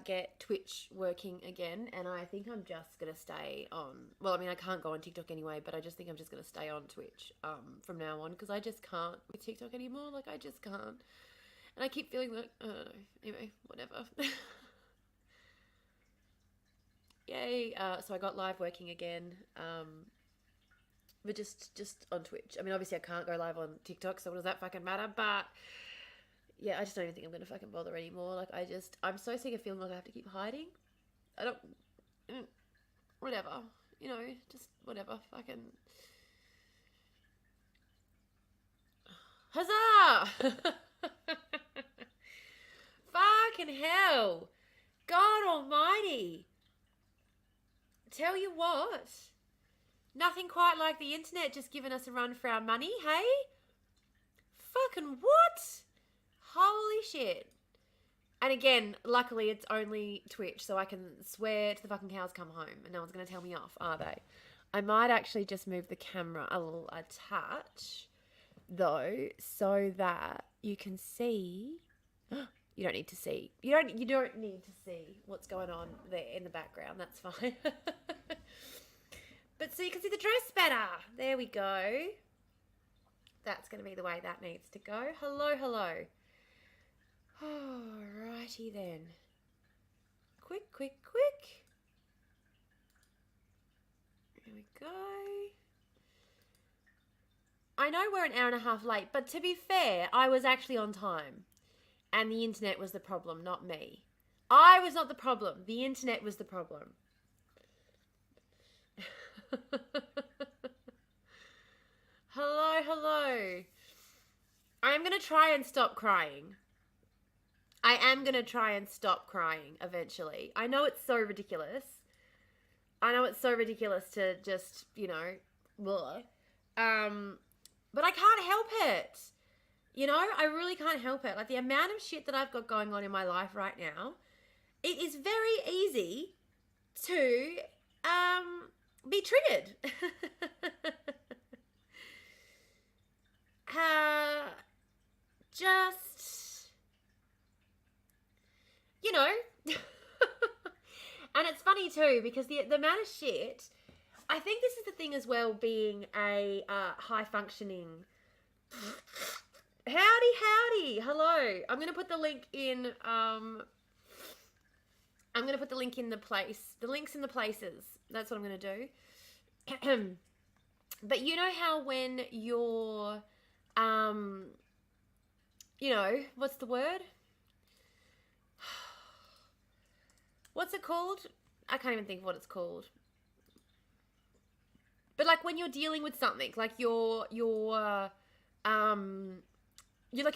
get Twitch working again, and I think I'm just gonna stay on. Well, I mean, I can't go on TikTok anyway, but I just think I'm just gonna stay on Twitch from now on, because I just can't with TikTok anymore. Like, I just can't, and I keep feeling like I don't know. Anyway, whatever. Yay! So I got live working again. But just on Twitch. I mean, obviously I can't go live on TikTok, so what does that fucking matter? But yeah, I just don't even think I'm gonna fucking bother anymore. Like, I'm so sick of feeling like I have to keep hiding. I don't, whatever, just whatever. Fucking huzzah! Fucking hell, God Almighty! Tell you what, nothing quite like the internet just giving us a run for our money. Hey, fucking what? Holy shit. And again, luckily it's only Twitch, so I can swear to the fucking cows come home and no one's going to tell me off, are they? I might actually just move the camera a touch, though, so that you can see. You don't need to see. You don't need to see what's going on there in the background. That's fine. But so you can see the dress better. There we go. That's going to be the way that needs to go. Hello, hello. Alrighty then. Quick. There we go. I know we're an hour and a half late, but to be fair, I was actually on time. And the internet was the problem, not me. I was not the problem. The internet was the problem. Hello. I am going to try and stop crying. I am going to try and stop crying eventually. I know it's so ridiculous. I know it's so ridiculous to just, blah. But I can't help it. I really can't help it. Like, the amount of shit that I've got going on in my life right now, it is very easy to be triggered. Just, and it's funny too, because the amount of shit, I think this is the thing as well, being a high functioning. Howdy, hello. I'm going to put the link in, the links in the places. That's what I'm going to do. But you know how when you're, what's the word? What's it called? I can't even think of what it's called. But like when you're dealing with something, like you're like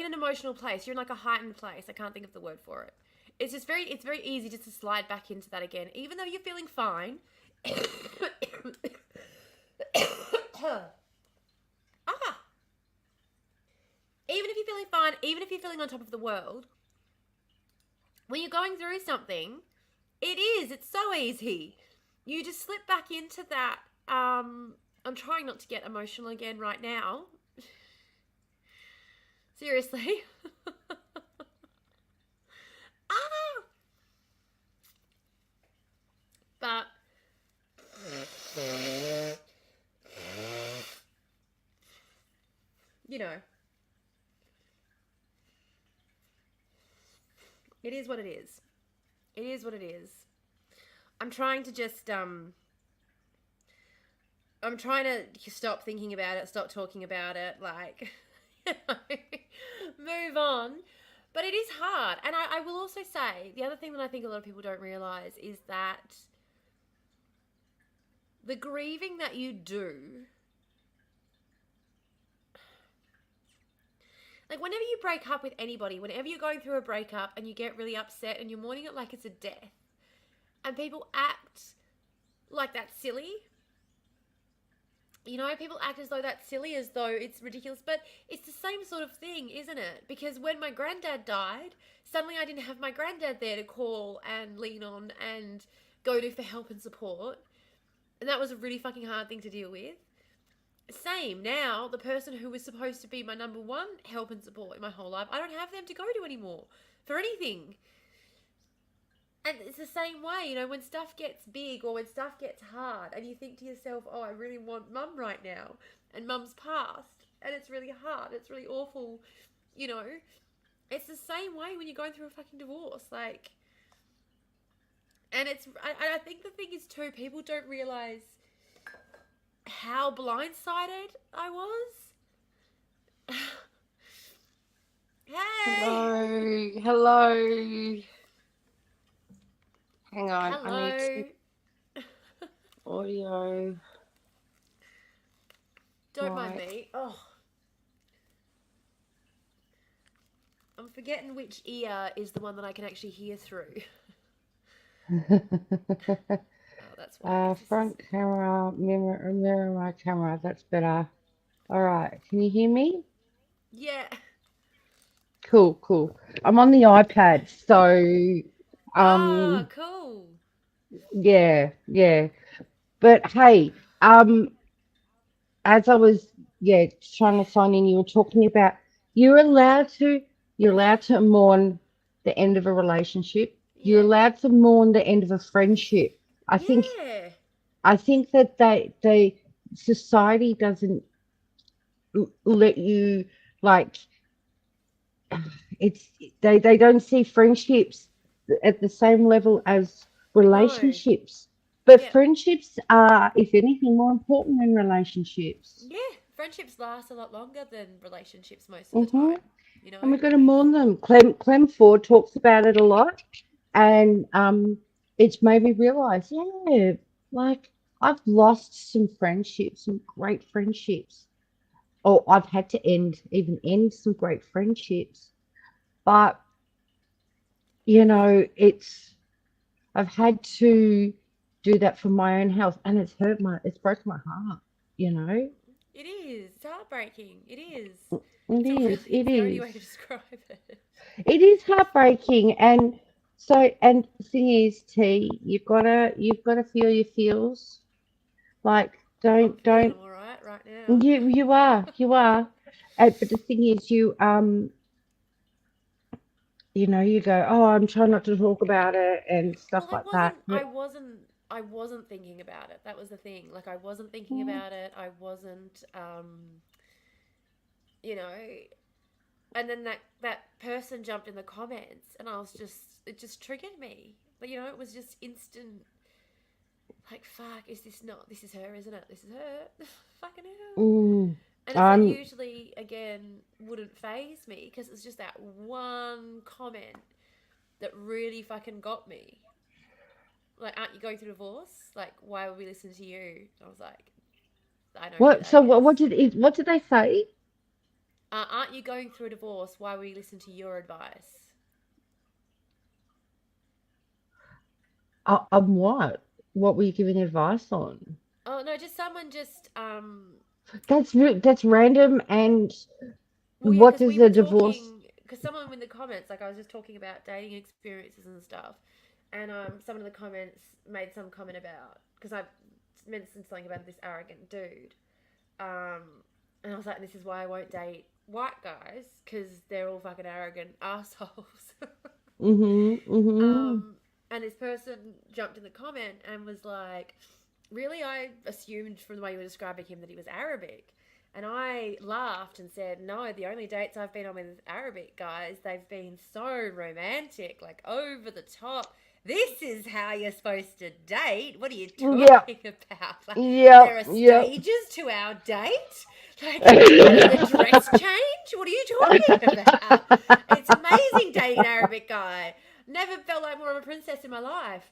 in an emotional place. You're in like a heightened place. I can't think of the word for it. It's very easy just to slide back into that again, even though you're feeling fine. Even if you're feeling fine, even if you're feeling on top of the world, when you're going through something, it's so easy. You just slip back into that. I'm trying not to get emotional again right now. Seriously. But it is what it is. It is what it is. I'm trying to just I'm trying to stop thinking about it, stop talking about it, like move on. But it is hard. And I will also say, the other thing that I think a lot of people don't realize is that the grieving that you do, like whenever you break up with anybody, whenever you're going through a breakup and you get really upset and you're mourning it like it's a death, and people act like that's silly, people act as though that's silly, as though it's ridiculous, but it's the same sort of thing, isn't it? Because when my granddad died, suddenly I didn't have my granddad there to call and lean on and go to for help and support. And that was a really fucking hard thing to deal with. Same now, the person who was supposed to be my number one help and support in my whole life, I don't have them to go to anymore for anything. And it's the same way, when stuff gets big or when stuff gets hard and you think to yourself, oh, I really want mum right now. And mum's passed and it's really hard. It's really awful, you know. It's the same way when you're going through a fucking divorce. Like, and I think the thing is too, people don't realize how blindsided I was. Hey! Hello, hello. Hang on, I need Hello. to audio. Don't mind Right. me. Oh, I'm forgetting which ear is the one that I can actually hear through. Oh, that's why. Because this is. Front camera, mirror my camera. That's better. All right. Can you hear me? Yeah. Cool, cool. I'm on the iPad, so Ah, um, cool. yeah, yeah. But hey, as I was, yeah, trying to sign in, you were talking about you're allowed to, you're allowed to mourn the end of a relationship. You're Yeah. allowed to mourn the end of a friendship. I think, Yeah. I think that they society doesn't let you like it's they don't see friendships at the same level as No. relationships. But Yeah. friendships are, if anything, more important than relationships. Yeah. Friendships last a lot longer than relationships most of the Hmm. time. You And know? we've got to mourn them. Clem Ford talks about it a lot, and it's made me realize, yeah, like I've lost some friendships, some great friendships, or I've had to end some great friendships. But it's I've had to do that for my own health, and it's broken my heart. You know, It is. It's heartbreaking. It is. it It's a really. is, it It's the only is, way to describe it. it is heartbreaking, and so and the thing is, T, you've gotta feel your feels. Like, I'm feeling don't all right now. you are, but the thing is, you go, oh, I'm trying not to talk about it and stuff Well, I like wasn't. that, I but. wasn't. I wasn't thinking about it. That was the thing. Like I wasn't thinking Mm, about it. I wasn't. You know. And then that person jumped in the comments, and I was just. It just triggered me. But it was just instant. Like fuck. Is this not? This is her, isn't it? This is her. Fucking hell. mm, And it's like I'm usually again wouldn't phase me because it's just that one comment that really fucking got me. Like, aren't you going through divorce? Like, why would we listen to you? I was like, I know who what? that So is. what did they say? Aren't you going through a divorce? Why would we listen to your advice? On what? What were you giving advice on? Oh no, just someone That's random. And well yeah, what because does we were a divorce? talking because someone in the comments like I was just talking about dating experiences and stuff, and someone in the comments made some comment about because I mentioned something about this arrogant dude, um, and I was like, this is why I won't date white guys because they're all fucking arrogant assholes. Mm-hmm. Mm-hmm. And this person jumped in the comment and was like, really, I assumed from the way you were describing him that he was Arabic. And I laughed and said, no, the only dates I've been on with Arabic guys, they've been so romantic, like over the top. This is how you're supposed to date. What are you Yep. talking about? Like, there Yep. are Yep. stages to our date? Like, did the dress change? What are you talking about? It's amazing dating an Arabic guy. Never felt like more of a princess in my life.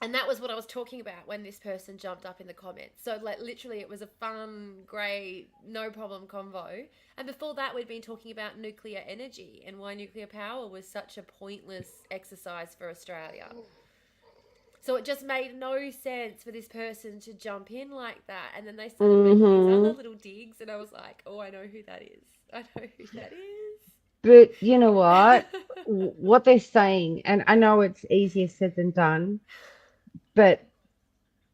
And that was what I was talking about when this person jumped up in the comments. So, like, literally, it was a fun, great, no problem convo. And before that, we'd been talking about nuclear energy and why nuclear power was such a pointless exercise for Australia. So it just made no sense for this person to jump in like that. And then they started making these other Mm-hmm. little digs. And I was like, oh, I know who that is. I know who that But you know is. what? What they're saying, and I know it's easier said than done, but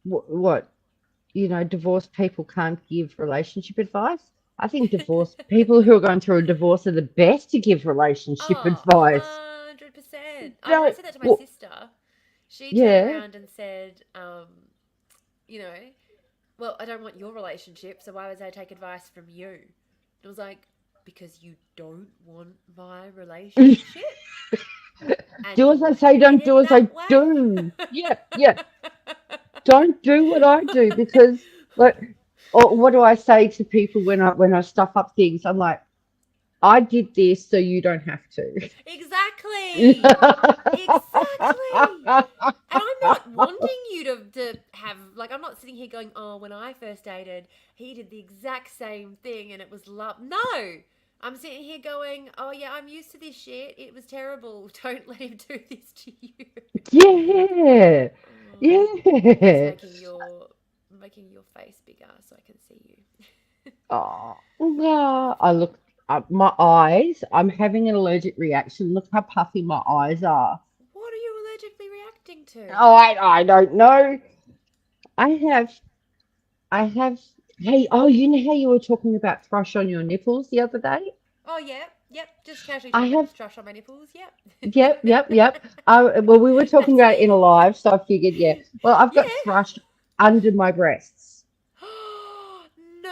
what? Divorced people can't give relationship advice. I think divorced people who are going through a divorce are the best to give relationship Oh, advice. 100%. did. When I No. said that to my Well, sister, she turned yeah. around and said, you know, well, I don't want your relationship, so why would I take advice from you? And I was like, because you don't want my relationship and Do as you're I say, don't do headed as I that do. way. Yeah, yeah. Don't do what I do because, like, or what do I say to people when I stuff up things? I'm like, I did this, so you don't have to. Exactly. Exactly. And I'm not wanting you to have, like, I'm not sitting here going, oh, when I first dated, he did the exact same thing and it was love. No. I'm sitting here going, oh, yeah, I'm used to this shit. It was terrible. Don't let him do this to you. Yeah, Oh, I'm just yeah. making your face bigger so I can see you. Oh, well, I look up my eyes. I'm having an allergic reaction. Look how puffy my eyes are. What are you allergically reacting to? Oh, I don't know. I have I have. Hey, oh, you know how you were talking about thrush on your nipples the other day? Oh, yeah. Yep. Just casually I talking about have. the thrush on my nipples. Yep. Yep, yep, yep. Well, we were talking That's about it in a me. live, so I figured, yeah. Well, I've got Yeah. thrush under my breasts. No.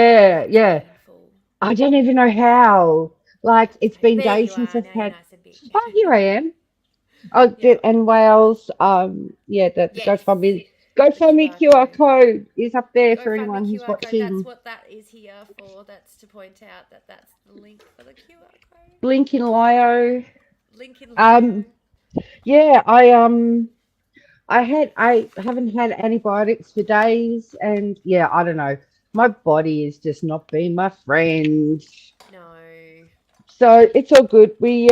Oh, Yeah, that's yeah. painful. I don't even know how. Like, That's it's painful. been There days you since are. I've Now you're had. nice and big. Oh, here I am. Oh, Yep. and Wales. Yeah, the Yes. The GoFundMe QR QR code. code is up there Go for fund me anyone who's QR code. That's watching. what that is here for. That's to point out that that's the link for the QR code. Blink in Lio. Link in Um, Leo. yeah, I haven't had antibiotics for days, and yeah, I don't know. My body is just not being my friend. No. So it's all good. We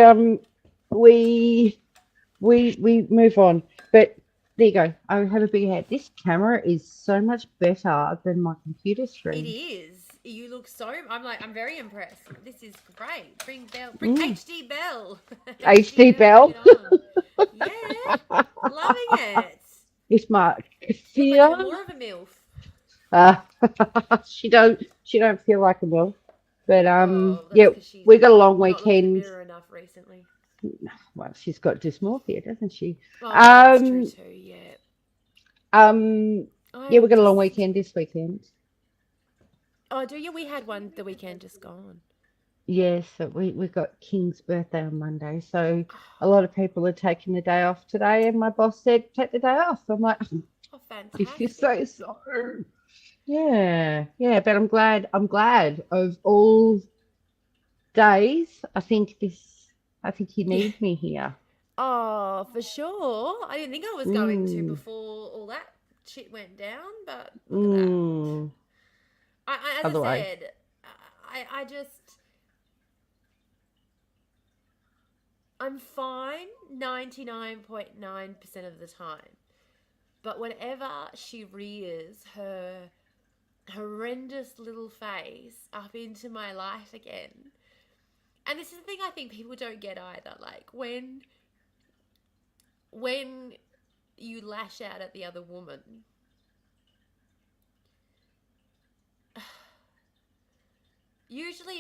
we move on. But there you go. I have a big head. This camera is so much better than my computer It screen. is. You look so. I'm very impressed. This is great. Bring Bell. Bring Mm. HD Bell. HD HD Bell. Bring it Bell. on. Yeah. Loving it. It's my You look like Kathia. even more of a MILF. Uh, she don't feel like a milk. But Oh, that's yeah, because she's we got a long not looked in the weekend. mirror enough recently. Well, she's got dysmorphia, doesn't she? Oh, that's true Um, too. Yeah. um, yeah, we I'm got a long just. weekend this weekend. Oh, do you? We had one the weekend just gone. Yes, so we got King's birthday on Monday, so a lot of people are taking the day off today, and my boss said take the day off. I'm like, Oh, if you fantastic. say so. Yeah, yeah, but I'm glad of all days. I think you Yeah. need me here. Oh, for sure. I didn't think I was going to Mm, before all that shit went down, but look at that. mm. As I Otherwise, said, I just, I'm fine 99.9% of the time. But whenever she rears her horrendous little face up into my life again, and this is the thing I think people don't get either, like when you lash out at the other woman, usually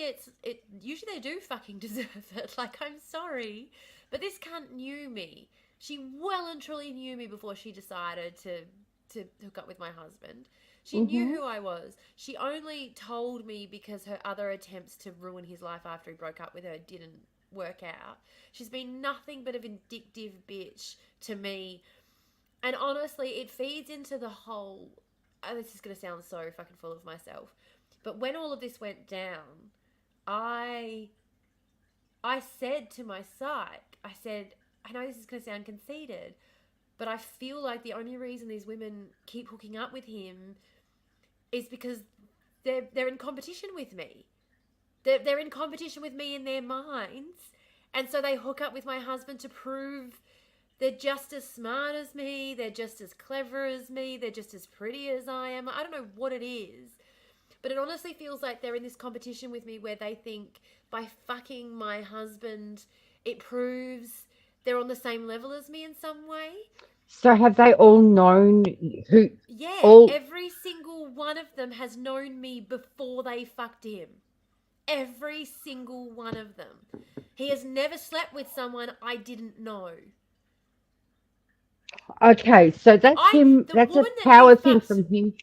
they do fucking deserve it. Like, I'm sorry, but this cunt knew me. She well and truly knew me before she decided to hook up with my husband. She knew hmm who I was. She only told me because her other attempts to ruin his life after he broke up with her didn't work out. She's been nothing but a vindictive bitch to me. And honestly, it feeds into the whole. Oh, this is going to sound so fucking full of myself. But when all of this went down, I I said to my psych, I said, I know this is going to sound conceited, but I feel like the only reason these women keep hooking up with him is because they're in competition with me. They're in competition with me in their minds, and so they hook up with my husband to prove they're just as smart as me, they're just as clever as me, they're just as pretty as I am. I don't know what it is, but it honestly feels like they're in this competition with me where they think by fucking my husband, it proves they're on the same level as me in some way. so have they all known who? Yeah, All every single one of them has known me before they fucked him. Every single one of them. He has never slept with someone I didn't know. Okay, so that's him. The That's a woman that he power thing fucked, from him.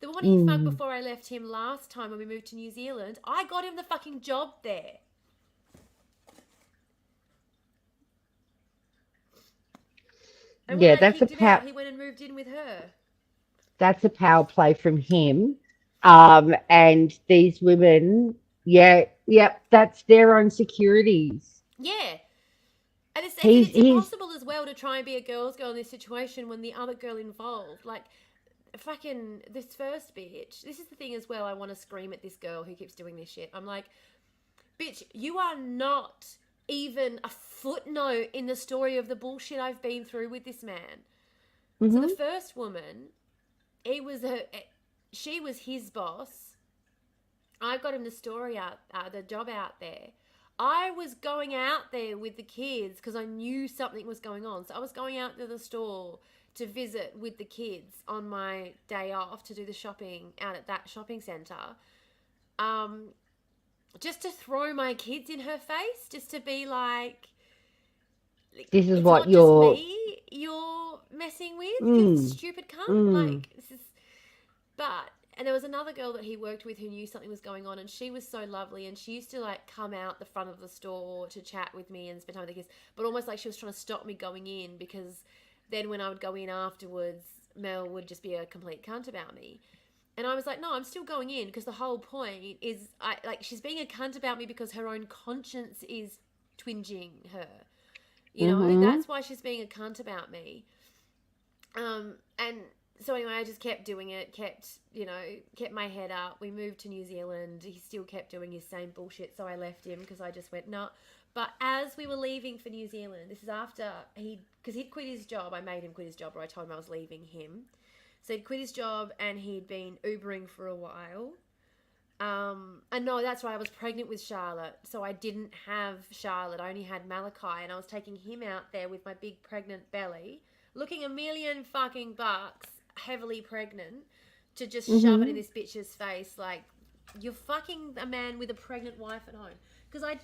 the woman he fucked Mm. before I left him last time when we moved to New Zealand, I got him the fucking job there. And when Yeah, I kicked him out, he went and moved in with her. that's a power play from him. And these women, yeah, yep, that's their own securities. Yeah. And it's He's impossible as well to try and be a girl's girl in this situation when the other girl involved, like, fucking this first bitch. This is the thing as well. I want to scream at this girl who keeps doing this shit. I'm like, bitch, you are not even a footnote in the story of the bullshit I've been through with this man. So the hmm first woman, she was his boss. I got him the story out, the job out there. I was going out there with the kids because I knew something was going on. So I was going out to the store to visit with the kids on my day off to do the shopping out at that shopping centre. Um, just to throw my kids in her face, just to be like, this is it's what not just you're. me you're messing with, you Mm, stupid cunt. mm, Like, this is. But, and there was another girl that he worked with who knew something was going on, and she was so lovely, and she used to like come out the front of the store to chat with me and spend time with the kids, but almost like she was trying to stop me going in, because then when I would go in afterwards, Mel would just be a complete cunt about me. And I was like, no, I'm still going in, because the whole point is, she's being a cunt about me because her own conscience is twinging her. You know, mm-hmm. that's why she's being a cunt about me. And so anyway, I just kept doing it, kept my head up. We moved to New Zealand. He still kept doing his same bullshit, so I left him because I just went, no. But as we were leaving for New Zealand, this is after because he'd quit his job. I made him quit his job, or I told him I was leaving him. So he'd quit his job and he'd been Ubering for a while. And no, that's right, I was pregnant with Charlotte, so I didn't have Charlotte. I only had Malachi, and I was taking him out there with my big pregnant belly, looking $1,000,000 heavily pregnant, to just shove it in Mm-hmm. this bitch's face, like, you're fucking a man with a pregnant wife at home. Because I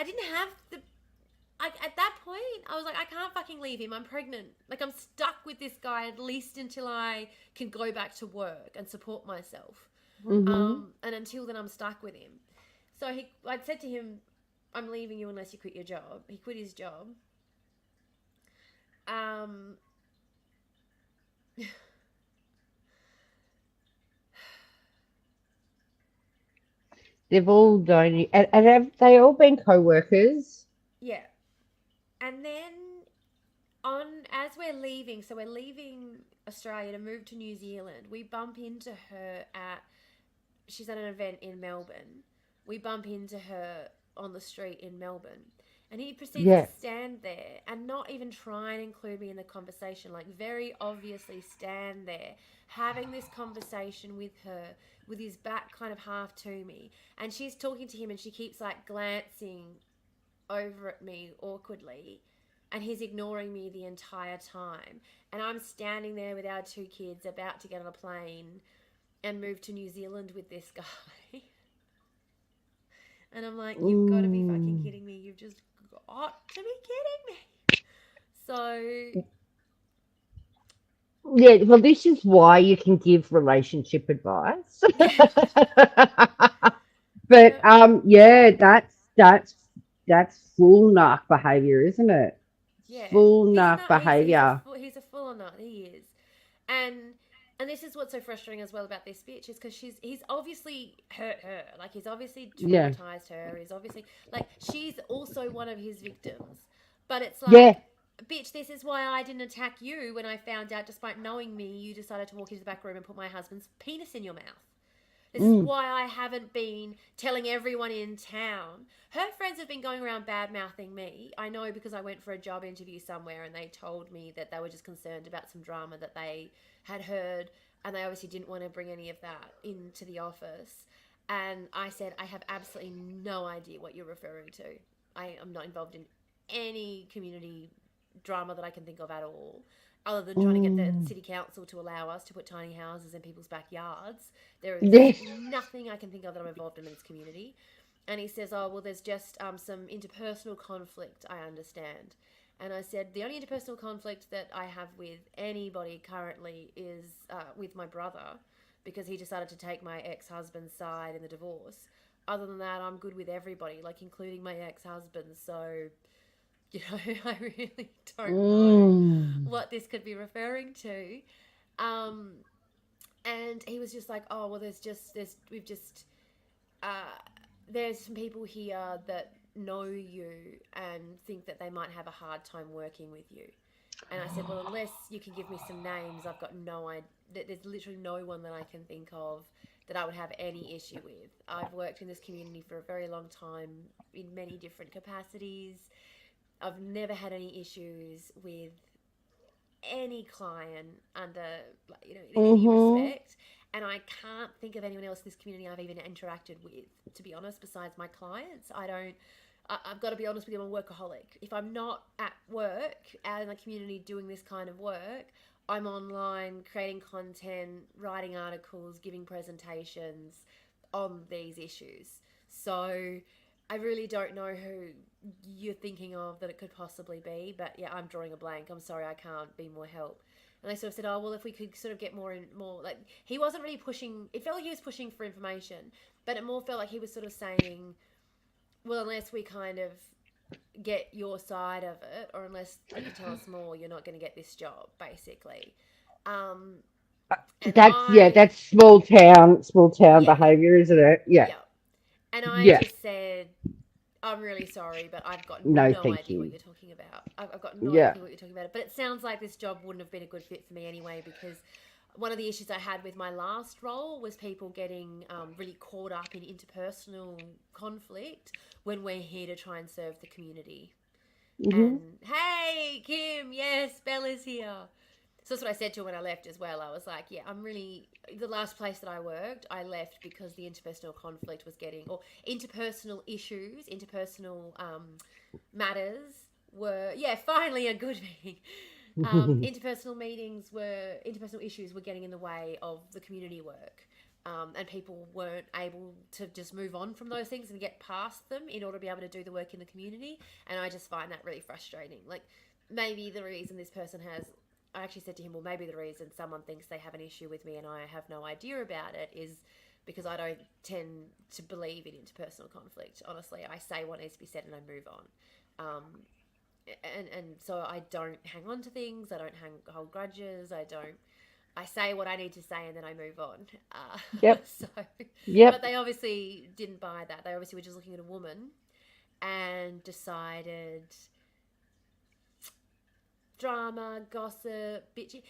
didn't have at that point, I was like, I can't fucking leave him. I'm pregnant. Like, I'm stuck with this guy at least until I can go back to work and support myself. Mm-hmm. And until then, I'm stuck with him. So I'd said to him, I'm leaving you unless you quit your job. He quit his job. Um, They've all done, and have they all been co-workers? yeah. And then as we're leaving, so we're leaving Australia to move to New Zealand, we bump into her she's at an event in Melbourne. We bump into her on the street in Melbourne. And he proceeds to Yeah. stand there and not even try and include me in the conversation, like very obviously stand there having this conversation with her with his back kind of half to me. And she's talking to him and she keeps like glancing over at me awkwardly. And he's ignoring me the entire time. And I'm standing there with our two kids about to get on a plane and move to New Zealand with this guy. And I'm like, you've got to be fucking Mm. kidding me. You've just got to be kidding me. So, Yeah, well, this is why you can give relationship advice. yeah, yeah, Yeah, that's full narc behavior, isn't it? yeah. Full He's a narc nut. behavior. He's a full on nut. He is, and and this is what's so frustrating as well about this bitch is because he's obviously hurt her. Like, he's obviously Yeah, traumatized her. He's obviously like, she's also one of his victims. But it's yeah. like, bitch, this is why I didn't attack you when I found out. Despite knowing me, you decided to walk into the back room and put my husband's penis in your mouth. This is Mm, why I haven't been telling everyone in town. Her friends have been going around bad mouthing me. I know because I went for a job interview somewhere and they told me that they were just concerned about some drama that they had heard, and they obviously didn't want to bring any of that into the office. And I said, I have absolutely no idea what you're referring to. I am not involved in any community drama that I can think of at all. other than trying to get the Mm. city council to allow us to put tiny houses in people's backyards. There is Yes. nothing I can think of that I'm involved in this community. And he says, oh, well, there's just some interpersonal conflict, I understand. And I said, the only interpersonal conflict that I have with anybody currently is with my brother, because he decided to take my ex-husband's side in the divorce. Other than that, I'm good with everybody, like including my ex-husband. So, I really don't know Mm. what this could be referring to. Um, and he was just like, oh, well, we've just, uh, there's some people here that know you and think that they might have a hard time working with you. And I said, well, unless you can give me some names, I've got no idea. There's literally no one that I can think of that I would have any issue with. I've worked in this community for a very long time in many different capacities. I've never had any issues with any client under, in any Mm-hmm. respect. And I can't think of anyone else in this community I've even interacted with, to be honest, besides my clients. I've got to be honest with you, I'm a workaholic. If I'm not at work, out in the community doing this kind of work, I'm online creating content, writing articles, giving presentations on these issues. So I really don't know who you're thinking of that it could possibly be, but yeah, I'm drawing a blank. I'm sorry, I can't be more help. And they sort of said, oh, well, if we could sort of get more, like, he wasn't really pushing, it felt like he was pushing for information, but it more felt like he was sort of saying, well, unless we kind of get your side of it, or unless you tell us more, you're not going to get this job, basically. Um, and That's small town yeah, behavior, isn't it? Yeah. yeah. And I Yeah. just said, I'm really sorry, but I've got No, no thank idea what you. you're talking about. I've got no Yeah. clue what you're talking about. But it sounds like this job wouldn't have been a good fit for me anyway, because one of the issues I had with my last role was people getting really caught up in interpersonal conflict when we're here to try and serve the community. Mm-hmm. And hey, Kim, yes, Bella's here. So that's what I said to her when I left as well. I was like, yeah, I'm really, the last place that I worked, I left because the interpersonal conflict was getting, or interpersonal issues, interpersonal matters were, yeah, finally a good meeting. Interpersonal issues were getting in the way of the community work. And people weren't able to just move on from those things and get past them in order to be able to do the work in the community. And I just find that really frustrating. Like, maybe the reason this person has, I actually said to him, well, maybe the reason someone thinks they have an issue with me and I have no idea about it is because I don't tend to believe in interpersonal conflict. Honestly, I say what needs to be said and I move on. And so I don't hang on to things. I don't hold grudges. I say what I need to say and then I move on. Yep. So, but Yep. they obviously didn't buy that. They obviously were just looking at a woman and decided drama, gossip, bitchy,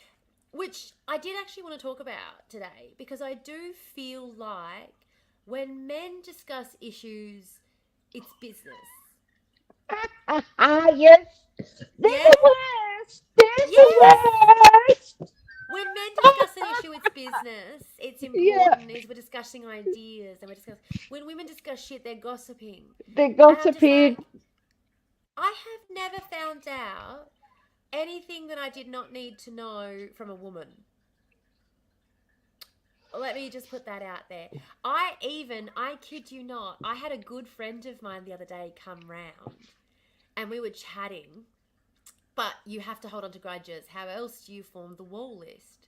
which I did actually want to talk about today because I do feel like when men discuss issues, it's business. Yes. They're Yeah? the worst. They're the Yes! worst. When men discuss an issue, it's business. It's Yeah. important. Is we're discussing ideas and we're discussing. When women discuss shit, they're gossiping, They're and I'm just gossiping. like, I have never found out anything that I did not need to know from a woman. Let me just put that out there. I kid you not, I had a good friend of mine the other day come round and we were chatting, but you have to hold on to grudges. How else do you form the wall list?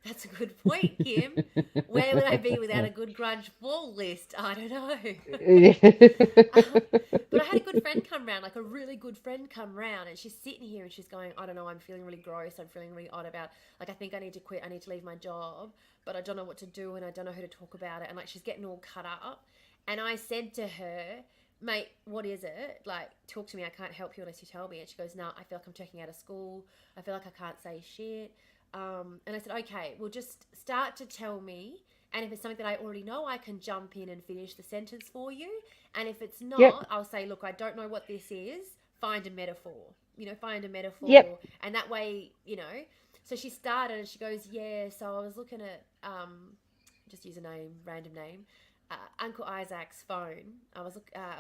That's a good point, Kim. Where would I be without a good grudge wall list? I don't know. um, but I had a good friend come round, like a really good friend come round, and she's sitting here and she's going, I don't know, I'm feeling really gross. I'm feeling really odd about, like, I think I need to quit. I need to leave my job, but I don't know what to do and I don't know who to talk about it. And like, she's getting all cut up. And I said to her, mate, what is it? Like, talk to me. I can't help you unless you tell me. And she goes, no, I feel like I'm checking out of school. I feel like I can't say shit. And I said, okay, well, just start to tell me. And if it's something that I already know, I can jump in and finish the sentence for you. And if it's Yep. not, I'll say, look, I don't know what this is. Find a metaphor. Find a metaphor. Yep. And that way, So she started and she goes, yeah. So I was looking at, just use a name, random name, Uncle Isaac's phone. I was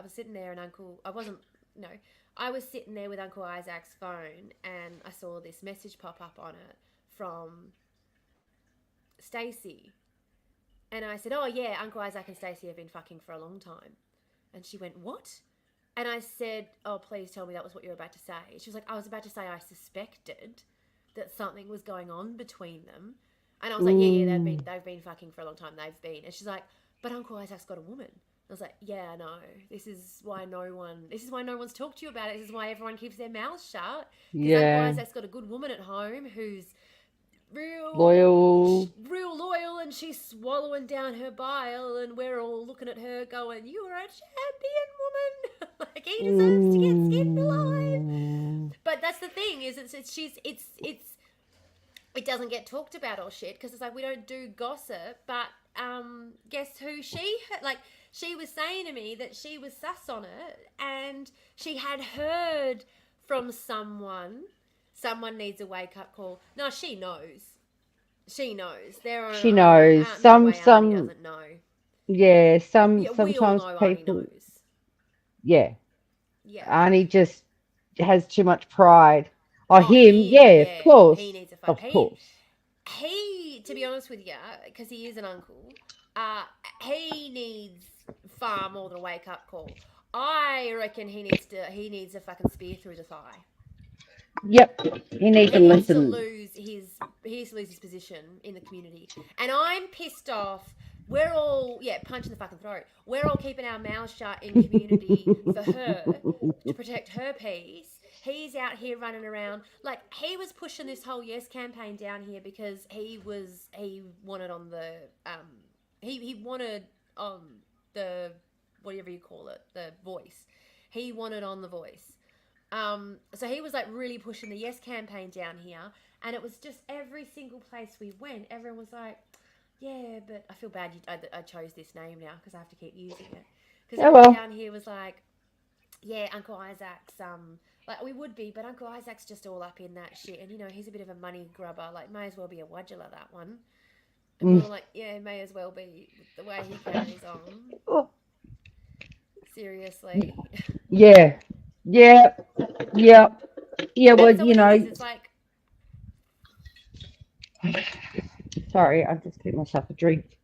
sitting there and I wasn't no, I was sitting there with Uncle Isaac's phone and I saw this message pop up on it from Stacey. And I said, oh, yeah, Uncle Isaac and Stacey have been fucking for a long time. And she went, what? And I said, oh, please tell me that was what you were about to say. She was like, I was about to say I suspected that something was going on between them. And I was like, yeah, they've been fucking for a long time. They've been. And she's like, but Uncle Isaac's got a woman. I was like, yeah, I know. This is why no one's talked to you about it. This is why everyone keeps their mouths shut. Because Uncle Yeah. Isaac's got a good woman at home who's real loyal, and she's swallowing down her bile, and we're all looking at her going, you're a champion woman. Like, he deserves to get skinned alive. But that's the thing, is it doesn't get talked about or shit, because it's like, we don't do gossip. But guess who she was saying to me that she was sus on it, and she had heard from someone needs a wake-up call. No, she knows. She knows. She knows. No way Arnie doesn't know. Yeah, We all sometimes know people, Arnie knows. yeah. Yeah. Arnie just has too much pride. Of course. He needs a Of fight. course. He, to be honest with you, because he is an uncle, he needs far more than a wake-up call. I reckon he needs a fucking spear through the thigh. Yep. He needs to listen. He needs to lose his position in the community. And I'm pissed off. We're all, punch in the fucking throat. We're all keeping our mouths shut in community for her, to protect her peace. He's out here running around. Like, he was pushing this whole Yes campaign down here because he wanted on the, he wanted on the, whatever you call it, the Voice. He wanted on the Voice. So he was like really pushing the Yes campaign down here, and it was just every single place we went, everyone was like, yeah, but I feel bad I chose this name now because I have to keep using it. Because everyone down here was like, yeah, Uncle Isaac's, like, we would be, but Uncle Isaac's just all up in that shit, and you know, he's a bit of a money grubber, like, may as well be a wadula, that one. And we were like, yeah, may as well be the way he carries on. Seriously. Yeah. Yeah. Yeah. Yeah, well, So you know. it's like... Sorry, I'm just getting myself a drink.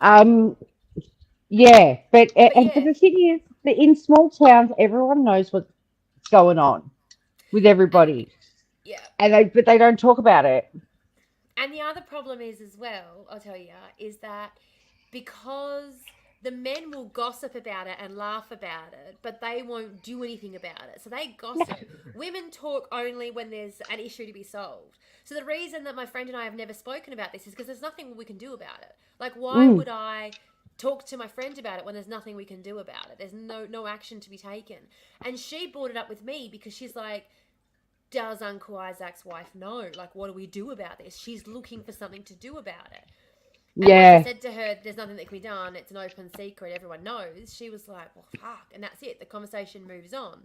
Yeah, but the thing is, that in small towns, everyone knows what's going on with everybody. Yeah. But they don't talk about it. And the other problem is as well, I'll tell you, is that because the men will gossip about it and laugh about it, but they won't do anything about it. So they gossip. Women talk only when there's an issue to be solved. So the reason that my friend and I have never spoken about this is because there's nothing we can do about it. Like, why would I talk to my friend about it when there's nothing we can do about it? There's no action to be taken. And she brought it up with me because she's like, does Uncle Isaac's wife know? Like, what do we do about this? She's looking for something to do about it. And once I said to her, there's nothing that can be done, it's an open secret, everyone knows, she was like, well, fuck, and that's it. The conversation moves on.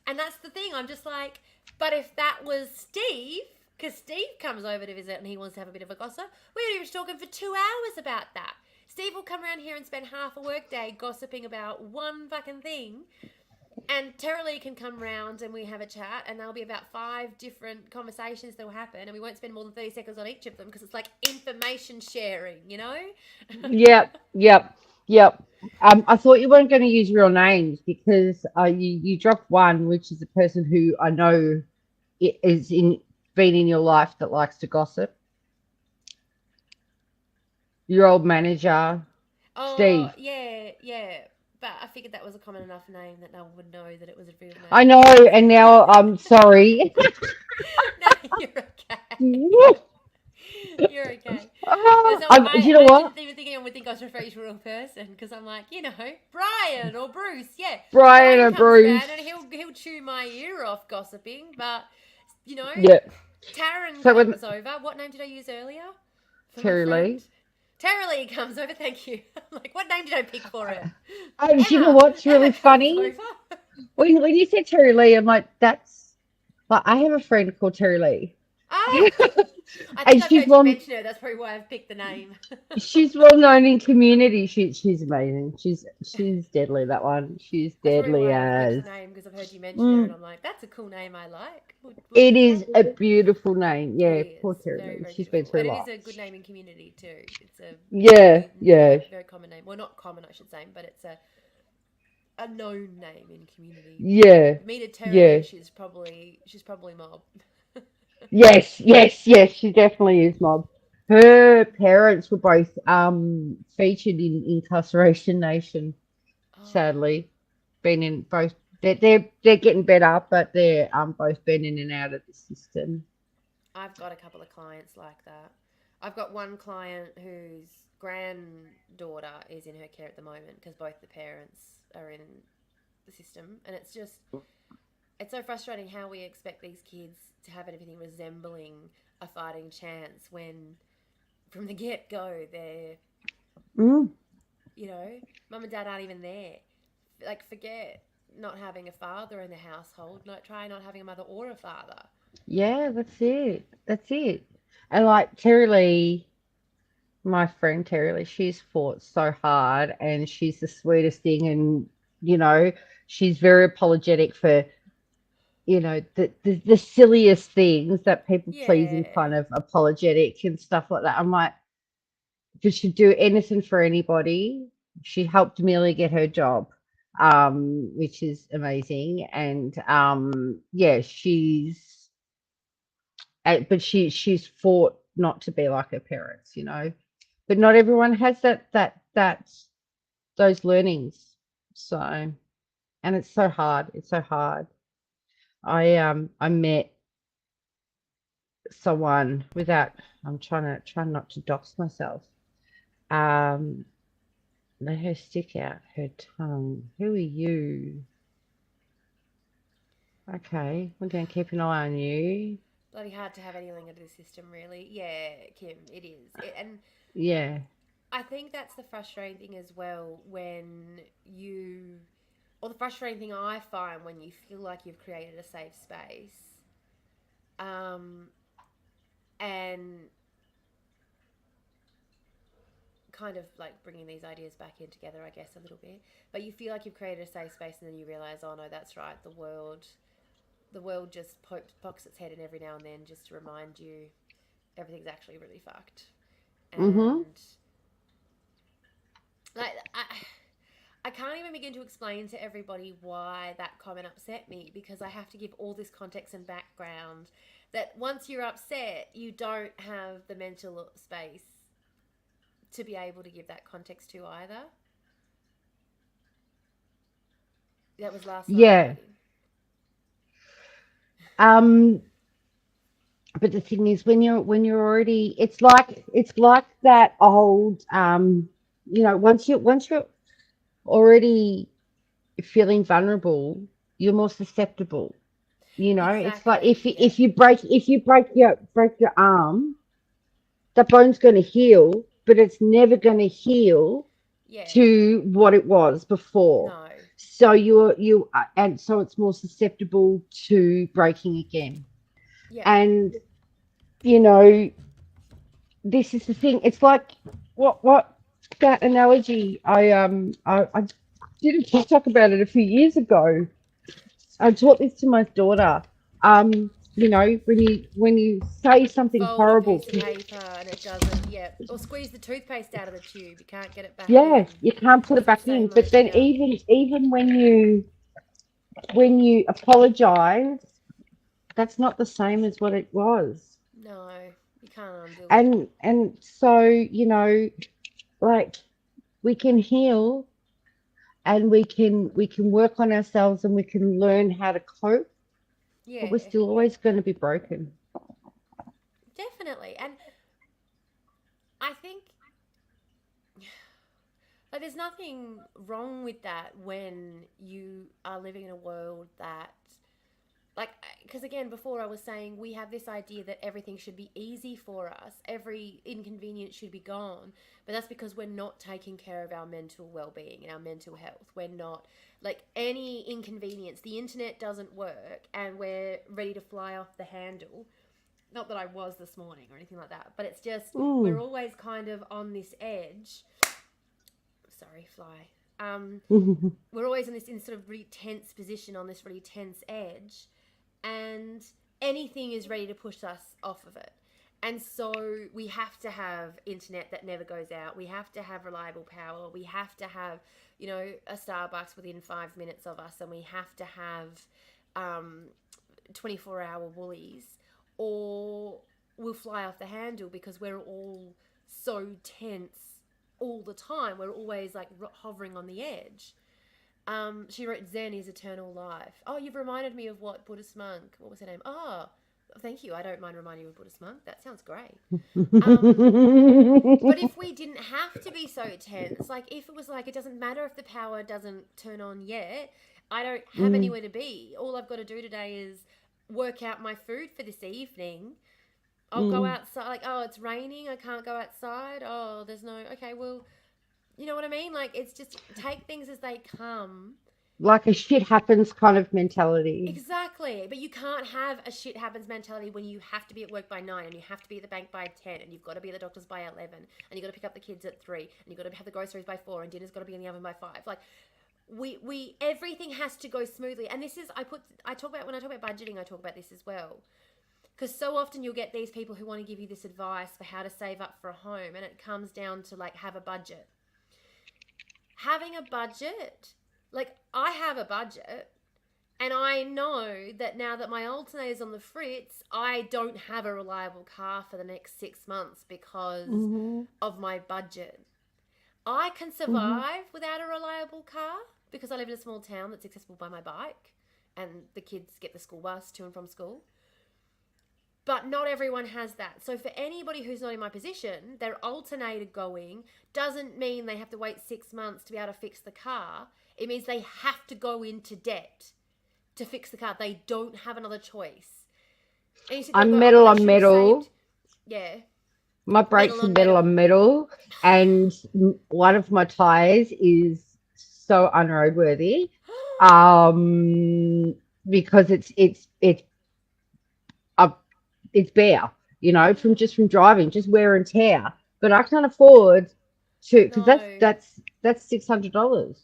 And that's the thing. I'm just like, but if that was Steve, because Steve comes over to visit and he wants to have a bit of a gossip, we'd be talking for 2 hours about that. Steve will come around here and spend half a workday gossiping about one fucking thing. And Tara Lee can come round and we have a chat, and there'll be about 5 different conversations that will happen, and we won't spend more than 30 seconds on each of them because it's like information sharing, you know? Yep. I thought you weren't going to use real names because you dropped one, which is a person who I know been in your life that likes to gossip. Your old manager, Steve. Oh, yeah. But I figured that was a common enough name that no one would know that it was a real name. I know, and now I'm sorry. No, you're okay. You're okay. You know what? I didn't even think anyone would think I was referring to a real person because I'm like, you know, Brian or Bruce, yeah. Brian or Bruce. And he'll chew my ear off gossiping, but, you know, Taryn comes over. What name did I use earlier? Terry Lee. Tara Lee comes over, thank you. I'm like, what name did I pick for her? Do you know what's really funny? When you said Terry Lee, I'm like, that's... Like, I have a friend called Terry Lee. Ah, I think And I've heard you mention her. That's probably why I've picked the name. she's well known in community. She's amazing. She's deadly. That one. She's That's probably deadly why I've picked the as. name because I've heard you mention her, and Mm, I'm like, that's a cool name. I like. Would it pick that. is a beautiful name. It Yeah, is poor very, Terry. very She's been beautiful, through and it is a good lots. name in community too. It's a Yeah, very, yeah, very common name. Well, not common, I should say, but it's a known name in community. yeah, Meet a yeah. Terry, she's probably mob. Yes, yes, yes. She definitely is mob. Her parents were both featured in Incarceration Nation. Oh, Sadly, been in both. They're getting better, but they're both been in and out of the system. I've got a couple of clients like that. I've got one client whose granddaughter is in her care at the moment because both the parents are in the system, and it's so frustrating how we expect these kids to have anything resembling a fighting chance when from the get go they're, Mm, mum and dad aren't even there. Like, forget not having a father in the household, not try not having a mother or a father. yeah, that's it. That's it. And like Terry Lee, my friend Terry Lee, she's fought so hard, and she's the sweetest thing, and you know, she's very apologetic for the silliest things that people pleasing Yeah, kind of apologetic and stuff like that. I'm like, did she do anything for anybody? She helped Amelia get her job, which is amazing. And yeah, but she's fought not to be like her parents. But not everyone has that those learnings. So, and it's so hard. It's so hard. I met someone without. I'm trying not to dox myself. Um, Let her stick out her tongue. Who are you? Okay, we're going to keep an eye on you. bloody hard to have any link into the system, really. Yeah, Kim, it is. And Yeah. I think that's the frustrating thing as well when or the frustrating thing I find when you feel like you've created a safe space, um, and kind of like bringing these ideas back in together, I guess, a little bit. But you feel like you've created a safe space, and then you realize, oh no, that's right. The world just pokes its head in every now and then just to remind you everything's actually really fucked. Mm-hmm. And like I can't even begin to explain to everybody why that comment upset me because I have to give all this context and background that once you're upset, you don't have the mental space to be able to give that context to either. That was last night, Yeah. lady. Um, but the thing is, when you're already, it's like that old, once you're already feeling vulnerable, you're more susceptible. It's like if Exactly. you, Yeah. if you break your arm, the bone's going to heal, but it's never going to heal Yeah. to what it was before. No. So and so it's more susceptible to breaking again. Yeah. And you know, this is the thing. It's like what that analogy I didn't talk about it a few years ago. I taught this to my daughter. When you say something Fold a horrible piece of to, paper and it doesn't. Yeah. Or squeeze the toothpaste out of the tube. You can't get it back yeah, in. you can't put it It's the back in. same But then idea. even when you apologize, that's not the same as what it was. No, you can't undo it. And so, like we can heal, and we can work on ourselves, and we can learn how to cope, but we're Yeah, still always going to be broken. definitely. And I think like there's nothing wrong with that when you are living in a world that like because again before I was saying we have this idea that everything should be easy for us, every inconvenience should be gone, but that's because we're not taking care of our mental well-being and our mental health. We're not like any inconvenience, the internet doesn't work and we're ready to fly off the handle. Not that I was this morning or anything like that, but it's just we're Mm. always kind of on this edge. Sorry, fly. We're always in sort of really tense position on this really tense edge, and anything is ready to push us off of it. And so we have to have internet that never goes out. We have to have reliable power. We have to have, a Starbucks within 5 minutes of us, and we have to have 24-hour Woolies, or we'll fly off the handle because we're all so tense all the time. We're always like hovering on the edge. She wrote Zen is eternal life. Oh, you've reminded me of what Buddhist monk, what was her name? Oh, thank you. I don't mind reminding you of Buddhist monk. That sounds great. But if we didn't have to be so tense, like if it was like it doesn't matter if the power doesn't turn on yet, I don't have Mm. anywhere to be. All I've got to do today is work out my food for this evening. I'll go Mm. outside. Like, oh, it's raining. I can't go outside. Oh, there's no. Okay, well, you know what I mean? Like, it's just take things as they come. Like a shit happens kind of mentality. Exactly. But you can't have a shit happens mentality when you have to be at work by 9 and you have to be at the bank by 10 and you've got to be at the doctor's by 11 and you've got to pick up the kids at 3 and you've got to have the groceries by 4 and dinner's got to be in the oven by 5. Like, we everything has to go smoothly. And this is, I talk about, when I talk about budgeting, I talk about this as well. Because so often you'll get these people who want to give you this advice for how to save up for a home, and it comes down to like have a budget. Having a budget, like I have a budget, and I know that now that my alternator's on the fritz, I don't have a reliable car for the next 6 months because Hmm. of my budget. I can Hmm. survive without a reliable car because I live in a small town that's accessible by my bike, and the kids get the school bus to and from school. But not everyone has that. So for anybody who's not in my position, their alternator going doesn't mean they have to wait 6 months to be able to fix the car. It means they have to go into debt to fix the car. They don't have another choice. And you sit there and I'm go, oh, well, metal they on should have metal. saved. Yeah, My metal brakes are on metal metal. on metal, and one of my tires is so unroadworthy. Um, because uh, it's bare, from driving, just wear and tear. But I can't afford to, because that's No, that's that's $600,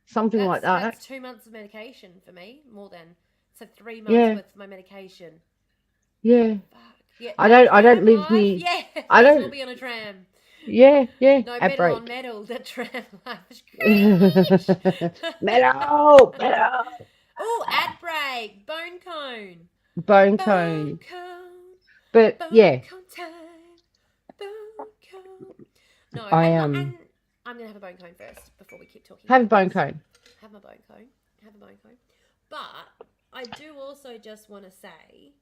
something like that's that. 2 months of medication for me, more than. So 3 months Yeah, worth of my medication. yeah. Fuck. Yeah, I that don't I don't tram live life. near. Yeah, I may as well don't. be on a tram. Yeah, yeah. No, At metal on break. metal. That tram life is cringe. Metal, metal. Oh, ad break. Bone cone. Bone Bone cone. cone. But Bone yeah, cone time. Bone cone. No, I and am. I'm gonna have a bone cone first before we keep talking Have a about bone this. cone. Have my bone cone. Have a bone cone. But I do also just want to say,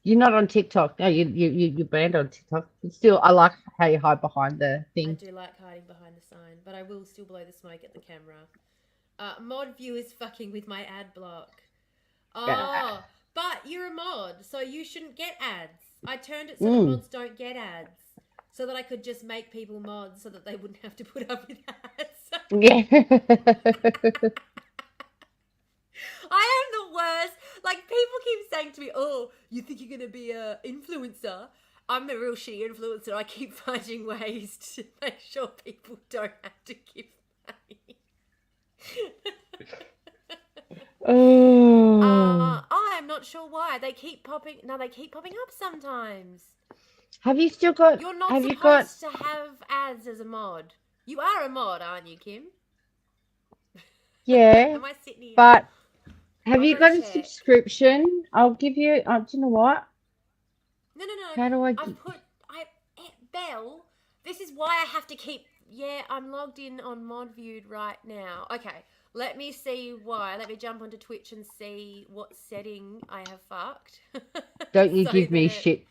You're not on TikTok. No, you're banned on TikTok. But still, I like how you hide behind the I thing. do like hiding behind the sign, but I will still blow the smoke at the camera. Mod view is fucking with my ad block. Oh, but you're a mod, so you shouldn't get ads. I turned it so that Mm. mods don't get ads, so that I could just make people mods so that they wouldn't have to put up with ads. Yeah. I am the worst. Like, people keep saying to me, oh, you think you're going to be a influencer? I'm the real shitty influencer. I keep finding ways to make sure people don't have to give money. Oh. I'm not sure why. They keep popping. No, they keep popping up sometimes. Have you still got? You're not Have you got? supposed to have ads as a mod. You are a mod, aren't you, Kim? Yeah, Am I sitting here? but have I'll you go got a check. subscription? I'll give you. Do you know what? No, no, no. How do I? I've put. Belle, this is why I have to keep. Yeah, I'm logged in on ModViewed right now. Okay, let me see why. Let me jump onto Twitch and see what setting I have fucked. Don't you So give that me it. shit.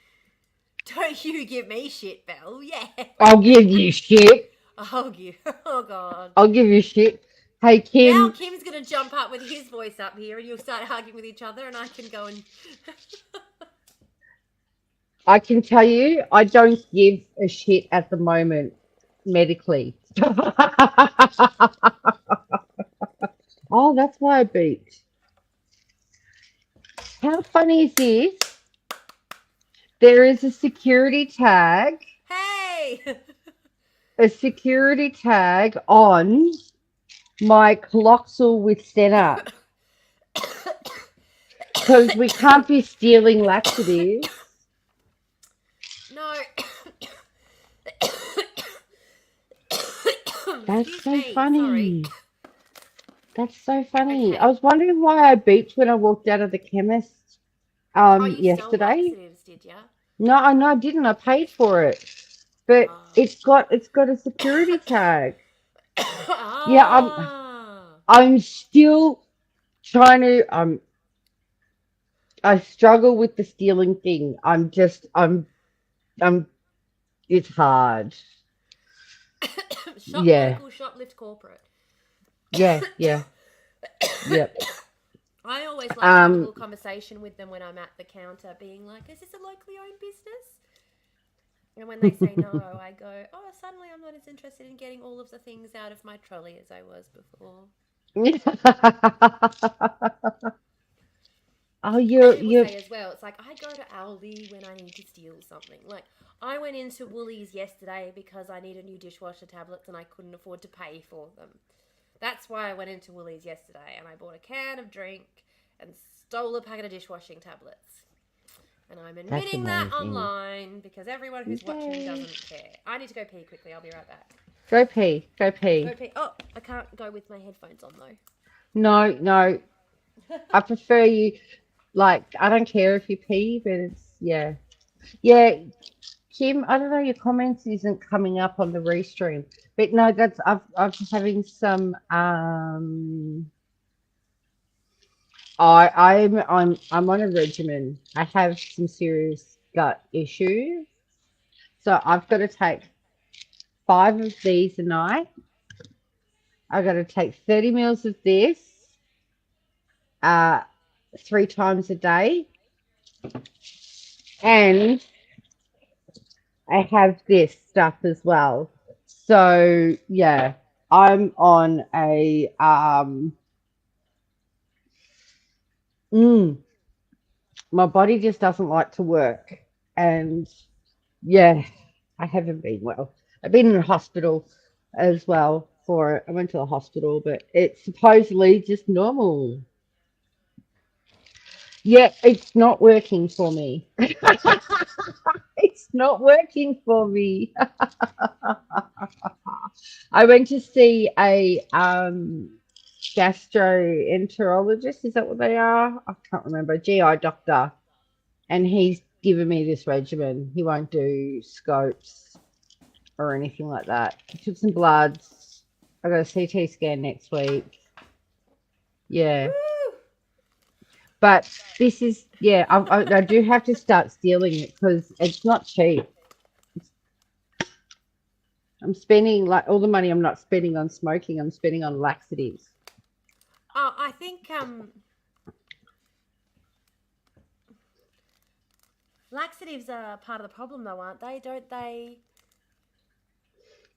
Don't you give me shit, Belle. Yeah. I'll give you shit. Oh, you. Oh, God. I'll give you shit. Hey, Now Kim, Kim's going to jump up with his voice up here and you'll start arguing with each other and I can go and... I can tell you, I don't give a shit at the moment medically. Oh, that's why I beat. How funny is this? There is a security tag, Hey! on my coloxal with setup because we can't be stealing laxatives. No. That's Excuse so me. Sorry. funny. That's so funny. I Okay. was wondering why I beeped when I walked out of the chemist Oh, you stole yesterday. laxatives, did ya? No, no, I didn't. I paid for it. But Oh. it's got a security tag. Yeah, Ah. I'm still trying to I struggle with the stealing thing. I'm it's hard. Shop Yeah. local, shoplift corporate. Yeah, yeah. Yep. I always like to have a Um little conversation with them when I'm at the counter, being like, is this a locally owned business? And when they say no, I go, oh, suddenly I'm not as interested in getting all of the things out of my trolley as I was before. Oh, And people you're say as well, it's like, I go to Aldi when I need to steal something. Like, I went into Woolies yesterday because I needed new dishwasher tablets and I couldn't afford to pay for them. That's why I went into Woolies yesterday and I bought a can of drink and stole a packet of dishwashing tablets. And I'm That's admitting that amazing. online because everyone who's watching Yay. doesn't care. I need to go pee quickly. I'll be right back. Go pee. Go Go pee. pee. Oh, I can't go with my headphones on No, no. though. I prefer you like I don't care if you pee, but it's yeah. Yeah, Kim, I don't know, your comments isn't coming up on the restream. But no, that's I've having some I'm on a regimen. I have some serious gut issues. So I've got to take 5 of these a night. I've got to take 30 mils of this uh 3 times a day. And I have this stuff as well. So yeah, I'm on a mm, my body just doesn't like to work. And yeah, I haven't been well. I've been in hospital as well for it. I went to the hospital, but it's supposedly just normal. Yeah, it's not working for me. It's not working for me. I went to see a gastroenterologist. Is that what they are? I can't remember. GI doctor, and he's given me this regimen. He won't do scopes or anything like that. He took some bloods. I got a CT scan next week. Yeah, Woo! but this is yeah. I do have to start stealing it because it's not cheap. I'm spending like all the money I'm not spending on smoking. I'm spending on laxatives. Oh, I think laxatives are part of the problem, though, aren't they? Don't they?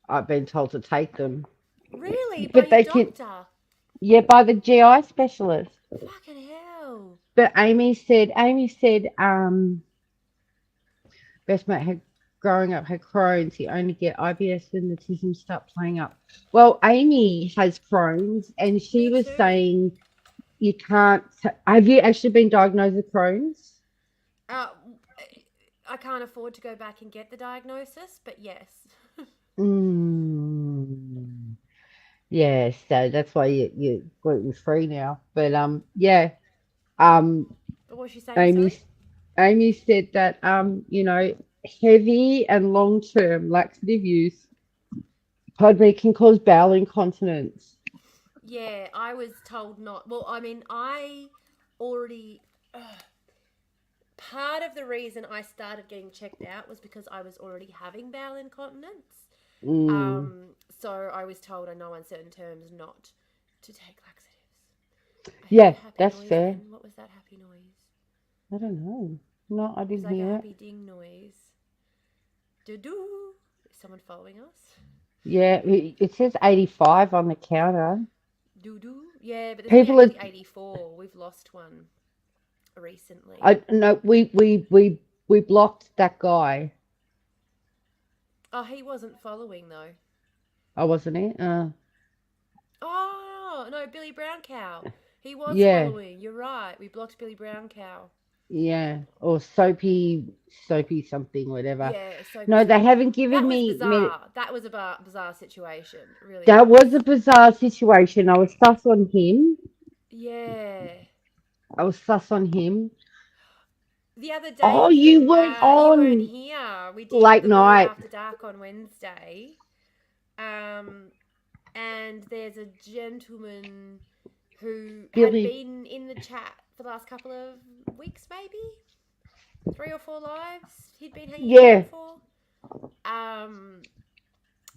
I've been told to take them, Really? By but your they can. doctor? Yeah, by the GI specialist. Fucking hell. But Amy said, best mate had growing up had Crohn's. He only get IBS when the tissues start playing up. Well, Amy has Crohn's, and she Me was too. saying you can't. Have you actually been diagnosed with Crohn's? Uh, I can't afford to go back and get the diagnosis, but yes. Mm, yeah, so that's why you're gluten free now. But yeah, um, What was she saying, Amy sorry? Amy said that heavy and long term laxative use probably can cause bowel incontinence. Yeah, I was told not. Well, I mean, I already. Part of the reason I started getting checked out was because I was already having bowel incontinence. Mm, So I was told in no uncertain terms not to take laxatives. I heard yeah, a happy that's noise fair. then. What was that happy noise? I don't know. No, I It was didn't like a hear it. happy ding noise. Do do. Is someone following us? Yeah, it says 85 on the counter. Do do. Yeah, but there's only People are. actually 84. We've lost one recently. I no, we we blocked that guy. Oh, he wasn't following though. I wasn't it? Oh, no, Billy Brown Cow. He was Yeah, following. You're right. We blocked Billy Brown Cow. yeah. Or soapy something, whatever. Yeah, Soapy No, they something. haven't That given was me bizarre. That was a bizarre situation. It really that was. was a bizarre situation. I was sus on him. Yeah. I was sus on him. The other day, Oh, you Kim, weren't you weren't on here. We did late the Water night, After Dark on Wednesday. Um, and there's a gentleman who had Billy. been in the chat for the last couple of weeks, maybe 3 or 4 lives he'd been hanging around Yeah, for. Um,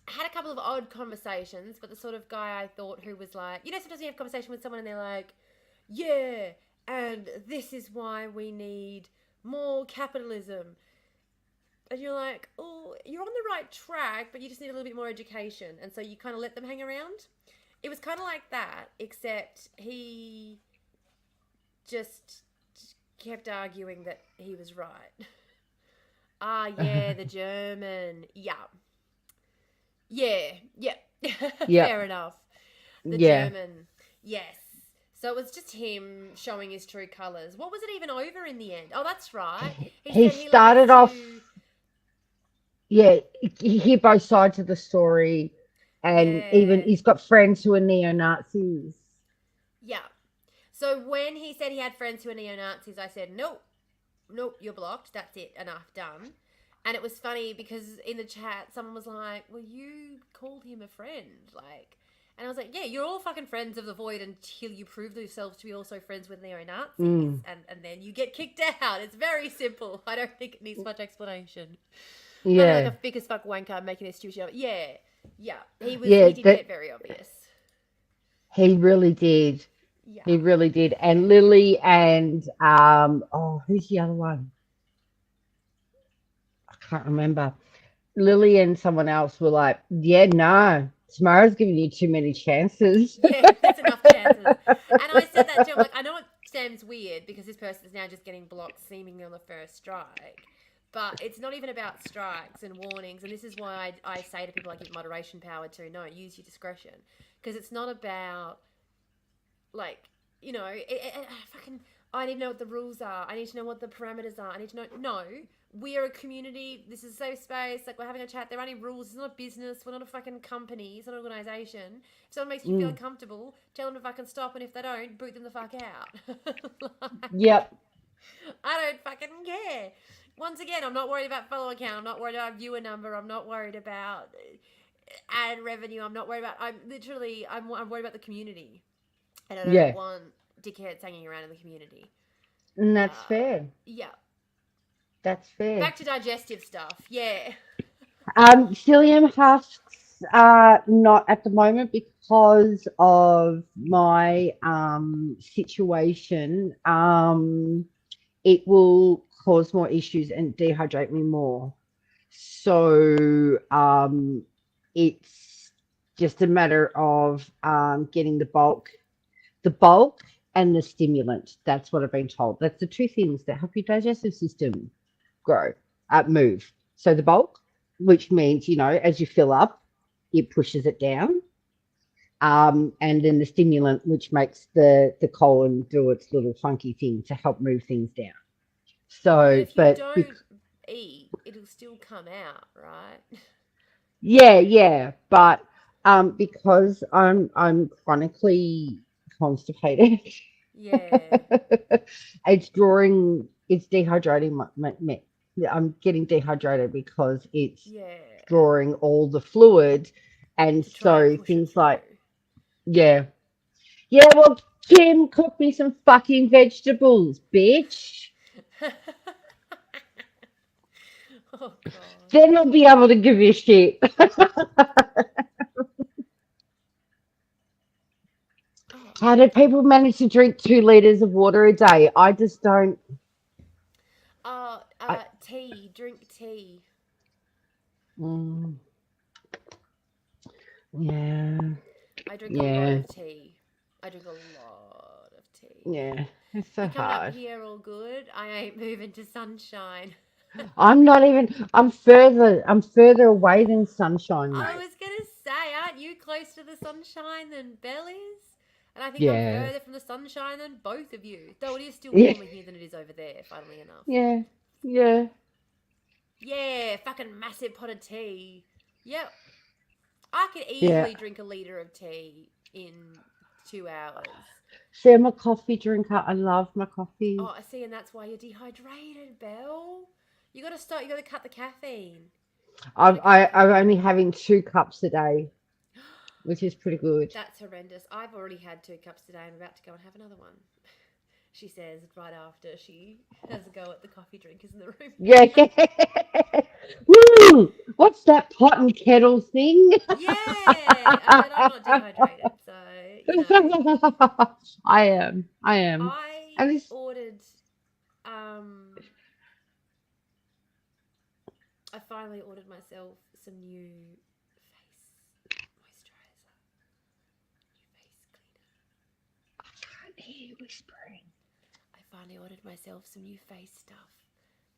had a couple of odd conversations, but the sort of guy I thought who was like, sometimes you have a conversation with someone and they're like, yeah, and this is why we need more capitalism. And you're like, oh, you're on the right track, but you just need a little bit more education. And so you kind of let them hang around. It was kind of like that, except he just kept arguing that he was right. Ah, yeah, the German. Yeah. Yeah. Yeah. yep, Fair enough. The yeah. German. Yes. So it was just him showing his true colours. What was it even over in the end? Oh, that's right. He He said he likes started off, to. yeah, he hear both sides of the story, and even Yeah. he's got friends who are neo Nazis. Yeah. So when he said he had friends who are neo Nazis, I said, nope, nope, you're blocked. That's it. Enough. Done. And it was funny because in the chat, someone was like, well, you called him a friend. Like, and I was like, yeah, you're all fucking friends of the void until you prove yourselves to be also friends with neo Nazis. Mm, And then you get kicked out. It's very simple. I don't think it needs much explanation. Not like a yeah, thick as fuck wanker making a stupid shit. Yeah. Yeah. yeah. He did That get very obvious. he really did. Yeah. He really did. And Lily and oh, who's the other one? I can't remember. Lily and someone else were like, yeah, no, Tamara's giving you too many chances. Yeah, that's enough chances. And I said that too. I'm like, I know it seems weird because this person is now just getting blocked seemingly on the first strike. But it's not even about strikes and warnings. And this is why I say to people I give moderation power to, no, use your discretion. Because it's not about, like, fucking, I need to know what the rules are. I need to know what the parameters are. I need to know. No, we are a community. This is a safe space. Like, we're having a chat. There aren't any rules. It's not a business. We're not a fucking company. It's not an organisation. If someone makes you feel Mm, uncomfortable, tell them to fucking stop. And if they don't, boot them the fuck out. Like, yep. I don't fucking care. Once again, I'm not worried about follower count. I'm not worried about viewer number. I'm not worried about ad revenue. I'm not worried about. I'm worried about the community. And I don't Yeah. want dickheads hanging around in the community. And that's Uh, fair. yeah. That's fair. Back to digestive stuff. Yeah. Psyllium husks not at the moment because of my situation. It will cause more issues and dehydrate me more. So it's just a matter of getting the bulk and the stimulant. That's what I've been told. That's the two things that help your digestive system grow, move. So the bulk, which means, as you fill up, it pushes it down. And then the stimulant, which makes the colon do its little funky thing to help move things down. But So, if you but don't eat, it'll still come out, right? yeah, yeah, but because I'm chronically constipated, Yeah. it's dehydrating my yeah, I'm getting dehydrated because it's Yeah. drawing all the fluid, and To try and so push it things through. like, yeah, yeah. Well, Kim, cook me some fucking vegetables, bitch. Oh, God. Then I'll be able to give you shit. Oh. How do people manage to drink 2 liters of water a day? I just don't. Oh, I, tea. Drink tea. mm, yeah, I drink a lot yeah, of tea. I drink a lot of tea. yeah. It's so You coming up hard. here all good? I ain't moving to sunshine. I'm not even. I'm further away than sunshine, I mate. was gonna say, aren't you close to the sunshine than Belle is? And I think I'm Yeah. further from the sunshine than both of you. Though it is still Yeah. warmer here than it is over there, funnily enough. Yeah. Yeah. Yeah, fucking massive pot of tea. Yep. I could Yeah. easily drink a litre of tea in 2 hours. See, I'm a coffee drinker. I love my coffee. Oh, I see, and that's why you're dehydrated, Belle. You gotta start. You gotta cut the caffeine. You gotta cut the I'm caffeine. only having 2 cups a day, which is pretty good. That's horrendous. I've already had 2 cups today. I'm about to go and have another one. She says right after she has a go at the coffee drinkers in the room. Yeah. Woo! What's that pot and kettle thing? Yeah, but I'm not dehydrated, so you know. I am. I am. And I it's ordered. Um, I finally ordered myself some new face moisturizer, new face cleaner. can't hear you whispering. I finally ordered myself some new face stuff.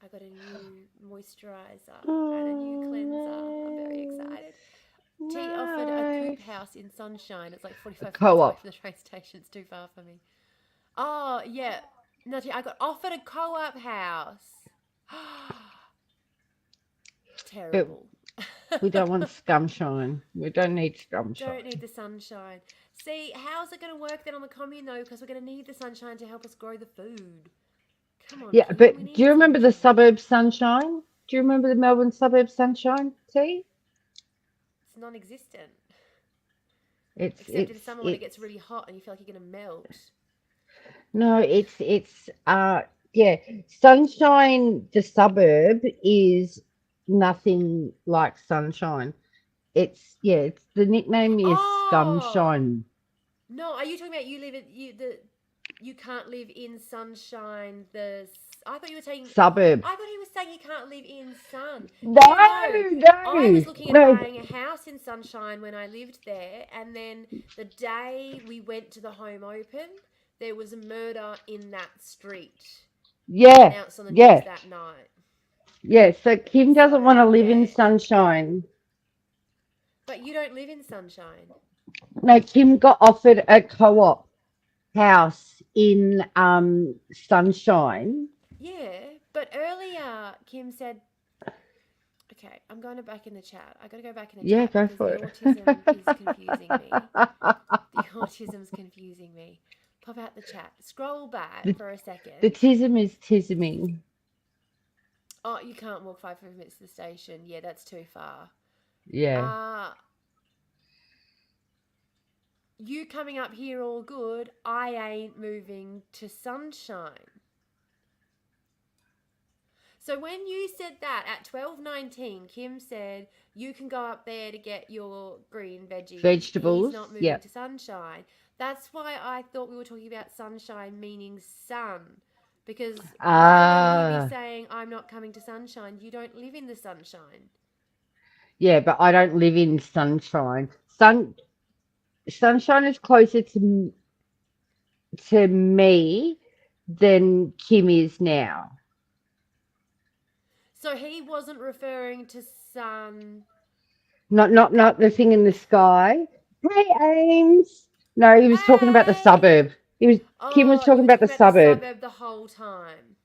I got a new moisturizer and a new cleanser. I'm very Oh, excited. T offered a no. coupe house in Sunshine. It's like A 45 minutes away co-op. from the train station. It's too far for me. Oh, yeah. No, I got offered a co-op house. But Terrible. we don't want scumshine. We don't need Don't need scumshine. the sunshine. See, how's it going to work then on the commune though? Because we're going to need the sunshine to help us grow the food. Come on, Yeah, Kim. We but do need you remember the sunshine. suburb sunshine? Do you remember the Melbourne suburb sunshine? See? It's non-existent. It's Except in it's summer when it gets it's really hot and you feel like you're going to melt. no, it's yeah, sunshine the suburb is nothing like sunshine. It's yeah, it's the nickname is Oh scumshine. no! Are you talking about you live in you can't live in sunshine? I thought you were saying. Suburb. I thought he was saying he can't live in sun. No, Yeah, no. I no, was looking at no. buying a house in Sunshine when I lived there, and then the day we went to the home open, there was a murder in that street Yeah, announced on the news yeah, that night. yeah. So Kim doesn't So, want to live in yeah. sunshine. But you don't live in Sunshine. No, Kim got offered a co-op house in Sunshine. Yeah, but earlier Kim said, okay, I'm going to back in the chat. I got to go back in the Yeah, chat go because the for it. autism is confusing me. The autism's confusing me. Pop out the chat. Scroll back the for a the second. tism is tisming. Oh, you can't walk 5 minutes to the station. Yeah, that's too far. Yeah. Uh, you coming up here all good. I ain't moving to Sunshine. So when you said that at 12:19, Kim said you can go up there to get your green veggies. He's Vegetables. not moving Yep. to Sunshine. That's why I thought we were talking about sunshine meaning sun. Because I remember you be Ah, saying, I'm not coming to Sunshine. You don't live in the sunshine. yeah, but I don't live in Sunshine. Sunshine is closer to me than Kim is now. So he wasn't referring to sun. Not the thing in the sky. Hey, Ames. No, he was talking about the Hey! suburb. Kim was Oh, you talking were about the talking about the suburb. suburb the whole time.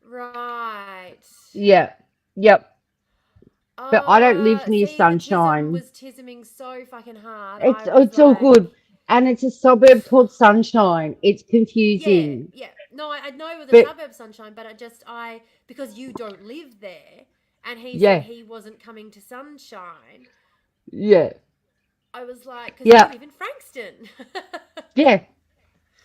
Right. Yeah, yep. But I don't live near See, the tism Sunshine. was tisming so fucking hard. It's I was it's all like, good, and it's a suburb called Sunshine. It's yeah, confusing, yeah. No, I know it was a but suburb sunshine, but because you don't live there, and he said yeah, he wasn't coming to Sunshine. yeah, I was like, because you yeah, live in Frankston. yeah,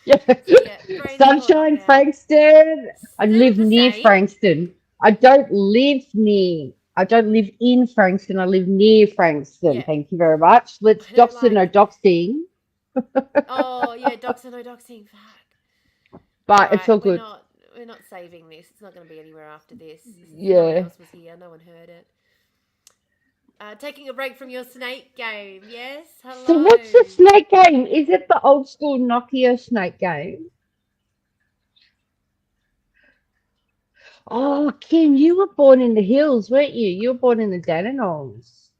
yeah. So yeah, brains are caught up Sunshine, now. Frankston. I Still live the near same. Frankston. I don't live near. I don't live in Frankston. I live near Frankston. Yeah, Thank you very much. Let's I don't dox and no like. doxing, Oh yeah, doxing, no doxing. Fuck. All but it's right, all we're good. not we're not saving this. It's not going to be anywhere after this. No one Yeah. else was here. No one heard it. Taking a break from your snake game. Yes. So what's the Hello. snake game? Is it the old school Nokia snake game? Oh, Kim, you were born in the hills, weren't you? You were born in the Dandenongs,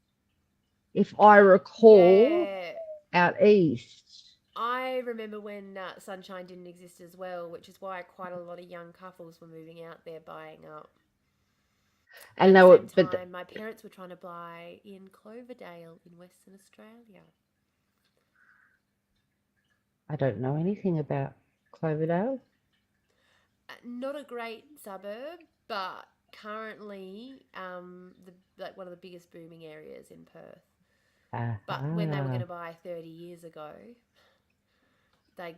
if I recall, Yeah, out east. I remember when Sunshine didn't exist as well, which is why quite a lot of young couples were moving out there buying up. And And at they the were, same but time, my parents were trying to buy in Cloverdale in Western Australia. I don't know anything about Cloverdale. Not a great suburb, but currently like one of the biggest booming areas in Perth. But when they were going Aha. to buy 30 years ago, they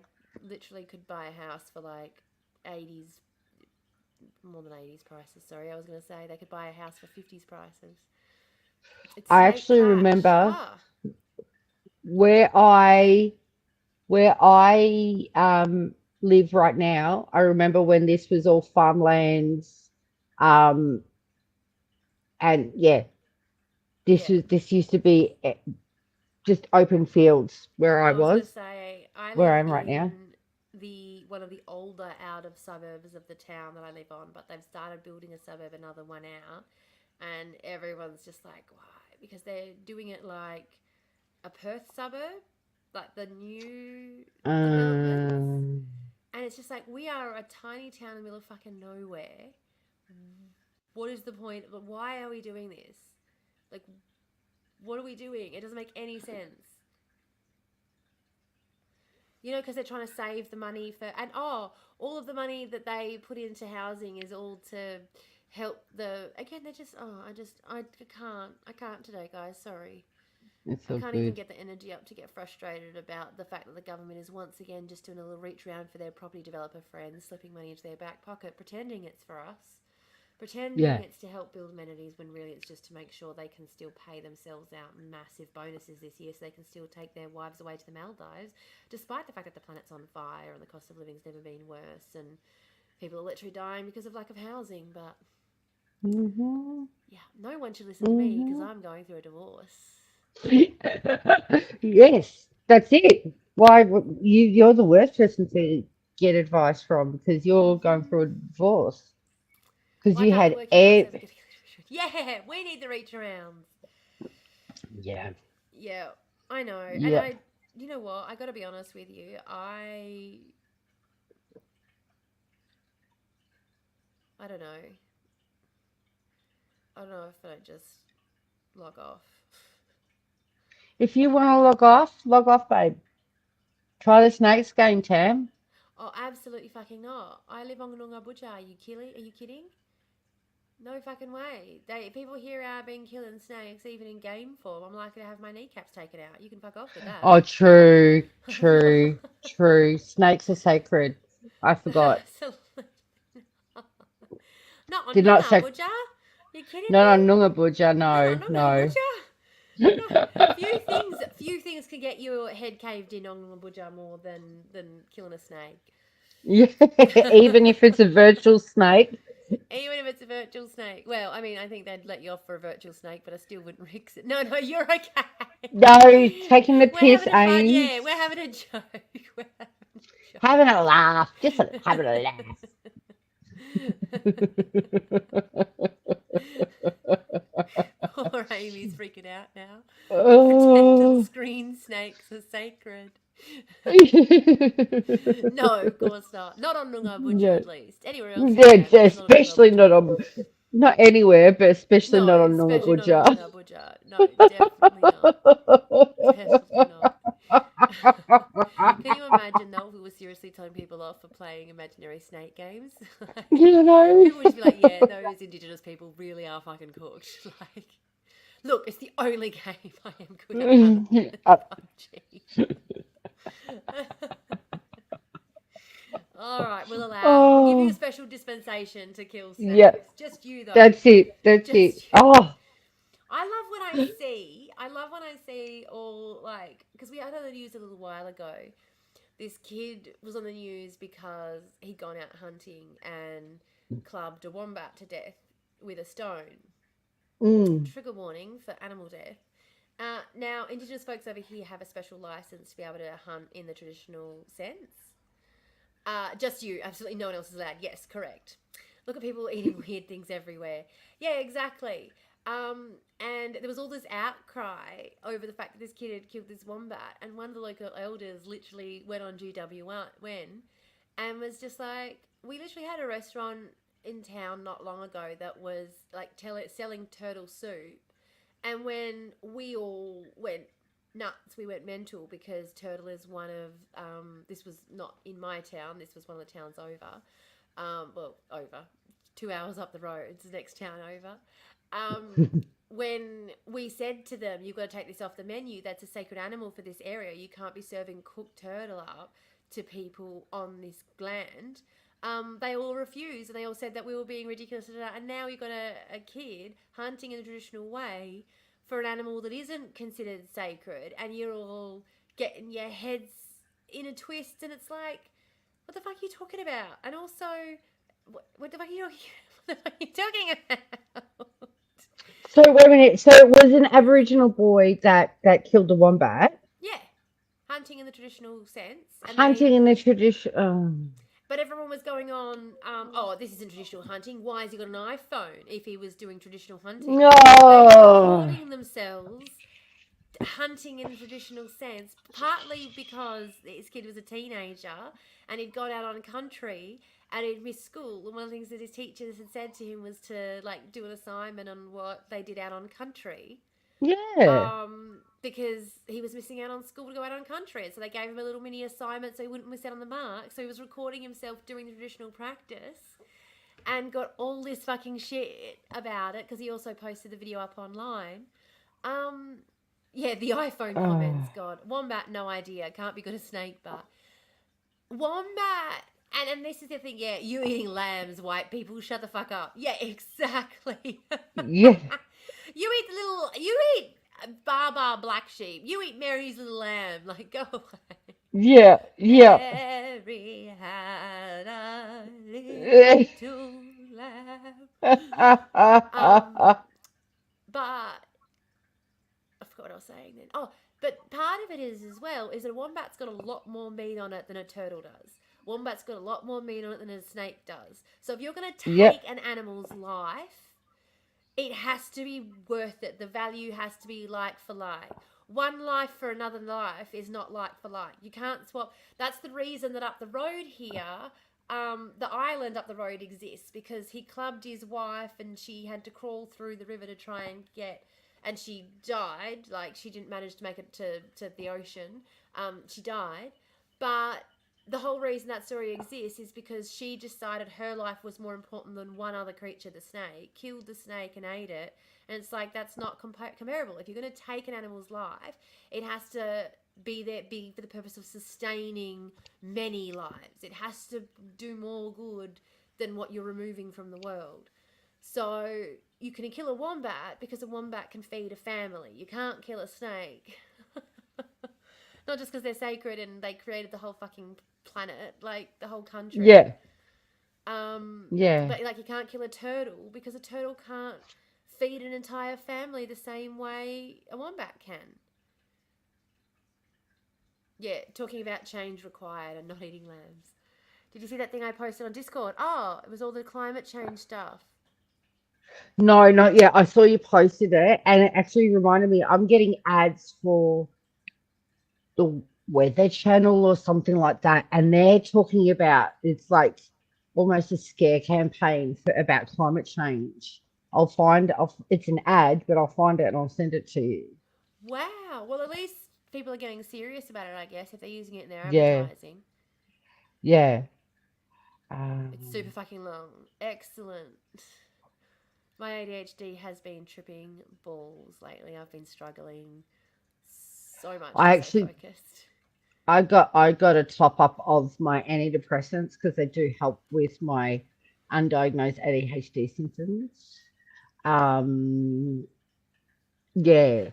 literally could buy a house for like 80s, more than 80s prices. Sorry, I was going to say they could buy a house for 50s prices. It's I snake actually cash. remember Ah, where I where I live right now. I remember when this was all farmlands, um, and yeah, yeah. this used to be just open fields where I I was going to was, say I where live I am right now. in the one of the older out of suburbs of the town that I live on, but they've started building a suburb, another one out, and everyone's just like, why? Because they're doing it like a Perth suburb, like the new developments. Um, And it's just like, we are a tiny town in the middle of fucking nowhere. What is the point? Why are we doing this? Like, what are we doing? It doesn't make any sense. You know, because they're trying to save the money for, and all of the money that they put into housing is all to help the, again, they're just, I can't today, guys, sorry. it's I all can't even good. get the energy up to get frustrated about the fact that the government is once again just doing a little reach around for their property developer friends, slipping money into their back pocket, pretending it's for us, pretending Yeah. it's to help build amenities when really it's just to make sure they can still pay themselves out massive bonuses this year so they can still take their wives away to the Maldives, despite the fact that the planet's on fire and the cost of living's never been worse and people are literally dying because of lack of housing. But Hmm. yeah, no one should listen to me because Hmm. I'm going through a divorce. Yes, that's it. You're the worst person to get advice from because you're going through a Mm-hmm. divorce because Well, I you can't be had working now, so if I get yeah, we need the reach arounds. yeah, Yeah, I know, and yeah. you know what? I got to be honest with you. I don't know. I don't know if I just log off. If you want to log off, babe. Try this next game, Tam. Oh, absolutely fucking not. I live on Noongar Butcher. Are you kidding? Are you kidding? No fucking way. People here are being killing snakes even in game form. I'm likely to have my kneecaps taken out. You can fuck off with that. Oh, true, true, true. Snakes are sacred. I forgot. Absolutely not on Did not Noongar say Butcher. You kidding not on me? Nungabuja. Not No, on Noongar no. Butcher. No, few things can get your head caved in on Butcher more than killing a snake. Yeah, even if it's a virtual snake. Even if it's a virtual snake. Well, I mean, I think they'd let you off for a virtual snake, but I still wouldn't risk it. No, no, you're No, okay. taking the We're piss, having a fun. Yeah, we're Ames. having a joke. We're having a Having a laugh. Just having a laugh. Poor Amy's freaking out now. We pretend little Oh. screen snakes are sacred. No, of course not. Not on Noongar Butcher, Yeah. at least. Anywhere else you Yeah, can, but just not on Noongar especially Butcher. not on, not anywhere, but especially No, not on especially not on Nungabuja. Noongar Butcher. No, definitely not. Definitely not. Can you imagine though if we were seriously telling people off for playing imaginary snake games? Like, You know? people would just be like, "Yeah, those Indigenous people really are fucking cooked." Like, look, it's the only game I am good at other than Uh, PUBG. All right, we'll allow it. We'll give you a oh, special dispensation to kill yeah, snakes. Just you though. that's it. That's it. Just you. Oh, I love when I see all like because we had on the news a little while ago. This kid was on the news because he'd gone out hunting and clubbed a wombat to death with a stone. mm, Trigger warning for animal death. Now, Indigenous folks over here have a special license to be able to hunt in the traditional sense. Just you, absolutely no one else is allowed. Yes, correct. Look at people eating weird things everywhere. Yeah, exactly. And there was all this outcry over the fact that this kid had killed this wombat, and one of the local elders literally went on GWN and was just like, we literally had a restaurant in town not long ago that was like selling turtle soup, and when we all went nuts, we went mental because turtle is one of this was not in my town. This was one of the towns over. Well, over 2 hours up the road. It's the next town over. When we said to them, "You've got to take this off the menu. That's a sacred animal for this area. You can't be serving cooked turtle up to people on this land." They all refused, and they all said that we were being ridiculous. And now you've got a kid hunting in the traditional way for an animal that isn't considered sacred, and you're all getting your heads in a twist, and it's like, what the fuck are you talking about? And also, what the fuck are you talking? What the fuck are you talking about? So wait a minute. So it was an Aboriginal boy that killed the wombat, Yeah, hunting in the traditional sense, and hunting in the tradition. but everyone was going on. Oh, this isn't traditional hunting. Why has he got an iPhone if he was doing traditional hunting? They were No. recording themselves hunting in the traditional sense, partly because this kid was a teenager and he'd gone out on country and he'd missed school. And one of the things that his teachers had said to him was to like do an assignment on what they did out on country. Yeah. Because he was missing out on school to go out on country. And so they gave him a little mini assignment so he wouldn't miss out on the mark. So he was recording himself doing the traditional practice and got all this fucking shit about it because he also posted the video up online. Um, yeah, the iPhone comments, Oh. God. Wombat, no idea. Can't be good as snake, but wombat. And this is the thing, yeah, you eating lambs, white people, shut the fuck up. Yeah, exactly. Yeah. You eat Baba black sheep. You eat Mary's little lamb. Like, go away. Yeah. Yeah. Mary had a little lamb. Um, but I forgot what I was saying then. Oh, but part of it is as well is that a wombat's got a lot more meat on it than a turtle does. Wombat's got a lot more meat on it than a snake does. So if you're going to take Yep. an animal's life, it has to be worth it. The value has to be like for like. One life for another life is not like for like. You can't swap. That's the reason that up the road here, the island up the road exists because he clubbed his wife and she had to crawl through the river to try and get, and she died. Like she didn't manage to make it to the ocean. She died, but the whole reason that story exists is because she decided her life was more important than one other creature, the snake, killed the snake and ate it. And it's like, that's not comparable. If you're going to take an animal's life, it has to be for the purpose of sustaining many lives. It has to do more good than what you're removing from the world. So you can kill a wombat because a wombat can feed a family. You can't kill a snake. Not just because they're sacred and they created the whole fucking planet, like the whole country. Yeah. Yeah. But like you can't kill a turtle because a turtle can't feed an entire family the same way a wombat can. Yeah, talking about change required and not eating lambs. Did you see that thing I posted on Discord? Oh, it was all the climate change stuff. No, not yet. I saw you posted it, and it actually reminded me. I'm getting ads for the Weather Channel or something like that, and they're talking about it's like almost a scare campaign about climate change. It's an ad, but I'll find it and I'll send it to you. Wow. Well, at least people are getting serious about it, I guess, if they're using it in their Yeah, advertising. yeah. It's super Um, fucking long. Excellent. My ADHD has been tripping balls lately. I've been struggling so much I to stay actually focused. I got a top up of my antidepressants because they do help with my undiagnosed ADHD symptoms. Um, yeah.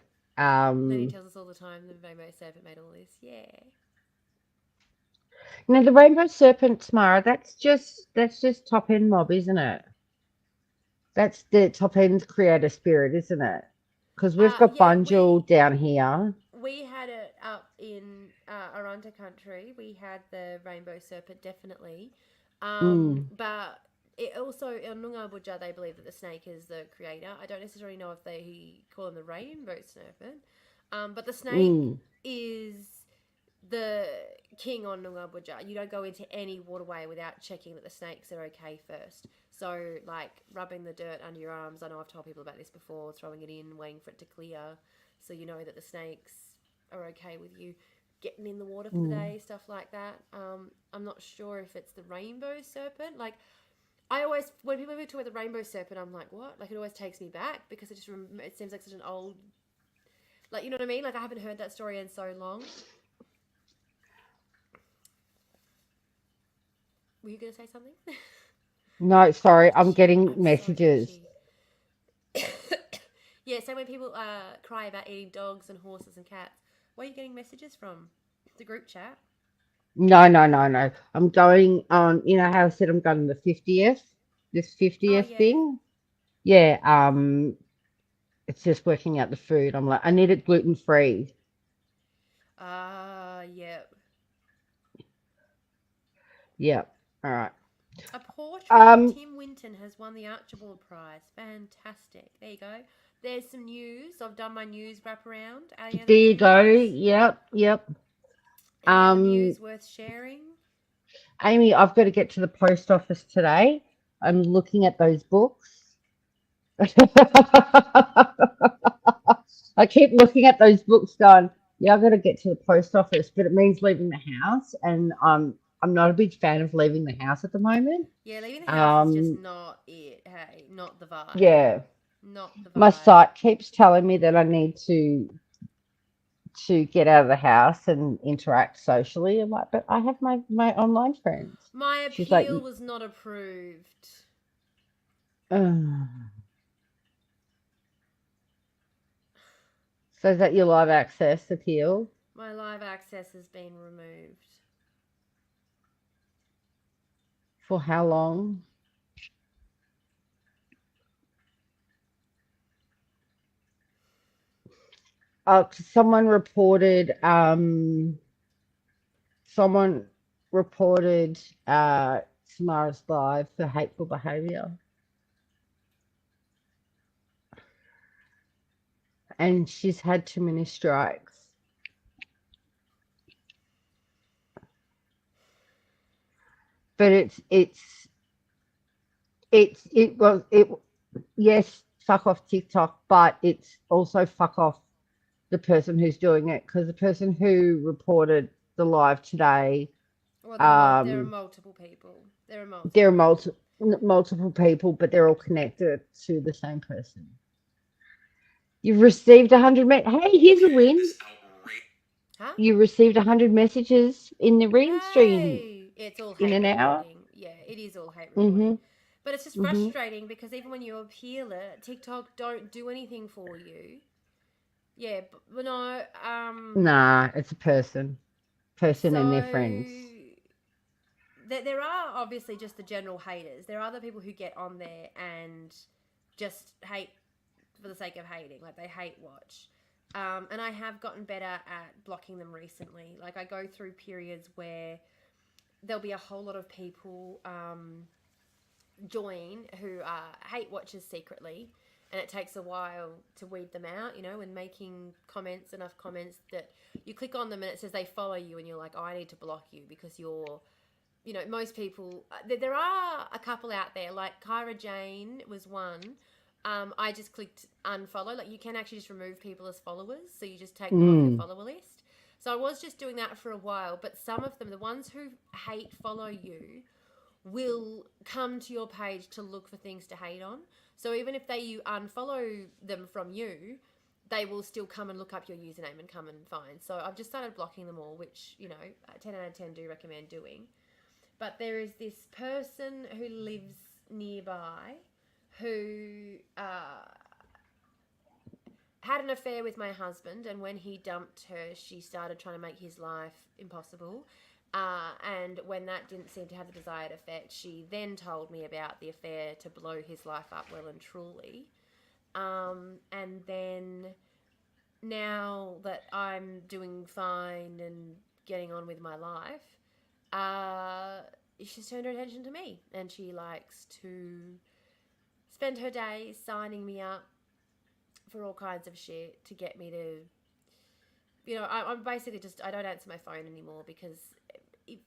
Lenny Um, tells us all the time the Rainbow Serpent made all this. Yeah. Now the Rainbow Serpent, Tamara, that's just top end mob, isn't it? That's the top end creator spirit, isn't it? Because we've got Yeah, Bunjil down here. we had it up in Arunta country. We had the Rainbow Serpent, definitely. Mm, But it also in Noongar Budja they believe that the snake is the creator. I don't necessarily know if they call him the rainbow serpent, but the snake Mm. is the king on Noongar Budja. You don't go into any waterway without checking that the snakes are okay first. So, like rubbing the dirt under your arms. I know I've told people about this before. Throwing it in, waiting for it to clear, so you know that the snakes are okay with you getting in the water for the Mm. day. Stuff like that. I'm not sure if it's the rainbow serpent. Like I always, when people talk about the rainbow serpent, I'm like, what? Like it always takes me back because it seems like such an old, like you know what I mean? Like I haven't heard that story in so long. Were you gonna say something? No, sorry, I'm Itchy. getting I'm so messages. itchy. Yeah, so when people cry about eating dogs and horses and cats, where are you getting messages from? The group chat. No, no, no, no. I'm going on, you know how I said I'm going to the 50th, this Oh 50th yeah. thing? Yeah, it's just working out the food. I'm like, I need it gluten free. Yeah. Yeah. All right. A portrait of Um, Tim Winton has won the Archibald Prize. Fantastic. There you go. There's some news. I've done my news wraparound. Any other there you go. news? Yep, yep. Any other Um, news worth sharing? Amy, I've got to get to the post office today. I'm looking at those books. I keep looking at those books going, yeah, I've got to get to the post office, but it means leaving the house, and I'm not a big fan of leaving the house at the moment. Yeah, leaving the house is just Um, not it. Hey, not the vibe. yeah, Not the my vibe. site keeps telling me that I need to get out of the house and interact socially. I'm like, but I have my online friends. My She's like, appeal was not approved. "Ugh." So is that your live access appeal? My live access has been removed. For how long? Someone reported someone reported Samara's live for hateful behaviour, and she's had too many strikes. But it was it yes, fuck off TikTok, but it's also fuck off the person who's doing it, because the person who reported the live today, Well, there are um, multiple people. There are there multiple are people. multiple people, but they're all connected to the same person. You've received 100 hey, here's a win. Huh? You received 100 messages in the Restream Hey! It's all in hate an hour. reporting. Yeah, it is all hate reporting. Mhm. But it's just Mhm. frustrating because even when you appeal it, TikTok don't do anything for you. Yeah, but no, Nah, it's a person and their so friends. there are obviously just the general haters. There are other people who get on there and just hate for the sake of hating, like they hate watch. And I have gotten better at blocking them recently. Like I go through periods where there'll be a whole lot of people join who hate watchers secretly, and it takes a while to weed them out, you know, and making comments, enough comments that you click on them and it says they follow you, and you're like, oh, I need to block you because you're, you know, most people, there are a couple out there, like Kyra Jane was one. I just clicked unfollow. Like you can actually just remove people as followers, so you just take them off your Mm. follower list. So I was just doing that for a while, but some of them, the ones who hate follow you, will come to your page to look for things to hate on. So even if you unfollow them from you, they will still come and look up your username and come and find. So I've just started blocking them all, which, you know, 10 out of 10 do recommend doing. But there is this person who lives nearby who had an affair with my husband, and when he dumped her, she started trying to make his life impossible. And when that didn't seem to have the desired effect, she then told me about the affair to blow his life up well and truly. And then now that I'm doing fine and getting on with my life, uh, she's turned her attention to me, and she likes to spend her days signing me up for all kinds of shit to get me to, I'm basically just, I don't answer my phone anymore because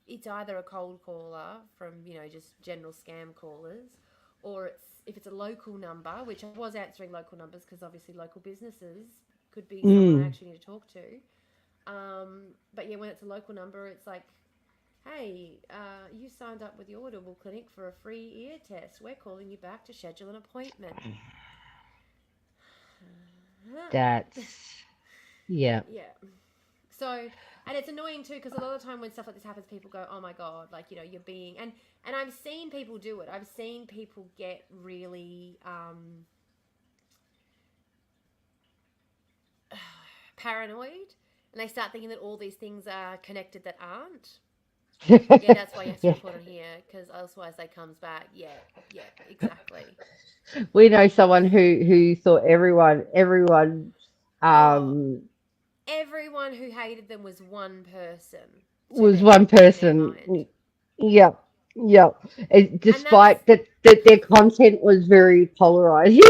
it's either a cold caller from, just general scam callers, or if it's a local number, which I was answering local numbers because obviously local businesses could be someone I Mm. actually need to talk to. But yeah, when it's a local number, it's like, hey, you signed up with the Audible Clinic for a free ear test. We're calling you back to schedule an appointment. That's yeah. Yeah. So, and it's annoying too because a lot of the time when stuff like this happens, people go, "Oh my god!" Like you're being and I've seen people do it. I've seen people get really paranoid, and they start thinking that all these things are connected that aren't. Yeah, that's why you have to Yeah. report on here because otherwise they comes back. Yeah, yeah, exactly. We know someone who thought everyone Oh, um everyone who hated them was one person to was them one in their person. mind, Yep. Yep. and that's Despite that their content was very polarizing.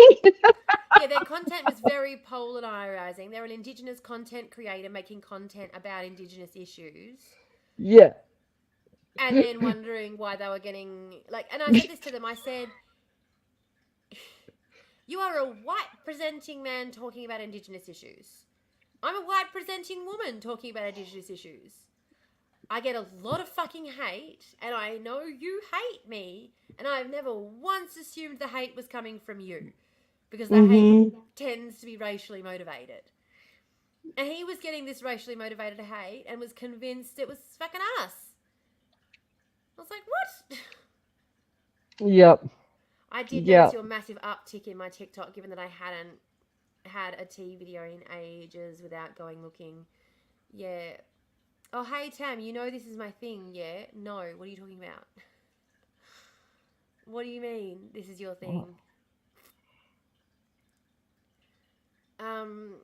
yeah, their content was very polarizing. They're an Indigenous content creator making content about Indigenous issues, Yeah. and then wondering why they were getting like. And I said this to them. I said, "You are a white presenting man talking about Indigenous issues. I'm a white presenting woman talking about Indigenous issues. I get a lot of fucking hate, and I know you hate me, and I've never once assumed the hate was coming from you, because the hate Hmm. tends to be racially motivated." And he was getting this racially motivated hate and was convinced it was fucking us. I was like, what? Yep. I did notice Yep. your massive uptick in my TikTok, given that I hadn't had a tea video in ages without going looking. Yeah. Oh, hey, Tam, you know this is my thing, yeah? No, what are you talking about? What do you mean this is your thing? Um,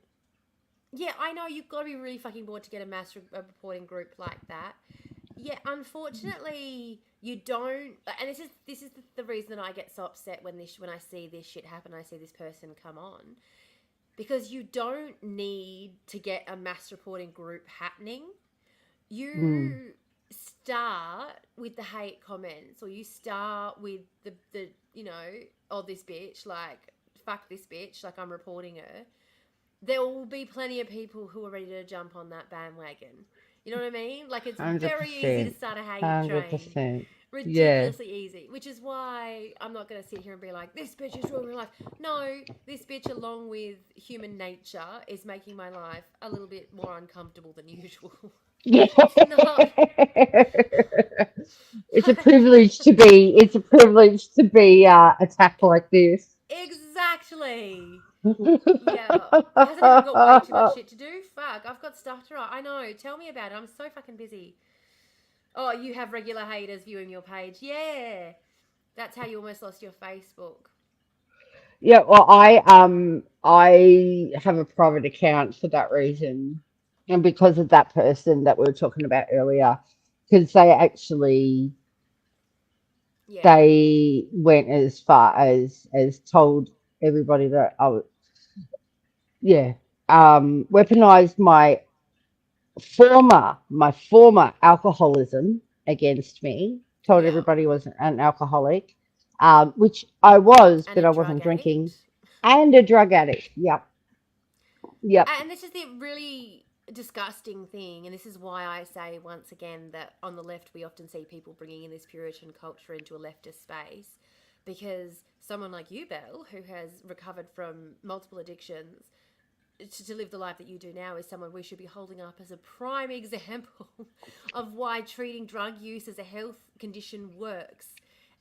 yeah, I know you've got to be really fucking bored to get a mass reporting group like that. Yeah, unfortunately, you don't. And this is the reason that I get so upset when I see this shit happen. I see this person come on because you don't need to get a mass reporting group happening. Mm. You start with the hate comments, or you start with the oh, this bitch, like fuck this bitch, like I'm reporting her. There will be plenty of people who are ready to jump on that bandwagon. You know what I mean? Like it's very easy to 100%. start a hate train. 100%. Yeah. Ridiculously easy. Which is why I'm not going to sit here and be like, this bitch is ruining my life. No, this bitch, along with human nature, is making my life a little bit more uncomfortable than usual. Yeah. It's not like It's a privilege to be attacked like this. exactly. Yeah. Hasn't everyone got way too much shit to do? Fuck, I've got stuff to write. I know. Tell me about it. I'm so fucking busy. Oh, you have regular haters viewing your page. Yeah. That's how you almost lost your Facebook. Yeah, well, I have a private account for that reason, and because of that person that we were talking about earlier, because Yeah. they went as far as told everybody that yeah, weaponized my former alcoholism against me, told Yeah. everybody I was an alcoholic, which I was, And but a I drug wasn't drinking, addict. and a drug addict. Yep, yep. And this is the really disgusting thing, and this is why I say once again that on the left we often see people bringing in this Puritan culture into a leftist space, because someone like you, Belle, who has recovered from multiple addictions, to live the life that you do now is someone we should be holding up as a prime example of why treating drug use as a health condition works,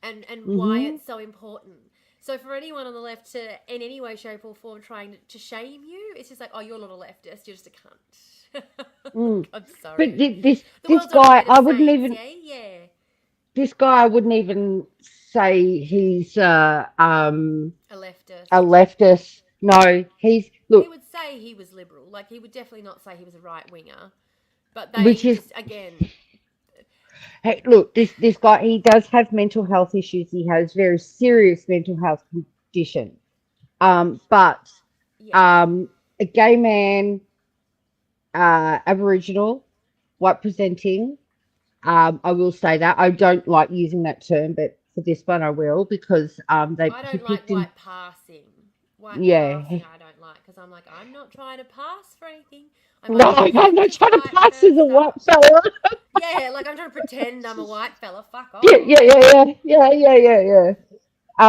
and why Hmm. it's so important. So for anyone on the left to in any way, shape or form trying to shame you, it's just like, oh, you're not a leftist, you're just a cunt. Mm. I'm But sorry. The this world's not guy, made of saints, yeah? Yeah. I wouldn't even say he's A a leftist. leftist. No, he's He look, would say he was liberal. Like, he would definitely not say he was a right winger. But which they is just, again, Hey, look, this guy, he does have mental health issues. He has very serious mental health condition. But Yeah, a gay man, Aboriginal, white presenting. I will say that I don't like using that term, but for this one I will because they I he don't like picked in. white passing. White Yeah. passing, I don't like because I'm like, I'm not trying to pass for anything. I'm No, only I'm not presenting to trying to white pass as a stuff. white fella. Yeah, like I'm trying to pretend I'm a white fella. Fuck Yeah, off. yeah, yeah, yeah, yeah, yeah, yeah, yeah.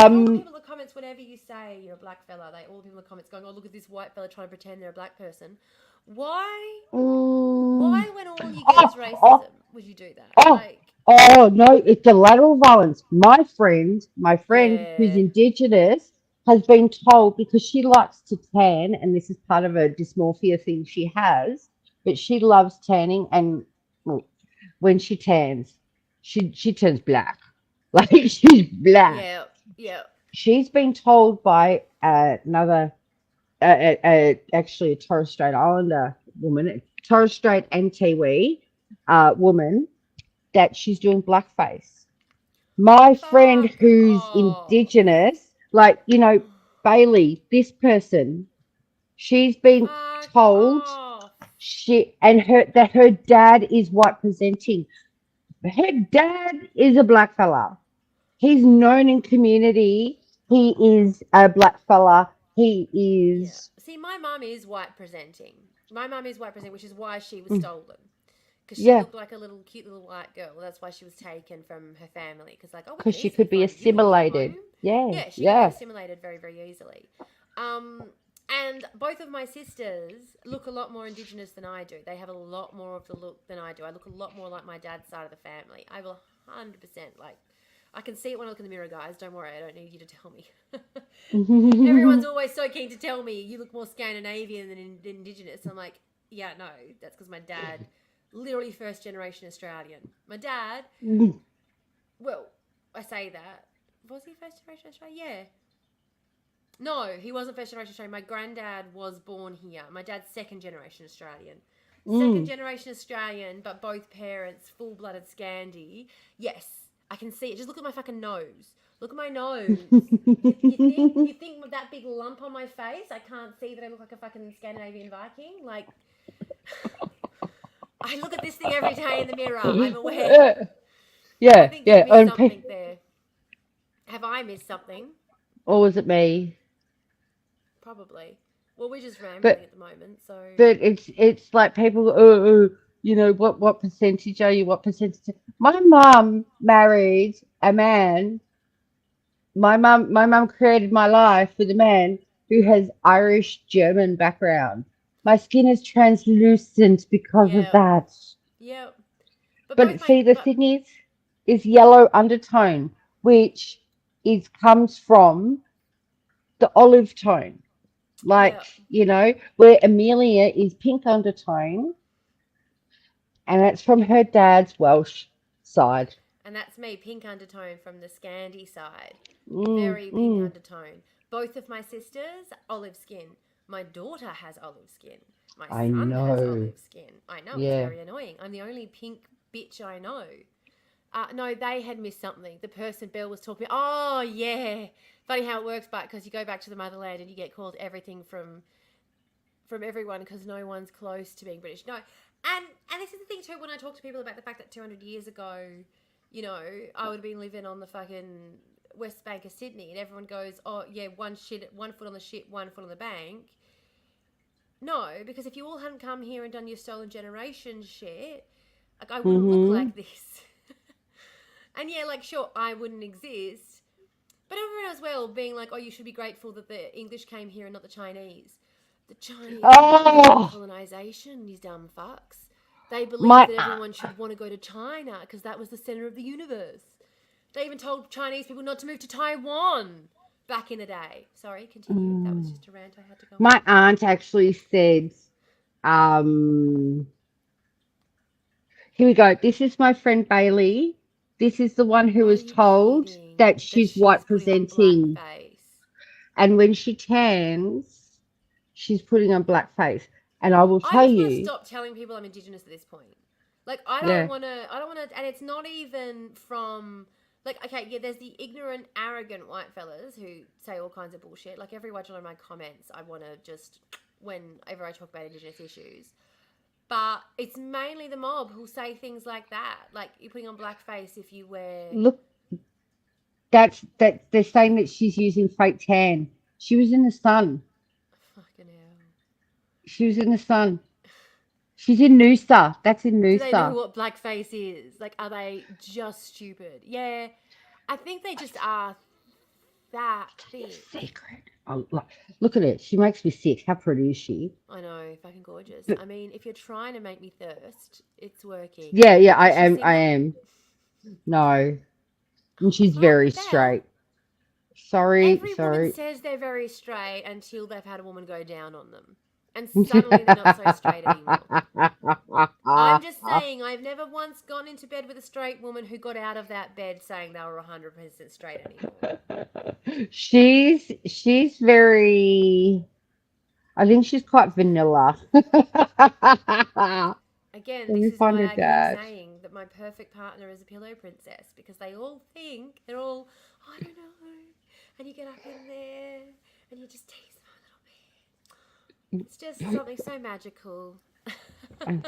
And all the Um, people in the comments, whenever you say you're a black fella, all the people in the comments going, "Oh, look at this white fella trying to pretend they're a black person." Why? mm, Why, when all you get is oh, oh, racism, would you do that? oh, Like, oh, no, it's the lateral violence. My friend who's yeah, Indigenous has been told because she likes to tan, and this is part of a dysmorphia thing she has, but she loves tanning, and well, when she tans, she turns black. Like she's black. yeah, yeah. She's been told by another, actually a Torres Strait Islander woman, a Torres Strait and Tiwi woman, that she's doing blackface. My friend Fuck who's off. Indigenous, like, Bailey, this person, she's been Fuck told off. her dad is white presenting. Her dad is a black fella. He's known in community. He is a black fella. He Yeah. is, See, my mum is white presenting. My mum is white presenting, which is why she was mm, stolen. Because she yeah, looked like a little cute little white girl. That's why she was taken from her family. Because like, oh, we because can she easily could be find you a new home. assimilated. Yeah, Yeah, she could be yeah. assimilated very very easily. Um, and both of my sisters look a lot more indigenous than I do. They have a lot more of the look than I do. I look a lot more like my dad's side of the family. I will 100% like. I can see it when I look in the mirror, guys. Don't worry, I don't need you to tell me. Everyone's always so keen to tell me you look more Scandinavian than Indigenous. I'm like, yeah, no, that's because my dad, literally first generation Australian. My dad, well, I say that. Was he first generation Australian? Yeah. No, he wasn't first generation Australian. My granddad was born here. My dad's second generation Australian. Second Mm. generation Australian, but both parents full blooded Scandi. Yes, I can see it. Just look at my fucking nose. Look at my nose. You think with that big lump on my face, I can't see that I look like a fucking Scandinavian Viking? Like, I look at this thing every day in the mirror. I'm aware. I Yeah, think you've yeah. missed something there. Have I missed something? Or was it me? Probably. Well, we're just rambling But at the moment, so it's like people, what percentage are you? What percentage? My mum married a man. My mum created my life with a man who has Irish German background. My skin is translucent because of yeah, that. yeah. But both But my see, the but thing is yellow undertone, which is comes from the olive tone. yeah, Like, where Amelia is pink undertone, and that's from her dad's Welsh side. and that's me, pink undertone from the Scandi side. Mm, Very pink mm, undertone. Both of my sisters, olive skin. My daughter has olive skin. My I son has know. olive skin. I know, it's Yeah. very annoying. I'm the only pink bitch I know. No, they had missed something. The person Bill was talking about. Oh, yeah. Funny how it works, but because you go back to the motherland and you get called everything from everyone because no one's close to being British. No, and this is the thing too. When I talk to people about the fact that 200 years ago, I would have been living on the fucking West Bank of Sydney, and everyone goes, "Oh yeah, one foot on the ship, one foot on the bank." No, because if you all hadn't come here and done your stolen generation shit, like I wouldn't look Mm-hmm. like this. And yeah, like sure, I wouldn't exist. But everyone as well being like, oh, you should be grateful that the English came here and not the Chinese. The Chinese didn't believe in Oh, colonization, these dumb fucks. They believed my. that everyone should want to go to China because that was the center of the universe. They even told Chinese people not to move to Taiwan back in the day. Sorry, continue. That was Mm. just a rant I had to go on. My aunt actually said, um, here we go. This is my friend Bailey. This is the one who Are was you told kidding that that she's she's white putting on presenting. blackface? And when she tans, she's putting on blackface. And I will I tell just want to you, stop telling people I'm Indigenous at this point. Like Yeah. I don't want to, and it's not even from like, okay, yeah, there's the ignorant, arrogant white fellas who say all kinds of bullshit. Like every one of my comments, I want to just, whenever I talk about Indigenous issues, but it's mainly the mob who'll say things like that. Like you're putting on blackface if you wear. Look, that they're saying that she's using fake tan. She was in the sun. Fucking hell. She was in the sun. She's in Noosa. That's in Do they know Noosa. what blackface is? Like, are they just stupid? Yeah, I think they just are that thick. Secret. Oh, look at it. She makes me sick. How pretty is she? I know, fucking gorgeous. But I mean, if you're trying to make me thirst, it's working. yeah, yeah, I Has she am. seen I that? am. No, and Oh, she's fuck, very what the hell? straight. Sorry, Every woman sorry. says they're very straight until they've had a woman go down on them. And suddenly they're not so straight anymore. I'm just saying, I've never once gone into bed with a straight woman who got out of that bed saying they were 100% straight anymore. She's very. I think she's quite vanilla. Again, Let me this is find why her I keep dad. saying that my perfect partner is a pillow princess because they all think they're all, "Oh, I don't know," and you get up in there and you just tease them a little bit. It's just something so magical.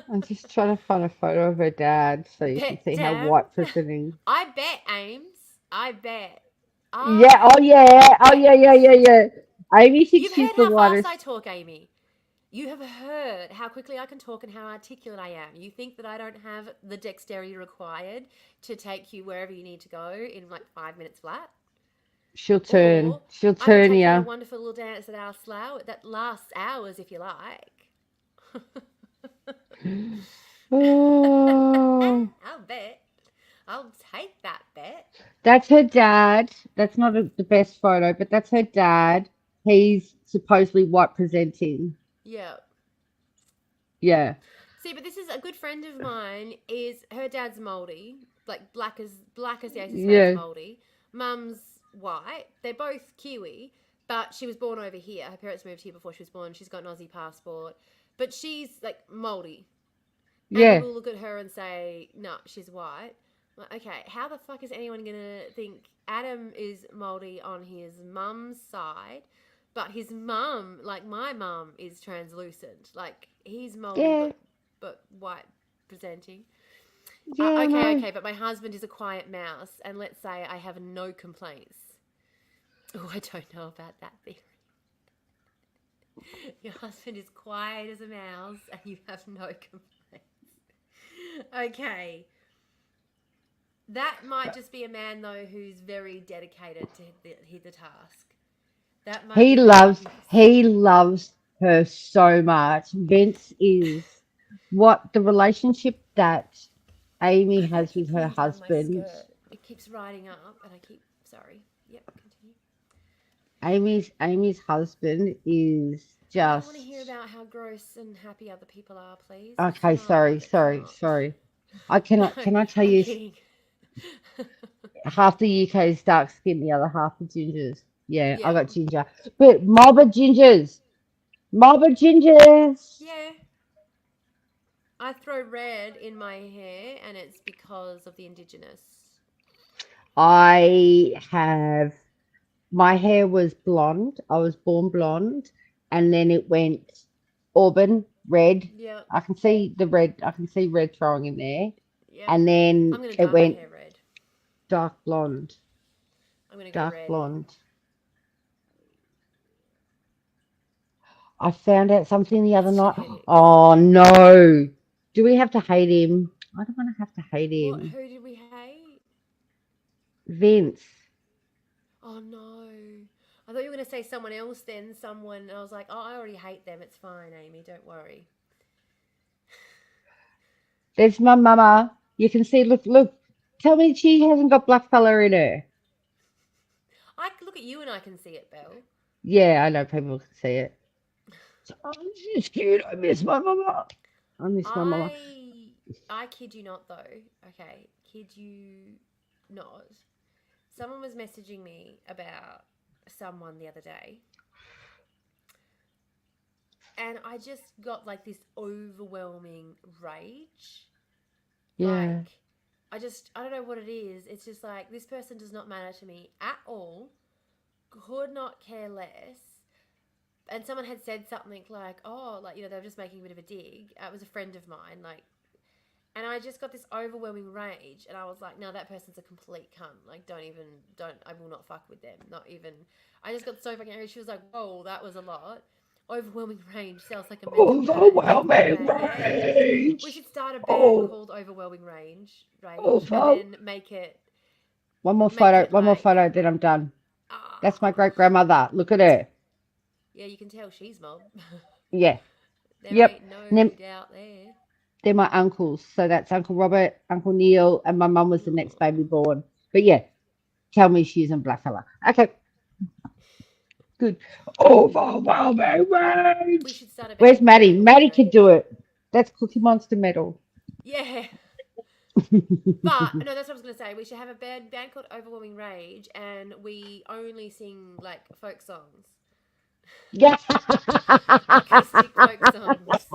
I'm just trying to find a photo of her dad so you can Bet see how damn. white presenting. I bet, Ames. I bet. Yeah, oh I yeah, oh bet. yeah, yeah, yeah, yeah. Amy thinks You've she's heard the how fast I whitest. talk, Amy. You have heard how quickly I can talk and how articulate I am. You think that I don't have the dexterity required to take you wherever you need to go in like 5 minutes flat? She'll turn. Or She'll I could turn take you on a you. wonderful little dance that lasts hours if you like. Oh, I'll bet. I'll take that bet. that's her dad. That's not the best photo, but that's her dad. He's supposedly white presenting. Yeah. Yeah, See, but this is a good friend of mine. Is her dad's Māori, like black as the ace of spades, yeah, Māori. Mum's white. They're both Kiwi, but she was born over here. Her parents moved here before she was born. She's got an Aussie passport, but she's like Māori. And yeah, people look at her and say, "No, she's white." Like, okay, how the fuck is anyone gonna think Adam is Māori on his mum's side? But his mum, like my mum, is translucent. Like he's Māori, yeah, but white presenting. yeah. Okay, No, okay, but my husband is a quiet mouse, and let's say I have no complaints. Oh, I don't know about that theory. Your husband is quiet as a mouse, and you have no complaints. Okay, that might just be a man though who's very dedicated to the task. That might he be a man loves who's he loves her so much. Vince is what the relationship that Amy I've got to has keep with her pulling down my husband. skirt. It keeps riding up, and I keep. Sorry. Yep, continue. Amy's husband is I don't want to hear just about how gross and happy other people are, please. It's okay. not. Sorry, It's sorry, not. sorry. I cannot. No, Can I tell I'm you? kidding. Half the UK is dark skin, the other half are gingers. Yeah, I Yep. got ginger, but mob of gingers, mob of gingers. Yeah. I throw red in my hair, and it's because of the Indigenous. I have my hair was blonde. I was born blonde, and then it went auburn, red. Yep. I can see the red. I can see red throwing in there, Yep. and then I'm going to it dye my went hair red. dark blonde, I'm going to go dark red. blonde. I found out something the other It's night. genetics. Oh no. Do we have to hate him? I don't want to have to hate What? him. Who did we hate? Vince. Oh no. I thought you were going to say someone else then. Someone. I was like, oh, I already hate them. It's fine, Amy. Don't worry. There's my mama. You can see, look, look. Tell me she hasn't got black fella in her. I look at you and I can see it, Belle. Yeah, I know people can see it. Oh, she's cute. I miss my mama. I miss my mama. I kid you not though. Okay, kid you not. Someone was messaging me about someone the other day, and I just got like this overwhelming rage. Yeah. Like, I don't know what it is. It's just like, this person does not matter to me at all. Could not care less. And someone had said something like, oh, like, they were just making a bit of a dig. It was a friend of mine, like, and I just got this overwhelming rage, and I was like, no, that person's a complete cunt. Like, I will not fuck with them. Not even. I just got so fucking angry. She was like, whoa, that was a lot. Overwhelming rage sounds like a mental Overwhelming band. Yeah. We rage. should start a band Oh, called Overwhelming Rage, and over. then make it One more make photo. it One more like, photo. Then I'm done. That's my ah, great grandmother. Look at her. yeah, you can tell she's mob. Yeah. There Yep. ain't no And then doubt there. they're my uncles. So that's Uncle Robert, Uncle Neil, and my mum was the next baby born. But yeah, tell me she isn't blackfella. Okay, good. Overwhelming We rage. should start a Where's band called Maddie? Overwhelming Maddie could Rage. do it. That's Cookie Monster metal. Yeah. But no, that's what I was gonna say. We should have a band called Overwhelming Rage, and we only sing like folk songs, Yeah. acoustic folk songs.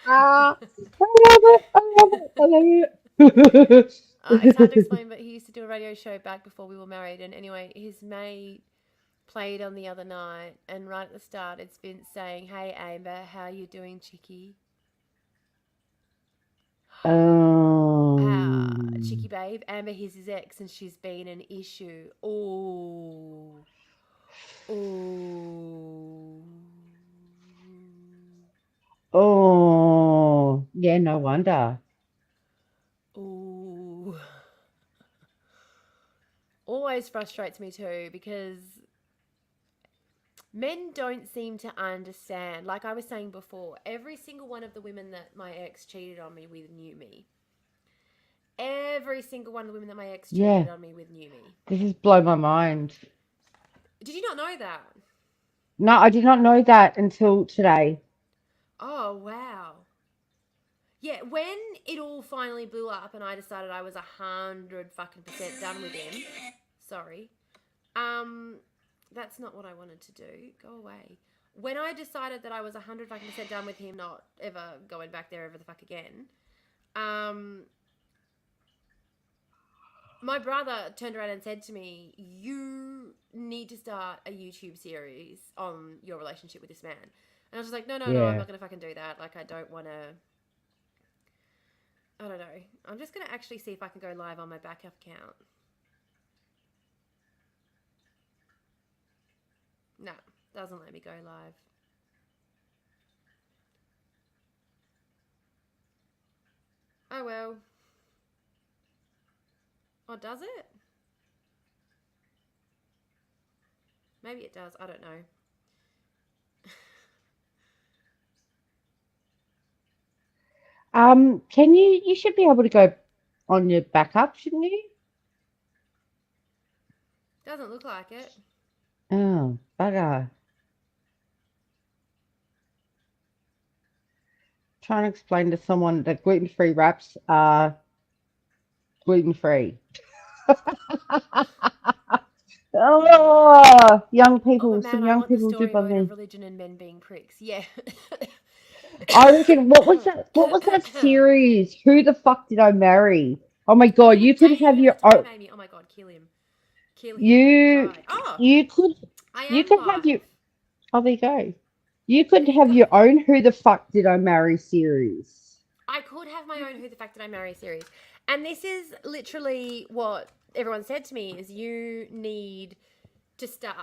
I love it. I love it. I love It's hard to it. explain, but he used to do a radio show back before we were married. And anyway, his mate played on the other night, and right at the start, it's been saying, "Hey Amber, how you doing, chickie? Chickie um, babe, Amber, here's his ex, and she's been an issue. Oh, oh." oh, yeah, no wonder. Ooh. Always frustrates me too, because men don't seem to understand. Like I was saying before, every single one of the women that my ex cheated on me with knew me. Every single one of the women that my ex cheated Yeah, on me with knew me. this has blown my mind. Did you not know that? No, I did not know that until today. Oh, wow. Yeah, when it all finally blew up and I decided I was 100% done with him. Sorry. Um, that's not what I wanted to do. Go away. When I decided that I was 100% done with him, not ever going back there ever the fuck again, um, my brother turned around and said to me, "You need to start a YouTube series on your relationship with this man." And I was just like, no, I'm Yeah. not going to fucking do that. Like, I don't want to, I don't know. I'm just going to actually see if I can go live on my backup account. No, doesn't let me go live. Oh, well. Oh, does it? Maybe it does. I don't know. Can you should be able to go on your backup, shouldn't you? Doesn't look like it. Oh, bugger. Trying to explain to someone that gluten-free wraps are gluten-free. Oh, young Oh, but people, man, some I young want the people do story bug mode of me. religion and men being pricks. Yeah. I reckon, what was that? What was that series? Who the fuck did I marry? Oh my God, You're you could have David at your the time, own. Amy. Oh my god, kill him. Kill him. You, Die. Oh, you could, I you am could have live. your. Oh, there you go. You could Can you have cut? your own Who the fuck did I marry series. I could have my own Who the Fact Did I Marry series. And this is literally what everyone said to me is you need to start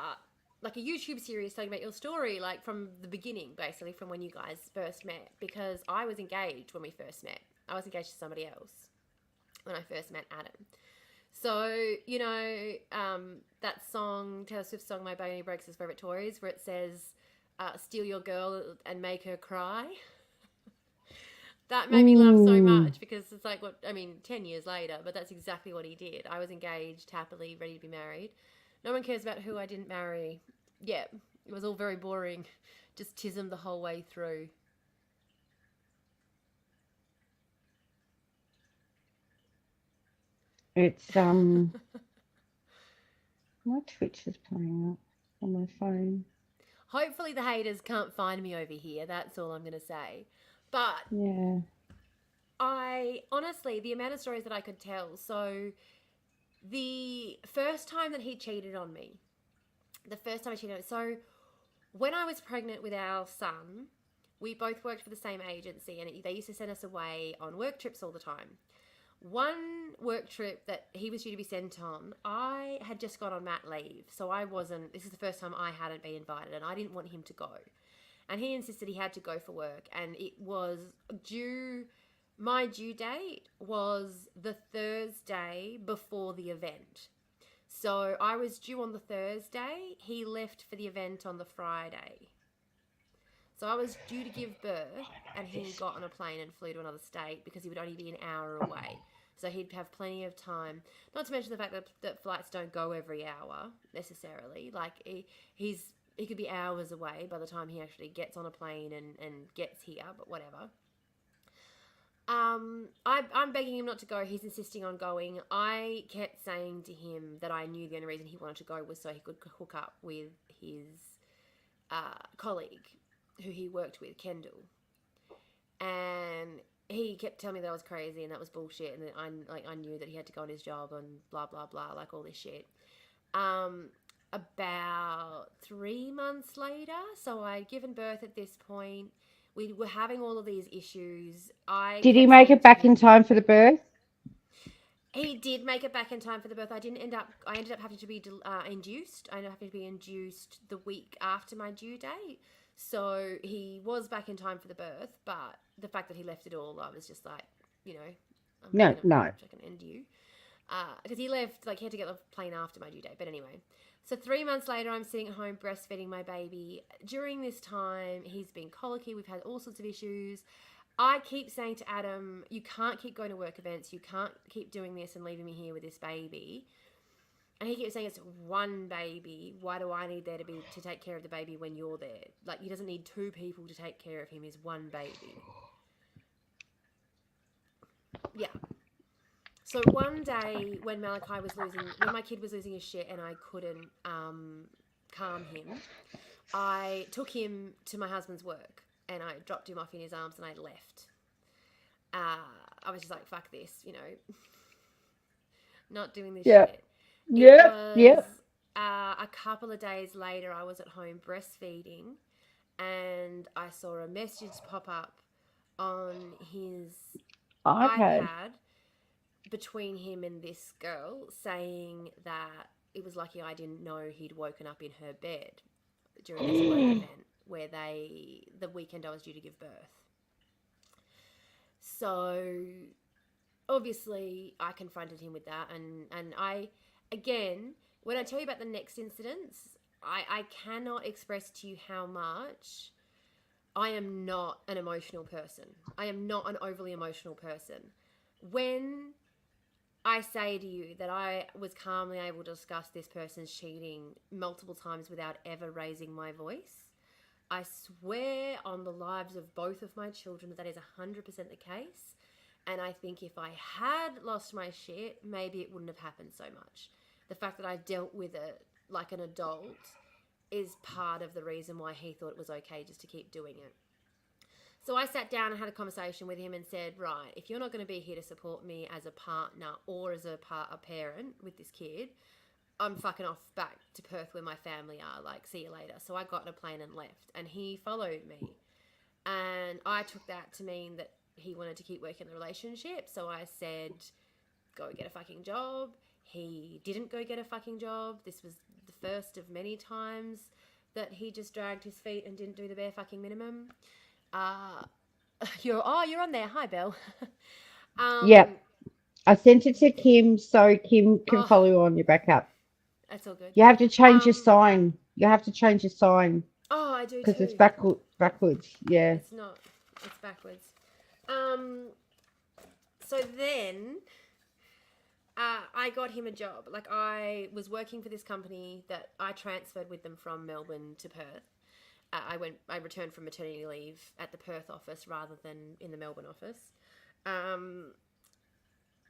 like a YouTube series talking about your story, like from the beginning, basically from when you guys first met. Because I was engaged when we first met. I was engaged to somebody else when I first met Adam. So, that song, Taylor Swift song, My Bony Breaks His Favorite Toys, where it says, steal your girl and make her cry. That made me laugh so Mm, much because it's like 10 years later, but that's exactly what he did. I was engaged, happily, ready to be married. No one cares about who I didn't marry. Yeah, it was all very boring. Just tism the whole way through. it's my Twitch is playing up on my phone. Hopefully the haters can't find me over here. That's all I'm going to say. But Yeah. I honestly, the amount of stories that I could tell. So, the first time that he cheated on me, the first time I cheated on me, so when I was pregnant with our son, we both worked for the same agency and they used to send us away on work trips all the time. One work trip that he was due to be sent on, I had just gone on mat leave. So I wasn't, this is the first time I hadn't been invited and I didn't want him to go. And he insisted he had to go for work. And it was my due date was the Thursday before the event. So I was due on the Thursday. He left for the event on the Friday. So I was due to give birth and he got on a plane and flew to another state because he would only be an hour away. So he'd have plenty of time. Not to mention the fact that flights don't go every hour necessarily. Like he could be hours away by the time he actually gets on a plane and gets here, but whatever. I'm begging him not to go. He's insisting on going. I kept saying to him that I knew the only reason he wanted to go was so he could hook up with his colleague who he worked with, Kendall. And he kept telling me that I was crazy and that was bullshit and that I knew that he had to go on his job and blah, blah, blah, like all this shit. About 3 months later, so I'd given birth at this point. We were having all of these issues. I Did he kept make saying it to back him, in time for the birth? he did make it back in time for the birth. I ended up having to be induced. I ended up having to be induced the week after my due date. So he was back in time for the birth, but the fact that he left it all, I was just like, I'm No, gonna no. fucking end you. Because he left, like he had to get the plane after my due date. But anyway, so 3 months later, I'm sitting at home breastfeeding my baby. During this time, he's been colicky. We've had all sorts of issues. I keep saying to Adam, you can't keep going to work events. You can't keep doing this and leaving me here with this baby. And he keeps saying it's one baby. Why do I need there to take care of the baby when you're there? Like, he doesn't need two people to take care of him. He's one baby. Yeah. So one day when my kid was losing his shit and I couldn't calm him, I took him to my husband's work and I dropped him off in his arms and I left. I was just like, fuck this, not doing this Yeah. shit. It Yeah. was Yeah. a couple of days later, I was at home breastfeeding and I saw a message pop up on his Okay. iPad between him and this girl saying that it was lucky I didn't know he'd woken up in her bed during this work event where the weekend I was due to give birth. So obviously I confronted him with that and I, again, when I tell you about the next incidents, I cannot express to you how much I am not an emotional person. I am not an overly emotional person. When I say to you that I was calmly able to discuss this person's cheating multiple times without ever raising my voice, I swear on the lives of both of my children that is 100% the case. And I think if I had lost my shit, maybe it wouldn't have happened so much. The fact that I dealt with it like an adult is part of the reason why he thought it was okay just to keep doing it. So I sat down and had a conversation with him and said, right, if you're not going to be here to support me as a partner or as a parent with this kid, I'm fucking off back to Perth where my family are. Like, see you later. So I got on a plane and left. And he followed me. And I took that to mean that he wanted to keep working the relationship. So I said, go get a fucking job. He didn't go get a fucking job. This was the first of many times that he just dragged his feet and didn't do the bare fucking minimum. You're on there. Hi, Belle. Yeah. I sent it to Kim so Kim can Oh, follow you on your backup. that's all good. You have to change your sign. You have to change your sign Oh, I do because it's too. backwards. Yeah. It's not. It's backwards. So then, I got him a job. Like, I was working for this company that I transferred with them from Melbourne to Perth. I returned from maternity leave at the Perth office rather than in the Melbourne office.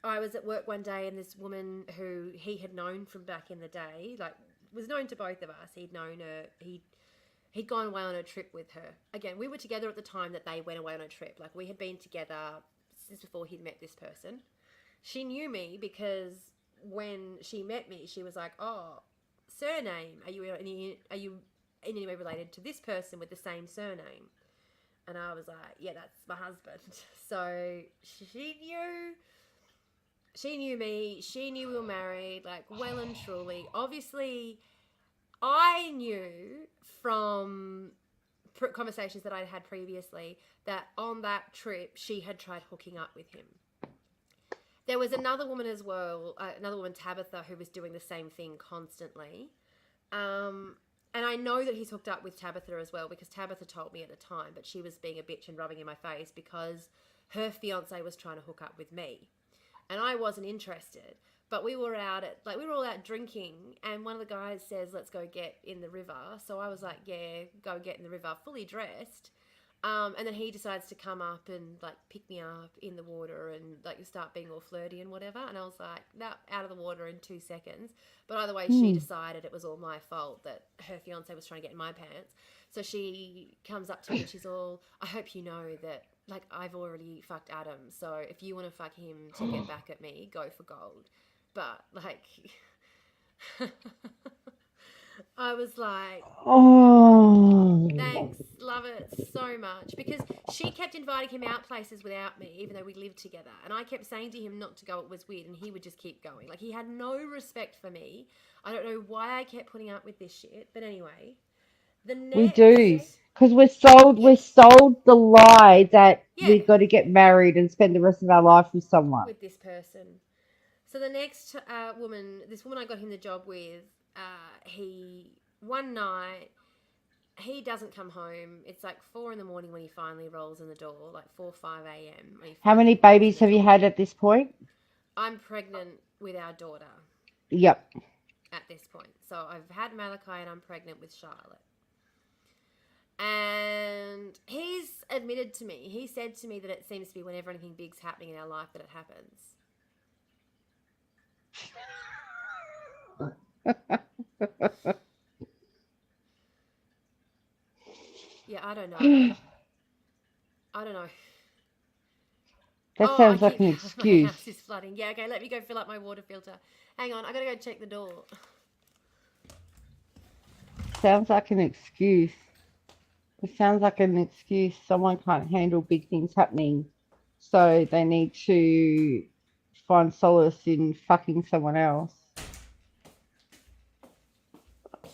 I was at work one day and this woman who he had known from back in the day, like, was known to both of us. He'd known her. He'd gone away on a trip with her. Again, we were together at the time that they went away on a trip. Like, we had been together is before he'd met this person. She knew me because when she met me, she was like, "Oh, surname? Are you in any way related to this person with the same surname?" And I was like, "Yeah, that's my husband." So she knew me. She knew we were married, like well and truly. Obviously, I knew from conversations that I'd had previously that on that trip she had tried hooking up with him. There was another woman as well, another woman, Tabitha, who was doing the same thing constantly. And I know that he's hooked up with Tabitha as well because Tabitha told me at the time, but she was being a bitch and rubbing in my face because her fiance was trying to hook up with me. And I wasn't interested. But we were all out drinking, and one of the guys says, "Let's go get in the river." So I was like, "Yeah, go get in the river," fully dressed. And then he decides to come up and like pick me up in the water and like start being all flirty and whatever. And I was like, "Nah, out of the water in 2 seconds." But either way, she decided it was all my fault that her fiance was trying to get in my pants. So she comes up to me and she's all, "I hope you know that like I've already fucked Adam. So if you want to fuck him to get back at me, go for gold." But like, I was like, Oh, "Thanks, love it so much," because she kept inviting him out places without me, even though we lived together. And I kept saying to him not to go, it was weird, and he would just keep going. Like, he had no respect for me. I don't know why I kept putting up with this shit, but anyway, the we do. next, Because yeah, we're sold the lie that yeah, we've got to get married and spend the rest of our life with someone. with this person. So the next this woman I got him the job with, one night, he doesn't come home. It's like 4 a.m. when he finally rolls in the door, like 4, 5 a.m. when he How many finally rolls in babies the have you door. had at this point? I'm pregnant with our daughter Yep. at this point. So I've had Malachi and I'm pregnant with Charlotte. And he's admitted to me, he said to me that it seems to be whenever anything big's happening in our life that it happens. Yeah, I don't know. I don't know. That Oh, I sounds like keep... an My house excuse. is flooding. Yeah, okay, let me go fill up my water filter. Hang on, I gotta go check the door. Sounds like an excuse. It sounds like an excuse. Someone can't handle big things happening, so they need to find solace in fucking someone else.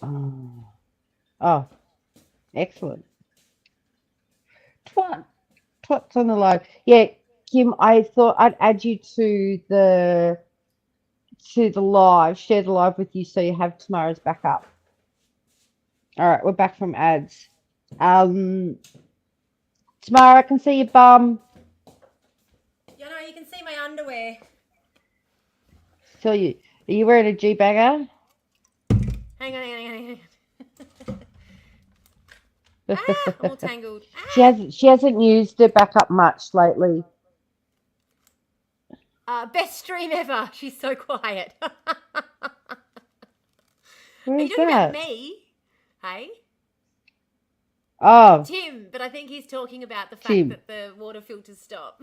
Oh, oh, excellent. Twat, twat's on the live. Yeah, Kim, I thought I'd add you to the live, share the live with you so you have tomorrow's backup. All right, we're back from ads. Tomorrow I can see your bum. You know, you can see my underwear. So you are you wearing a G-bagger? Hang on. Ah, I'm all tangled. She hasn't used her backup much lately. Best stream ever. She's so quiet. Are you Where's talking about that? me? Hey? Oh, Tim, but I think he's talking about the fact Tim. that the water filters stop.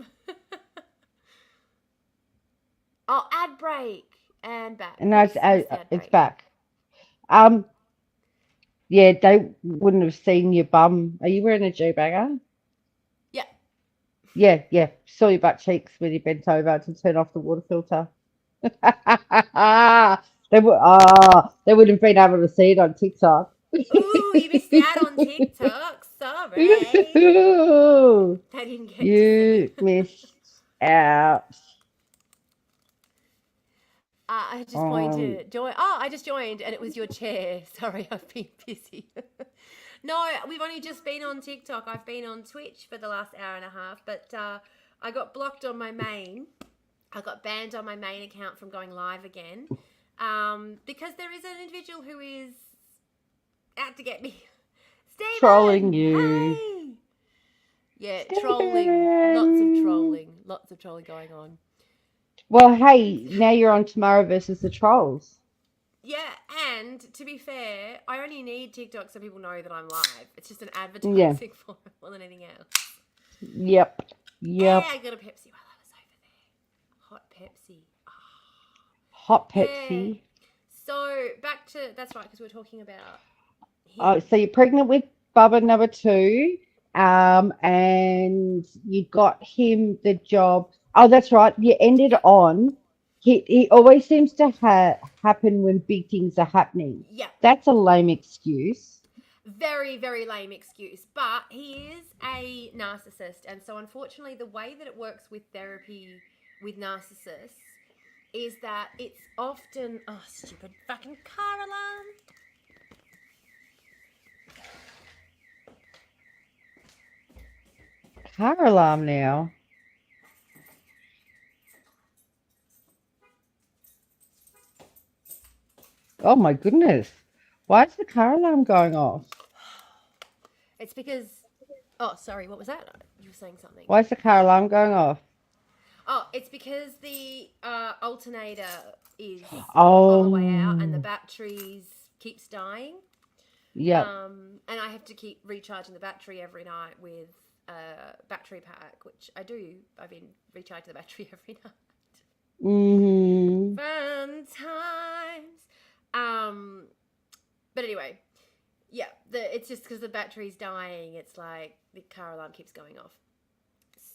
Oh, ad break. And back. And now Oops, missed the ad it's break. back. Yeah, they wouldn't have seen your bum. Are you wearing a G-bagger? Yeah. Yeah. Saw your butt cheeks when you bent over to turn off the water filter. They would have been able to see it on TikTok. Ooh, you missed out on TikTok. Sorry. They didn't get to see You him. missed out. I just pointed to join. Oh, I just joined and it was your chair. Sorry, I've been busy. No, we've only just been on TikTok. I've been on Twitch for the last hour and a half, but I got blocked on my main. I got banned on my main account from going live again because there is an individual who is out to get me. Trolling Stephen! you. Hey! Yeah, trolling. Stephen. Lots of trolling going on. Well, hey, now you're on Tomorrow versus the Trolls. Yeah, and to be fair, I only need TikTok so people know that I'm live. It's just an advertising for it more than anything else. Yep. And I got a Pepsi while I was Pepsi. Hot Yeah. Pepsi. So back to that's right because we're talking about Oh, him. so you're pregnant with Bubba number two, and you got him the job. Oh, that's right. You ended Yep. on. He always seems to happen when big things are happening. Yep. That's a lame excuse. Very, very lame excuse. But he is a narcissist. And so, unfortunately, the way that it works with therapy with narcissists is that it's often. Oh, stupid fucking car alarm. Car alarm now. Oh my goodness. Why is the car alarm going off? It's because. Oh, sorry. What was that? You were saying something. Why is the car alarm going off? Oh, it's because the alternator is on the way out and the Oh, batteries keeps dying. yep. And I have to keep recharging the battery every night with a battery pack, which I do. I've been recharging the battery every night. Mm-hmm. Fun times. Um, but anyway, yeah, it's just because the battery's dying. It's like the car alarm keeps going off.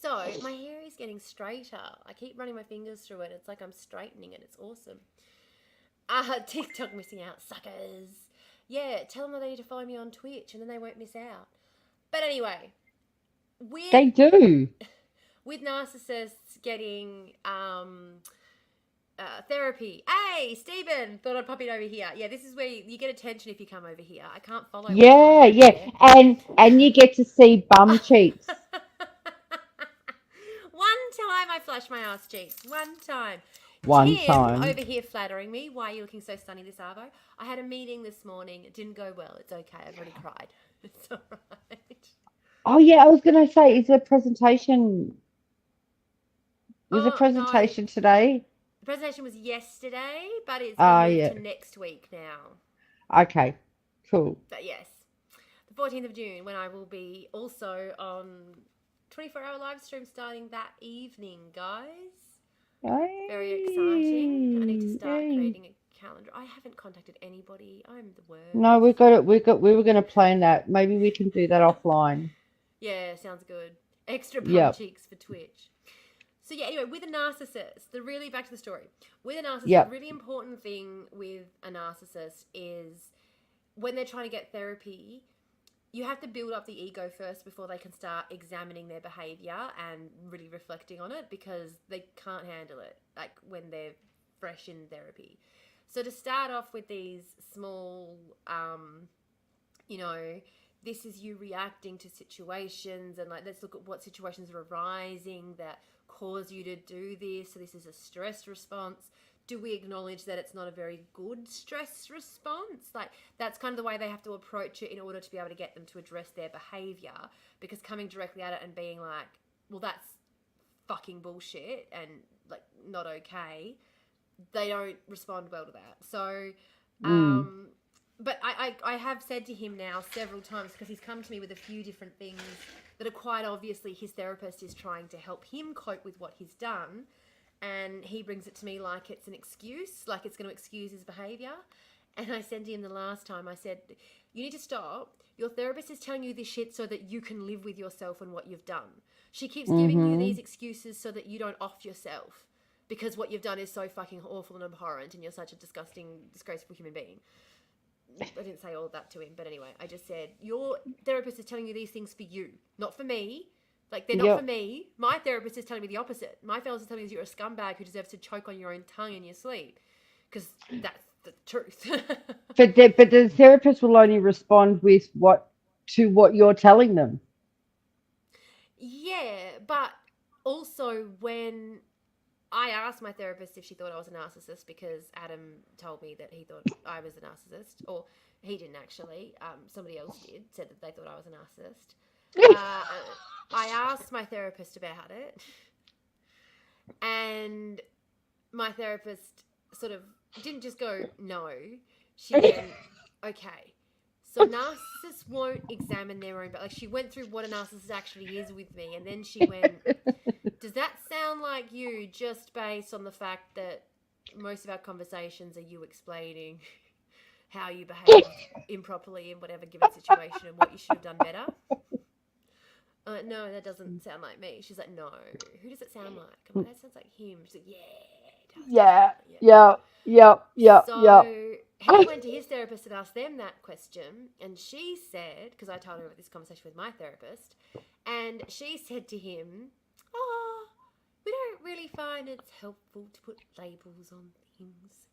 So my hair is getting straighter. I keep running my fingers through it. It's like I'm straightening it. It's awesome. TikTok missing out, suckers. Yeah, tell them that they need to follow me on Twitch and then they won't miss out. But anyway, with They do. with narcissists getting therapy. Hey, Stephen, thought I'd pop in over here. Yeah, this is where you get attention if you come over here. I can't follow what's going Yeah, on over yeah. there. And you get to see bum cheeks. One time I flashed my ass cheeks. One time. One Tim time. over here flattering me. Why are you looking so stunning this Arvo? I had a meeting this morning. It didn't go well. It's okay. I've already cried. It's all right. Oh yeah, I was gonna say, is the presentation was the Oh, no. presentation today? The presentation was yesterday, but it's been Oh moved yeah. to next week now. Okay. Cool. But yes, the 14th of June, when I will be also on 24-hour live stream starting that evening, guys. Very exciting. I need to Hey, start hey. creating a calendar. I haven't contacted anybody. I'm the No, we worst. got it. We were gonna plan that. Maybe we can do that offline. Yeah, sounds good. Extra bum Yep. cheeks for Twitch. So yeah, anyway, with a narcissist, back to the story. With a narcissist, the Yep. really important thing with a narcissist is when they're trying to get therapy, you have to build up the ego first before they can start examining their behavior and really reflecting on it because they can't handle it like when they're fresh in therapy. So to start off with these small you know, this is you reacting to situations and like let's look at what situations are arising that cause you to do this. So this is a stress response. Do we acknowledge that it's not a very good stress response? Like that's kind of the way they have to approach it in order to be able to get them to address their behavior, because coming directly at it and being like, well, that's fucking bullshit and like not okay, they don't respond well to that. So Mm. but I have said to him now several times, because he's come to me with a few different things that are quite obviously his therapist is trying to help him cope with what he's done. And he brings it to me like it's an excuse, like it's going to excuse his behavior. And I said to him the last time, I said, you need to stop. Your therapist is telling you this shit so that you can live with yourself and what you've done. She keeps giving you Mm-hmm. these excuses so that you don't off yourself because what you've done is so fucking awful and abhorrent and you're such a disgusting, disgraceful human being. I didn't say all of that to him, but anyway, I just said, your therapist is telling you these things for you, not for me. Like, they're not for Yep. me. My therapist is telling me the opposite. My therapist is telling me you're a scumbag who deserves to choke on your own tongue in your sleep. Because that's the truth. But the therapist will only respond with what you're telling them. Yeah, but also when I asked my therapist if she thought I was a narcissist because Adam told me that he thought I was a narcissist, or he didn't actually. Somebody else said that they thought I was a narcissist. Uh, I asked my therapist about it, and my therapist sort of didn't just go no. She went, okay, So narcissists won't examine their own, but like she went through what a narcissist actually is with me, and then she went, "Does that sound like you?" Just based on the fact that most of our conversations are you explaining how you behaved improperly in whatever given situation and what you should have done better. No, that doesn't sound like me. She's like, no. Who does it sound like? I'm like, that sounds like him. She's like, yeah, it does. Yeah, Yeah. yep. So he went to his therapist and asked them that question, and she said, because I told her about this conversation with my therapist, and she said to him, "Oh, we don't really find it's helpful to put labels on things."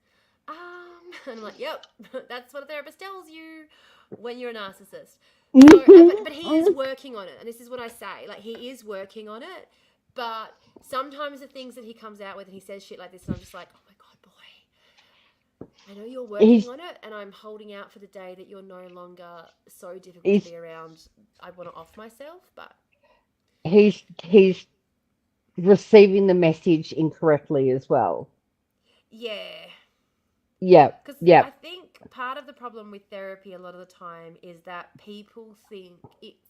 And I'm like, "Yep, that's what a therapist tells you when you're a narcissist." So, but he is working on it, and this is what I say, like he is working on it. But sometimes the things that he comes out with, and he says shit like this, and I'm just like, oh my god, boy, I know you're working he's on it, and I'm holding out for the day that you're no longer so difficult to he's be around. I want to off myself, but he's receiving the message incorrectly as well. yeah. Yep, Because I yep. think part of the problem with therapy a lot of the time is that people think it's,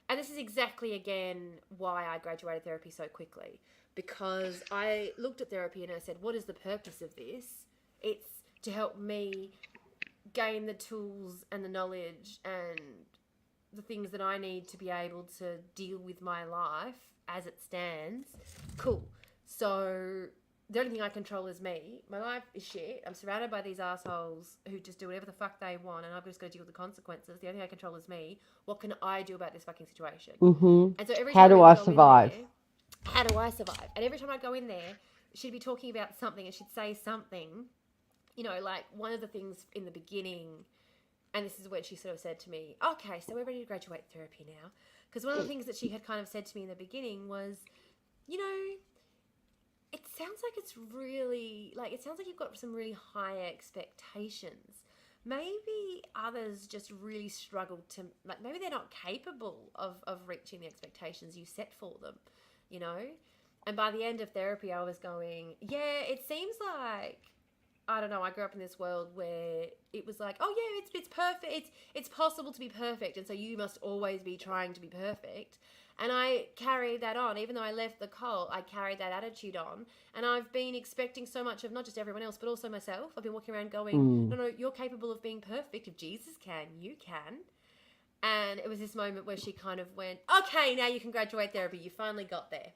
and this is exactly again why I graduated therapy so quickly, because I looked at therapy and I said, what is the purpose of this? It's to help me gain the tools and the knowledge and the things that I need to be able to deal with my life as it stands. Cool. So the only thing I control is me. My life is shit. I'm surrounded by these assholes who just do whatever the fuck they want, and I've just got to deal with the consequences. The only thing I control is me. What can I do about this fucking situation? Mhm. And so every How time do I'd I go in survive? there, how do I survive? And every time I'd go in there, she'd be talking about something and she'd say something, like one of the things in the beginning, and this is when she sort of said to me, okay, so we're ready to graduate therapy now. Because one of the things that she had kind of said to me in the beginning was, you know, it sounds like it's really, like, it sounds like you've got some really high expectations. Maybe others just really struggle to, like, maybe they're not capable of reaching the expectations you set for them, you know? And by the end of therapy, I was going, yeah, it seems like, I don't know, I grew up in this world where it was like, oh yeah, it's perfect. It's possible to be perfect, and so you must always be trying to be perfect. And I carried that on, even though I left the cult. I carried that attitude on, and I've been expecting so much of not just everyone else, but also myself. I've been walking around going, Mm. no, you're capable of being perfect. If Jesus can, you can. And it was this moment where she kind of went, okay, now you can graduate therapy. You finally got there.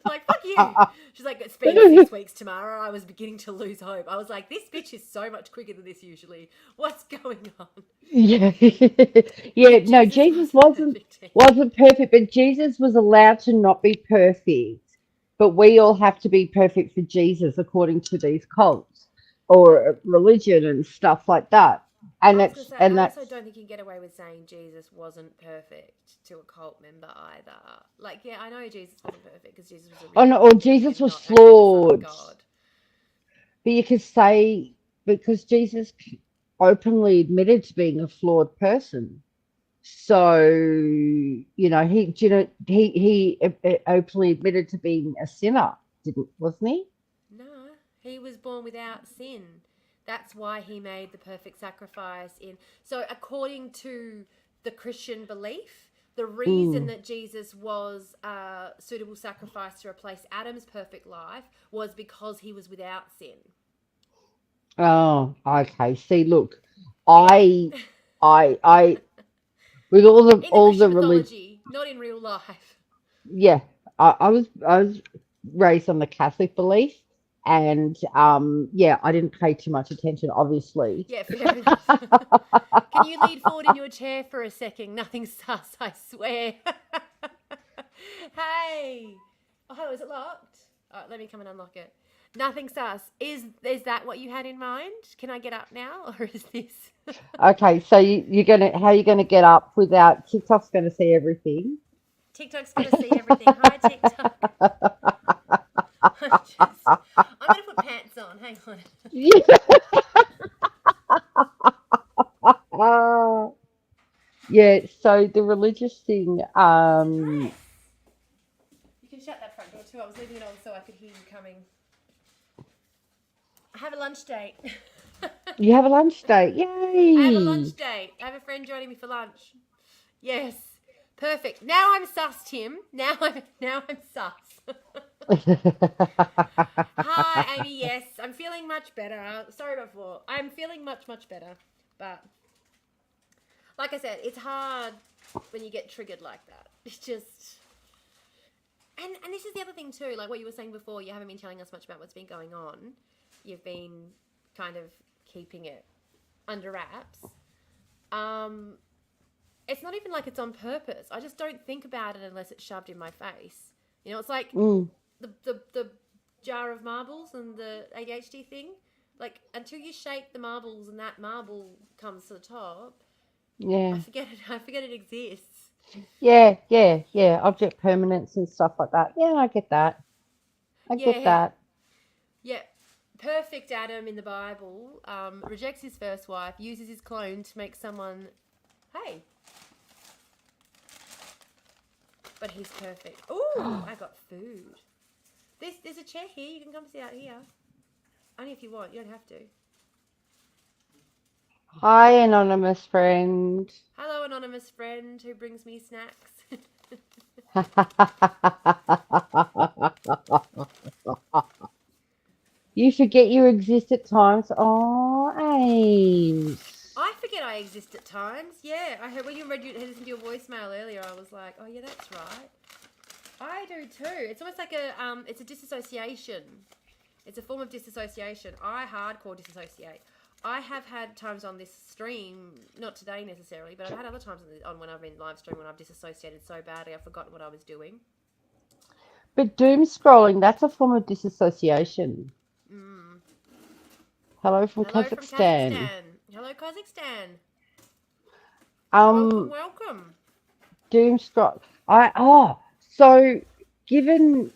Like, fuck you. She's like, it's been 6 weeks tomorrow. I was beginning to lose hope. I was like, this bitch is so much quicker than this usually. What's going on? Yeah. Yeah, Like, no, Jesus Jesus wasn't perfect. wasn't perfect, but Jesus was allowed to not be perfect. But we all have to be perfect for Jesus according to these cults or religion and stuff like that. And I was going to that's say, and I that's also don't think you can get away with saying Jesus wasn't perfect to a cult member either. Like, yeah, I know Jesus wasn't perfect because Jesus was a oh real no, or human being Jesus and was not actually the Son of flawed. God. But you could say because Jesus openly admitted to being a flawed person. So, he openly admitted to being a sinner, didn't wasn't he? No, he was born without sin. That's why he made the perfect sacrifice in. So according to the Christian belief, the reason Mm. that Jesus was a suitable sacrifice to replace Adam's perfect life was because he was without sin. Oh, okay. See, look, Yeah. I, I, with In the all the Christian religion, mythology, not in real life. yeah, I was raised on the Catholic belief, and yeah, I didn't pay too much attention, obviously. Yeah, fair enough. Can you lead forward in your chair for a second? Nothing sus, I swear. Hey. Oh, hello, is it locked? All right, let me come and unlock it. Nothing sus. Is that what you had in mind? Can I get up now, or is this? Okay, so how are you gonna get up without TikTok's gonna see everything? TikTok's gonna see everything. Hi, TikTok. I'm gonna put pants on. Hang on. Yeah. Yeah, so the religious thing, It's a dress. You can shut that front door too. I was leaving it on so I could hear you coming. have a lunch date. You have a lunch date. I have a lunch Yay. date. I have a friend joining me for lunch. Yes. Perfect. Now I'm sus, Tim. Now I'm sus. Hi, Amy. Yes, I'm feeling much better. Sorry before. I'm feeling much better. But like I said, it's hard when you get triggered like that. It's just and this is the other thing too, like what you were saying before, you haven't been telling us much about what's been going on. You've been kind of keeping it under wraps. Um it's not even like it's on purpose. I just don't think about it unless it's shoved in my face. You know, it's like Mm, the jar of marbles and the ADHD thing. Like until you shake the marbles and that marble comes to the top, I yeah. forget it. I forget it exists. Yeah. Object permanence and stuff like that. Yeah, I get that. I get Yeah, that. yeah. Perfect Adam in the Bible rejects his first wife, uses his clone to make someone. Hey, but he's perfect. Ooh, I got food. There's a chair here. You can come sit out here. Only if you want. You don't have to. Hi, anonymous friend. Hello, anonymous friend who brings me snacks. You forget you exist at times. Oh, Ames. I forget I exist at times. Yeah, I heard when you listened to your voicemail earlier. I was like, oh yeah, that's right. I do too. It's almost like it's a disassociation. It's a form of disassociation. I hardcore disassociate. I have had times on this stream, not today necessarily, but I've had other times on when I've been live stream when I've disassociated so badly I've forgotten what I was doing. But doom scrolling, that's a form of disassociation. Mm. Hello from Hello from Kazakhstan. Kazakhstan. Hello Kazakhstan. Welcome, Um, welcome. doom scroll. So given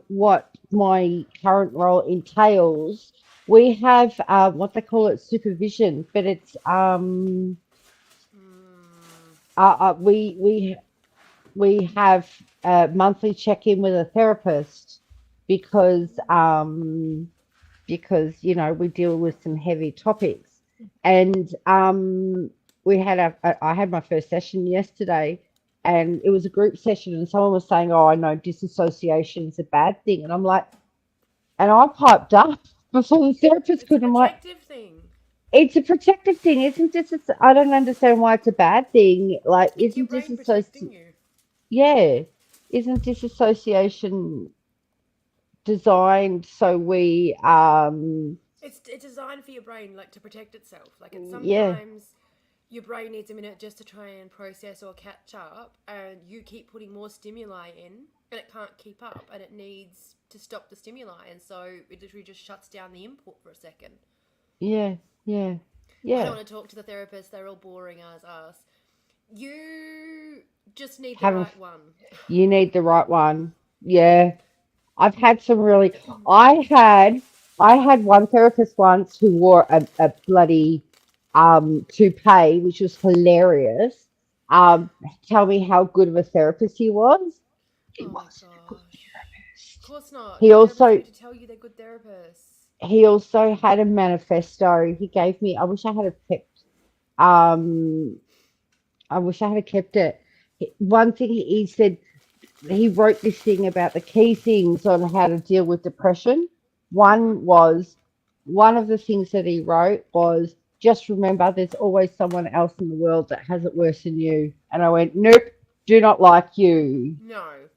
what my current role entails, we have what they call it supervision, but it's Mm. we have a monthly check-in with a therapist because you know we deal with some heavy topics, and I had my first session yesterday, and it was a group session, and someone was saying, "Oh, I know disassociation is a bad thing," and I'm like, and I piped up before the therapist It's a could. I'm like, protective thing. it's a protective thing, isn't this? I don't understand why it's a bad thing. Like, It's your isn't brain protecting disassociation? you. Yeah, isn't disassociation designed so we It's designed for your brain, like to protect itself. Like it's yeah, sometimes your brain needs a minute just to try and process or catch up, and you keep putting more stimuli in, and it can't keep up, and it needs to stop the stimuli, and so it literally just shuts down the input for a second. yeah, yeah, I don't yeah. want to talk to the therapist; they're all boring as us. You just need the Haven't right one. You need the right one? Yeah, I've had some really. I had I had one therapist once who wore a bloody toupee, which was hilarious. Um, Tell me how good of a therapist he was. He Oh wasn't a good gosh. Of therapist. course not. He Good therapists don't also need to tell you they're good therapists. he also had a manifesto he gave me. Um I wish I had kept it. One thing he said, he wrote this thing about the key things on how to deal with depression. Mm-hmm. One of the things that he wrote was just remember there's always someone else in the world that has it worse than you. And I went, nope, do not like you. No.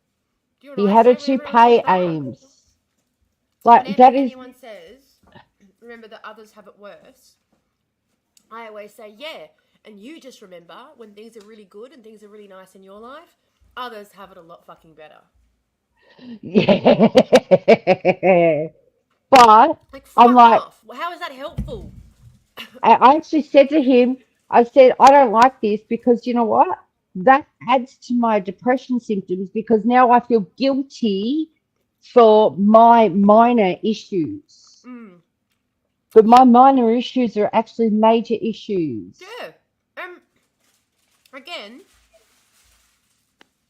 Do you know He what I had a say when everyone says toupee, that? Ames. Like Whenever that is anyone says, remember that others have it worse, I always say, yeah. And you just remember when things are really good and things are really nice in your life, others have it a lot fucking better. yeah. But Like, I'm fuck like, off. Well, how is that helpful? I actually said to him, I said, I don't like this because you know what? That adds to my depression symptoms because now I feel guilty for my minor issues. Mm. But my Yep. minor issues are actually major issues. Yeah. Um. Again,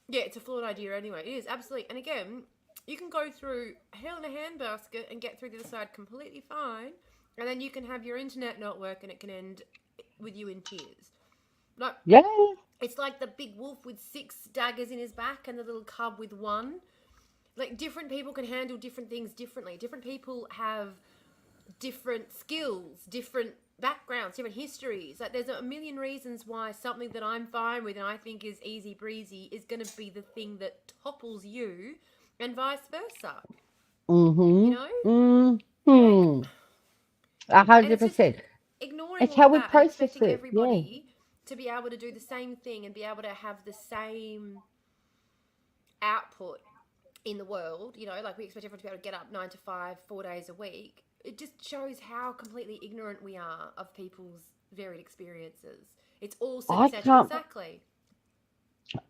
yeah, it's a flawed idea anyway. It is absolutely. And again, You can go through hell in a handbasket and get through the other side completely fine, and then you can have your internet not work and it can end with you in tears. Like, Yeah. it's like the big wolf with 6 daggers in his back and the little cub with 1. Like, different people can handle different things differently. Different people have different skills, different backgrounds, different histories. Like, there's a million reasons why something that I'm fine with and I think is easy breezy is going to be the thing that topples you, and vice versa. You know? Like, Mm-hmm. and it's just 100%. ignoring It's all how of we that and process expecting it. Yeah. everybody to be able to do the same thing and be able to have the same output in the world. You know, like, we expect everyone to be able to get up 9 to 5, 4 days a week. It just shows how completely ignorant we are of people's varied experiences. It's all I circumstantial. can't Exactly.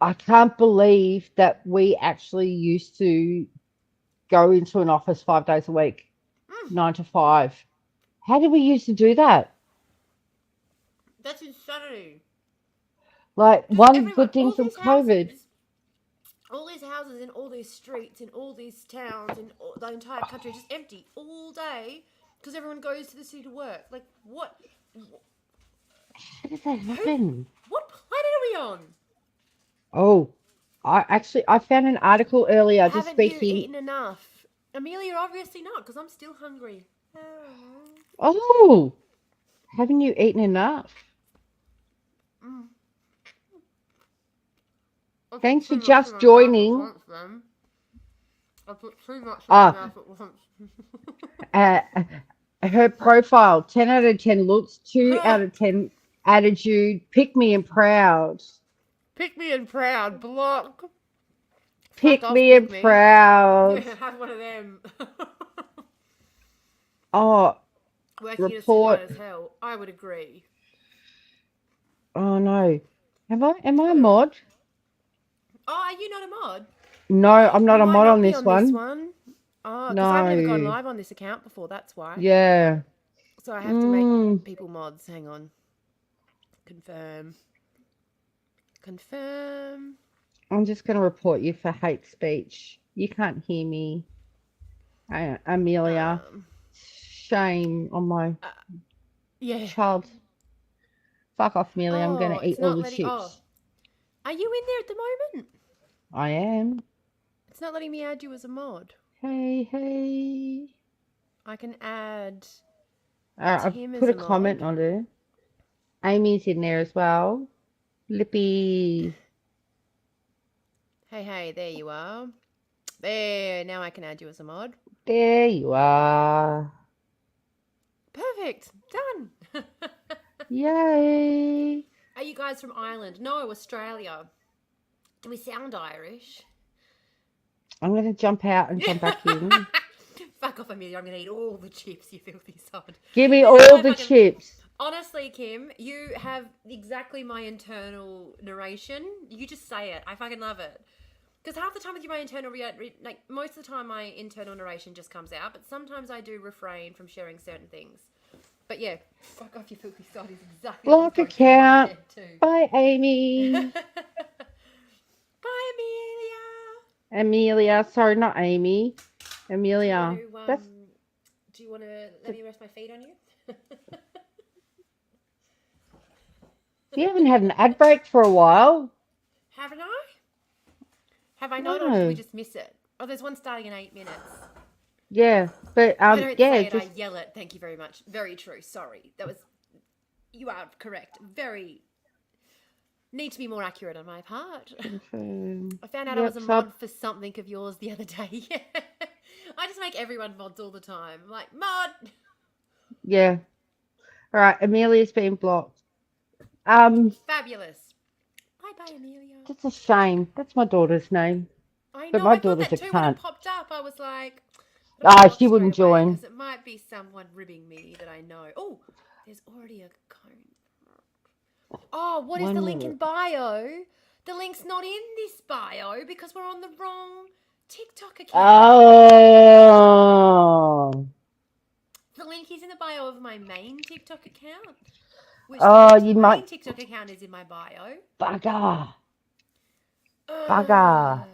I can't believe that we actually used to go into an office 5 days a week, Mm, 9 to 5. How did we used to do that? that's insanity. Like Just one everyone, good thing from COVID. all these houses in all these streets in all these towns in all, the entire country just empty all day because everyone goes to the city to work. Like, what? How did that Who? happen? What planet are we on? Oh, I found an article earlier just Haven't you speaking. eaten enough? Amelia, obviously not, because I'm still hungry. Oh, haven't you eaten enough? Mm. I put Thanks for too much in just my mouth at joining. once, then. I put too much in my Ah, mouth at once. uh, her profile 10 out of 10 looks, 2 out of 10 attitude, pick me and proud. Pick me and proud, block. Fuck Pick off, me pick and me. proud. Yeah, have one of them. Oh, Working in a supermarket report. as hell. I would agree. Oh no. Am I a Hello. mod? Oh, are you not a mod? No, I'm not You a might mod not on be this on this one. one. Oh, because I've never gone No. live on this account before, that's why. Yeah. So I have to make Mm, people mods. Hang on. Confirm. Confirm. I'm just going to report you for hate speech. You can't hear me. Amelia. Um, Shame on my uh, yeah. child. Fuck off, Amelia. I'm going Oh, to eat it's all not the letting. Oh, chips. are you in there at the moment? I am. It's not letting me add you as a mod. Hey, hey. I can add I've Tim put as a a mod. comment on it. Amy's in there as well. Lippy. Hey, there you are. There, now I can add you as a mod. There you are. Perfect. Done. Yay. Are you guys from Ireland? No, Australia. Do we sound Irish? I'm going to jump out and jump back in. Fuck off, Amelia. I'm going to eat all the chips, you filthy sod. Give me This is all my the fucking... chips. Honestly, Kim, you have exactly my internal narration. You just say it. I fucking love it. Because half the time with my internal, like, most of the time my internal narration just comes out, but sometimes I do refrain from sharing certain things. But yeah, fuck off, you filthy sod is exactly what was Block going through my account. head too. Bye, Amy. Bye, Amelia. Amelia. Sorry, not Amy. Do you want Amelia. to That's do you want to let me rest my feet on you? you haven't had an ad break for a while. Haven't I? Have I not, or did we No. just miss it? Oh, there's one starting in 8 minutes. Yeah, but I don't yeah, say it, just I yell it. Thank you very much. Very true. Sorry. That was... You are correct. Very... Need to be more accurate on my part. I found out I was yep. a So mod for something of yours the other day. I just make everyone mods all the time. I'm like, mod! yeah. All right. Amelia's been blocked. Fabulous. Bye-bye, Amelia. That's a shame. That's my daughter's name, I but know, my I thought daughter's that a too when it cunt. popped up. I was like, I don't want to block She straight wouldn't away join. because it might be someone ribbing me that I know. Oh, there's already a cone. Oh, what is the One link minute. in bio? The link's not in this bio because we're on the wrong TikTok account. Oh. The link is in the bio of my main TikTok account, which the Oh, link to you the might main TikTok account is in my bio. bugger. Ugh. Bugger.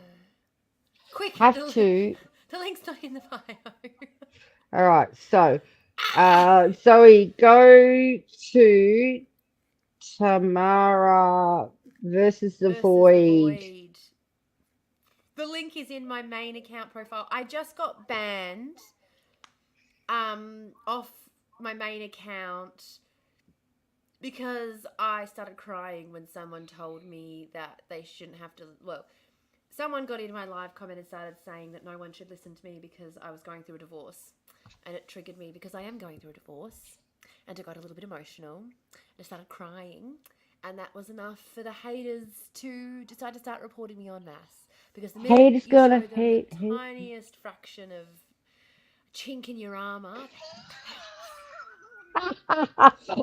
Quick, Have to. The link's not in the bio. All right. So, Ah! Zoe, go to Tamara versus the Versus the Void. Void. The link is in my main account profile. I just got banned off my main account because I started crying when someone told me that they shouldn't have to. Well, someone got into my live comment and started saying that no one should listen to me because I was going through a divorce. And it triggered me because I am going through a divorce. And I got a little bit emotional. And I started crying. And that was enough for the haters to decide to start reporting me en masse. Because the minute Hate is you gonna show them the hate. tiniest fraction of chink in your armour,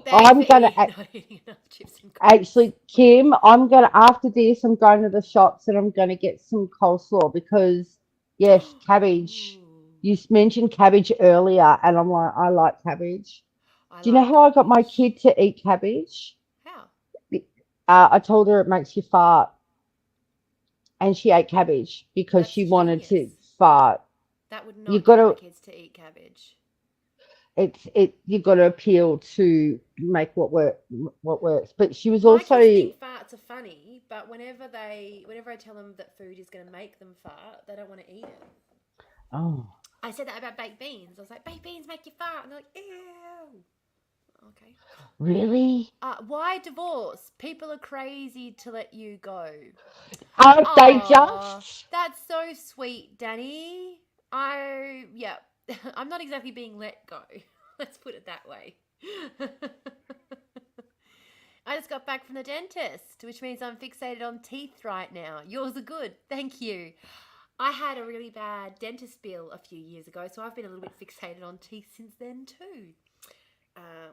they thanks I'm for gonna not eating enough chips and crisps. actually, Kim. I'm gonna after this. I'm going to the shops and I'm gonna get some coleslaw because yes, cabbage. Ooh, You mentioned cabbage earlier, and I'm like, I like cabbage. I Do you know like how I got my cabbage. kid to eat cabbage? How? I told her it makes you fart, and she ate cabbage because That's she wanted genius. to fart. That would You not got get my to kids to eat cabbage. you got to appeal to make what works. But she was My also kids think farts are funny, but whenever I tell them that food is going to make them fart, they don't want to eat it. oh I said that about baked beans. I was like, baked beans make you fart, and they're like, ew. Okay. really? Why divorce? People are crazy to let you go. Aren't they Aw, just? that's so sweet, Danny. Yeah, I'm not exactly being let go. Let's put it that way. I just got back from the dentist, which means I'm fixated on teeth right now. Yours are good. Thank you. I had a really bad dentist bill a few years ago, so I've been a little bit fixated on teeth since then too.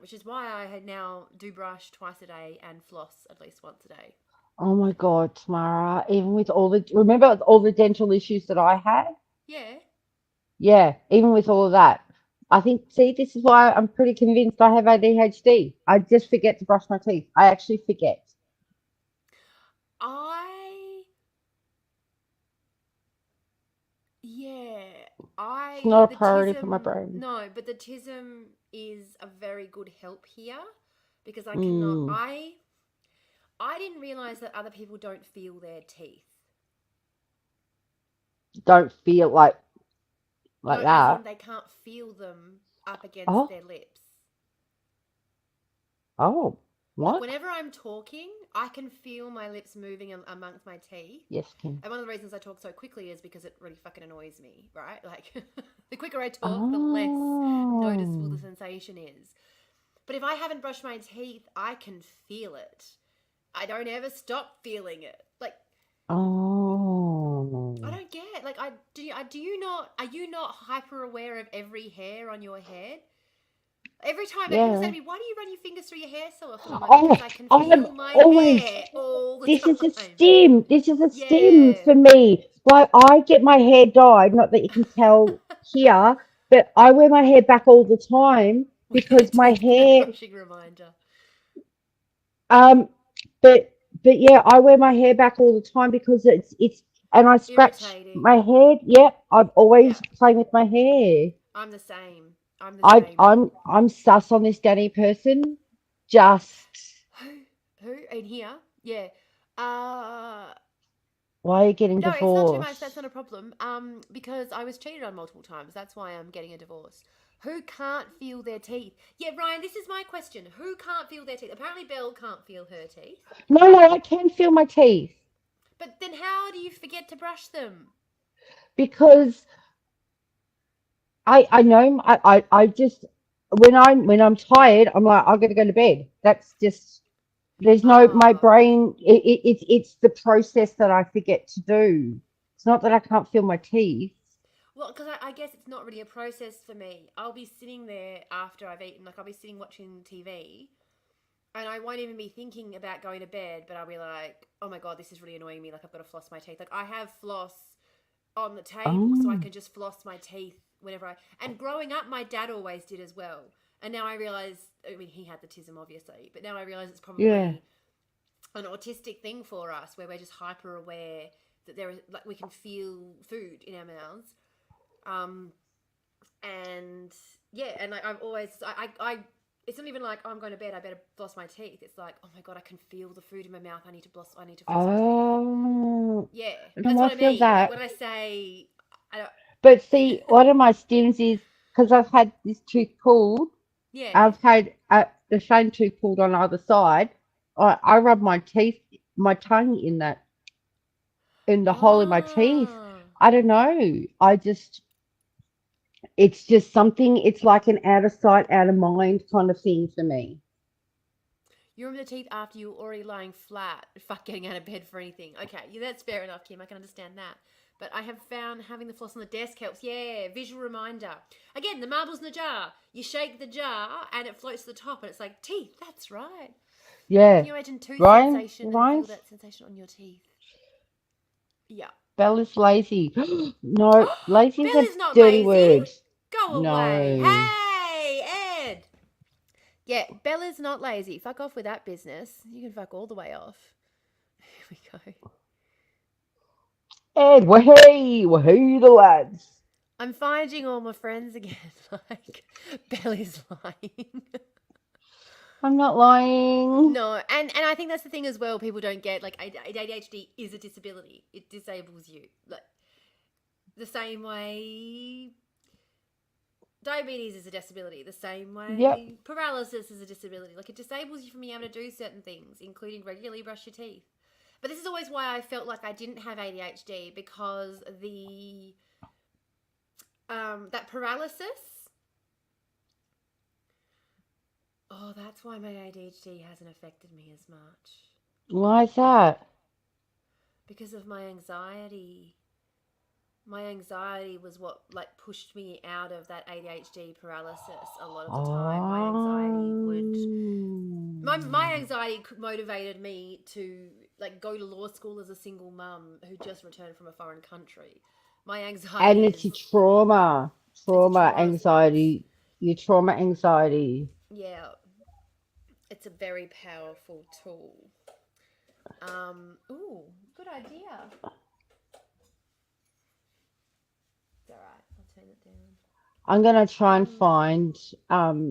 Which is why I now do brush twice a day and floss at least once a day. Oh my God, Tamara! Even with remember all the dental issues that I had? Yeah. Yeah, even with all of that. I think, see, this is why I'm pretty convinced I have ADHD. I just forget to brush my teeth. I actually forget. I Yeah, It's not a the priority for my tism brain. no, but the tism is a very good help here because I cannot Mm, I didn't realize that other people don't feel their teeth. don't feel No, like as in that. they can't feel them up against Oh, their lips. oh, Like what? whenever I'm talking, I can feel my lips moving amongst my teeth. Yes, Kim. And one of the reasons I talk so quickly is because it really fucking annoys me, right? Like the quicker I talk, the less noticeable the Oh, sensation is. But if I haven't brushed my teeth, I can feel it. I don't ever stop feeling it. Like I oh, don't get. Like do you not are you not hyper aware of every hair on your head? Every time like, people say yeah. to me, "Why do you run your fingers through your hair so often?" I'm like, Oh, "Because I can I'm feel my always. hair all the This is a time." stim. This is a stim Yeah. for me. Like I get my hair dyed, not that you can tell here, but I wear my hair back all the time We because need to my get a hair. brushing reminder. Um, but yeah, I wear my hair back all the time because it's and I scratch my Irritating. head. Yep, I'm Yeah. always playing with my hair. I'm the same. I'm the I same. I'm I'm sus on this Danny person. Just Who? Who? In here? Yeah. Uh, why are you getting no, it's not too much. That's divorced? not a problem. Because I was cheated on multiple times. That's why I'm getting a divorce. Who can't feel their teeth? Yeah, Ryan, this is my question. Who can't feel their teeth? Apparently, Belle can't feel her teeth. No, I can feel my teeth But then how do you forget to brush them? because I know I just when I'm tired, I'm like I'm gonna go to bed. That's just there's no my Ah. brain. It's the process that I forget to do. It's not that I can't feel my teeth. Well, because I guess it's not really a process for me. I'll be sitting there after I've eaten, like I'll be sitting watching TV, and I won't even be thinking about going to bed, but I'll be like, oh my God, this is really annoying me. Like I've got to floss my teeth. Like I have floss on the table so I Oh, can just floss my teeth whenever I. And growing up, my dad always did as well. And now I realize, I mean, he had the tism obviously, but now I realize it's yeah. probably an autistic thing for us where we're just hyper aware that there is like we can feel food in our mouths. Um, and yeah, and like I've always, I it's not even like, oh, I'm going to bed, I better floss my teeth. It's like, oh my God, I can feel the food in my mouth. I need to floss my teeth. Oh, Yeah, that's no, I what I feel mean. Like when that. I say, I don't, But see, one of my stims is because I've had this tooth pulled. yeah. I've had the same tooth pulled on either side. I rub my teeth, my tongue in the hole in my teeth. Oh, I don't know. It's just something. It's like an out of sight, out of mind kind of thing for me. you remember the teeth after you were already lying flat, fuck getting out of bed for anything. Okay, yeah, that's fair enough, Kim. I can understand that. But I have found having the floss on the desk helps. Yeah, visual reminder. Again, the marble's in the jar. You shake the jar and it floats to the top, and it's like teeth. That's right. Yeah, Can you imagine tooth Ryan, sensation and Ryan, feel that sensation on your teeth? Yeah. Bella's lazy. No, lazy is a Billy's not dirty lazy. word. Go away. No. Hey, Ed. Yeah, Bella's not lazy. Fuck off with that business. You can fuck all the way off. Here we go. Ed, wahey, the lads. I'm finding all my friends again. Like, Bella's lying. I'm not lying. No, and I think that's the thing as well. People don't get like ADHD is a disability. It disables you, like the same way diabetes is a disability. The same Yep. way paralysis is a disability. Like it disables you from being able to do certain things, including regularly brush your teeth. But this is always why I felt like I didn't have ADHD because the that paralysis. Oh, that's why my ADHD hasn't affected me as much Why is that? because of my anxiety. My anxiety was what like pushed me out of that ADHD paralysis a lot of the time. My Oh. anxiety motivated me to like go to law school as a single mum who just returned from a foreign country. My And anxiety it's is your trauma, it's a trauma, trauma response. anxiety, your trauma, anxiety. Yeah, it's a very powerful tool. Ooh, good idea. It's all right. I'll turn it down. I'm gonna try and Um, find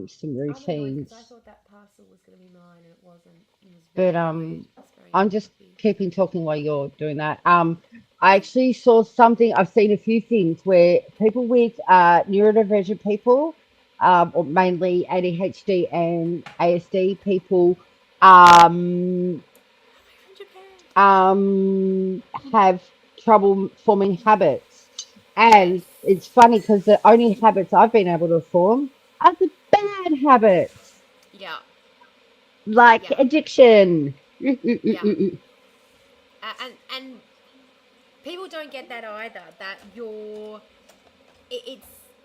some I'm annoyed because I routines, thought that parcel was going to be mine and it wasn't. I was but very annoyed. I was very I'm just unhappy. keeping talking while you're doing that. I actually saw something. I've seen a few things where people with neurodivergent people, or mainly ADHD and ASD people, um, From Japan. have trouble forming habits. Yes. And it's funny because the only habits I've been able to form are the bad habits, Yeah. like Yeah. addiction. Yeah. And people don't get that either. That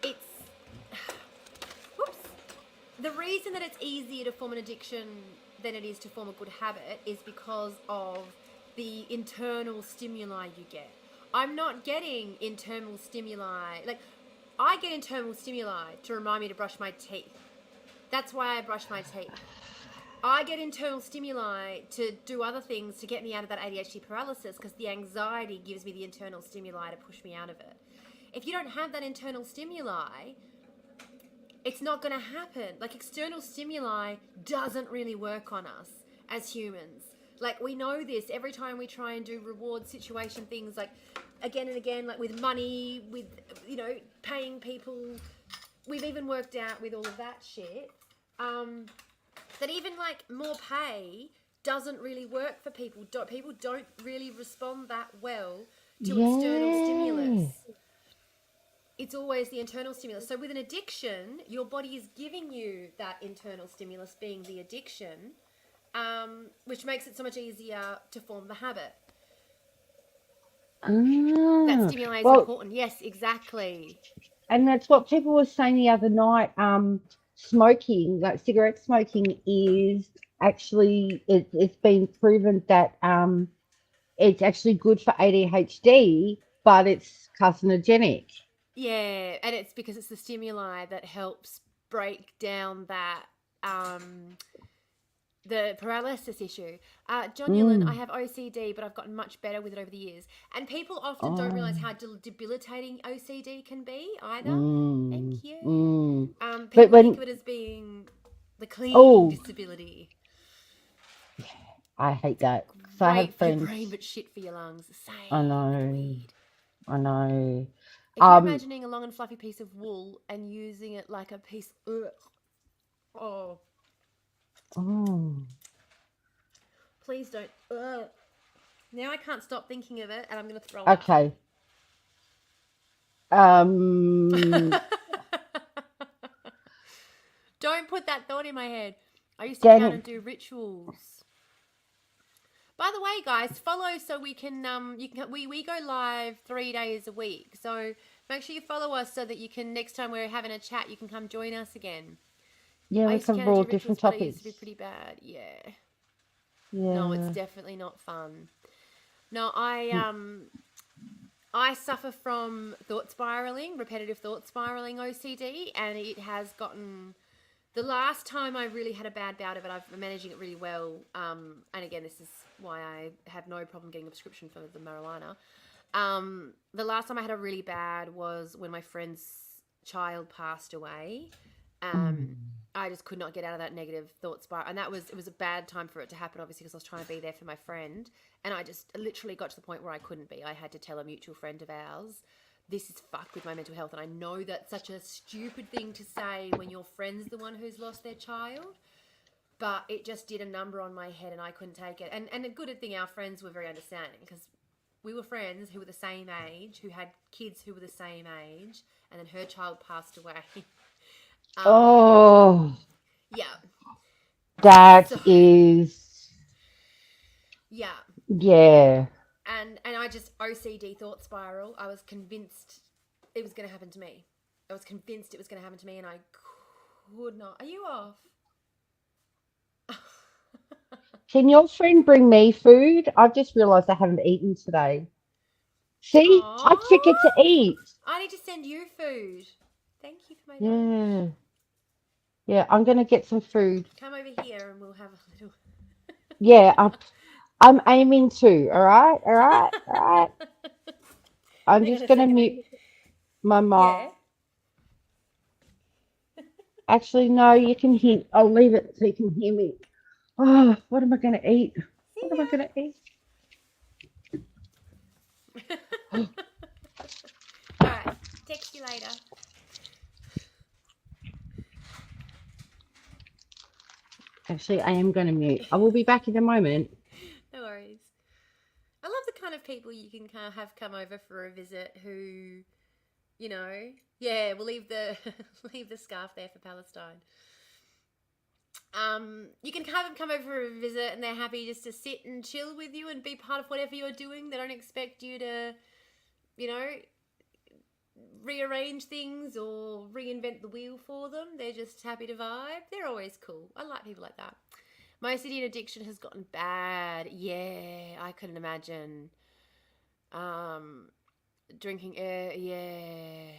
it's whoops. The reason that it's easier to form an addiction than it is to form a good habit is because of the internal stimuli you get. I'm not getting internal stimuli. Like, I get internal stimuli to remind me to brush my teeth. That's why I brush my teeth. I get internal stimuli to do other things to get me out of that ADHD paralysis because the anxiety gives me the internal stimuli to push me out of it. If you don't have that internal stimuli, it's not going to happen. Like external stimuli doesn't really work on us as humans. Like we know this every time we try and do reward situation things like again and again, like with money, with, paying people. We've even worked out with all of that shit that even like more pay doesn't really work for people. People don't really respond that well to external stimulus. Yeah. It's always the internal stimulus. So with an addiction, your body is giving you that internal stimulus, being the addiction, which makes it so much easier to form the habit. That Ah, stimuli is well, important. Yes, exactly. and that's what people were saying the other night. Smoking, like cigarette smoking, is actually it's been proven that it's actually good for ADHD, but it's carcinogenic. Yeah, and it's because it's the stimuli that helps break down um, the paralysis issue. John Yulin, I Mm. have OCD, but I've gotten much better with it over the years. And people often don't Oh. realize how debilitating OCD can be either. Mm. Thank you. Mm. But People think when of it as being the clean oh, disability. I hate that because I have Great for your brain, friends. but shit for your lungs. I Same with know. weed. I know. If you're Um. imagining a long and fluffy piece of wool and using it like a piece, oh, Oh. please don't. Now I can't stop thinking of it, and I'm gonna throw up. Okay. Um. Don't put that thought in my head. I used to count Dan. and do rituals. By the way, guys, follow so we can we go live 3 days a week. So make sure you follow us so that you can next time we're having a chat, you can come join us again. Yeah, I we used to cover count and all do rituals, different but I used to be topics. pretty bad. Yeah. No, it's Yeah. definitely not fun. No, I suffer from thought spiraling, repetitive thought spiraling OCD, and it has gotten. The last time I really had a bad bout of it, I've been managing it really well. And again, this is why I have no problem getting a prescription for the marijuana. The last time I had a really bad was when my friend's child passed away. Um, Mm. I just could not get out of that negative thought spiral, and it was a bad time for it to happen, obviously, because I was trying to be there for my friend, and I just literally got to the point where I couldn't be. I had to tell a mutual friend of ours, this is fucked with my mental health, and I know that's such a stupid thing to say when your friend's the one who's lost their child, but it just did a number on my head, and I couldn't take it. And a good thing, our friends were very understanding, because we were friends who were the same age, who had kids who were the same age, and then her child passed away. um, Oh, yeah. that So is, yeah, yeah. and I just OCD thought spiral. I was convinced it was going to happen to me. I was convinced it was going to happen to me, and I could not. Are you off? Can your friend bring me food? I've just realized I haven't eaten today. See, I Aww. forget to eat. I need to send you food. Thank you for my lunch. Yeah, yeah. I'm gonna get some food. Come over here and we'll have a little. Yeah, I'm aiming to. All right, all right, all right. I'm Hang on just a gonna second. mute my mic. Yeah. Actually, no, you can hear. I'll leave it so you can hear me. Oh, what am I gonna eat? See What am I gonna eat? ya. All right. Text you later. Actually, I am gonna mute. I will be back in a moment. No worries. I love the kind of people you can kind of have come over for a visit who, you know, yeah, we'll leave the leave the scarf there for Palestine. You can have them come over for a visit and they're happy just to sit and chill with you and be part of whatever you're doing. They don't expect you to, you know, rearrange things or reinvent the wheel for them. They're just happy to vibe. They're always cool. I like people like that. My OCD addiction has gotten bad. Yeah, I couldn't imagine. Um, drinking air. Yeah.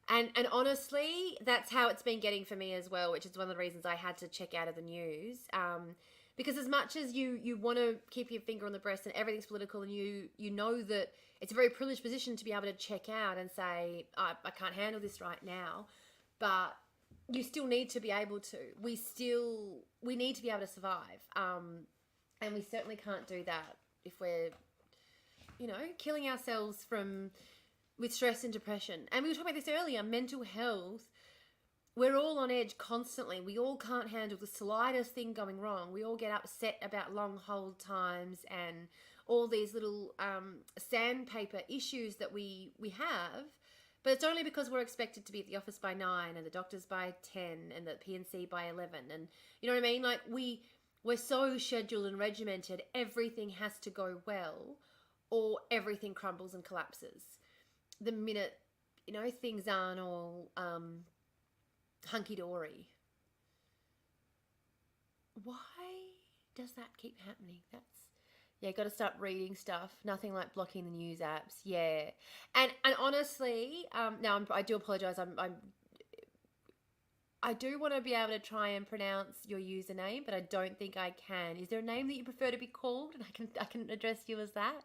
And honestly, that's how it's been getting for me as well, which is one of the reasons I had to check out of the news. Because as much as you want to keep your finger on the breast and everything's political, and you know that it's a very privileged position to be able to check out and say, I can't handle this right now, but you still need to be able to. We need to be able to survive, and we certainly can't do that if we're killing ourselves from with stress and depression. And we were talking about this earlier, mental health. We're all on edge constantly. We all can't handle the slightest thing going wrong. We all get upset about long hold times and all these little sandpaper issues that we have. But it's only because we're expected to be at the office by 9 and the doctors by 10 and the PNC by 11. And you know what I mean? Like we're so scheduled and regimented. Everything has to go well or everything crumbles and collapses the minute things aren't all hunky-dory. Why does that keep happening? Got to start reading stuff. Nothing like blocking the news apps. Yeah, and honestly, now I do apologize. I do want to be able to try and pronounce your username, but I don't think I can. Is there a name that you prefer to be called, and I can address you as that?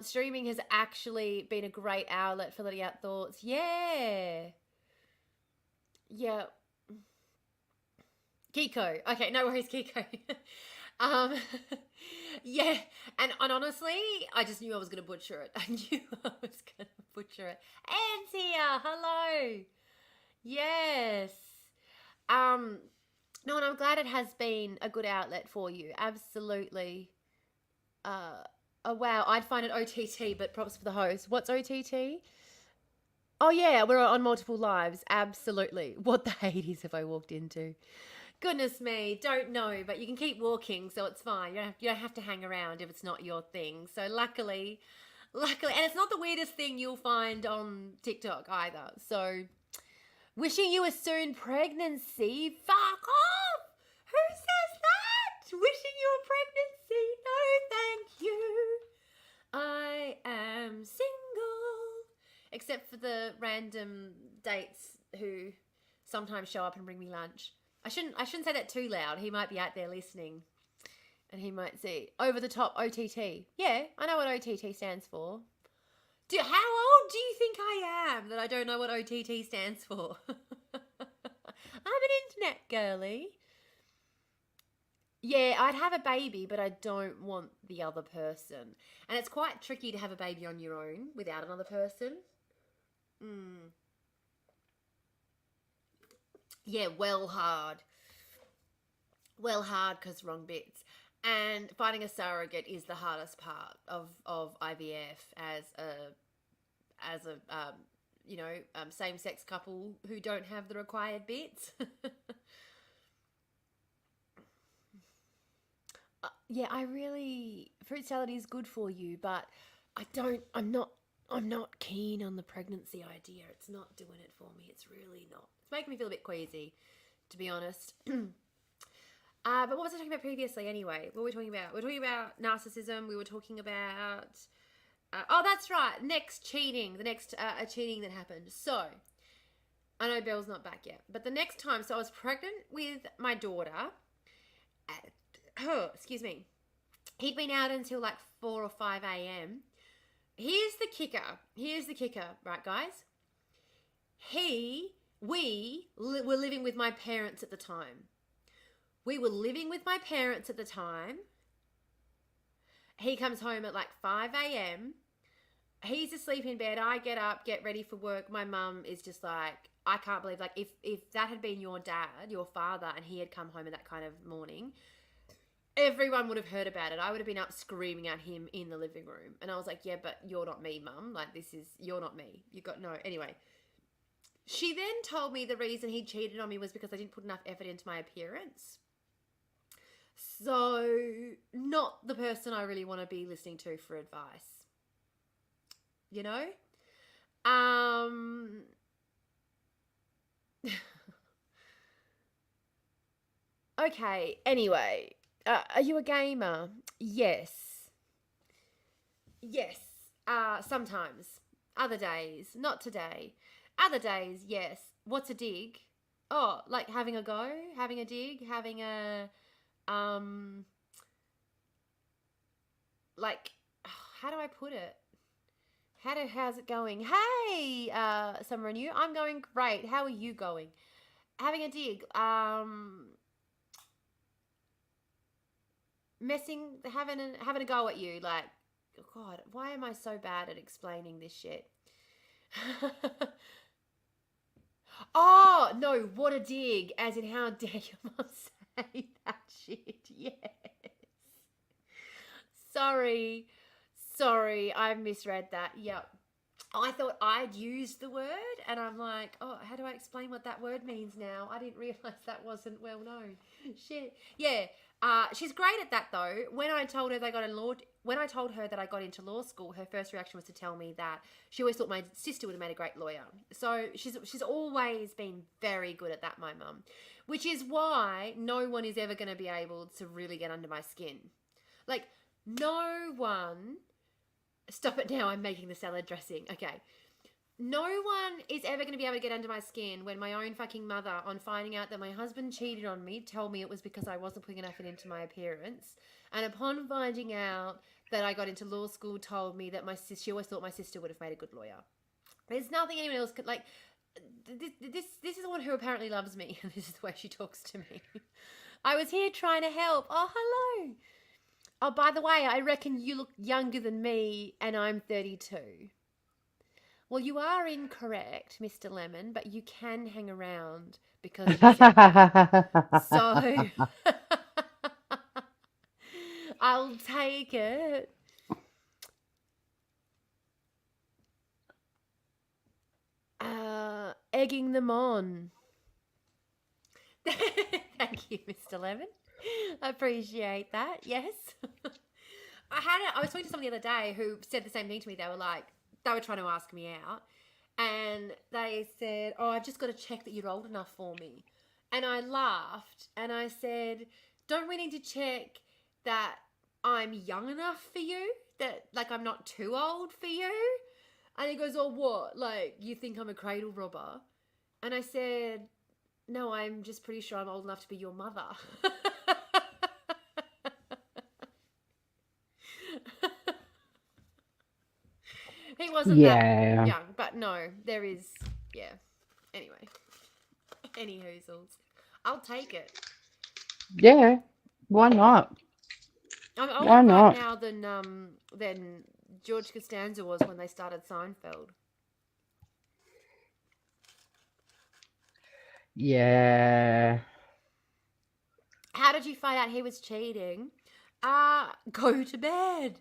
Streaming has actually been a great outlet for letting out thoughts. Yeah. Yeah. Kiko. Okay, no worries, Kiko. um, yeah, and honestly, I just knew I was going to butcher it. I knew I was going to butcher it. Ansia, hello. Yes. No, and I'm glad it has been a good outlet for you. Absolutely. Oh wow, I'd find it OTT, but props for the host. What's OTT? Oh yeah, we're on multiple lives. Absolutely. What the Hades have I walked into? Goodness me, don't know, but you can keep walking, so it's fine. You don't have to hang around if it's not your thing. So luckily, and it's not the weirdest thing you'll find on TikTok either. So wishing you a soon pregnancy. Fuck off! Who says that? Wishing you a pregnancy? No, thank you. I am single. Except for the random dates who sometimes show up and bring me lunch. I shouldn't say that too loud. He might be out there listening. And he might see over the top OTT. Yeah, I know what OTT stands for. How old do you think I am that I don't know what OTT stands for? I'm an internet girly. Yeah, I'd have a baby, but I don't want the other person. And it's quite tricky to have a baby on your own without another person. Yeah, well hard. Well hard because wrong bits. And finding a surrogate is the hardest part of IVF as a same-sex couple who don't have the required bits. Yeah, fruit salad is good for you, but I'm not keen on the pregnancy idea. It's not doing it for me. It's really not. It's making me feel a bit queasy, to be honest. But what was I talking about previously anyway? What were we talking about? We were talking about narcissism. We were talking about... oh, that's right. The next cheating that happened. So, I know Belle's not back yet. But the next time, so I was pregnant with my daughter. Excuse me. He'd been out until like 4 or 5 a.m. Here's the kicker, right, guys? We were living with my parents at the time. He comes home at like 5 a.m. He's asleep in bed. I get up, get ready for work. My mum is just like, I can't believe, like, if that had been your dad, your father, and he had come home at that kind of morning, everyone would have heard about it. I would have been up screaming at him in the living room. And I was like, yeah, but you're not me, Mum. Like, you're not me. Anyway. She then told me the reason he cheated on me was because I didn't put enough effort into my appearance. So, not the person I really want to be listening to for advice. You know? Okay, anyway. Are you a gamer? Yes. Sometimes. Other days. Not today. Other days, yes. What's a dig? Oh, like having a go? Having a dig? Having a... like, how do I put it? How's it going? Hey, Summer and you. I'm going great. How are you going? Having a dig. Having a go at you. Like, God, why am I so bad at explaining this shit? Oh, no, what a dig. As in, how dare your mum say that shit? Yes. Sorry, I misread that. Yep. I thought I'd used the word, and I'm like, oh, how do I explain what that word means now? I didn't realize that wasn't well known. Shit. Yeah. She's great at that though. When I told her that I got into law school, her first reaction was to tell me that she always thought my sister would have made a great lawyer. So she's always been very good at that, my mum. Which is why no one is ever going to be able to really get under my skin. Like, no one... Stop it now, I'm making the salad dressing. Okay. No one is ever going to be able to get under my skin when my own fucking mother, on finding out that my husband cheated on me, told me it was because I wasn't putting enough into my appearance. And upon finding out that I got into law school, told me that she always thought my sister would have made a good lawyer. There's nothing anyone else could, like, this is one who apparently loves me, and this is the way she talks to me. I was here trying to help. Oh, hello. Oh, by the way, I reckon you look younger than me, and I'm 32. Well, you are incorrect, Mr. Lemon, but you can hang around because you said that. So I'll take it. Egging them on. Thank you, Mr. Lemon. I appreciate that. Yes. I was talking to somebody the other day who said the same thing to me. They were trying to ask me out, and they said, "Oh, I've just got to check that you're old enough for me." And I laughed and I said, "Don't we need to check that I'm young enough for you? That, like, I'm not too old for you?" And he goes, "Oh, what? Like, you think I'm a cradle robber?" And I said, "No, I'm just pretty sure I'm old enough to be your mother." He wasn't that Yeah. young, but no, there is, yeah. Anyway, any hoozles. I'll take it. Yeah. Why not? I'm Why older right not? now than George Costanza was when they started Seinfeld. Yeah. How did you find out he was cheating? Go to bed.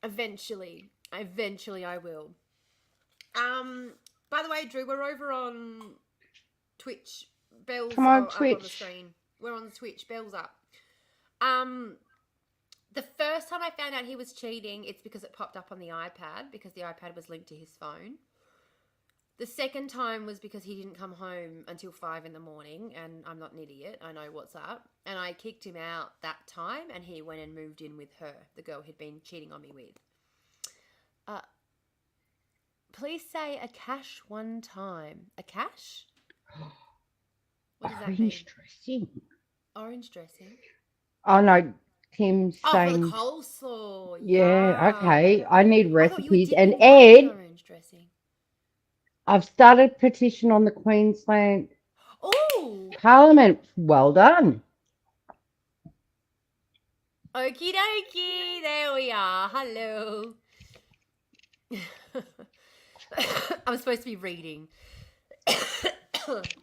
Eventually I will. By the way, Drew, we're over on Twitch. Bells Come on, are up on the Twitch. screen. We're on the Twitch. Bells up. The first time I found out he was cheating, it's because it popped up on the iPad, because the iPad was linked to his phone. The second time was because he didn't come home until 5 in the morning, and I'm not an idiot. I know what's up. And I kicked him out that time, and he went and moved in with her, the girl he'd been cheating on me with. Please say a cash one time. A cash? What does that mean? Orange dressing. Orange dressing? Oh no, Tim's Oh, for the saying, coleslaw. yeah, Yum. okay. I need I thought you were recipes. And dipping that in Ed, orange dressing. I've started a petition on the Queensland Oh, Parliament. Well done. okie dokie. There we are. Hello. I'm supposed to be reading. What?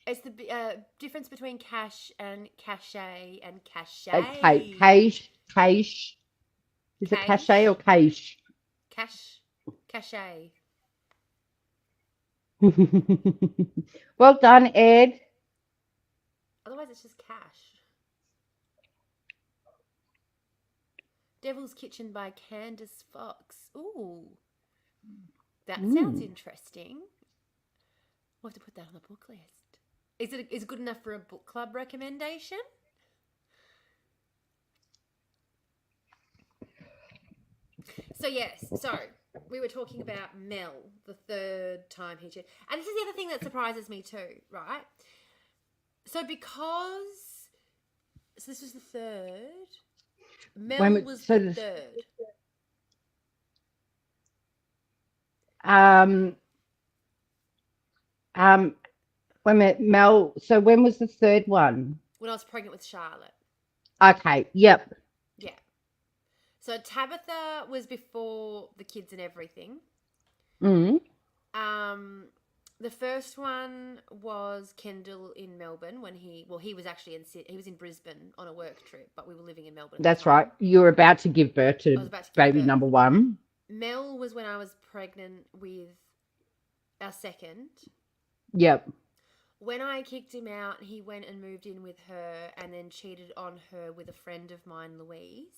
It's the difference between cash and cachet and cachet. Cache. Is it Cache? cachet or cache? Cachet. Well done, Ed. Otherwise, it's just cash. Devil's Kitchen by Candace Fox. Ooh. That sounds interesting. We'll have to put that on the book list. Is it good enough for a book club recommendation? So yes, we were talking about Mel the third time he cheated. And this is the other thing that surprises me too, right? So this was the third. Mel was the third. Wait a minute, Mel. So when was the third one? When I was pregnant with Charlotte. Okay, yep. Yeah. So Tabitha was before the kids and everything. Mm. The first one was Kendall in Melbourne when he was actually he was in Brisbane on a work trip, but we were living in Melbourne. That's right. You were about to give birth to baby number one. Mel was when I was pregnant with our second. Yep. When I kicked him out, he went and moved in with her and then cheated on her with a friend of mine, Louise.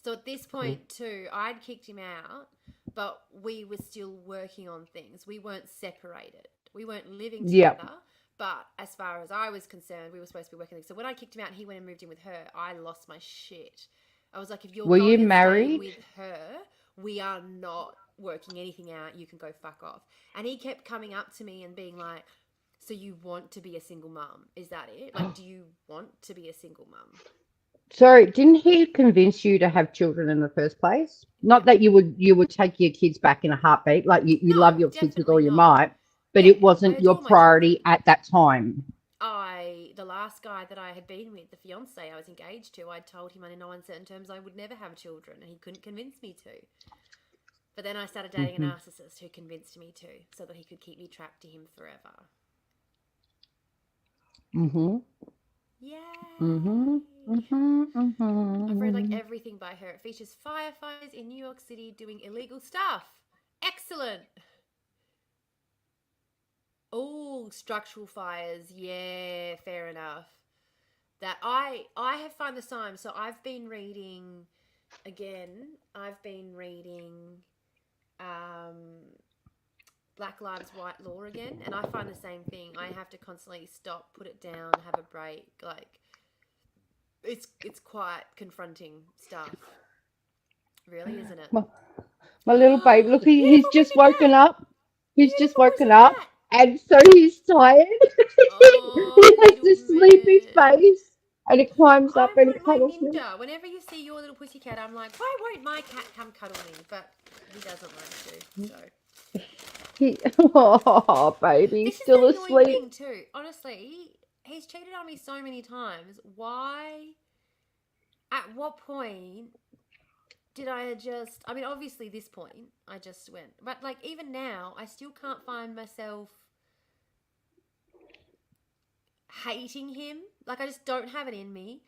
So at this point too, I'd kicked him out, but we were still working on things. We weren't separated. We weren't living together. Yep. But as far as I was concerned, we were supposed to be working things. So when I kicked him out and he went and moved in with her, I lost my shit. I was like, if you're Were you going to stay married? with her, we are not working anything out. You can go fuck off. And he kept coming up to me and being like, so you want to be a single mum? Is that it? Like, do you want to be a single mum? Sorry, didn't he convince you to have children in the first place? Yeah. Not that you would take your kids back in a heartbeat, like you No, love your kids with all definitely your not. might, but Yeah, it I wasn't your adore my children. priority at that time. The last guy that I had been with, the fiance I was engaged to, I told him in no uncertain terms I would never have children, and he couldn't convince me to. But then I started dating a Hmm. narcissist who convinced me to, so that he could keep me trapped to him forever. Hmm. Hmm. Yay! I've read like Hmm. everything by her. It features firefighters in New York City doing illegal stuff. Excellent! Oh, structural fires. Yeah, fair enough. That I have found the sign. So I've been reading again. I've been reading um, Black Lives White Law again, and I find the same thing. I have to constantly stop, put it down, have a break. Like it's quite confronting stuff, really, isn't it? My, my little babe, look, he's Beautiful just woken pussycat. up. He's just Beautiful woken up, pussycat. and so he's tired. Oh, He has little this sleepy man. face, and he climbs I up and he want my cuddles me. ninja. Whenever you see your little pussycat, I'm like, why won't my cat come cuddle me? But he doesn't like to. So He, oh, baby, this he's is the still annoying asleep. thing too. Honestly, he's cheated on me so many times. Why? At what point did I just? I mean, obviously, this point I just went, but like even now, I still can't find myself hating him. Like I just don't have it in me.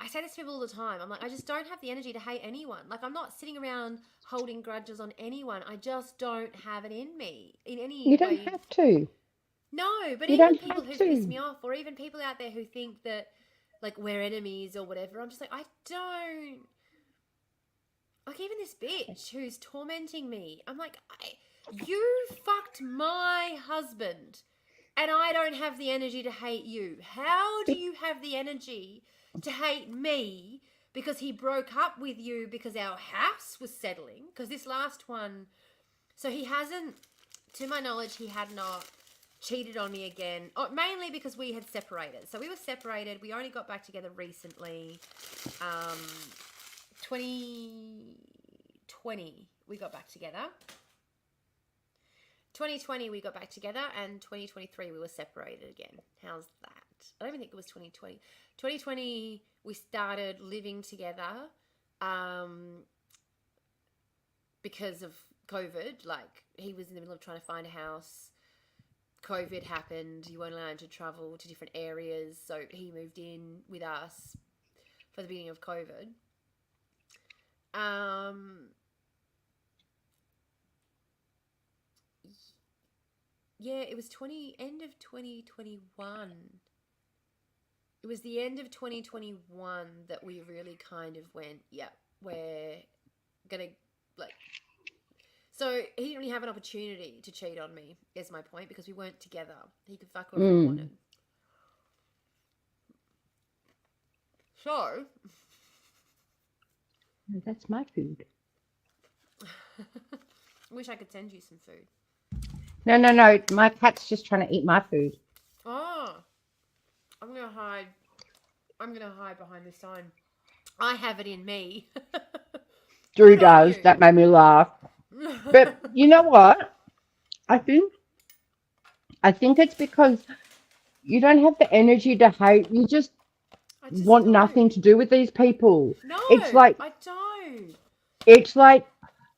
I say this to people all the time. I'm like, I just don't have the energy to hate anyone. Like I'm not sitting around holding grudges on anyone. I just don't have it in me in any You don't way. have to. No, but You even don't people have who've pissed to. me off, or even people out there who think that like we're enemies or whatever, I'm just like, I don't. Like even this bitch who's tormenting me. I'm like, you fucked my husband, and I don't have the energy to hate you. How do you have the energy to hate me because he broke up with you because our house was settling? Because this last one, so he hasn't, to my knowledge, he had not cheated on me again. Oh, mainly because we had separated. So we were separated. We only got back together recently. 2020 we got back together. 2020 we got back together, and 2023 we were separated again. How's that? I don't even think it was 2020. 2020 we started living together because of COVID. Like he was in the middle of trying to find a house. COVID happened. You weren't allowed to travel to different areas, so he moved in with us for the beginning of COVID. Um, yeah, it was end of 2021. It was the end of 2021 that we really kind of went, yeah, we're gonna like. So he didn't really have an opportunity to cheat on me, is my point, because we weren't together. He could fuck whoever he Mm. wanted. So, That's my food. I wish I could send you some food. No, no, no. My cat's just trying to eat my food. Oh, I'm gonna hide. I'm gonna hide behind this sign. I have it in me. Drew Good on does. you. That made me laugh. But you know what? I think I think it's because you don't have the energy to hate. You just I just want nothing don't. to do with these people. No, It's like I don't. it's like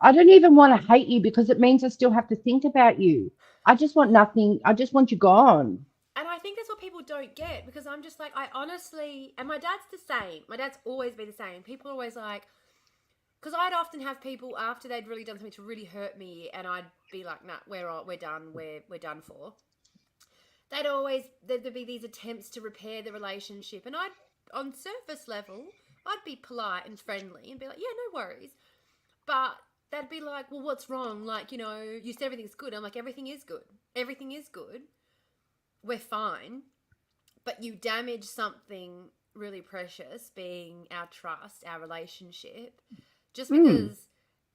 I don't even want to hate you because it means I still have to think about you. I just want nothing. I just want you gone. And I think that's what people don't get, because I'm just like, I honestly, and my dad's the same. My dad's always been the same. People are always like, because I'd often have people after they'd really done something to really hurt me, and I'd be like, nah, we're done, we're done for. There'd be these attempts to repair the relationship, and on surface level, I'd be polite and friendly and be like, yeah, no worries. But they'd be like, well, what's wrong? Like, you said everything's good. I'm like, everything is good. Everything is good. We're fine. But you damage something really precious, being our trust, our relationship. Just Mm. because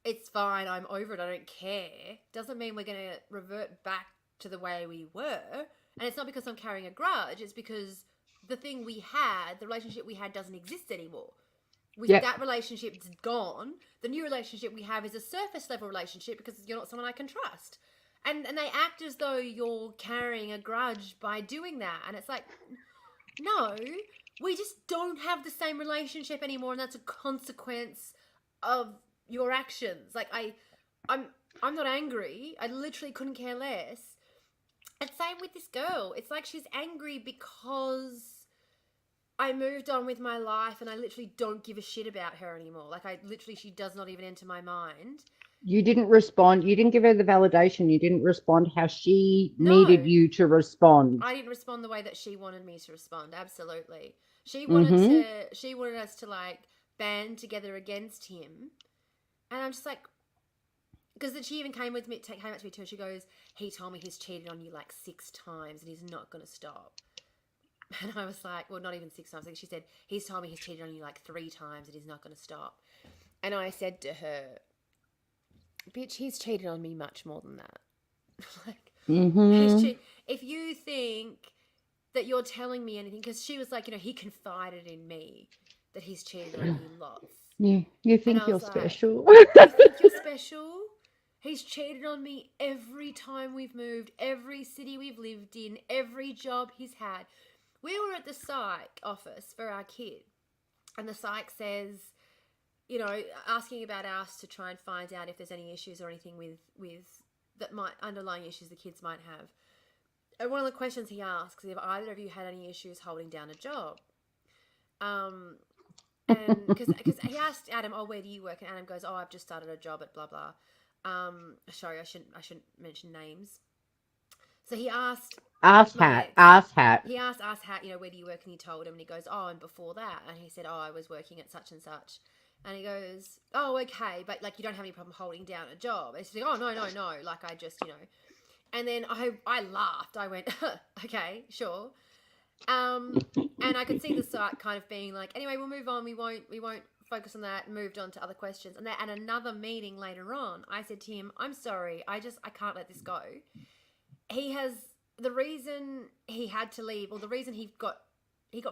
it's fine, I'm over it, I don't care, doesn't mean we're going to revert back to the way we were. And it's not because I'm carrying a grudge, it's because the thing we had, the relationship we had, doesn't exist anymore. With Yep. that relationship's gone, the new relationship we have is a surface level relationship because you're not someone I can trust. And they act as though you're carrying a grudge by doing that. And it's like, no, we just don't have the same relationship anymore, and that's a consequence of your actions. Like I'm I'm not angry. I literally couldn't care less. And same with this girl. It's like she's angry because I moved on with my life and I literally don't give a shit about her anymore. Like she does not even enter my mind. You didn't respond. You didn't give her the validation. You didn't respond how she needed No. you to respond. I didn't respond the way that she wanted me to respond. Absolutely. Mm-hmm. She wanted us to like band together against him. And I'm just like, because she even came up to me too, and she goes, he told me he's cheated on you like 6 times and he's not going to stop. And I was like, well, not even 6 times. Like she said, he's told me he's cheated on you like 3 times and he's not going to stop. And I said to her, bitch, he's cheated on me much more than that. Like, Mm-hmm. if you think that you're telling me anything, because she was like, he confided in me that he's cheated on you lots. You And think I you're was like, special. you think you're special? He's cheated on me every time we've moved, every city we've lived in, every job he's had. We were at the psych office for our kid, and the psych says, asking about us to try and find out if there's any issues or anything with that might underlying issues the kids might have. And one of the questions he asks is if either of you had any issues holding down a job. And because he asked Adam, oh, where do you work? And Adam goes, oh, I've just started a job at blah blah. Sorry, I shouldn't mention names. So he asked Ass my hat. ex. Ass hat. He asked us how, where do you work? And he told him, and he goes, oh, and before that, and he said, oh, I was working at such and such. And he goes, oh, okay, but like you don't have any problem holding down a job. And she's like, oh, no, like I just, And then I laughed. I went, okay, sure. And I could see the site kind of being like, anyway, we'll move on. We won't focus on that. Moved on to other questions. And then at another meeting later on, I said to him, I'm sorry, I can't let this go. The reason he had to leave, or the reason he got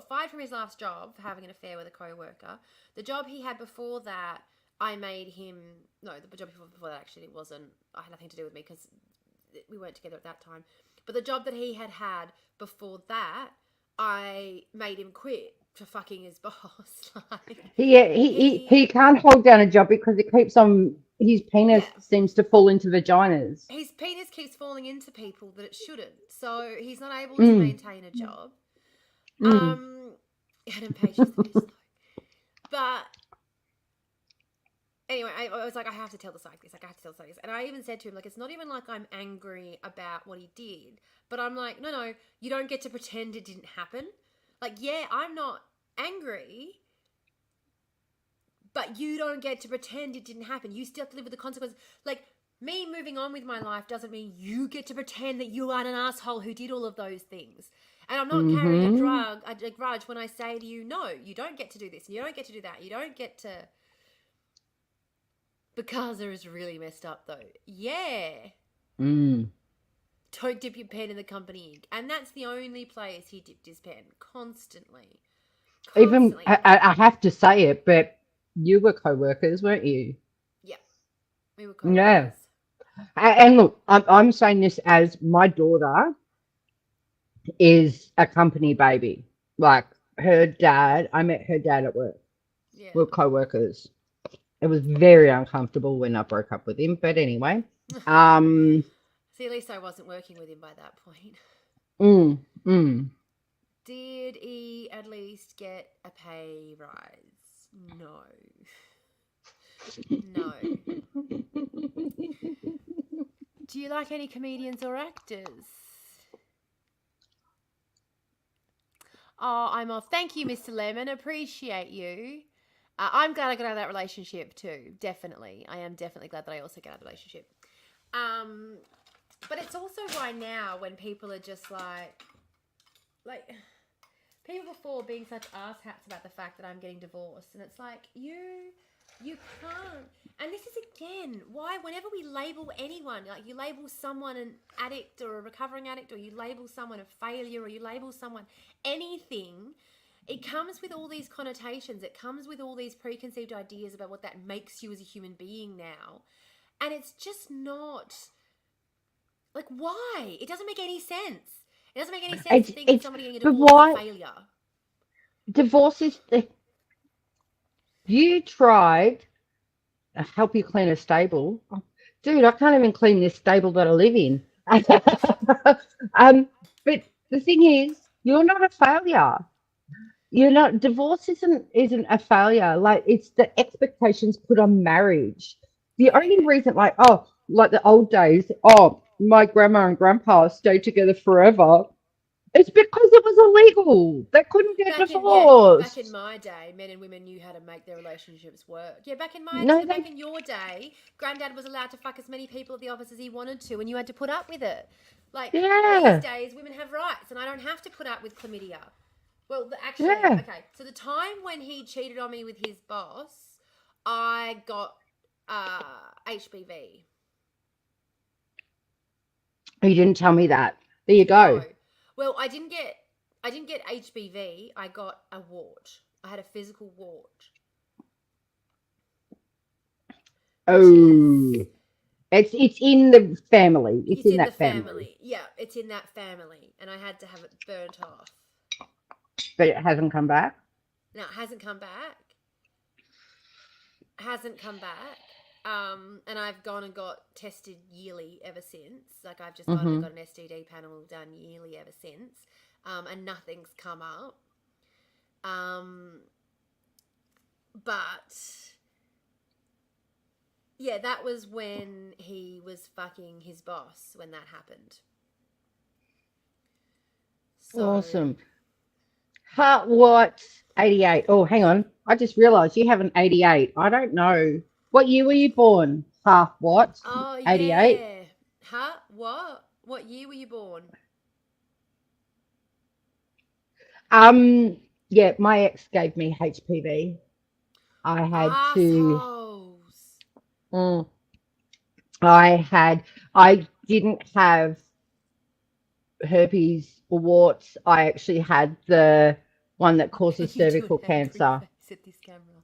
fired from his last job for having an affair with a co-worker. The job he had before that, I made him, no, the job before that actually it had nothing to do with me because we weren't together at that time. But the job that he had before that, I made him quit for fucking his boss. Like He can't hold down a job because it keeps on. His penis yeah, seems to fall into vaginas. his penis keeps falling into people that it shouldn't. So he's not able to Mm, maintain a job. mm. Adam Page is the best though. But anyway, I was like, I have to tell the psych this. Like, I have to tell the psych this. And I even said to him, like, it's not even like I'm angry about what he did. But I'm like, no, you don't get to pretend it didn't happen. Like, yeah, I'm not angry, but you don't get to pretend it didn't happen. You still have to live with the consequences. Like, me moving on with my life doesn't mean you get to pretend that you aren't an asshole who did all of those things. And I'm not carrying a Mm-hmm. grudge when I say to you, no, you don't get to do this. You don't get to do that. You don't get to... Because it was really messed up though. Yeah. Mm. Don't dip your pen in the company ink. And that's the only place he dipped his pen. Constantly. Even Constantly. I have to say it, but you were co-workers, weren't you? Yeah. We were Yeah. co-workers. And look, I'm saying this as my daughter is a company baby. Like her dad, I met her dad at work. Yeah. We're co-workers. It was very uncomfortable when I broke up with him, but anyway. Um, See, at least I wasn't working with him by that point. mm, mm. Did he at least get a pay rise? No. No. Do you like any comedians or actors? Oh, I'm off. Thank you, Mr. Lemon. Appreciate you. I'm glad I got out of that relationship too. Definitely. I am definitely glad that I also got out of the relationship. But it's also why now when people are just like, People before being such asshats about the fact that I'm getting divorced, and it's like you can't. And this is again why whenever we label anyone, like you label someone an addict or a recovering addict, or you label someone a failure, or you label someone anything, it comes with all these connotations. It comes with all these preconceived ideas about what that makes you as a human being now, and it's just not like why. It doesn't make any sense. It doesn't make any sense to think of somebody getting a but divorce why as a failure. divorce is you tried to help you clean a stable. Dude, I can't even clean this stable that I live in. But the thing is, you're not a failure. You're not divorce isn't a failure. Like it's the expectations put on marriage. The only Yeah. reason like the old days, my grandma and grandpa stayed together forever. It's because it was illegal. They couldn't get Back in divorced. my day, men and women knew how to make their relationships work. Yeah, No, back in your day, Granddad was allowed to fuck as many people at the office as he wanted to, and you had to put up with it. Like these yeah, days, women have rights, and I don't have to put up with chlamydia. Well, actually, yeah. okay. So the time when he cheated on me with his boss, I got HBV. You didn't tell me that. There you No. go. Well, I didn't get HBV. I got a wart. I had a physical wart. Which Oh, is it's in the family. It's it's in in the that family, family. Yeah, it's in that family, and I had to have it burnt off. but it hasn't come back. Now it hasn't come back. Hasn't come back. And I've gone and got tested yearly ever since. Like I've just gone and Hmm. got an STD panel done yearly ever since. And nothing's come up. But yeah, that was when he was fucking his boss when that happened. So Awesome. Heart what? 88. Oh, hang on. I just realized you have an 88. I don't know. What year were you born? Half what? oh 88. yeah. Huh? What? What year were you born? Yeah, my ex gave me HPV. I had to. Assholes. Mm, I had. I didn't have herpes or warts. I actually had the one that causes You do cervical an angry cancer. face at this camera.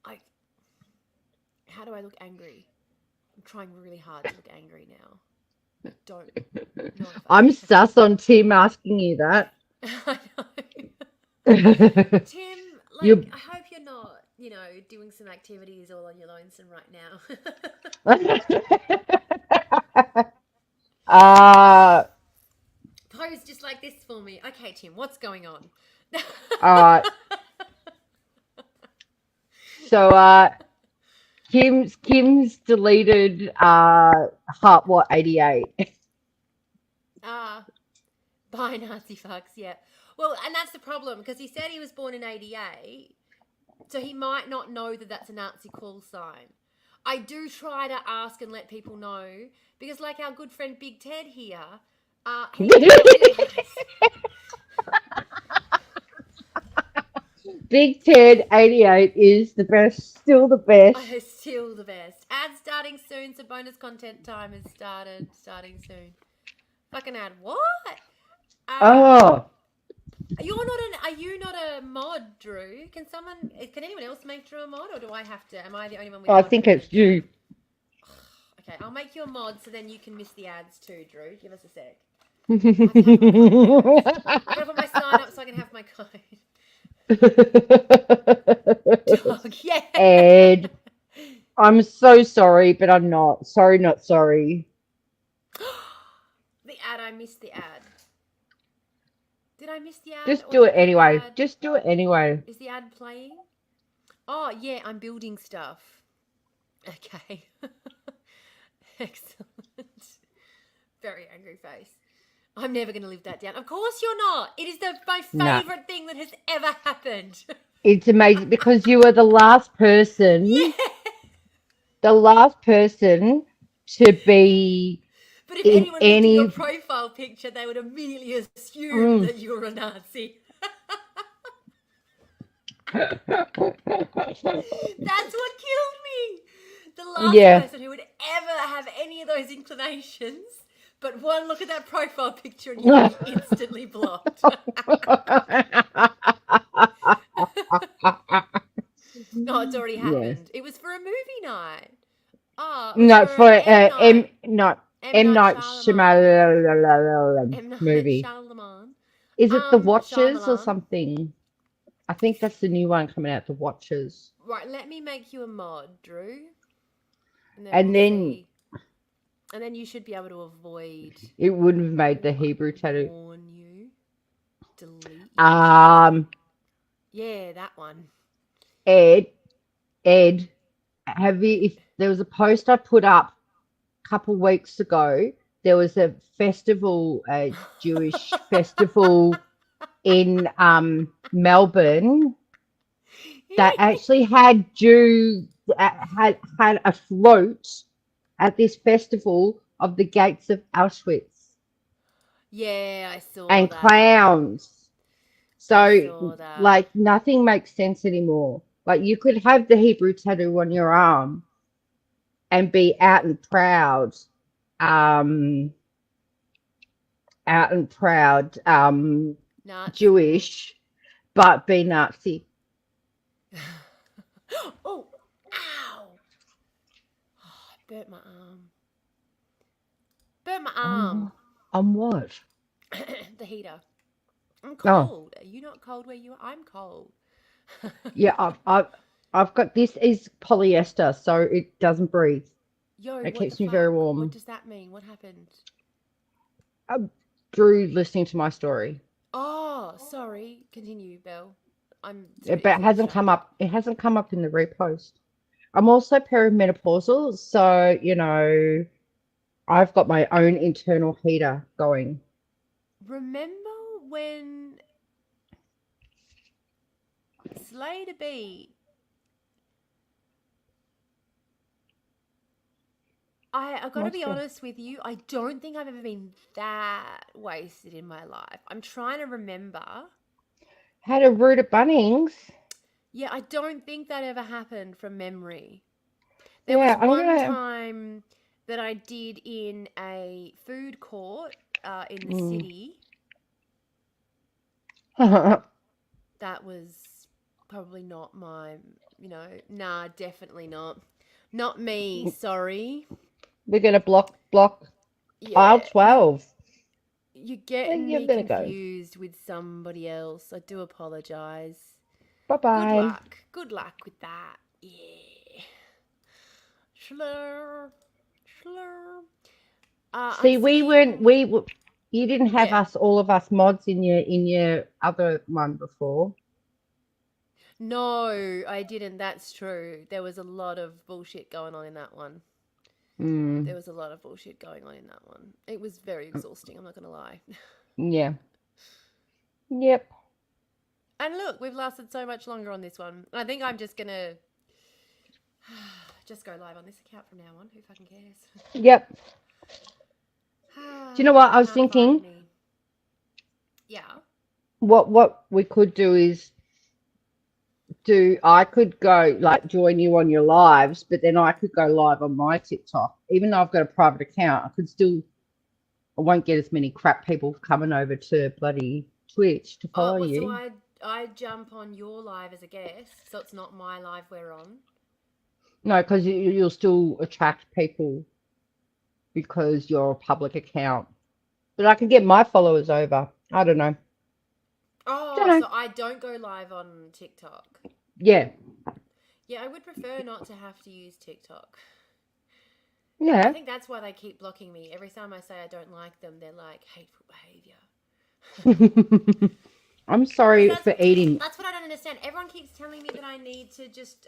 I. How do I look angry? I'm trying really hard to look angry now. I don't know if I I'm can. sus on Tim asking you that. I know. Tim, like, You. I hope you're not, doing some activities all on your lonesome right now. uh, Pose just like this for me. Okay, Tim, what's going on? all right. So, Kim's deleted Heart What 88. Ah, bye, Nazi fucks, yeah. Well, and that's the problem, because he said he was born in 88, so he might not know that that's a Nazi call sign. I do try to ask and let people know, because like our good friend Big Ted here, he didn't realise. Big Ted 88 is the best, still the best. It's still the best. Ad starting soon, so bonus content time has starting soon. Fucking ad, what? Oh, Are you not a mod, Drew? Can anyone else make Drew a mod, or do I have to? Am I the only one with I mod think privilege? it's you. Okay, I'll make you a mod so then you can miss the ads too, Drew. Give us a sec. I gotta put my sign up so I can have my code. Dog, yeah. Ed, I'm so sorry, but I'm not. Sorry, not sorry. The ad, I missed the ad. Did I miss the ad? Just Or do it did the anyway. ad... Just do it anyway. Is the ad playing? Oh, yeah, I'm building stuff. Okay. Excellent. Very angry face. I'm never going to live that down. Of course you're not. It is my No, favourite thing that has ever happened. it's amazing because you were the last person, Yeah. the last person to be But if in anyone looked at your any. profile picture, they would immediately assume Mm. that you're a Nazi. Yeah. That's what killed me. The last person who would ever have any of those inclinations, but one look at that profile picture and you'll be instantly blocked. No, it's already Yes. happened. It was for a movie night. Oh, it was No, for for an M M night. not M M Night Night Shyamalan. Shyamalan M Night movie. Shyamalan. Is it The Watchers or Shyamalan. something? I think that's the new one coming out, The Watchers. Right, let me make you a mod, Drew. And then And we'll then see. And then you should be able to avoid. it wouldn't have made the Oh, Hebrew tattoo. warn you. Delete. Yeah, that one. Ed, have you? If there was a post I put up a couple weeks ago, there was a festival, a Jewish festival in Melbourne that actually had had a float at this festival of the gates of Auschwitz Yeah, I saw and that. clowns. I So, saw that. like, nothing makes sense anymore. Like, you could have the Hebrew tattoo on your arm and be um, out and proud, Nazi. Jewish, but be Nazi. Oh, ow. Oh, I burnt my arm. Burnt my arm. On what? The heater. I'm Oh, cold. Are you not cold where you are? I'm cold. yeah. I've got this is polyester, so it doesn't breathe. Yo, It what the keeps me very fuck? What warm. does that mean? What happened? Drew listening to my story. Oh, sorry. Continue, Belle. I'm too But it easily hasn't come distracted. up. It hasn't come up in the repost. I'm also perimenopausal, so I've got my own internal heater going. Remember when Slay to Be? I've got to What's be that? honest with you. I don't think I've ever been that wasted in my life. I'm trying to remember. Had a root at Bunnings. Yeah, I don't think that ever happened from memory. There was Yeah, I'm one gonna. time that I did in a food court in the Mm. city. That was probably not my, nah, definitely not. Not me, sorry. We're gonna block aisle Yeah, 12. you're Where getting you me gonna go? confused with somebody else. I do apologize. Bye Good bye. luck. Good luck with that. Yeah. Slur. Slur. I'm See, seeing. you didn't have Yeah. all of us mods in your other one before. No, I didn't. That's true. There was a lot of bullshit going on in that one. Mm. There was a lot of bullshit going on in that one. It was very exhausting, I'm not going to lie. Yeah. Yep. And look, we've lasted so much longer on this one. I think I'm just going to just go live on this account from now on. Who fucking cares? Yep. Do you know what You I was can't find thinking? me. Yeah. What we could do is I could go like join you on your lives, but then I could go live on my TikTok. Even though I've got a private account, I won't get as many crap people coming over to bloody Twitch to Oh, follow well, so you. I jump on your live as a guest, so it's not my live we're on. No, because you'll still attract people because you're a public account. But I could get my followers over. I don't know. Don't Oh, know. so I don't go live on TikTok. Yeah. Yeah, I would prefer not to have to use TikTok. I Yeah. think that's why they keep blocking me. Every time I say I don't like them, they're like, hateful behavior. I'm Because sorry that's for eating. that's what I don't understand. Everyone keeps telling me that I need to just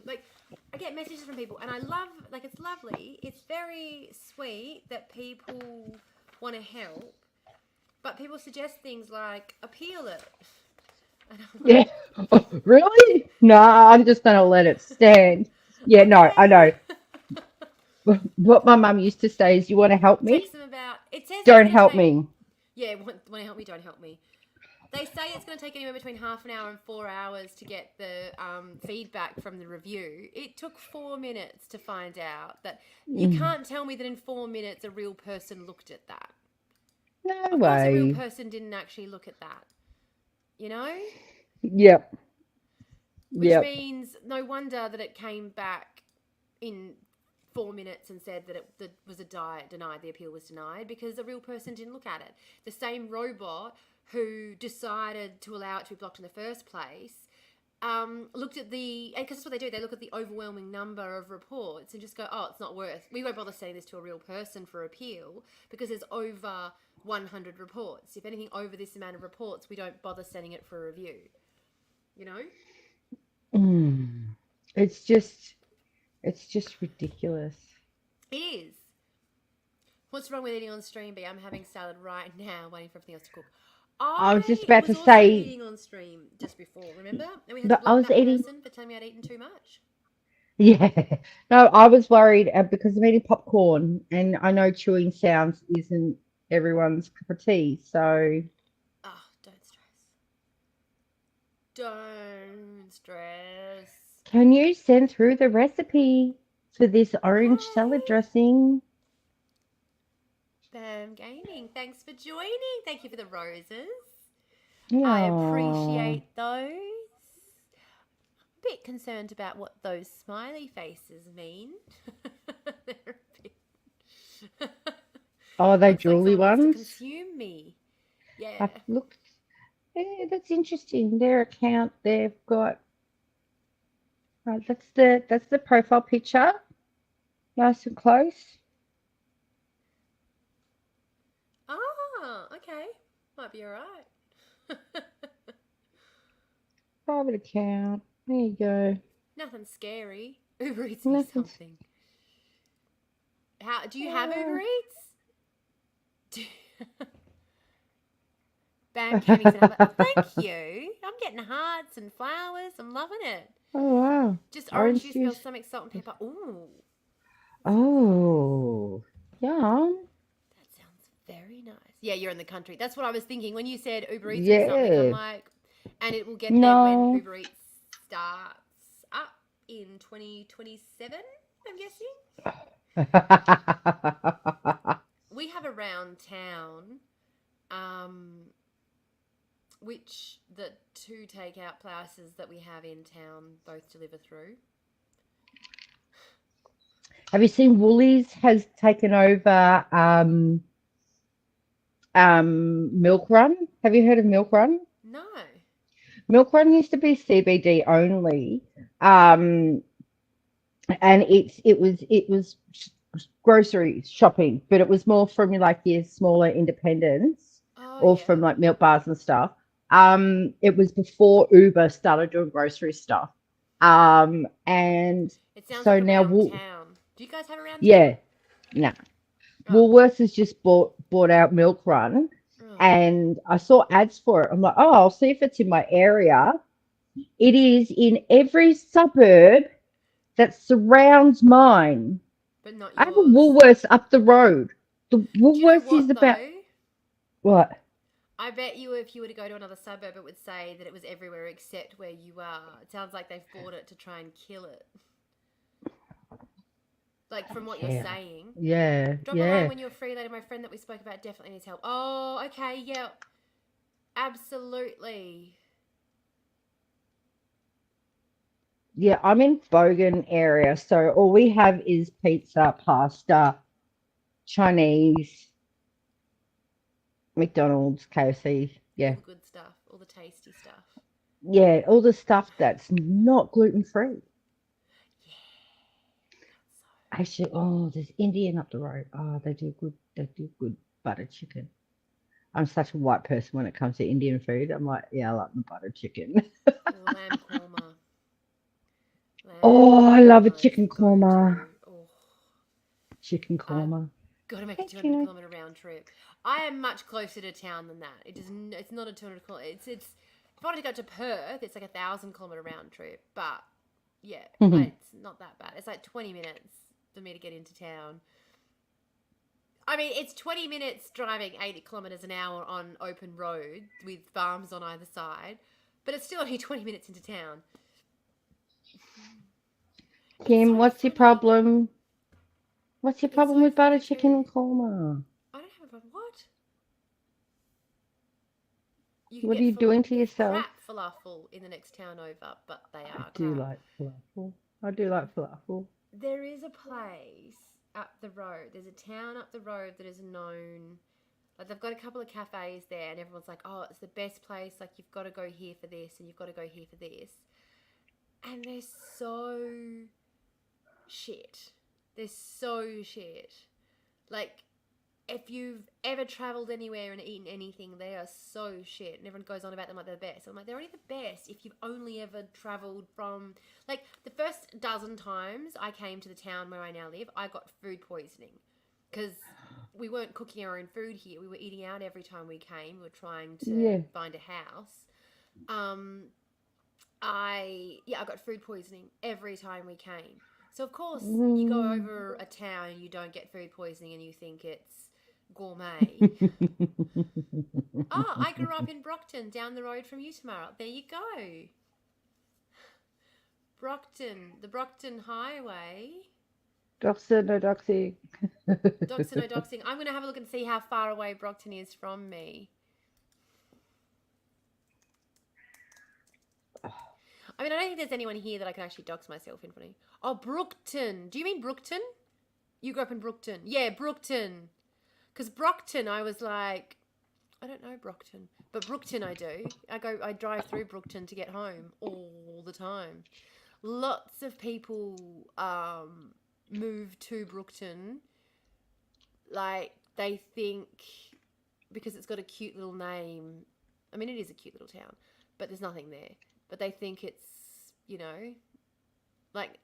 like I get messages from people and I love like it's lovely. It's very sweet that people want to help, but people suggest things like appeal it. And I'm Yeah. like, Really? No, I'm just gonna let it stand. Yeah, no, I know. okay. What my mum used to say is, "You want to help Takes me? them about. It says that it's Don't going to help take. me." Yeah, want to help me? Don't help me. They say it's going to take anywhere between half an hour and 4 hours to get the feedback from the review. It took 4 minutes to find out that. You Mm, can't tell me that in 4 minutes a real person looked at that. no Of course, a real way. person didn't actually look at that. You know? Yep. Which Yep. means no wonder that it came back in 4 minutes and said that it was denied, the appeal was denied, because a real person didn't look at it. The same robot who decided to allow it to be blocked in the first place looked at because that's what they do, they look at the overwhelming number of reports and just go, oh, it's not worth, we won't bother sending this to a real person for appeal because there's over 100 reports. If anything over this amount of reports, we don't bother sending it for a review. You know? Mm. It's just ridiculous. It is. What's wrong with eating on stream, B? I'm having salad right now, waiting for everything else to cook. I was just I about to was also say eating on stream just before, remember? And we had to that I block was that eating. person for telling me I'd eaten too much. Yeah. No, I was worried because I'm eating popcorn, and I know chewing sounds isn't everyone's cup of tea. So, Oh, don't stress. Don't stress. can you send through the recipe for this orange salad Hey, dressing? Bam Gaming, thanks for joining. Thank you for the roses. I Yeah. appreciate those. Bit concerned about what those smiley faces mean. They're a bit. Oh, are they Looks like jewelry someone wants to ones? consume me. Yeah. I've looked. Yeah, that's interesting. Their account, they've got. That's the profile picture, nice and close. Ah, okay. Might be alright. Private account. There you go. Nothing scary. Uber Eats me Nothing's. something. How do you have Uh, Uber Eats? Do Bam Gaming said, "Oh, thank you. I'm getting hearts and flowers. I'm loving it. Oh wow. Just orange Orange juice, juice. balsamic salt, and pepper. Ooh, that sounds nice. Oh, yum. That sounds very nice. Yeah, you're in the country. That's what I was thinking when you said Uber Eats me something. I'm Yeah. like, and it will get there when No. Uber Eats starts up in 2027. I'm guessing. We have around town, um, which the two takeout places that we have in town both deliver through. Have you seen Woolies has taken over Milk Run? Have you heard of Milk Run? No. Milk Run used to be CBD only. Um, and it was grocery shopping, but it was more from like your smaller independents Oh or from yeah. like milk bars and stuff. It was before Uber started doing grocery stuff. And It sounds so like now, around town. Do you guys have around town? yeah, no, Oh. Woolworths has just bought out Milk Run, Oh. and I saw ads for it. I'm like, oh, I'll see if it's in my area. It is in every suburb that surrounds mine. But not I have a yours. Woolworths up the road. The Do you know Woolworths is what about though? what? I bet you if you were to go to another suburb, it would say that it was everywhere except where you are. It sounds like they've bought it to try and kill it. Like from what you're Yeah, saying. yeah, Drop a line yeah, when you're free later. My friend that we spoke about definitely needs help. Oh, okay, yeah. Absolutely. yeah. I'm in Bogan area, so all we have is pizza, pasta, Chinese, McDonald's, KFC. All Yeah, the good stuff, all the tasty stuff. yeah, all the stuff that's not gluten free. Yeah, that's so. Actually, oh, there's Indian up the road. Oh, they do good. They do good butter chicken. I'm such a white person when it comes to Indian food. I'm like, yeah, I like my butter chicken. Or lamb korma. Lamb Oh, I love a korma is the chicken korma. go-to. Oh, Chicken I've korma. got to make a Hey, 200-kilometer round trip. I am much closer to town than that. It's not a 200 kilometer. It's. If I wanted to go to Perth, it's like 1,000-kilometer round trip. But yeah, it's not that bad. It's like 20 minutes for me to get into town. I mean, it's 20 minutes driving 80 kilometres an hour on open road with farms on either side, but it's still only 20 minutes into town. It's Kim, so what's your funny. problem? What's your It's problem so with butter funny chicken too. and korma? I don't have a problem. What? You can What are get you doing to yourself? crap falafel in the next town over, but they I are do crap. like falafel. I do like falafel. There is a place up the road. There's a town up the road that is known. Like they've got a couple of cafes there, and everyone's like, "Oh, it's the best place. Like you've got to go here for this, and you've got to go here for this." And they're so shit. They're so shit. Like if you've ever travelled anywhere and eaten anything, they are so shit. And everyone goes on about them like they're the best. I'm like, they're only the best if you've only ever travelled from... Like, the first dozen times I came to the town where I now live, I got food poisoning. Because we weren't cooking our own food here. We were eating out every time we came. We were trying to Yeah. find a house. I got food poisoning every time we came. So, of course, you go Mm. over a town and you don't get food poisoning and you think it's gourmet. Oh, I grew up in Brockton, down the road from you, Tamara. There you go. Brockton, the Brockton Highway. Doxer, no doxy. Doxing, no doxing. I'm going to have a look and see how far away Brockton is from me. I mean, I don't think there's anyone here that I can actually dox myself in front of. Oh, Brookton. Do you mean Brookton? You grew up in Brookton. Yeah, Brookton. Because Brockton, I was like, I don't know Brockton, but Brookton I do. I drive through Brookton to get home all the time. Lots of people move to Brookton. Like, they think because it's got a cute little name. I mean, it is a cute little town, but there's nothing there. But they think it's, you know, like,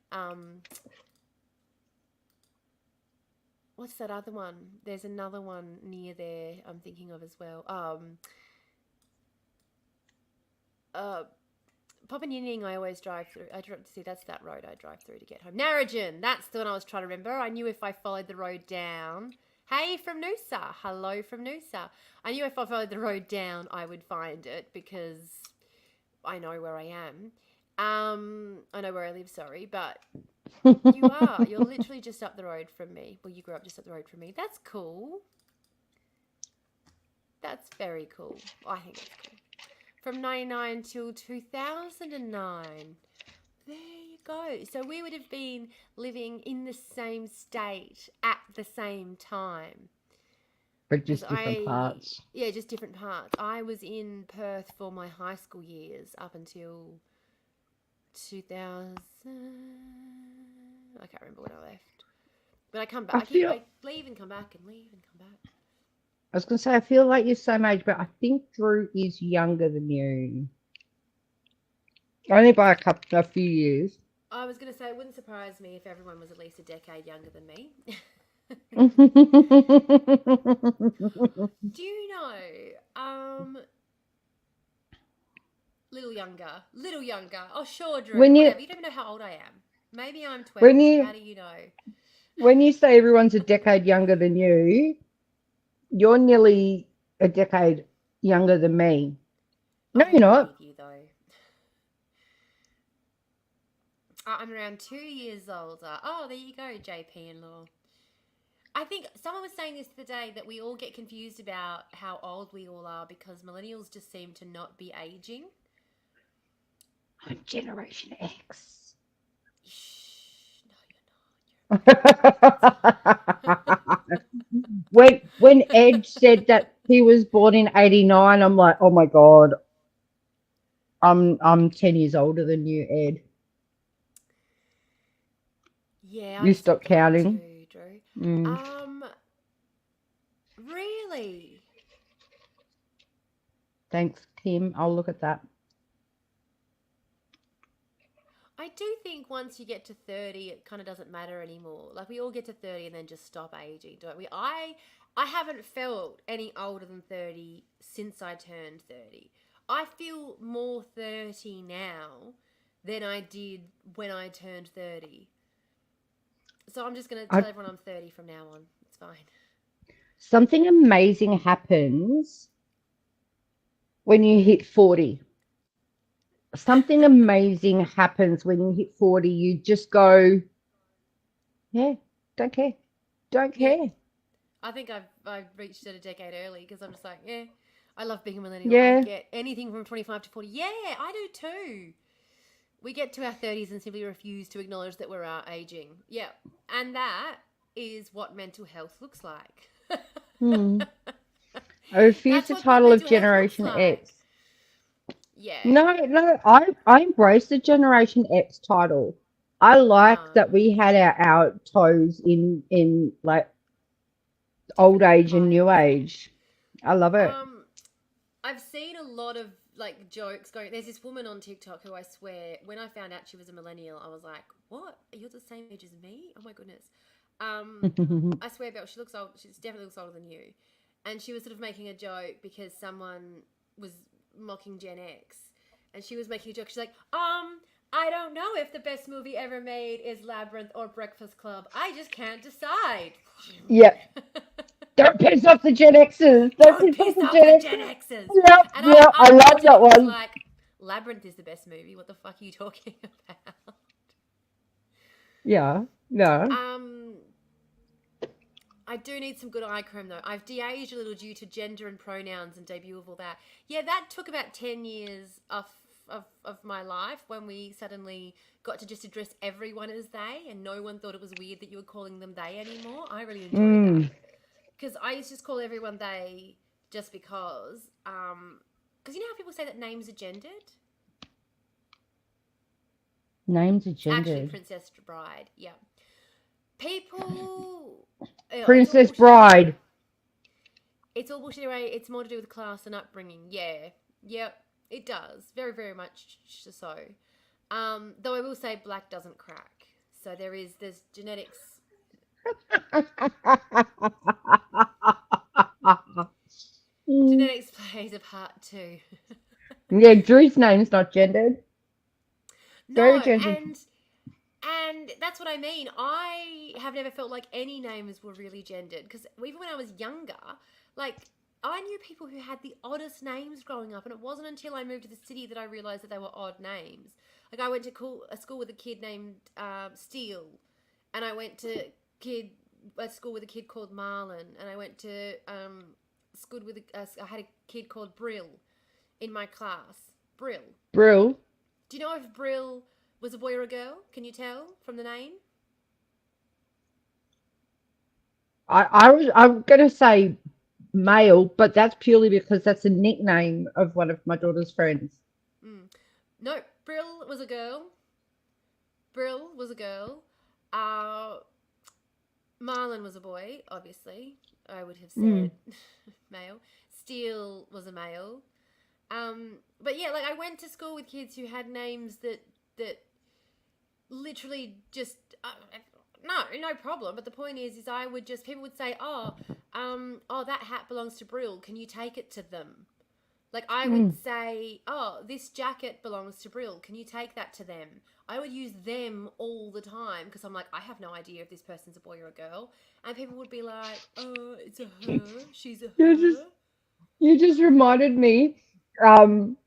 what's that other one? There's another one near there I'm thinking of as well. Papanyinning I always drive through. That's that road I drive through to get home. Narrogin, that's the one I was trying to remember. I knew if I followed the road down. Hey from Noosa. Hello from Noosa. I knew if I followed the road down I would find it because I know where I am. I know where I live, sorry, but you're literally just up the road from me. Well, you grew up just up the road from me. That's cool. That's very cool. I think that's cool. From 99 till 2009. There you go. So we would have been living in the same state at the same time. But just different parts. Yeah, just different parts. I was in Perth for my high school years up until 2000. I can't remember when I left. But I come back. I leave and come back and leave and come back. I was going to say, I feel like you're same age, but I think Drew is younger than you. Only by a few years. I was going to say, it wouldn't surprise me if everyone was at least a decade younger than me. Do you know, little younger. Oh, sure, Drew. Whatever. You don't even know how old I am. Maybe I'm 12. How do you know? When you say everyone's a decade younger than you, you're nearly a decade younger than me. No, you're not. You, though. I'm around 2 years older. Oh, there you go, JP and Law. I think someone was saying this the other day that we all get confused about how old we all are because millennials just seem to not be aging. I'm Generation X. Shh, no, you're not. when Ed said that he was born in 89, I'm like, oh my God. I'm 10 years older than you, Ed. Yeah, you stop counting. Too, Drew. Really? Thanks, Kim. I'll look at that. I do think once you get to 30, it kind of doesn't matter anymore. Like we all get to 30 and then just stop aging, don't we? I haven't felt any older than 30 since I turned 30. I feel more 30 now than I did when I turned 30. So I'm just going to I, tell everyone I'm 30 from now on. It's fine. something amazing happens when you hit 40. Something amazing happens when you hit 40. You just go, yeah, don't care. Don't Yeah. care. I think I've reached it a decade early because I'm just like, yeah, I love being a millennial. I Yeah. get anything from 25 to 40. Yeah, I do too. We get to our 30s and simply refuse to acknowledge that we're aging. Yeah. And that is what mental health looks like. Hmm. I refuse That's the what good title of mental health looks Generation like. X. Yeah. No, I embrace the Generation X title. I like No. that we had our toes in like old Different age and new piles. age. I love it. Um, I've seen a lot of like jokes going. There's this woman on TikTok who I swear, when I found out she was a millennial, I was like, "What? You're the same age as me? Oh my goodness!" Um, I swear, Belle, she looks old. She definitely looks older than you. And she was sort of making a joke because someone was mocking Gen X, and she was making a joke. She's like, I don't know if the best movie ever made is Labyrinth or Breakfast Club. I just can't decide. Yep. Don't piss off the Gen Xers. Don't Don't piss off piss the off Gen the Gen Xers. Xers. Yep, And yep. I I love responded that and was one. like, Labyrinth is the best movie. What the fuck are you talking about? Yeah, no. Um, I do need some good eye cream though. I've de-aged a little due to gender and pronouns and debut of all that. Yeah, that took about 10 years of my life when we suddenly got to just address everyone as they and no one thought it was weird that you were calling them they anymore. I really enjoyed that. Mm. Because I used to just call everyone they just because. Because you know how people say that names are gendered? Names are Actually, gendered. Princess Bride. Yeah. People. It's all Princess bullshit anyway. Bride. It's all bullshit anyway. It's more to do with class and upbringing. Yeah. Yep. It does. Very, very much so. Though I will say black doesn't crack. So there's genetics. Mm. Genetics plays a part too. Yeah, Drew's name's not gendered. Very No, gendered. and that's what I mean. I have never felt like any names were really gendered because even when I was younger, like I knew people who had the oddest names growing up, and it wasn't until I moved to the city that I realized that they were odd names. Like I went to a school with a kid named Steele, and I went to a school with a kid called Marlon, and I went to school with I had a kid called Brill in my class. Brill. Brill. Do you know if Brill was a boy or a girl? Can you tell from the name? I'm gonna say male, but that's purely because that's a nickname of one of my daughter's friends. Mm. No, Brill was a girl. Brill was a girl. Uh, Marlon was a boy, obviously. I would have Mm. said male. Steele was a male. But yeah, like I went to school with kids who had names that literally just no problem. But the point is I would just people would say, oh, that hat belongs to Brill. Can you take it to them? Like I would Mm. say, oh, this jacket belongs to Brill. Can you take that to them? I would use them all the time because I'm like, I have no idea if this person's a boy or a girl. And people would be like, oh, it's a her. She's a You just her. you just reminded me. Um,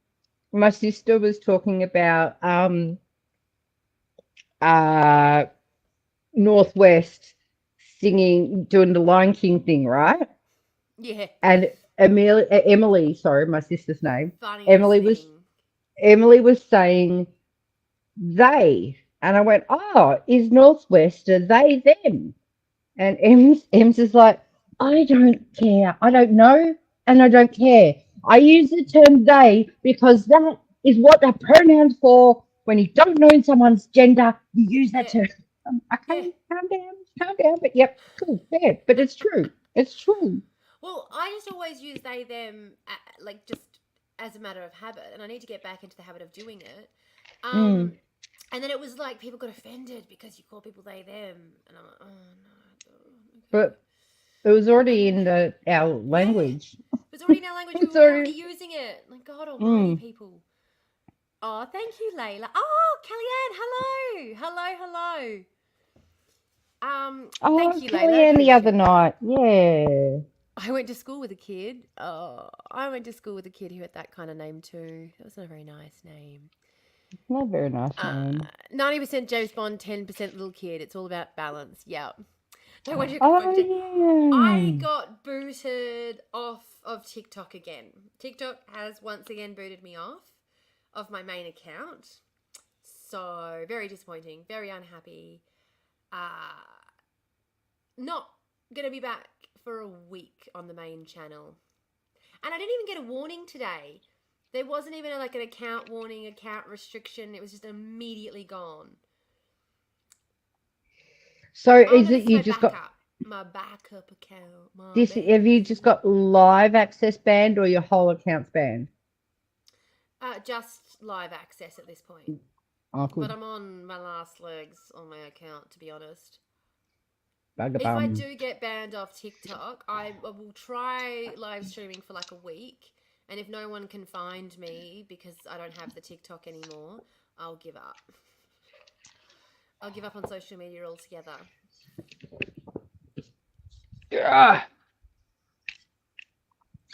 my sister was talking about uh Northwest singing, doing the Lion King thing, right? Yeah, And Emily, sorry, my sister's name. funniest Emily was thing. Emily was saying they, and I went, oh, is Northwest are they them? And Ems is like, I don't care. I don't know, and I don't care. I use the term they because that is what the pronouns for. When you don't know someone's gender, you use that Yeah, term. yeah. Okay, calm down. But yep, cool, yeah. But it's true. It's true. Well, I just always use they them like just as a matter of habit, and I need to get back into the habit of doing it. Mm. Um, and then it was like people got offended because you call people they them, and I'm like, oh no, okay. But it was already And in our yeah, language. it was already in our language. We It's were already already. using it. Like God Almighty, Mm. people. Oh, thank you, Layla. Oh, Kellyanne, hello, hello, hello. Oh, Thank you, Layla. Kellyanne the other Appreciate that. night. Yeah. I went to school with a kid. Oh, I went to school with a kid who had that kind of name too. That was not a very nice name. Not a very nice Uh, name. 90% James Bond, 10% little kid. It's all about balance. Yeah. No wonder you got Oh, focused. I yeah. got booted off of TikTok again. TikTok has once again booted me off of my main account. So, very disappointing. Very unhappy. Uh, Not going to be back for a week on the main channel. And I didn't even get a warning today. There wasn't even like an account warning, account restriction. It was just immediately gone. So Oh is no, it this is you my just got backup. My backup account. My this? Have you just backup. got live access banned or your whole account's banned? Just live access at this point. Oh, But good. I'm on my last legs on my account, to be honest. Bugger If I bum. do get banned off TikTok, I will try live streaming for like a week. And if no one can find me because I don't have the TikTok anymore, I'll give up. I'll give up on social media altogether. Yeah.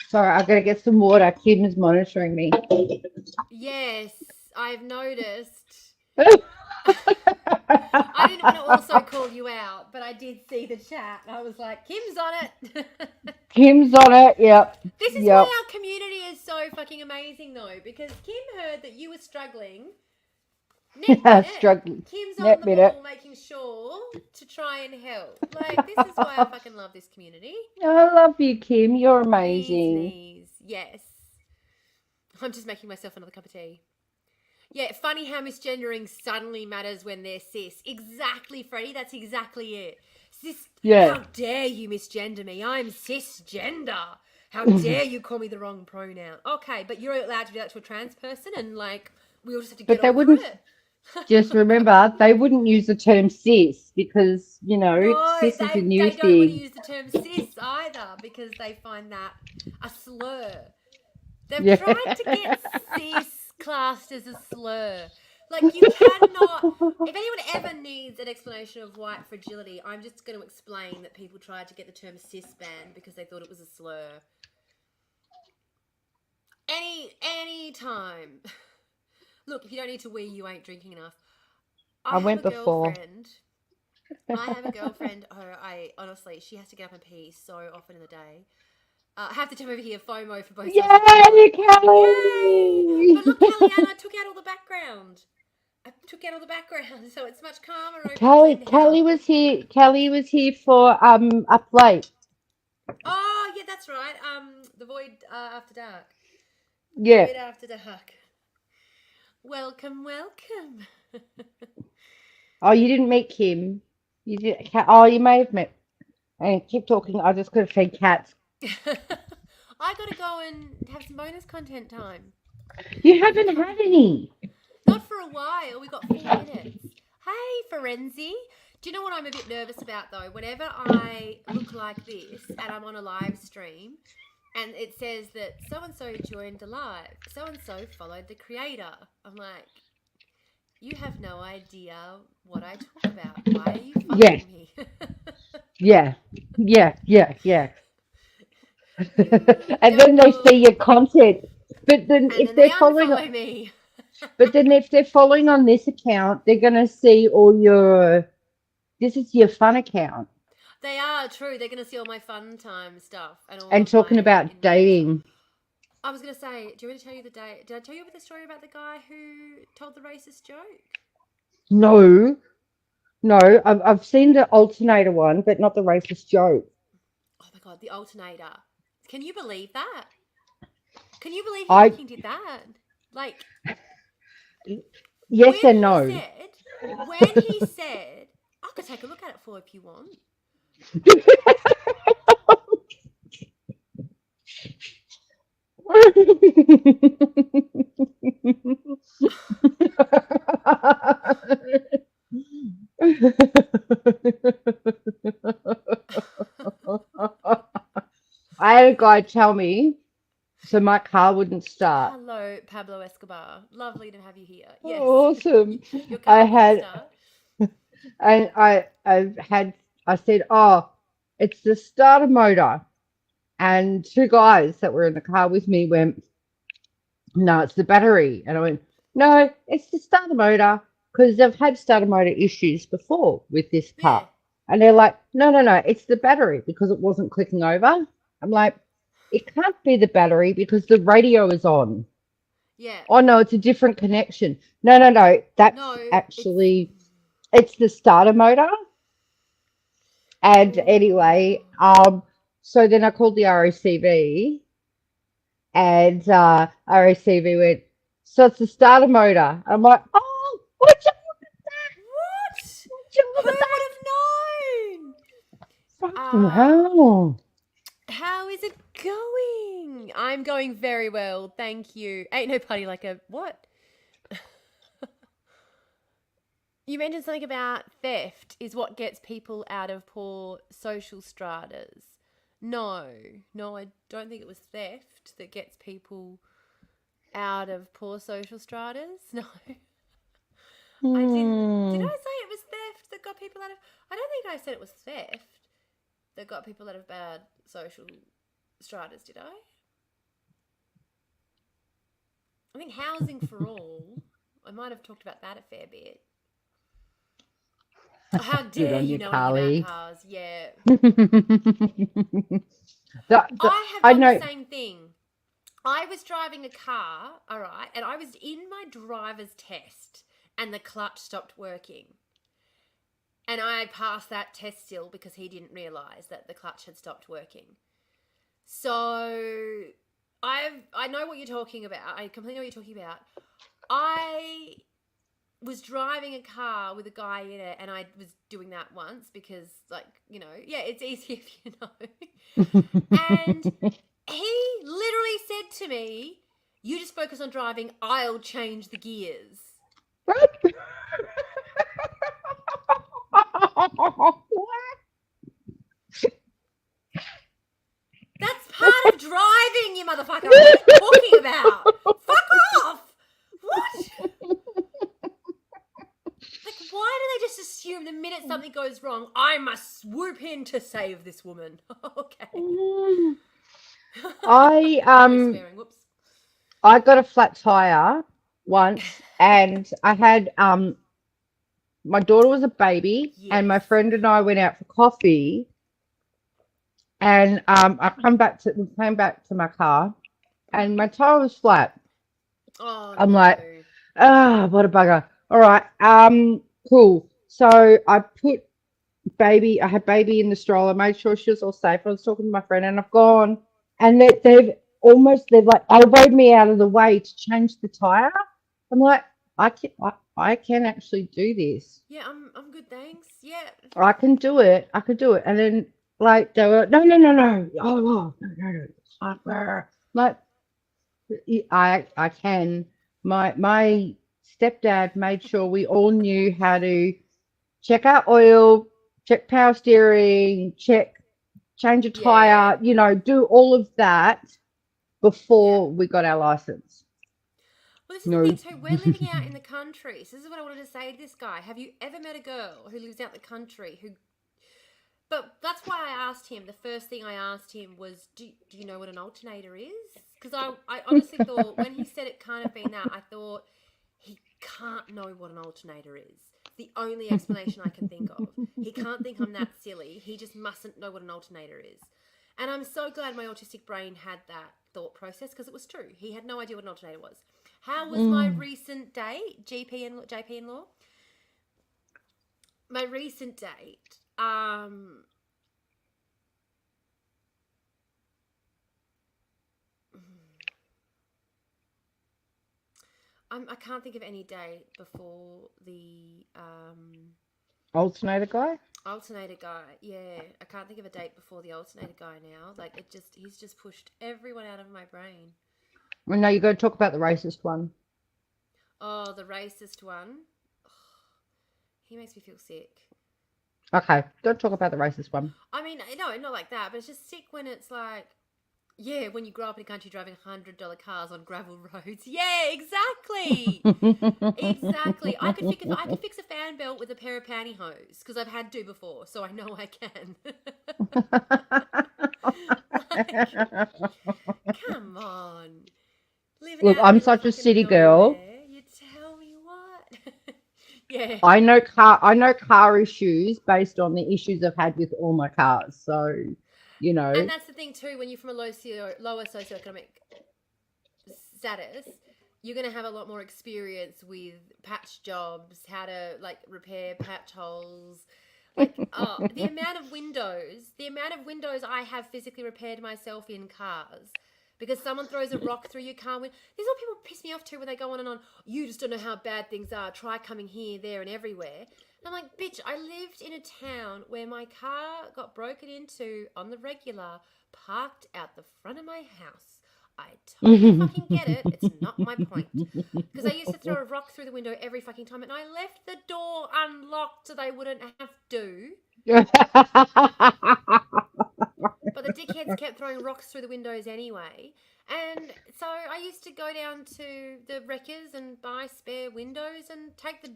Sorry, I gotta get some water. Kim is monitoring me. Yes, I've noticed. I didn't want to also call you out, but I did see the chat. I was like, Kim's on it. Kim's on it. Yep. This is Yep. why our community is so fucking amazing, though, because Kim heard that you were struggling. Net minute, Struggling. Kim's on Net the minute. ball making sure to try and help. Like, this is why I fucking love this community. I love you, Kim. You're Bee's amazing. knees. Yes. I'm just making myself another cup of tea. Yeah, funny how misgendering suddenly matters when they're cis. Exactly, Freddie. That's exactly it. Cis. Yeah. How dare you misgender me? I'm cisgender. How dare you call me the wrong pronoun? Okay, but you're allowed to do that to a trans person, and like we all just have to But get they over wouldn't, it. just remember, they wouldn't use the term cis because, No, cis is a new they don't want to thing. use the term cis either because they find that a slur. They've Yeah. tried to get cis classed as a slur. Like, you cannot. If anyone ever needs an explanation of white fragility, I'm just going to explain that people tried to get the term cis banned because they thought it was a slur. Any time. Look, if you don't need to wee, you ain't drinking enough. I went before. I have a girlfriend who I honestly, she has to get up and pee so often in the day. I have to come over here, FOMO for both sides of the Yay, pod. Yay! But Kelly! look, Kellyanne, I took out all the background. So it's much calmer over the blend Kelly now. was here. Kelly was here for up late. Oh, yeah, that's right. The Void After Dark. Yeah. Void After Dark. Welcome, welcome. Oh, you didn't meet Kim. You did. Oh, you may have met. And keep talking. I just gotta feed cats. I gotta go and have some bonus content time. You haven't had any. Not for a while. We got 4 minutes. Hey, Forenzi. Do you know what I'm a bit nervous about though? Whenever I look like this and I'm on a live stream and it says that so and so joined the live, so and so followed the creator, I'm like, you have no idea what I talk about. Why are you Yeah. following me? Yeah. Yeah. You And don't then they see know. your content. But then And if then they they're following, unfollow me. but then if they're following on this account, they're gonna see all your. This is your fun account They are true. They're going to see all my fun time stuff and all and of talking my about enriching stuff. dating. I was going to say, do you want me to tell you the day? Did I tell you about the story about the guy who told the racist joke? No, no, I've seen the alternator one, but not the racist joke. Oh my God, the alternator. Can you believe that? Can you believe he I fucking did that? Like, yes and no. when he said, I could take a look at it for if you want. I had a guy tell me so my car wouldn't start. Hello, Pablo Escobar. Lovely to have you here. Yes. Awesome. Your car I wouldn't had start. And I said, oh, it's the starter motor. And two guys that were in the car with me went, no, it's the battery. And I went, no, it's the starter motor because I've had starter motor issues before with this Yeah. car. And they're like, no, no, no, it's the battery because it wasn't clicking over. I'm like, it can't be the battery because the radio is on. Yeah. Oh, no, it's a different connection. No, no, no, that's No, it's. actually, it's the starter motor. And anyway, Oh. so then I called the RACV and RACV went, so it's the starter motor. I'm like, oh, what job is that? What? What job Who is would that? have known? Fucking Uh, hell. how is it going? I'm going very well, thank you. Ain't no party like a what? You mentioned something about theft is what gets people out of poor social stratas. No, no, I don't think it was theft that gets people out of poor social stratas. No, I didn't. Did Hmm. I say it was theft that got people out of? I don't think I said it was theft that got people out of bad social stratas. Did I? I think housing for all. I might have talked about that a fair bit. How Good dare on you you, know anything about Carly. cars? Yeah. The, I have I done the know. same thing. I was driving a car, all right, and I was in my driver's test and the clutch stopped working. And I passed that test still because he didn't realize that the clutch had stopped working. So I know what you're talking about. I completely know what you're talking about. I was driving a car with a guy in it, and I was doing that once because, like, yeah, it's easy if you know. And he literally said to me, "You just focus on driving. I'll change the gears." That's part of driving, you motherfucker. What are you talking about? Fuck off! What? Like, why do they just assume the minute something goes wrong, I must swoop in to save this woman? Okay. I No swearing. Whoops. I got a flat tire once and I had my daughter was a baby and Yes. my friend and I went out for coffee and we came back to my car and my tire was flat. Oh I'm no. like, ah, what a bugger. All right, cool. So I had baby in the stroller, made sure she was all safe. I was talking to my friend and I've gone and they've like elbowed me out of the way to change the tire. I'm like, I can actually do this. Yeah, I'm good, thanks. Yeah. I can do it. I could do it. And then like they were, no, no, no, no. Oh, oh no, no, no. Like I can. My stepdad made sure we all knew how to check our oil, check power steering, change a Yeah. tire, do all of that Yeah. before we got our license. Well, this is the No. thing. So we're living out in the country. So this is what I wanted to say to this guy. Have you ever met a girl who lives out in the country who? But that's why I asked him. The first thing I asked him was, "Do you know what an alternator is?" Because I honestly thought when he said it can't have been that, I thought he can't know what an alternator is. It's the only explanation I can think of. He can't think I'm that silly. He just mustn't know what an alternator is. And I'm so glad my autistic brain had that thought process because it was true. He had no idea what an alternator was. How was my Mm. recent date, JP in law? My recent date, I can't think of any date before the Alternator guy? alternator guy. Yeah, I can't think of a date before the alternator guy now. Like he's just pushed everyone out of my brain. Well, no, you got to talk about the racist one. Oh, the racist one. He makes me feel sick. Okay, don't talk about the racist one. I mean, no, not like that, but it's just sick when it's like Yeah, when you grow up in a country driving $100 cars on gravel roads. Yeah, exactly. Exactly. I could fix a fan belt with a pair of pantyhose because I've had to before, so I know I can. Like, come on. Living Look, out in the I'm middle of such a fucking city girl. nowhere. You tell me what? Yeah. I know car issues based on the issues I've had with all my cars. So, you know. And that's the thing too, when you're from a lower socioeconomic status, you're going to have a lot more experience with patch jobs, how to like repair patch holes. Like, oh, the amount of windows I have physically repaired myself in cars because someone throws a rock through your car. These are people piss me off too when they go on and on. You just don't know how bad things are. Try coming here, there, and everywhere. And I'm like, bitch, I lived in a town where my car got broken into on the regular, parked out the front of my house. I totally fucking get it. It's not my point. Because I used to throw a rock through the window every fucking time, and I left the door unlocked so they wouldn't have to. But the dickheads kept throwing rocks through the windows anyway. And so I used to go down to the wreckers and buy spare windows and take the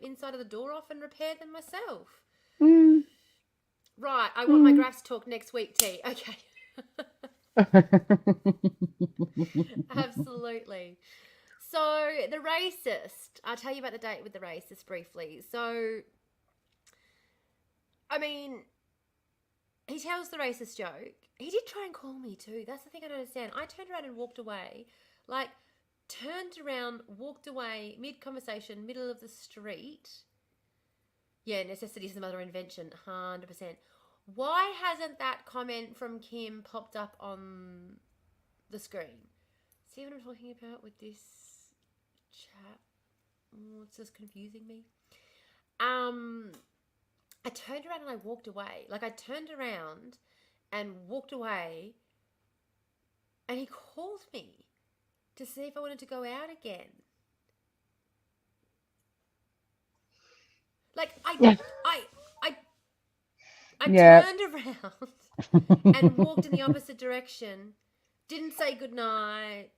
inside of the door off and repair them myself. Mm, Right, I want my graphs talk next week, T. Okay. Absolutely. So the racist. I'll tell you about the date with the racist briefly. So, I mean, he tells the racist joke. He did try and call me too. That's the thing I don't understand. I turned around and walked away. Like, turned around, walked away, mid-conversation, middle of the street. Yeah, necessity is the mother of invention, 100%. Why hasn't that comment from Kim popped up on the screen? See what I'm talking about with this chat? Oh, it's just confusing me. I turned around and I walked away. Like, I turned around and walked away, and he called me to see if I wanted to go out again. Like, yeah. I turned around and walked in the opposite direction, didn't say goodnight,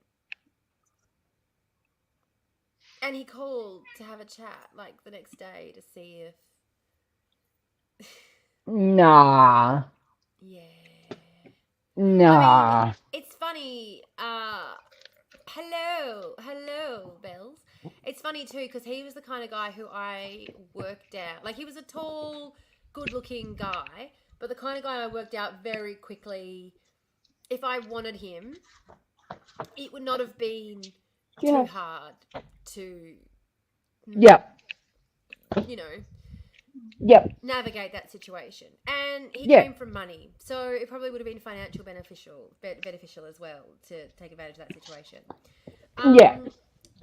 and he called to have a chat, like, the next day to see if... Nah. Yeah. Nah. I mean, it's funny. Hello, Bells. It's funny too because he was the kind of guy who I worked out. Like, he was a tall, good-looking guy, but the kind of guy I worked out very quickly. If I wanted him, it would not have been too hard to, Yep. you know, Yep. navigate that situation. And he Yeah. came from money, so it probably would have been financial beneficial as well to take advantage of that situation. Yeah.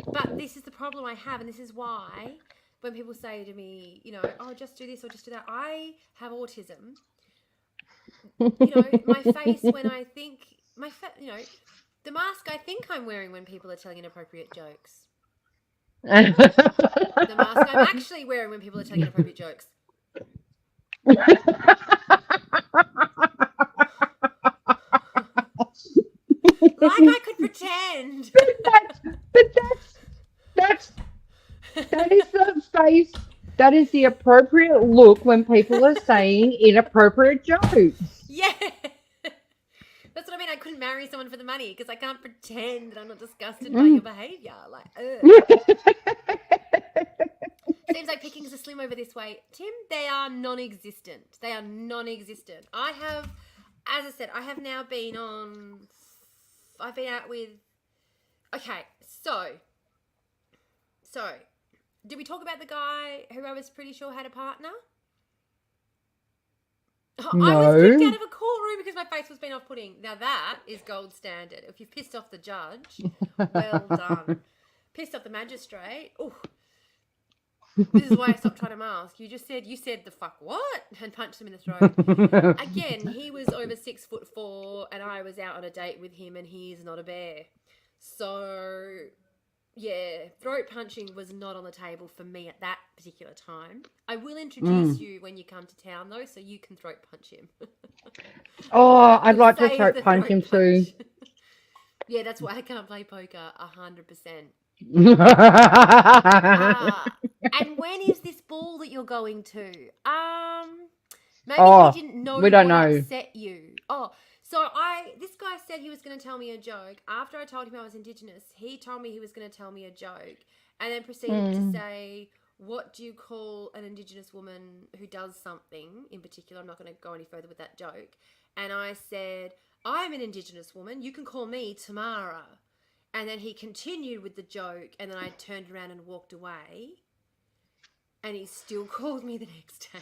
But this is the problem I have, and this is why when people say to me, you know, oh, just do this or just do that, I have autism. You know, my face when I think, you know, the mask I think I'm wearing when people are telling inappropriate jokes. The mask I'm actually wearing when people are telling inappropriate jokes. Like I could pretend. That is the face. That is the appropriate look when people are saying inappropriate jokes. Yeah. That's what I mean. I couldn't marry someone for the money because I can't pretend that I'm not disgusted by your behaviour. Like, seems like pickings are slim over this way. Tim, they are non-existent. As I said, I've been out with... Okay, so, did we talk about the guy who I was pretty sure had a partner? No. I was kicked out of a courtroom because my face was being off-putting. Now that is gold standard. If you've pissed off the judge, well done. Pissed off the magistrate. Ooh. This is why I stopped trying to mask. You said the fuck what? And punched him in the throat. Again, he was over 6'4" and I was out on a date with him and he's not a bear. So Yeah, throat punching was not on the table for me at that particular time. I will introduce Mm. you when you come to town, though, so you can throat punch him. Oh, I'd We'll like to save throat the punch throat him too. punch. Yeah, that's why I can't play poker 100%. Uh, and when is this ball that you're going to? Maybe he Oh, didn't we know don't what know. upset you. Oh, this guy said he was going to tell me a joke. After I told him I was Indigenous, he told me he was going to tell me a joke and then proceeded to Mm. say, what do you call an Indigenous woman who does something in particular? I'm not going to go any further with that joke. And I said, I'm an Indigenous woman. You can call me Tamara. And then he continued with the joke, and then I turned around and walked away. And he still called me the next day.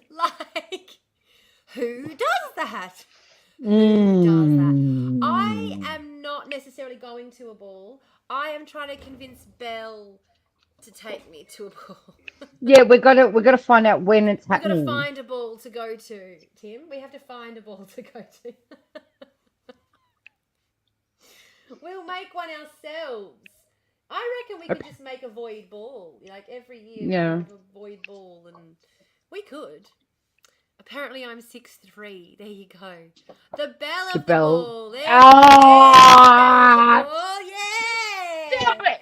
Like, who does that? Who does that? I Mm. am not necessarily going to a ball. I am trying to convince Belle to take me to a ball. Yeah, we gotta find out when it's We've got to happening. find a ball to go to, Tim. We have to find a ball to go to. We'll make one ourselves. I reckon we could just make a void ball. Like every year we could Yeah. have a void ball and we could. Apparently I'm 6'3". There you go. The bell The of the bell. ball. There we go. There's the bell of the Ah! ball. Stop Yeah. it!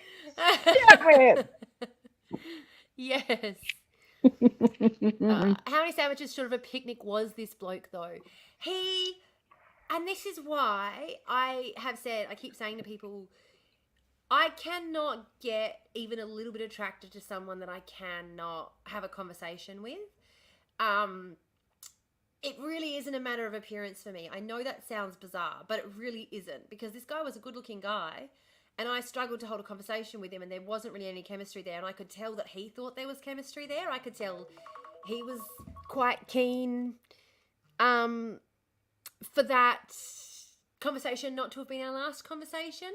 Stop it! Yes. How many sandwiches short of a picnic was this bloke though? And this is why I keep saying to people, I cannot get even a little bit attracted to someone that I cannot have a conversation with. Um, it really isn't a matter of appearance for me. I know that sounds bizarre, but it really isn't, because this guy was a good-looking guy, and I struggled to hold a conversation with him, and there wasn't really any chemistry there, and I could tell that he thought there was chemistry there. I could tell he was quite keen for that conversation not to have been our last conversation.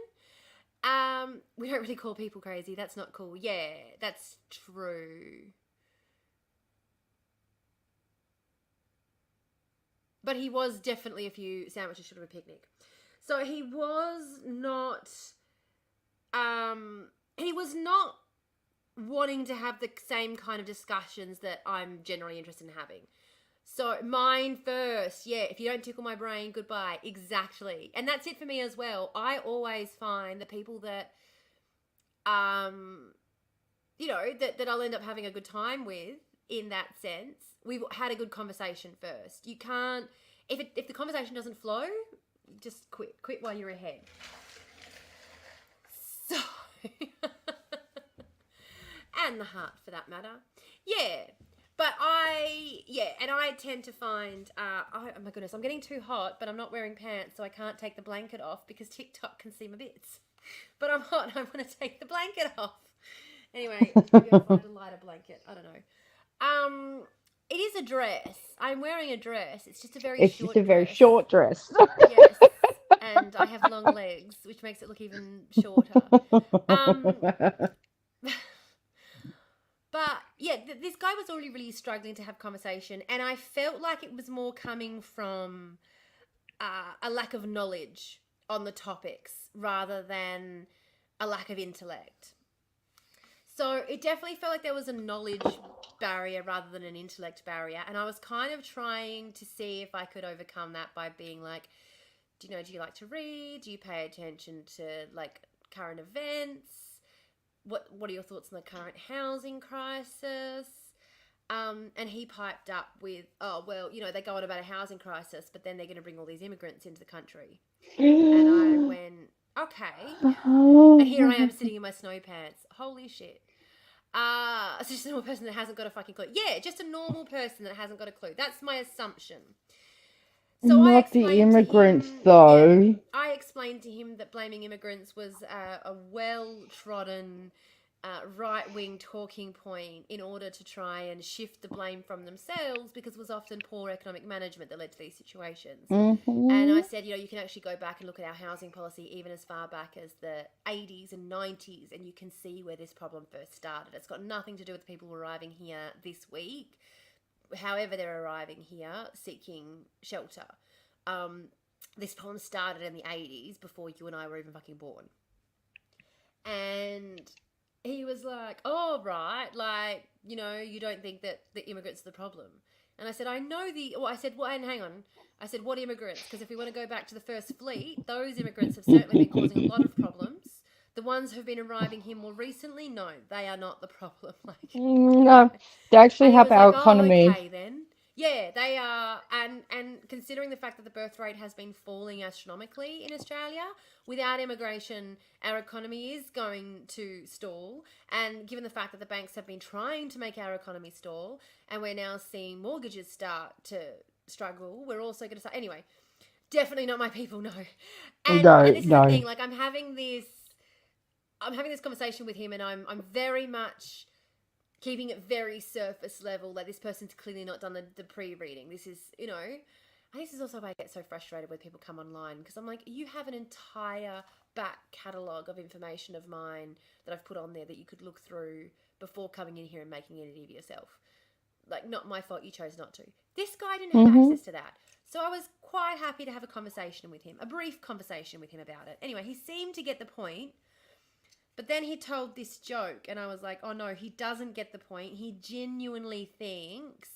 We don't really call people crazy. That's not cool. Yeah, that's true. But he was definitely a few sandwiches short of a picnic. So he was not wanting to have the same kind of discussions that I'm generally interested in having. So mine first, yeah, if you don't tickle my brain, goodbye. Exactly. And that's it for me as well. I always find the people that that I'll end up having a good time with, in that sense, we've had a good conversation first. You can't, if the conversation doesn't flow, just quit while you're ahead. So, and the heart for that matter. Yeah. But and I tend to find, oh my goodness, I'm getting too hot, but I'm not wearing pants, so I can't take the blanket off because TikTok can see my bits. But I'm hot and I want to take the blanket off. Anyway, maybe I'll find a lighter blanket. I don't know. It is a dress. I'm wearing a dress. It's just a very It's just a short very dress. short dress. Yes. And I have long legs, which makes it look even shorter. But yeah, this guy was already really struggling to have conversation, and I felt like it was more coming from a lack of knowledge on the topics rather than a lack of intellect. So it definitely felt like there was a knowledge barrier rather than an intellect barrier, and I was kind of trying to see if I could overcome that by being like, do you like to read? Do you pay attention to like current events? What are your thoughts on the current housing crisis? And he piped up with, oh, well, they go on about a housing crisis, but then they're going to bring all these immigrants into the country. And I went, okay. And here I am sitting in my snow pants. Holy shit. It's just a normal person that hasn't got a fucking clue. Yeah, just a normal person that hasn't got a clue. That's my assumption. So Not the immigrants, though. I explained to him that blaming immigrants was a well-trodden right-wing talking point in order to try and shift the blame from themselves, because it was often poor economic management that led to these situations. Mm-hmm. And I said, you can actually go back and look at our housing policy even as far back as the 80s and 90s, and you can see where this problem first started. It's got nothing to do with the people arriving here this week, however they're arriving here seeking shelter. this problem started in the 80s before you and I were even fucking born. And he was like, oh, right, like, you know, you don't think that the immigrants are the problem. And I said, I know I said, well, and hang on. I said, what immigrants? Because if we want to go back to the first fleet, those immigrants have certainly been causing a lot of problems. The ones who've been arriving here more recently, no, they are not the problem. Like, No, they actually and he help was like, our oh, economy. okay then. Yeah, they are, and considering the fact that the birth rate has been falling astronomically in Australia, without immigration, our economy is going to stall. And given the fact that the banks have been trying to make our economy stall, and we're now seeing mortgages start to struggle, we're also going to start anyway. Definitely not my people, no. And No, this is the thing, no. like I'm having this conversation with him, and I'm very much keeping it very surface level. Like, this person's clearly not done the pre-reading. This is, you know, and this is also why I get so frustrated when people come online, because I'm like, you have an entire back catalogue of information of mine that I've put on there that you could look through before coming in here and making an idiot of yourself. Like, not my fault you chose not to. This guy didn't have Mm-hmm. access to that. So I was quite happy to have a conversation with him, a brief conversation with him about it. Anyway, he seemed to get the point. But then he told this joke, and I was like, oh no, he doesn't get the point. He genuinely thinks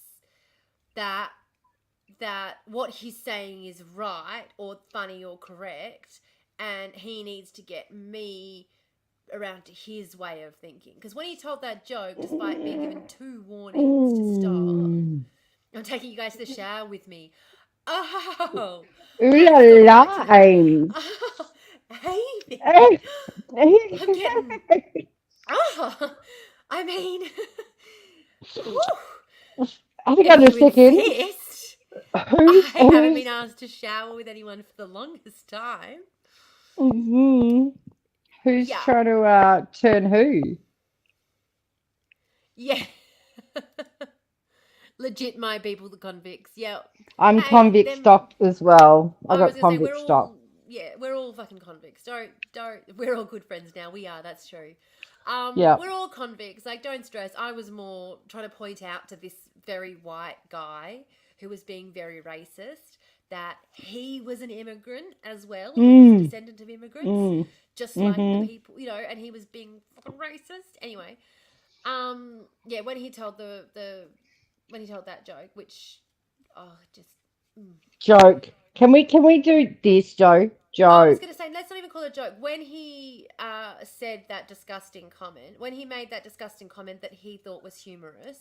that what he's saying is right or funny or correct, and he needs to get me around to his way of thinking. Because when he told that joke, despite being given 2 warnings to stop, I'm taking you guys to the shower with me. Oh, Ooh I la have to go back to la, that. Ames. Oh, Amy, Eh, I'm getting. Oh, I mean, whew, hang if on a you second. insist. Who's I haven't been who's asked to shower with anyone for the longest time. mhm. Who's Yeah, trying to turn who? yeah. Legit, my people, the convicts. Yeah. I'm Hey, convict them. stock as well. I I was got gonna say convict we're stock. all. Yeah, we're all fucking convicts. Don't. We're all good friends now. We are. That's true. Yeah. We're all convicts. Like, don't stress. I was more trying to point out to this very white guy who was being very racist that he was an immigrant as well. He was a Mm. descendant of immigrants, Mm. just like the Mm-hmm. people, you know. And he was being fucking racist. Anyway, yeah. When he told when he told that joke, which, oh, just. Mm. Joke. Can we do this, Joe? I was Joke. going to say, let's not even call it a joke. When he said that disgusting comment, when he made that disgusting comment that he thought was humorous,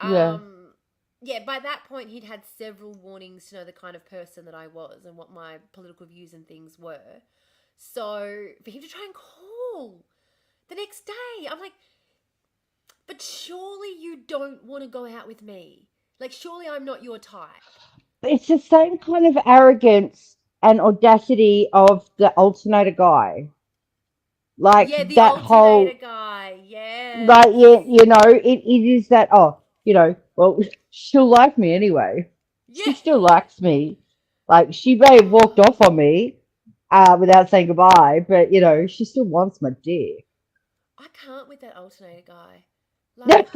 Yeah. yeah, by that point he'd had several warnings to know the kind of person that I was and what my political views and things were. So for him to try and call the next day, I'm like, but surely you don't want to go out with me. Like, surely I'm not your type. It's the same kind of arrogance and audacity of the alternator guy. Like Yeah, the that alternator whole, guy. like, Yes. yeah, it is that, oh, well, she'll like me anyway. Yeah. She still likes me. Like, she may have walked off on me without saying goodbye, but, she still wants my dick. I can't with that alternator guy. Like,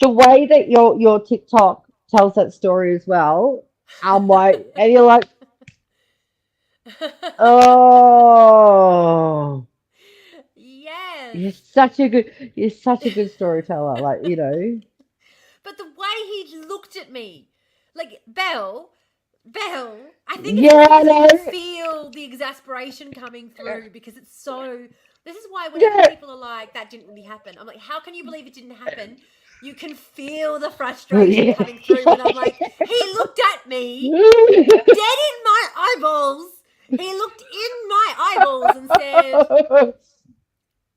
The way that your TikTok tells that story as well, I'm like, and you're like, oh, yes. you're such a good storyteller. Like, But the way he looked at me, like, Belle, I think it's yeah, also I because you know, can feel the exasperation coming through because it's so. This is why whenever yeah. people are like, that didn't really happen, I'm like, how can you believe it didn't happen? You can feel the frustration coming through when I'm like, he looked at me dead in my eyeballs. He looked in my eyeballs and said,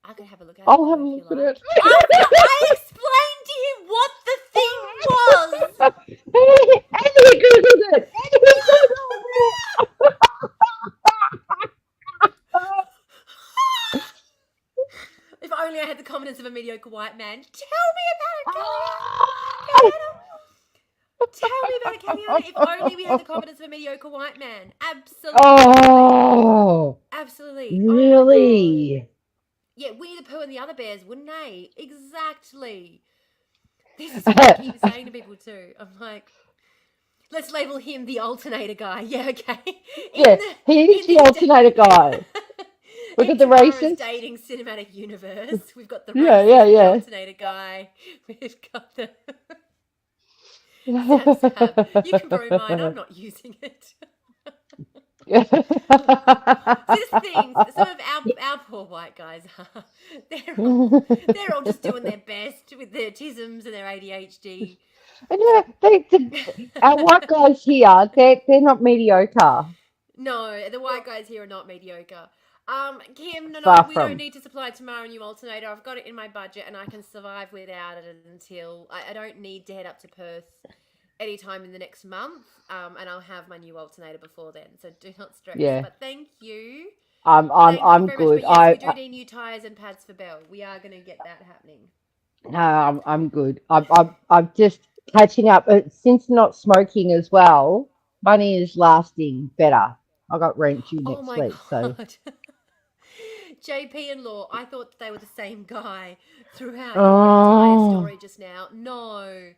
I could have a look at it I'll for have you a if you look at like. it. After I explained to him what the thing was. And he googled it. And he googled it. If only I had the confidence of a mediocre white man. Tell me about it, Kellyanna. Tell me about it, Kellyanna. If only we had the confidence of a mediocre white man. Absolutely. Oh, Absolutely. Oh my God. really? Yeah, Winnie the Pooh and the other bears, wouldn't they? Exactly. This is what I keep saying to people too. I'm like, Let's label him the alternator guy. Yeah, okay. Yeah, he is In the the alternator guy. We got in the Tamara's racist. dating cinematic universe, we've got the Yeah, yeah, racist, the yeah. alternator guy. We've got the Zab Zab. You can borrow mine. I'm not using it. See, this thing. Some of our poor white guys are. They're all they're all just doing their best with their autisms and their ADHD. And yeah, our white guys here, they're not mediocre. No, the white guys here are not mediocre. Kim, no, Far we don't from. need to supply tomorrow a new alternator. I've got it in my budget and I can survive without it until I don't need to head up to Perth anytime in the next month. And I'll have my new alternator before then. So do not stress. Yeah, But thank you. I'm Thank you I'm very much. good. But yes, we do need new tyres and pads for Belle. We are going to get that happening. No, I'm good. I'm just catching up. Since not smoking as well, money is lasting better. I got rent due Oh next my week, so God. JP and Law, I thought they were the same guy throughout your entire oh story just now. No,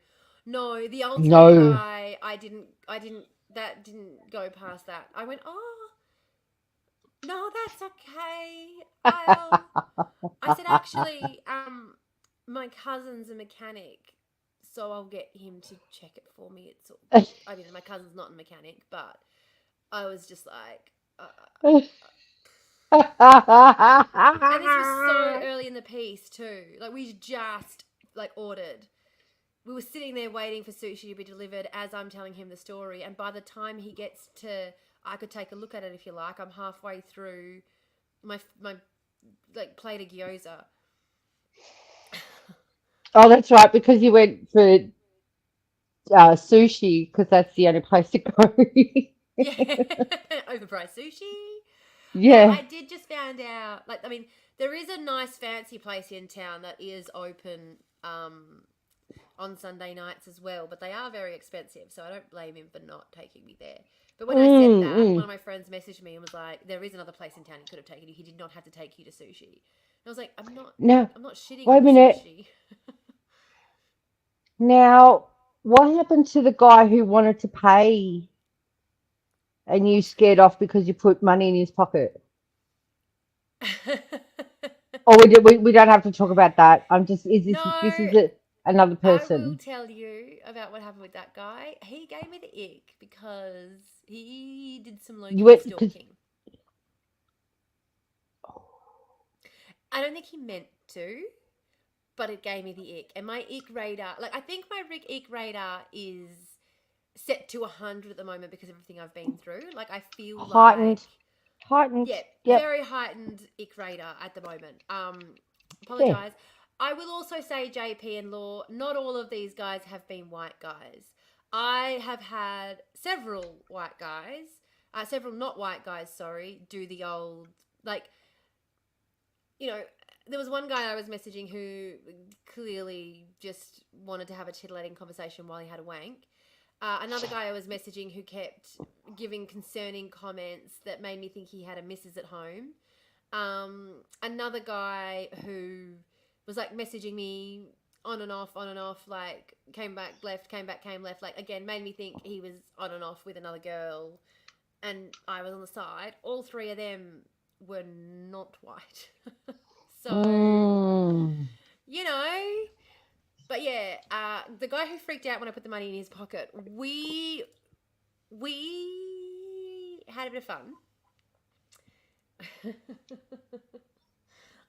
no, the alternator no. guy, that didn't go past that. I went, oh, no, that's okay. I said, actually, my cousin's a mechanic, so I'll get him to check it for me. I mean, my cousin's not a mechanic, but I was just like, and this was so early in the piece too. Like we just like ordered. We were sitting there waiting for sushi to be delivered as I'm telling him the story, and by the time he gets to, I could take a look at it if you like. I'm halfway through my like plate of gyoza. Oh, that's right, because you went for sushi because that's the only place to go. Yeah, overpriced sushi. Well, Yeah. I did just found out. Like, I mean, there is a nice fancy place in town that is open on Sunday nights as well, but they are very expensive, so I don't blame him for not taking me there. But when I said Mm, that, one of mm. my friends messaged me and was like, "There is another place in town he could have taken you. He did not have to take you to sushi." And I was like, Now, I'm not shitting wait on a the minute. sushi." Now, what happened to the guy who wanted to pay and you scared off because you put money in his pocket? Or we don't have to talk about that. I'm just is this No, is another I will person? tell you about what happened with that guy. He gave me the ick because he did some low You key went because stalking. I don't think he meant to, but it gave me the ick. And my ick radar, like I think my ick radar is set to 100 at the moment because of everything I've been through. Like I feel like, heightened, heightened. yeah, Yep. very heightened ick radar at the moment. Yeah. Apologize. I will also say, JP and Law, not all of these guys have been white guys. I have had several white guys, several not white guys, sorry, do the old, like, you know, there was one guy I was messaging who clearly just wanted to have a titillating conversation while he had a wank. Another guy I was messaging who kept giving concerning comments that made me think he had a missus at home. Another guy who was like messaging me on and off, like came back, left, came back, came left. Like again, made me think he was on and off with another girl, and I was on the side. All three of them were not white. So, Mm. you know, but yeah, the guy who freaked out when I put the money in his pocket, we had a bit of fun.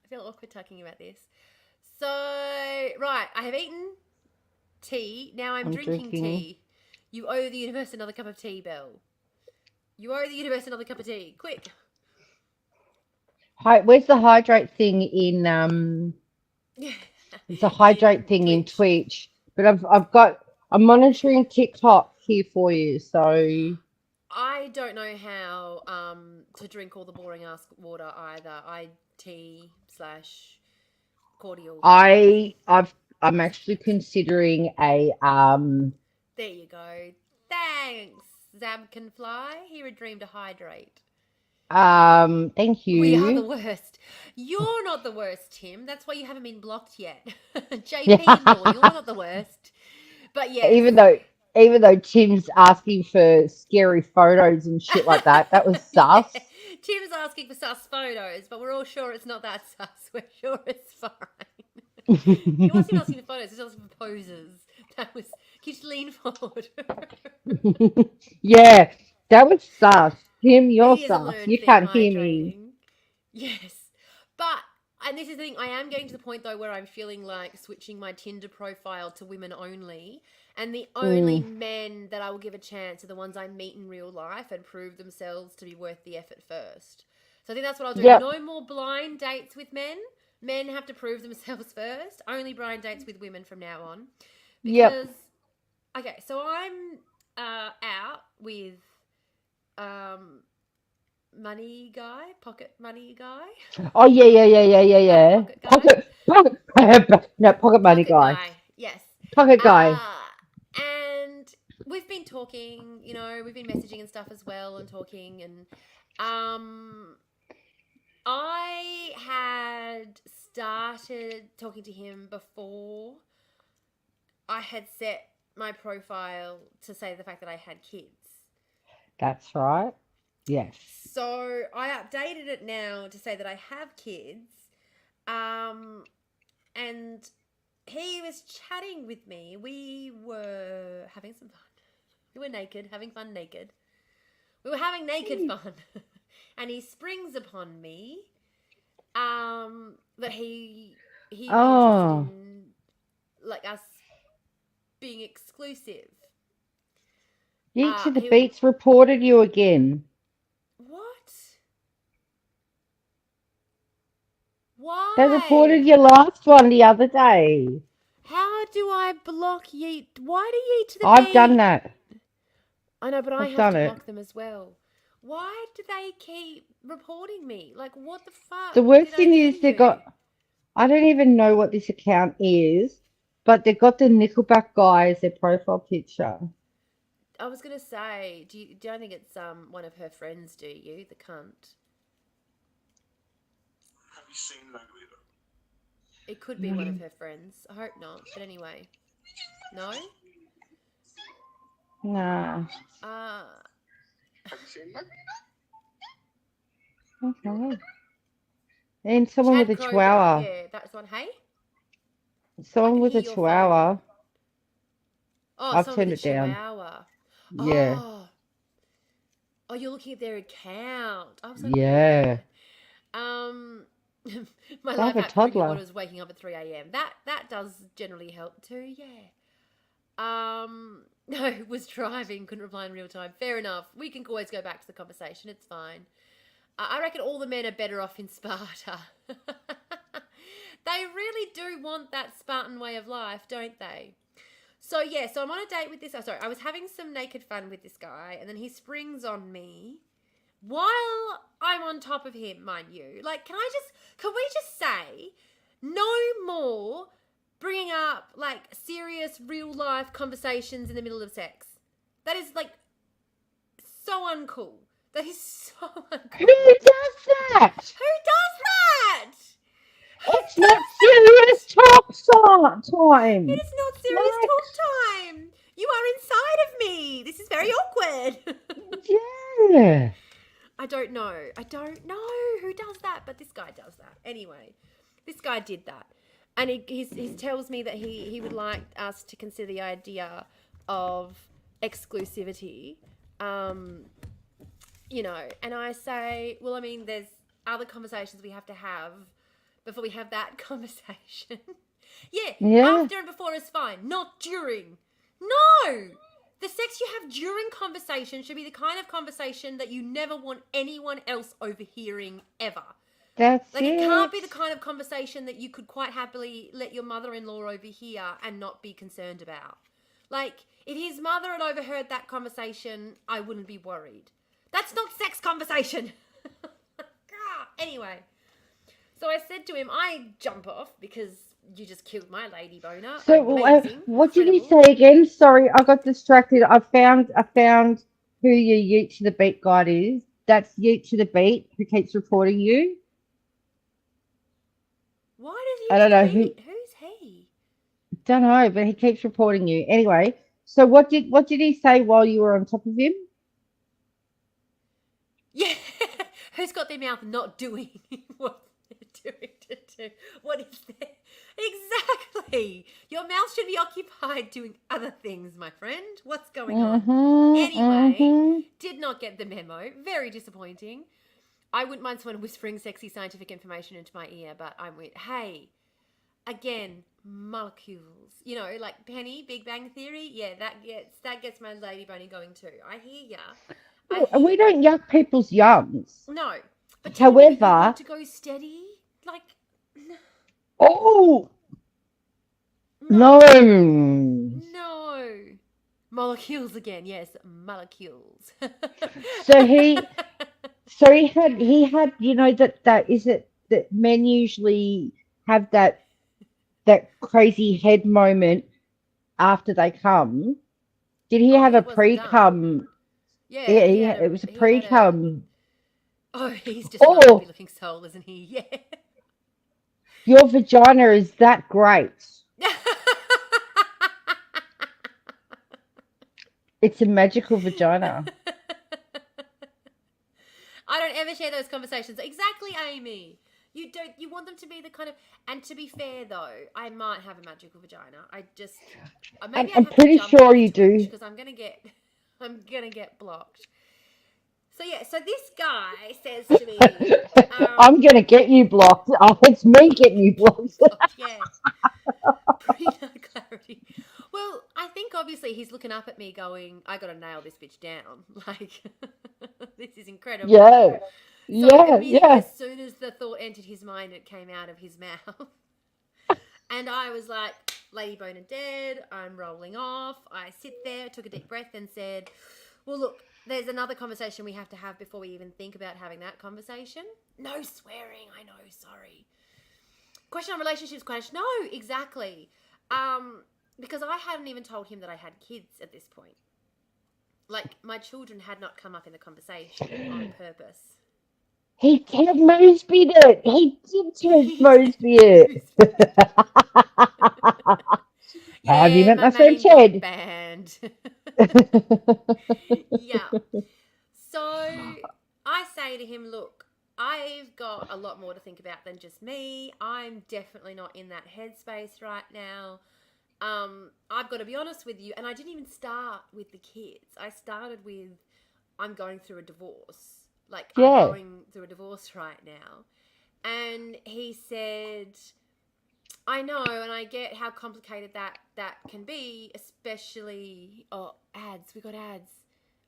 I feel awkward talking about this. So, right, I have eaten tea. Now I'm I'm drinking drinking. tea. You owe the universe another cup of tea, Belle. You owe the universe another cup of tea. Quick. Where's the hydrate thing in It's a hydrate In thing in Twitch. Twitch, but I'm monitoring TikTok here for you. So I don't know how to drink all the boring ass water either. I tea slash cordial. I'm actually considering a There you go. Thanks. Zab can fly. He would dream to hydrate. thank We are the you. worst. You're not the worst, Tim. That's why you haven't been blocked yet. JP and Law, you're Yeah. not the worst. But yes, Even though Even though Tim's asking for scary photos and shit like that, that was Yeah. sus. Tim's asking for sus photos, but we're all sure it's not that sus. We're sure it's fine. He wasn't asking for photos, he was asking for poses. That was. Can you just lean forward? Yeah, that was sus. Tim, you're He is a sus. learned You thing, can't high hear me. draining. Yes. But, and this is the thing, I am getting to the point though where I'm feeling like switching my Tinder profile to women only. And the only Mm, men that I will give a chance are the ones I meet in real life and prove themselves to be worth the effort first. So I think that's what I'll do. yep, No more blind dates with men. Men have to prove themselves first. Only blind dates with women from now on. yep. Because, okay, so I'm out with um, money guy, pocket money guy, Oh yeah, yeah, yeah, yeah, yeah, yeah. pocket guy, Pocket, no, pocket money pocket guy. guy. Yes. Pocket guy. Uh, and we've been talking. We've been messaging and stuff as well, and talking. And I had started talking to him before I had set my profile to say the fact that I had kids. That's right. Yes. So I updated it now to say that I have kids. Um, and he was chatting with me. We were having some fun. We were naked, having fun naked. We were having naked fun. And he springs upon me that he'd be interested Oh, in like us being exclusive. Yeet to the He would Beats reported you again. what? They reported Why? your last one the other day. How do I block Yeet? Why do Yeet to the I've done beat? that. I know, but I I've have done to it. block them as well. Why do they keep reporting me? Like, what the fuck The worst did I thing do to is they you? got, I don't even know what this account is, but they got the Nickelback guy as their profile picture. I was gonna say, don't think it's one of her friends, do you? The cunt. It could be one of Mm, her friends. I hope not. But anyway, no. nah. Uh Okay. And someone with Chad a Kroger. chihuahua. Yeah, that's one. Hey, I Someone can with hear a your phone. chihuahua. Oh, I've someone turned with a it down. chihuahua. Yeah. Oh, oh, you're looking at their account. I was like, what is Yeah. that? My I have life a hack for drinking toddler. water is waking up at 3 a.m. That does generally help too. Yeah. No, was driving, couldn't reply in real time. Fair enough. We can always go back to the conversation. It's fine. I reckon all the men are better off in Sparta. They really do want that Spartan way of life, don't they? So yeah, so I'm on a date with this. Oh, sorry, I was having some naked fun with this guy, and then he springs on me while I'm on top of him, mind you. Like, can we just say no more bringing up like serious real life conversations in the middle of sex? That is like so uncool. That is so Who uncool. does that? Who does that? Who It's not does serious that? talk It time. is not serious Like, talk time. You are inside of me. This is very awkward. yeah. I don't know. I don't know who does that, but this guy does that. Anyway, this guy did that. And he tells me that he would like us to consider the idea of exclusivity. Um, and I say, well, I mean, there's other conversations we have to have before we have that conversation. Yeah, Yeah. after and before is fine, not during. No! The sex you have during conversation should be the kind of conversation that you never want anyone else overhearing ever. That's Like, it can't it. be the kind of conversation that you could quite happily let your mother-in-law overhear and not be concerned about. Like, if his mother had overheard that conversation, I wouldn't be worried. That's not sex conversation. Anyway, so I said to him, I jump off because you just killed my lady boner. So, Amazing. what did he Incredible. say again? Sorry, I got distracted. I found who your Yeet to the Beat guide is. That's Yeet to the Beat who keeps reporting you. Why does I you don't to the know who, beat? Who's he? don't know, but he keeps reporting you. Anyway, So what did he say while you were on top of him? Yeah. Who's got their mouth not doing what they're doing to do? What is there? Exactly. Your mouth should be occupied doing other things, my friend. What's going on? Mm-hmm, Anyway, mm-hmm. did not get the memo. Very disappointing. I wouldn't mind someone whispering sexy scientific information into my ear, but I went, hey, again, molecules. You know, like Penny, Big Bang Theory. Yeah, that gets my lady bunny going too. I hear ya. I And hear we ya. don't yuck people's yums. No, but telling me that you However, want to go steady, like, oh no. no, no. Molecules again, yes, molecules. So he had that is it that men usually have that crazy head moment after they come. Did he Oh, have a he wasn't done. pre-cum? Yeah, Yeah, he had a it was a he had a. pre-cum. Oh, he's just one happy Oh, looking soul, isn't he? Yeah. your vagina is that great. It's a magical vagina. I don't ever share those conversations. Exactly, Amy. You don't. You want them to be the kind of. And to be fair, though, I might have a magical vagina. I just. I'm, Maybe I I'm have to pretty jump sure off you Twitch do. because I'm gonna get. I'm gonna get blocked. So yeah. So this guy says to me, I'm gonna get you blocked. Oh, it's me getting you get me blocked. blocked. Yeah. Pretty no clarity. Well, I think obviously he's looking up at me going, I gotta nail this bitch down. Like, this is incredible. Yeah, So yeah, immediately, yeah. as soon as the thought entered his mind, it came out of his mouth. And I was like, Lady Boner dead. I'm rolling off. I sit there, took a deep breath, and said, well, look, there's another conversation we have to have before we even think about having that conversation. No swearing, I know, sorry. Question on relationships, question. No, exactly. Because I hadn't even told him that I had kids at this point. Like, my children had not come up in the conversation on purpose. He Ted Mosby'd it. He did Ted He did Mosby it. most of it. Have you Yeah, met my my friend name got Ted? banned. Yeah. So I say to him, look, I've got a lot more to think about than just me. I'm definitely not in that headspace right now. I've got to be honest with you, and I didn't even start with the kids. I started with I'm going through a divorce. Like I'm Yeah. going through a divorce right now. And he said, I know, and I get how complicated that can be, especially ads. We got ads.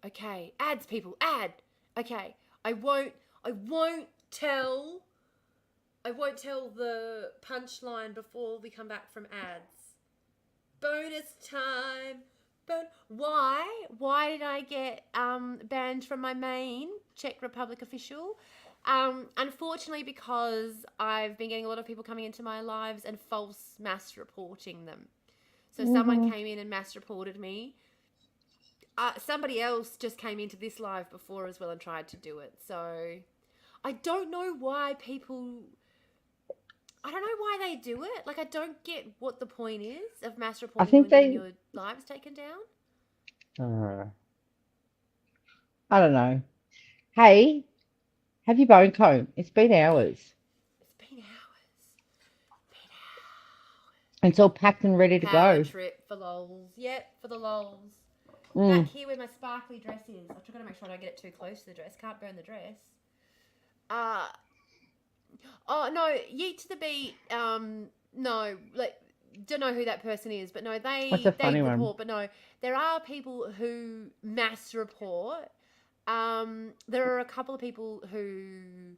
Okay, ads, people, ad. Okay, I won't. I won't tell. I won't tell the punchline before we come back from ads. Bonus time. Why? Why did I get banned from my main Czech Republic official? Unfortunately, because I've been getting a lot of people coming into my lives and false mass reporting them. So someone Hmm. came in and mass reported me. Somebody else just came into this live before as well and tried to do it. So I don't know why people. I don't know why they do it. Like, I don't get what the point is of mass I reporting you think and getting they. your lives taken down. Uh, I don't know. Hey, have you bone comb? It's been hours. It's been hours. Been It's all packed and ready to hours. Power go. trip for lols. Yep, for the lols. Back Mm. here where my sparkly dress is. I've got to make sure I don't get it too close to the dress. Can't burn the dress. Uh, oh, no. Yeet to the beat. No. Like, don't know who that person is, but no, That's a they funny one. report. But no, there are people who mass report. There are a couple of people who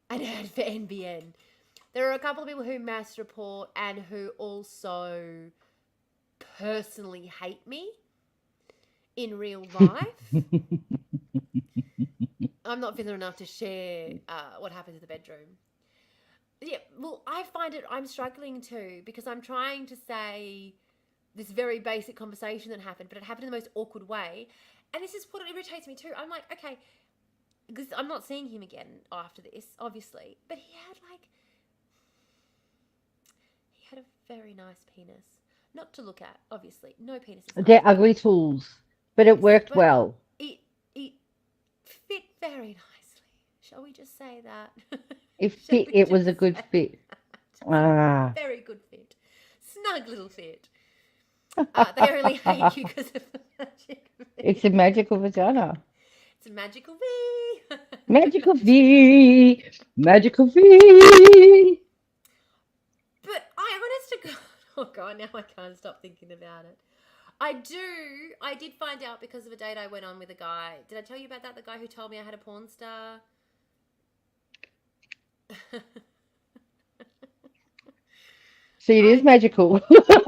an ad for NBN. There are a couple of people who mass report and who also personally hate me in real life. I'm not feeling enough to share what happens in the bedroom. Yeah, well, I find it, I'm struggling too because I'm trying to say this very basic conversation that happened, but it happened in the most awkward way. And this is what irritates me too. I'm like, okay, because I'm not seeing him again after this, obviously, but he had a very nice penis. Not to look at, obviously. No penis is nice They're to look ugly at. tools, but it Yes, worked but well. it it fit very nicely. Shall we just say that? It Shall fit. we It was just a good say fit. that? It's a Ah. very good fit. Snug little fit. They only hate you because of the magic It's V. a magical vagina. It's a magical V. Magical Magical V. V. Magical V. But I honest to God, oh God, now I can't stop thinking about it. I did find out because of a date I went on with a guy. Did I tell you about that? The guy who told me I had a porn star? See, it is I magical.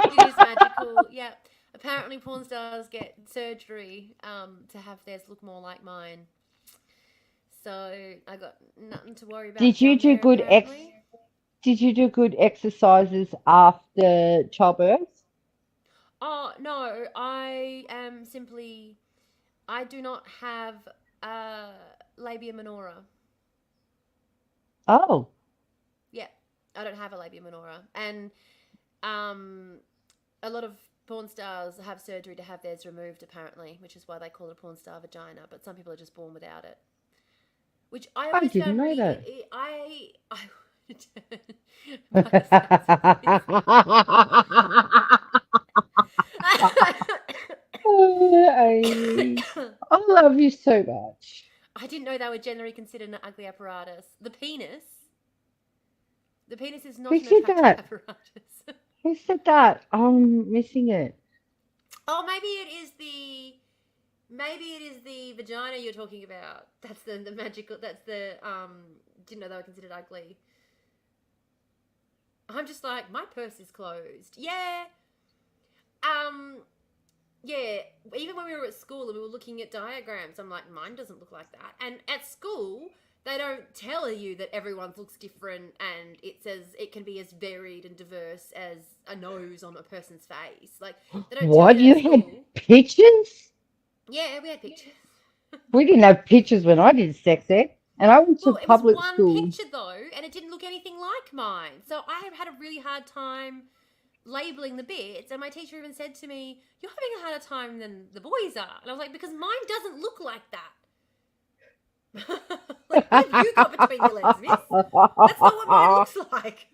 It is magical. Yeah. Apparently, porn stars get surgery to have theirs look more like mine. So I got nothing to worry about Did you down do there. good ex? Apparently. Did you do good exercises after childbirth? Oh no, I am simply. I do not have uh, labia minora. Oh, Yeah, I don't have a labia minora, and um, a lot of porn stars have surgery to have theirs removed, apparently, which is why they call it a porn star vagina. But some people are just born without it, which I I always didn't found know really. that. I by the sounds of I, this. I love you so much. I didn't know they were generally considered an ugly apparatus. The penis is Who not an said attractive that? apparatus. Who said that? I'm missing it. Oh, maybe it is the vagina you're talking about. That's the magical. That's the Didn't know they were considered ugly. I'm just like, my purse is closed. Yeah. Um. Yeah. Even when we were at school and we were looking at diagrams, I'm like, mine doesn't look like that. And at school, they don't tell you that everyone's looks different, and it says it can be as varied and diverse as a nose on a person's face. Like, they don't tell you What? that You at had school. pictures? Yeah, we had pictures. We didn't have pictures when I did sex ed, and I went to Well, it was public one school. picture though, and it didn't look anything like mine. So I have had a really hard time labeling the bits, and my teacher even said to me, "You're having a harder time than the boys are." And I was like, "Because mine doesn't look like that." Like, what have you got between your legs, miss? That's not what mine looks like.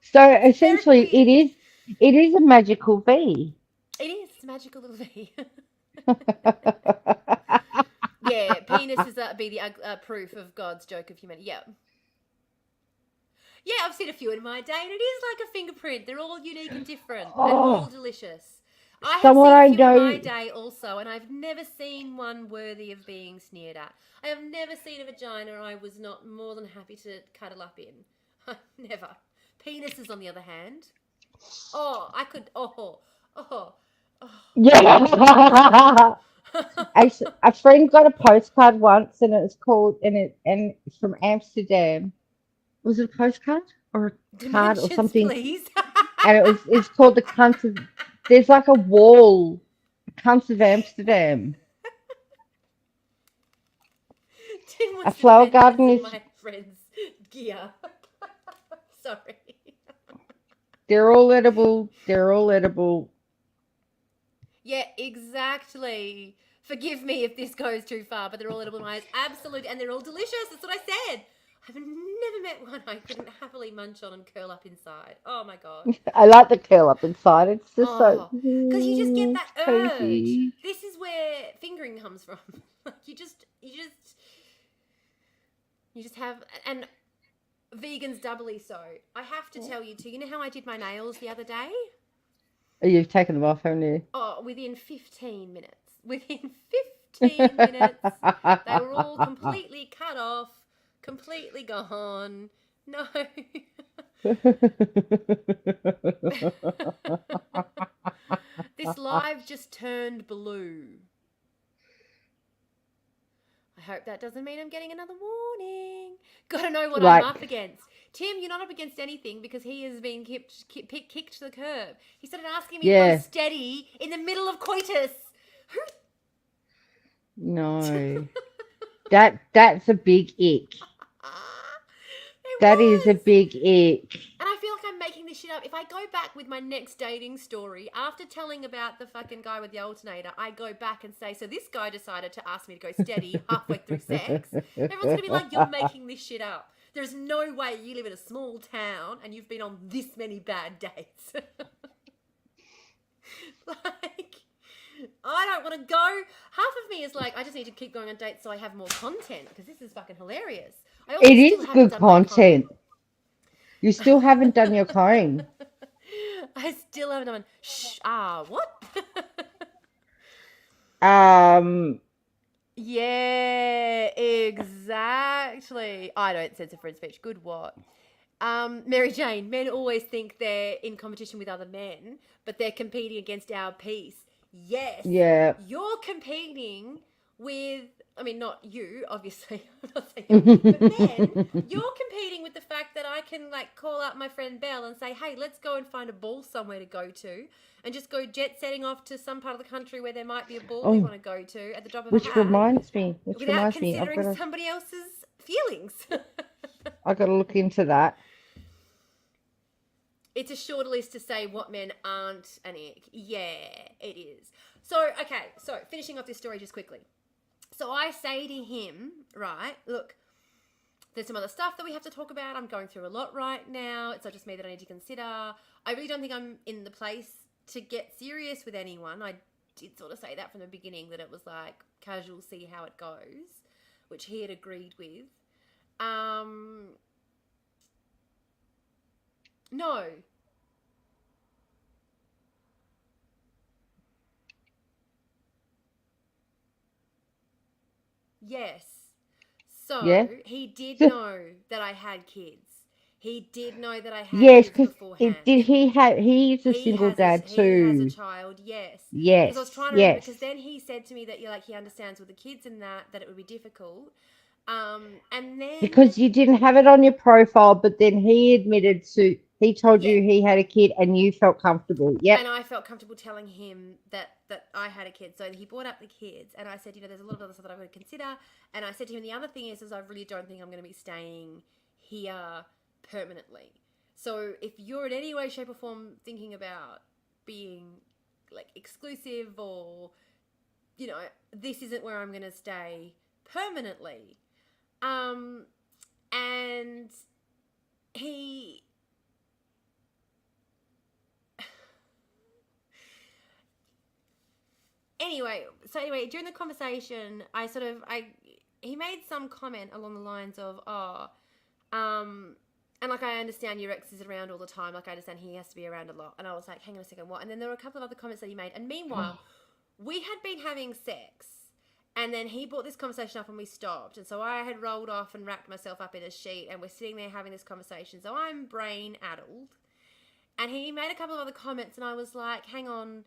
So It's very essentially, weird. it is a magical V. It is. It's a magical little V. Yeah, penis is be the proof of God's joke of humanity. Yeah. Yeah, I've seen a few in my day, and it is like a fingerprint. They're all unique and different, and all Oh, delicious. I have someone seen a I few in my know. day also, and I've never seen one worthy of being sneered at. I have never seen a vagina I was not more than happy to cuddle up in. Never. Penises, on the other hand. Oh, I could. Oh. Yeah. Oh. A friend got a postcard once, and it's called and it's from Amsterdam. Was it a postcard or a card or Dimensions, something? please. And it's called the Cunts of. There's like a wall, Cunts of Amsterdam. Tin A wants the flower dimensions garden of is. my friend's gear. Sorry. They're all edible. They're all edible. Yeah, exactly. Forgive me if this goes too far, but they're all edible eyes. Absolutely. And they're all delicious. That's what I said. I've never met one I couldn't happily munch on and curl up inside. Oh my God. I like the curl up inside. It's just so Oh, because you just get that urge. cozy. This is where fingering comes from. Like, you just have, and vegans doubly so. I have to tell you too, you know how I did my nails the other day? You've taken them off, haven't you? Oh, within 15 minutes. Within 15 minutes, they were all completely cut off, completely gone. No. This live just turned blue. I hope that doesn't mean I'm getting another warning. Gotta know what I'm Like, up against. Tim, you're not up against anything because he has been kicked to the curb. He started asking me to go yeah, steady in the middle of coitus. no. That's a big ick. It That is a was. big ick. And I feel like I'm making this shit up. If I go back with my next dating story, after telling about the fucking guy with the alternator, I go back and say, so this guy decided to ask me to go steady halfway through sex. Everyone's going to be like, you're making this shit up. There's no way you live in a small town and you've been on this many bad dates. Like, I don't want to go. Half of me is like, I just need to keep going on dates so I have more content because this is fucking hilarious. I also It still is haven't good done my content. You still haven't done your comb. I still haven't done. Shh. What? Um, Yeah, exactly. I don't censor free speech. Good what? Mary Jane, men always think they're in competition with other men, but they're competing against our peace. Yes, yeah. you're competing with, I mean, not you, obviously. I'm not saying you, but men, you're competing with the fact that I can, like, call up my friend Belle and say, hey, let's go and find a ball somewhere to go to and just go jet setting off to some part of the country where there might be a ball we Oh, want to go to at the drop of a which hat reminds me, which without reminds me, considering somebody else's feelings. I've got to look into that. It's a shorter list to say what men aren't an ick. Yeah, it is. So, okay, so finishing off this story just quickly. So I say to him, right, look, there's some other stuff that we have to talk about. I'm going through a lot right now. It's not just me that I need to consider. I really don't think I'm in the place to get serious with anyone. I did sort of say that from the beginning, that it was like casual, see how it goes, which he had agreed with. No. Yes. So Yeah. he did know that I had kids. He did know that I had Yes, kids because beforehand. he's a single dad He has a too. child, yes. Because I was Yes, trying to remember, because yes. then he said to me that, like, he understands with the kids and that it would be difficult. And then Because you didn't have it on your profile, but then he told yeah, you he had a kid and you felt comfortable. and Yep. I felt comfortable telling him that I had a kid. So he brought up the kids, and I said, there's a lot of other stuff that I'm going to consider. And I said to him, the other thing is I really don't think I'm going to be staying here permanently. So if you're in any way, shape, or form thinking about being like exclusive, or this isn't where I'm going to stay permanently. And he anyway, during the conversation, he made some comment along the lines of, and like, I understand your ex is around all the time. Like, I understand he has to be around a lot. And I was like, hang on a second, what? And then there were a couple of other comments that he made. And meanwhile, we had been having sex. And then he brought this conversation up and we stopped. And so I had rolled off and wrapped myself up in a sheet. And we're sitting there having this conversation. So I'm brain addled. And he made a couple of other comments. And I was like, hang on.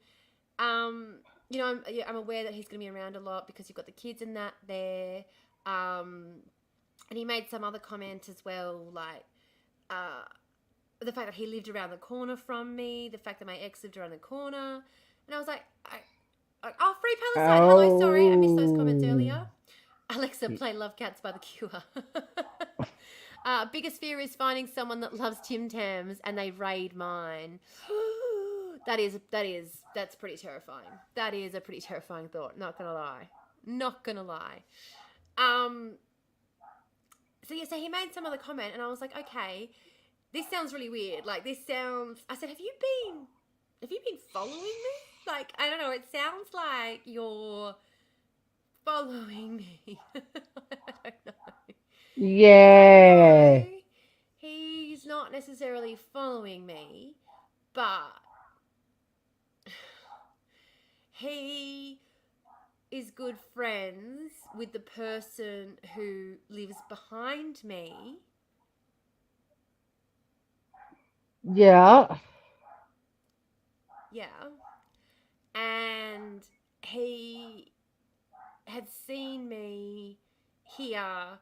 I'm aware that he's going to be around a lot because you've got the kids and that there. And he made some other comment as well, like the fact that he lived around the corner from me, the fact that my ex lived around the corner. And I was like, Free Palestine. Hello, sorry, I missed those comments Oh. earlier. Alexa, play Love Cats by The Cure. Biggest fear is finding someone that loves Tim Tams and they raid mine. That's pretty terrifying. That is a pretty terrifying thought. Not gonna lie. So he made some other comment, and I was like, okay, this sounds really weird. Like, I said, have you been following me? Like, I don't know. It sounds like you're following me. I don't know. And he's like, no, Yeah. he's not necessarily following me, but he is good friends with the person who lives behind me. Yeah. Yeah. And he had seen me here.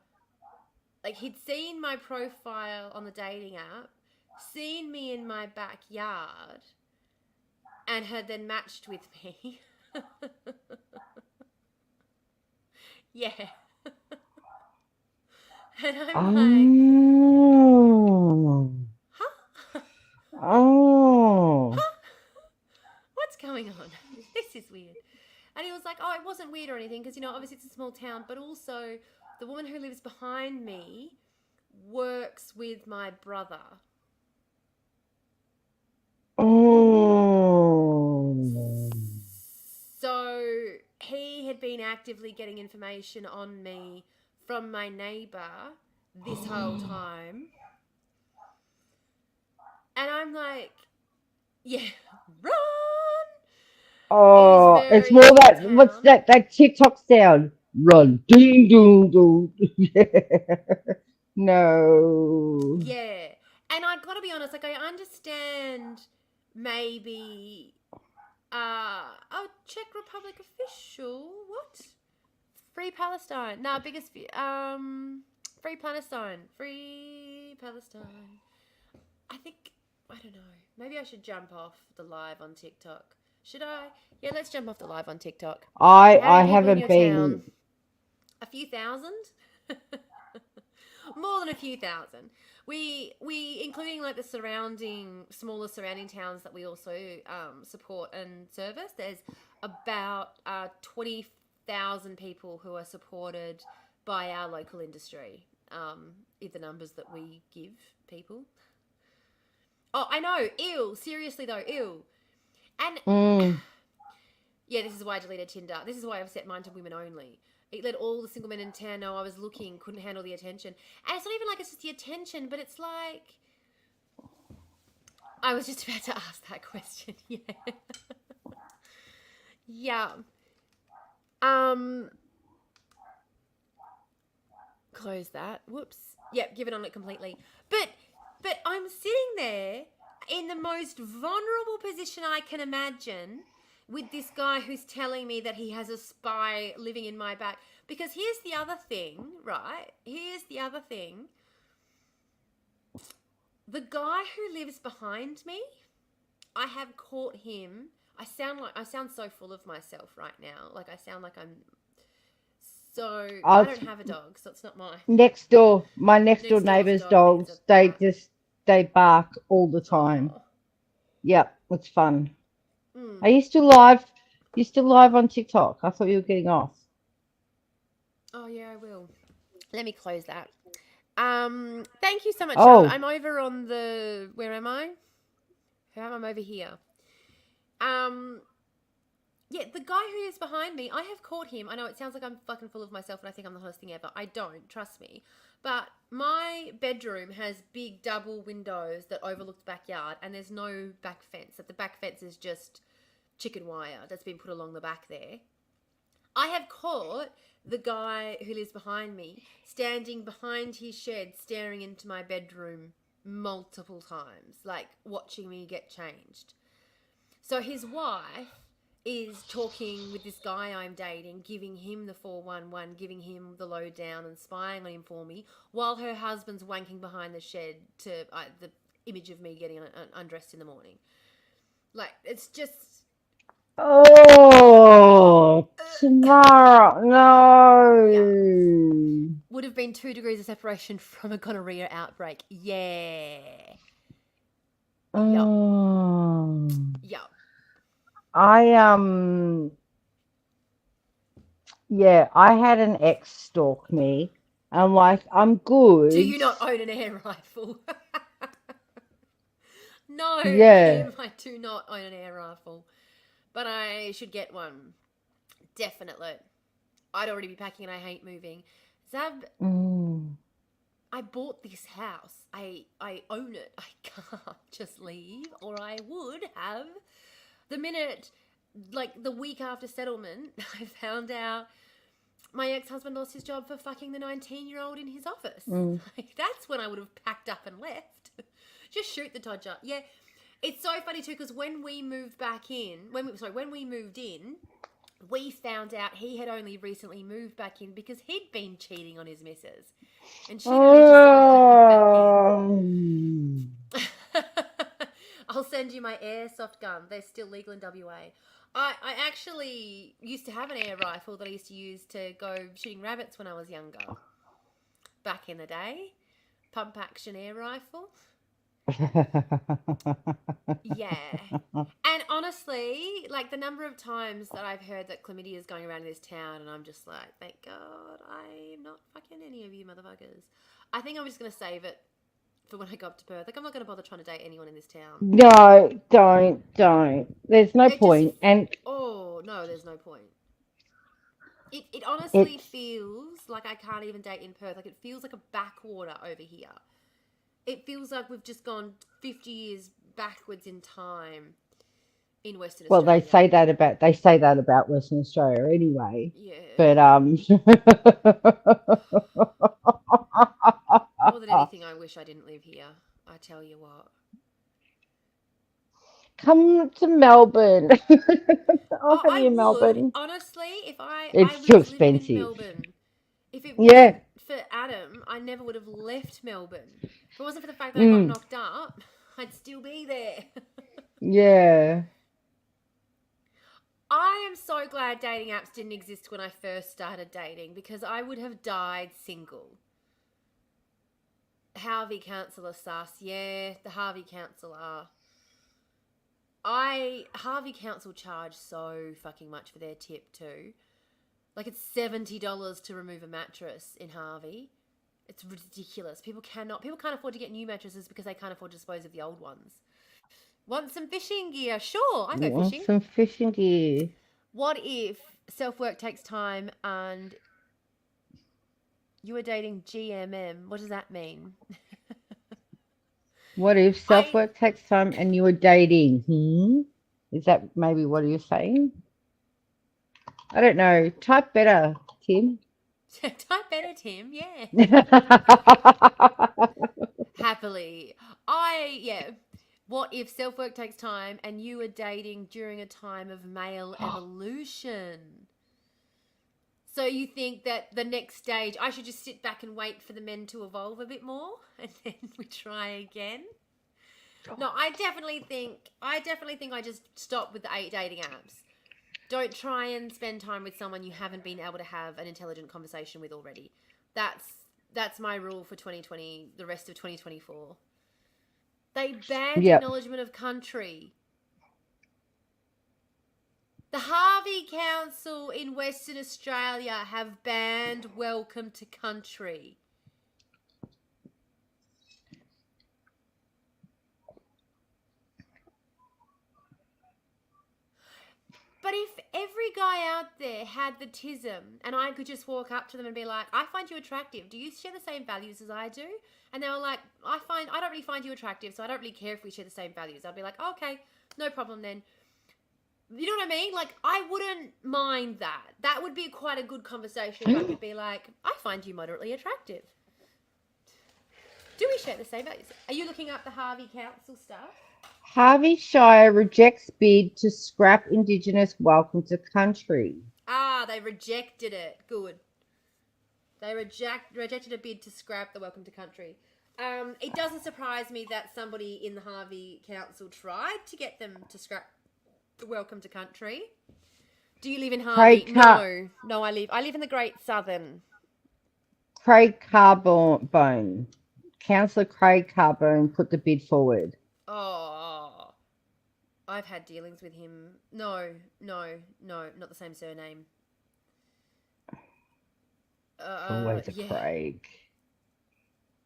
Like, he'd seen my profile on the dating app, seen me in my backyard, and had then matched with me. Yeah. And I'm like, Oh. huh? this is weird. And he was like, oh, it wasn't weird or anything because, obviously it's a small town, but also the woman who lives behind me works with my brother. Oh. So he had been actively getting information on me from my neighbour this whole time. And I'm like, yeah, run! Oh, It is it's very more small that, what's town. that TikTok sound? Run. Ding, ding, ding. No. Yeah. And I got to be honest, I understand maybe oh, Czech Republic official. What? Free Palestine. No, biggest Free Palestine. Free Palestine. I think I don't know. Maybe I should jump off the live on TikTok. Should I? Yeah, let's jump off the live on TikTok. How I many people in haven't your been. town? A few thousand? More than a few thousand. We including like the smaller surrounding towns that we also support and service. There's about 20,000 people who are supported by our local industry. Is the numbers that we give people. Oh, I know. Ew. Seriously though, ew. And Mm. yeah, this is why I deleted Tinder. This is why I've set mine to women only. It let all the single men in town know I was looking, couldn't handle the attention. And it's not even like it's just the attention, but it's like... I was just about to ask that question, yeah. Yeah. Close that. Whoops. Yep, give it on it completely. But I'm sitting there in the most vulnerable position I can imagine with this guy who's telling me that he has a spy living in my back. Because here's the other thing, right? Here's the other thing. The guy who lives behind me, I have caught him. I sound so full of myself right now. Like I sound like I'm so I I don't have a dog, so it's not mine. Next door, my next door Next door's neighbor's dog needs a dogs, bath. they bark all the time. Oh. Yep, it's fun. Mm. Are you still live? You still live on TikTok? I thought you were getting off. Oh yeah, I will. Let me close that. Thank you so much. Oh, I'm over on the where am I? I'm over here. Yeah, the guy who is behind me, I have caught him. I know it sounds like I'm fucking full of myself and I think I'm the hottest thing ever. I don't, trust me. But my bedroom has big double windows that overlook the backyard and there's no back fence. That the back fence is just chicken wire that's been put along the back there. I have caught the guy who lives behind me standing behind his shed staring into my bedroom multiple times, like watching me get changed. So his wife is talking with this guy I'm dating, giving him the 411, giving him the lowdown and spying on him for me, while her husband's wanking behind the shed to the image of me getting undressed in the morning. Like, it's just... oh, tomorrow. Yeah. No. Would have been 2 degrees of separation from a gonorrhea outbreak. Yeah. Yup. Oh. Yup. I yeah, I had an ex stalk me. I'm like, I'm Do good. you not own an air rifle? No, Yeah. Kim, I do not own an air rifle. But I should get one. Definitely. I'd already be packing and I hate moving. Zab, Mm. I bought this house. I own it. I can't just leave, or I would have. The minute, like the week after settlement, I found out my ex-husband lost his job for fucking the 19-year-old in his office. Mm. Like, that's when I would have packed up and left. Just shoot the Dodger. Yeah, it's so funny too because when we moved back in, when we moved in, we found out he had only recently moved back in because he'd been cheating on his missus, and she'd only just allowed him back in. I'll send you my airsoft gun. They're still legal in WA. I actually used to have an air rifle that I used to use to go shooting rabbits when I was younger. Back in the day. Pump action air rifle. Yeah. And honestly, like the number of times that I've heard that chlamydia is going around in this town, and I'm just like, thank God I'm not fucking any of you motherfuckers. I think I'm just going to save it for when I go up to Perth. Like, I'm not going to bother trying to date anyone in this town. No, don't. There's no It just, point. And oh, no, there's no point. It honestly it's, feels like I can't even date in Perth. Like, it feels like a backwater over here. It feels like we've just gone 50 years backwards in time in Western well, Australia. they say that about Western Australia anyway. Yeah. But More than anything, I wish I didn't live here. I tell you what. come to Melbourne. I'll Oh, have I you in would Melbourne. honestly if I It's too was living in expensive. Melbourne. If it Yeah. wasn't for Adam, I never would have left Melbourne. If it wasn't for the fact that I got Mm, knocked up, I'd still be there. yeah. I am so glad dating apps didn't exist when I first started dating because I would have died single. Harvey Council are sus. Yeah, the Harvey Council are. Harvey Council charge so fucking much for their tip too. Like it's $70 to remove a mattress in Harvey. It's ridiculous. People can't afford to get new mattresses because they can't afford to dispose of the old ones. Want some fishing gear? Sure, I You go want fishing. some fishing gear? What if self-work takes time and you were dating GMM? What does that mean? What if self I work takes time and you were dating? Is that maybe what you're saying? I don't know. Type better, Tim. type better, Tim. Yeah, happily. Yeah. What if self work takes time and you were dating during a time of male evolution? So you think that the next stage, I should just sit back and wait for the men to evolve a bit more, and then we try again? No, I definitely think I just stop with the dating apps. Don't try and spend time with someone you haven't been able to have an intelligent conversation with already. That's that's my rule for 2020, the rest of 2024. They banned Yep. acknowledgement of country. The Harvey Council in Western Australia have banned welcome to country. But if every guy out there had the tism and I could just walk up to them and be like, I find you attractive. Do you share the same values as I do? And they were like, I don't really find you attractive, so I don't really care if we share the same values. I'd be like, oh, okay, no problem then. You know what I mean? Like, I wouldn't mind that. That would be quite a good conversation if I could be like, I find you moderately attractive. Do we share the same values? Are you looking up the Harvey Council stuff? Harvey Shire rejects bid to scrap Indigenous welcome to country. Ah, they rejected it. Good. They rejected a bid to scrap the welcome to country. It doesn't surprise me that somebody in the Harvey Council tried to get them to scrap the welcome to country. Do you live in Harvey? No, I live in the Great Southern. Craig Carbone. Councillor Craig Carbone put the bid forward. Oh, I've had dealings with him. No, not the same surname. Always a Yeah. Craig.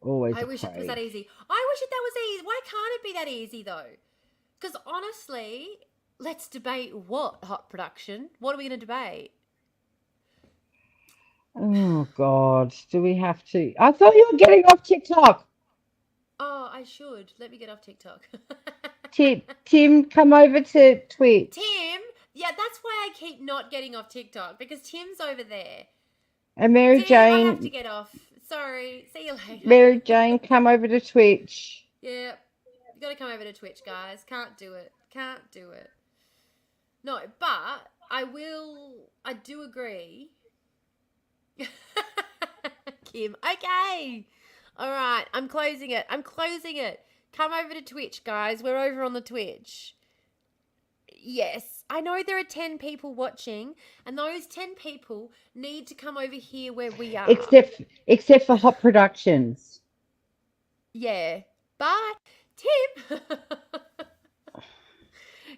Always I a wish it was Craig. that easy. I wish that was easy. Why can't it be that easy though? Because honestly, let's debate what hot production. What are we going to debate? Oh God, do we have to? I thought you were getting off TikTok. Oh, I should. Let me get off TikTok. Tim, come over to Twitch. Tim, yeah, that's why I keep not getting off TikTok because Tim's over there. And Tim, I have to get off. Sorry. See you later. Mary Jane, come over to Twitch. Yeah. You gotta come over to Twitch, guys. Can't do it. Can't do it. No, but I do agree. Kim, okay. All right, I'm closing it. Come over to Twitch, guys. We're over on the Twitch. Yes, I know there are 10 people watching, and those 10 people need to come over here where we are. Except for Hot Productions. Yeah. Bye. Tim.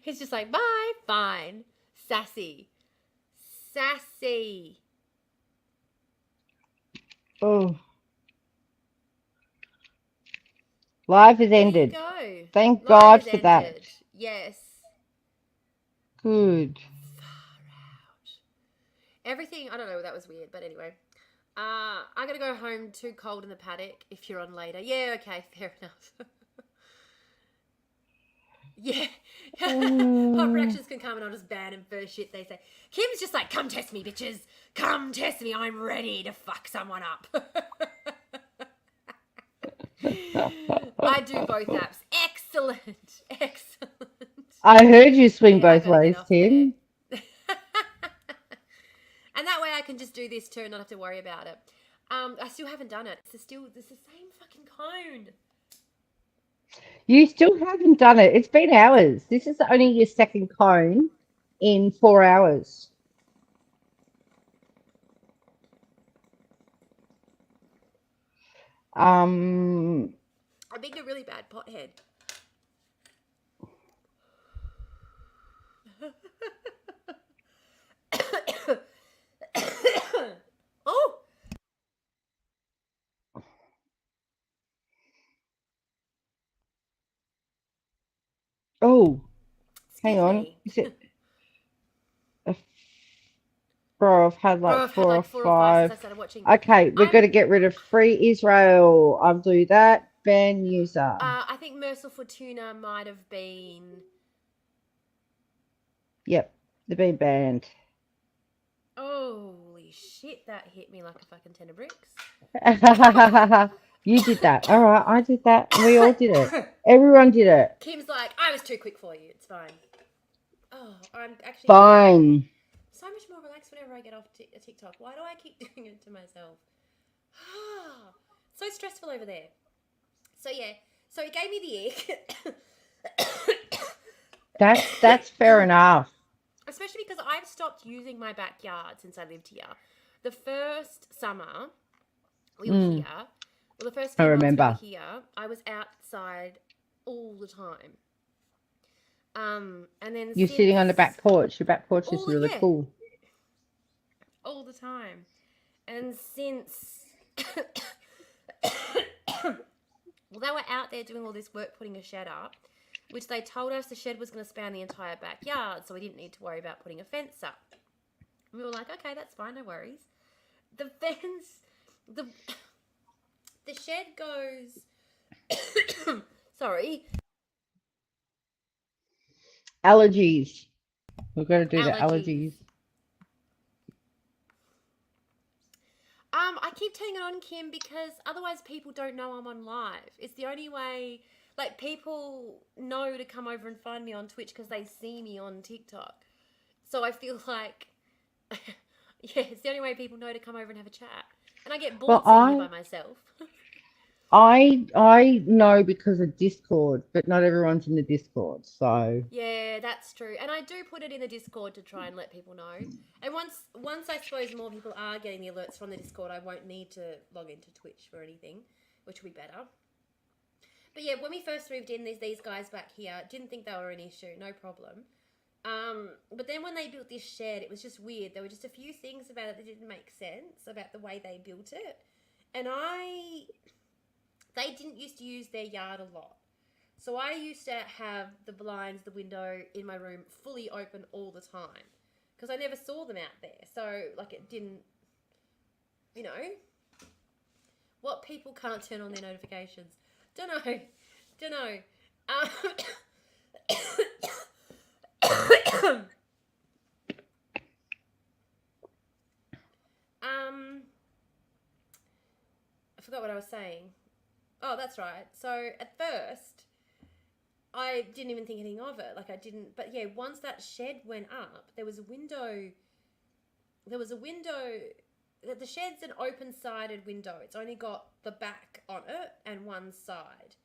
He's just like, bye, fine. Sassy. Sassy. Oh, live has There you ended. go. Thank Live God has for that. ended. Yes. Good. Far out. Everything, I don't know, that was weird, but anyway. I gotta go home, too cold in the paddock if you're on later. Yeah, okay, fair enough. Yeah. Hot Mm. reactions can come and I'll just ban him for shit they say. Kim's just like, come test me, bitches. Come test me. I'm ready to fuck someone up. I do both apps. Excellent. Excellent. I heard you swing Yeah, I both gotta get ways, off there. Tim. And that way I can just do this too and not have to worry about it. I still haven't done it. It's the same fucking cone. You still haven't done it. It's been hours. This is only your second cone in 4 hours. Um, I'm being a really bad pothead. Oh, oh, hang excuse on. me. Is it a bro? I've had Bro, like I've had four or like 4 or 5 since I five. started watching. Okay, we're I'm going to get rid of free Israel. I'll do that. Ban user. I think Merciful Fortuna might have been. Yep, they've been banned. Holy shit, that hit me like a fucking 10 of bricks. You did that. All right, I did that. We all did it. Everyone did it. Kim's like, I was too quick for you. It's fine. Oh, I'm actually feel Fine. so much more relaxed whenever I get off TikTok. Why do I keep doing it to myself? So stressful over there. So yeah, so he gave me the ick. That's fair enough. Especially because I've stopped using my backyard since I lived here. The first summer we were Mm, here, well, the first I few months we were remember. here, I was outside all the time. And then You're since sitting on the back porch. Your back porch is all really yeah, cool. all the time. And since well, they were out there doing all this work putting a shed up, which they told us the shed was going to span the entire backyard, so we didn't need to worry about putting a fence up. We were like, okay, that's fine, no worries. The fence, the the shed goes. Sorry, Allergies. We've got to do the allergies. allergies. I keep turning it on, Kim, because otherwise people don't know I'm on live. It's the only way. Like, people know to come over and find me on Twitch because they see me on TikTok. So I feel like, yeah, it's the only way people know to come over and have a chat. And I get Well, bored sitting here by myself. I know because of Discord, but not everyone's in the Discord. So Yeah, that's true. And I do put it in the Discord to try and let people know. And once I suppose more people are getting the alerts from the Discord, I won't need to log into Twitch for anything, which will be better. But yeah, when we first moved in, there's these guys back here. Didn't think they were an issue, no problem. But then when they built this shed, it was just weird. There were just a few things about it that didn't make sense about the way they built it. And they didn't used to use their yard a lot. So I used to have the blinds, the window in my room fully open all the time. Because I never saw them out there. So, like, it didn't, you know, what people can't turn on their notifications. Don't know. I forgot what I was saying. Oh, that's right. So at first, I didn't even think anything of it. Like, I didn't. But yeah, once that shed went up, there was a window. There was a window. The shed's an open-sided window. It's only got the back on it and one side.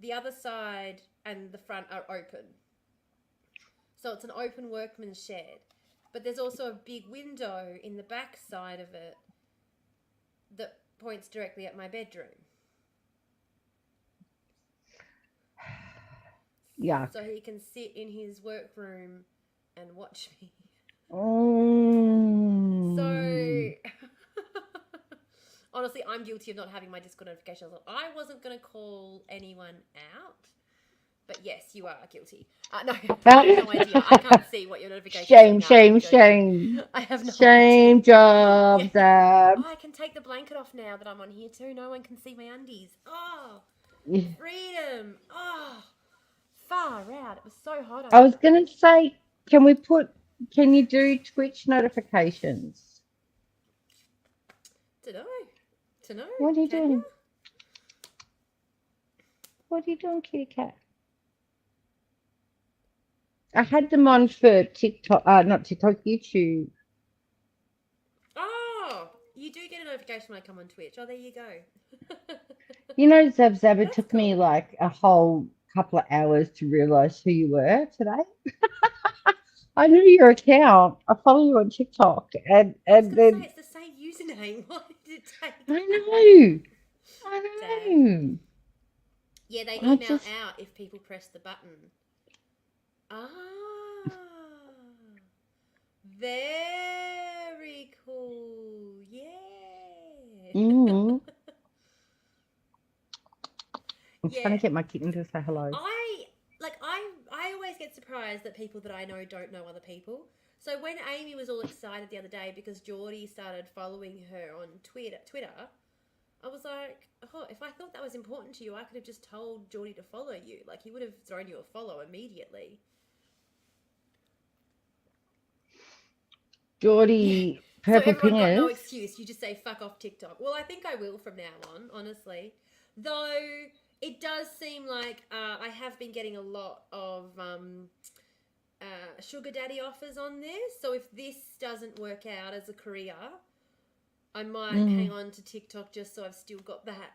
The other side and the front are open. So it's an open workman's shed. But there's also a big window in the back side of it that points directly at my bedroom. Yuck. so he can sit in his workroom and watch me. So, Mm. honestly, I'm guilty of not having my Discord notifications on. I wasn't going to call anyone out, but yes, you are guilty. No, I have no idea. I can't see what your notifications are Shame, setting up. I'm shame, joking. shame. I have no idea. Shame Yeah. job, Zab. Oh, I can take the blanket off now that I'm on here too. No one can see my undies. Oh, freedom. Oh, far out. It was so hot I over was here. gonna say, can you do Twitch notifications? Dunno. Dunno. What are you Can you? doing? What are you doing, kitty cat? I had them on for TikTok, not TikTok, YouTube. Oh, you do get a notification when I come on Twitch. Oh, there you go. You know, Zab Zab, it That's took me cool. like a whole couple of hours to realize who you were today. I knew your account. I follow you on TikTok, and I was and gonna say then it's the same username. Why did it take? I know, Dag. I know. Yeah, they I email just, out if people press the button. Ah, very cool. Yeah. mm, I'm trying Yeah. to get my kitten to say hello. I I always get surprised that people that I know don't know other people. So when Amy was all excited the other day because Geordie started following her on Twitter, I was like, oh, if I thought that was important to you, I could have just told Geordie to follow you. Like he would have thrown you a follow immediately. Yeah. Geordie So Purple everyone got no Pingers. excuse. You just say fuck off TikTok. Well, I think I will from now on, honestly. Though it does seem like I have been getting a lot of sugar daddy offers on this. So if this doesn't work out as a career, I might hang Mm, on to TikTok just so I've still got that.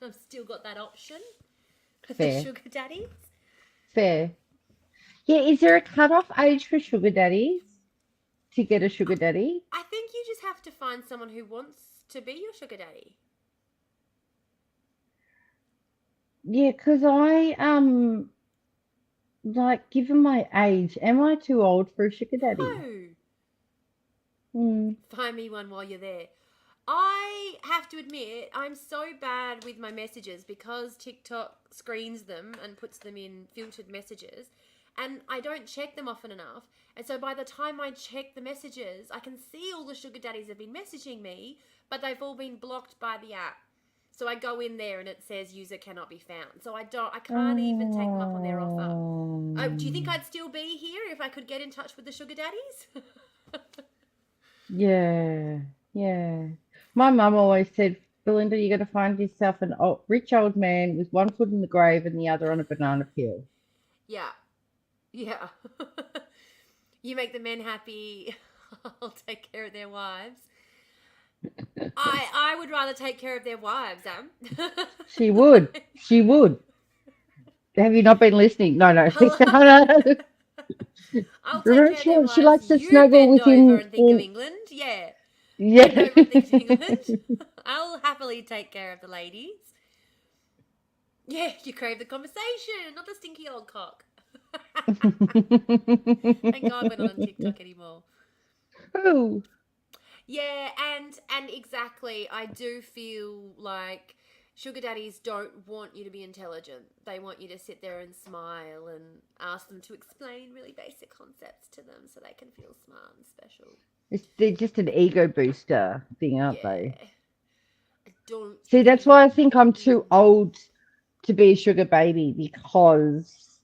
I've still got that option for the fair, sugar daddies. fair. Yeah, is there a cutoff age for sugar daddies to get a sugar daddy? I think you just have to find someone who wants to be your sugar daddy. Yeah, because like, given my age, am I too old for a sugar daddy? No. Mm, Find me one while you're there. I have to admit, I'm so bad with my messages because TikTok screens them and puts them in filtered messages, and I don't check them often enough. And so by the time I check the messages, I can see all the sugar daddies have been messaging me, but they've all been blocked by the app. So I go in there and it says user cannot be found. So I can't even take them up on their offer. Do you think um, I'd still be here if I could get in touch with the sugar daddies? yeah, yeah. My mum always said, Belinda, you got to find yourself an rich old man with one foot in the grave and the other on a banana peel. Yeah. Yeah. You make the men happy. I'll take care of their wives. I would rather take care of their wives, She would. She would. Have you not been listening? No, no. I'll, No, no. I'll take Remember, care of their she wives. likes to You snuggle bend with over him and think of in, England. Yeah. Bend yeah. over and think of England. I'll happily take care of the ladies. Yeah, you crave the conversation, not the stinky old cock. Thank God we're not on TikTok anymore. Oh, Yeah, and exactly, I do feel like sugar daddies don't want you to be intelligent. They want you to sit there and smile and ask them to explain really basic concepts to them so they can feel smart and special. they're just an ego booster thing, aren't they? Yeah. I don't See, that's think why I think I'm too mm. old to be a sugar baby because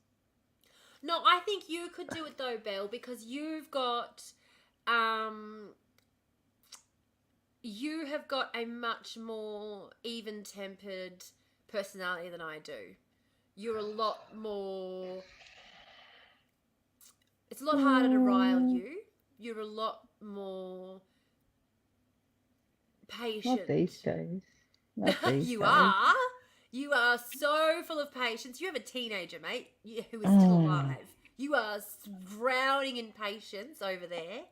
No, I think you could do it though, Belle, because um you have got a much more even-tempered personality than I do. You're a lot more. It's a lot harder to rile mm, you. You're a lot more not these patient. days. Not these You days. are. You are so full of patience. You have a teenager, mate, who is still Mm, alive. You are drowning in patience over there.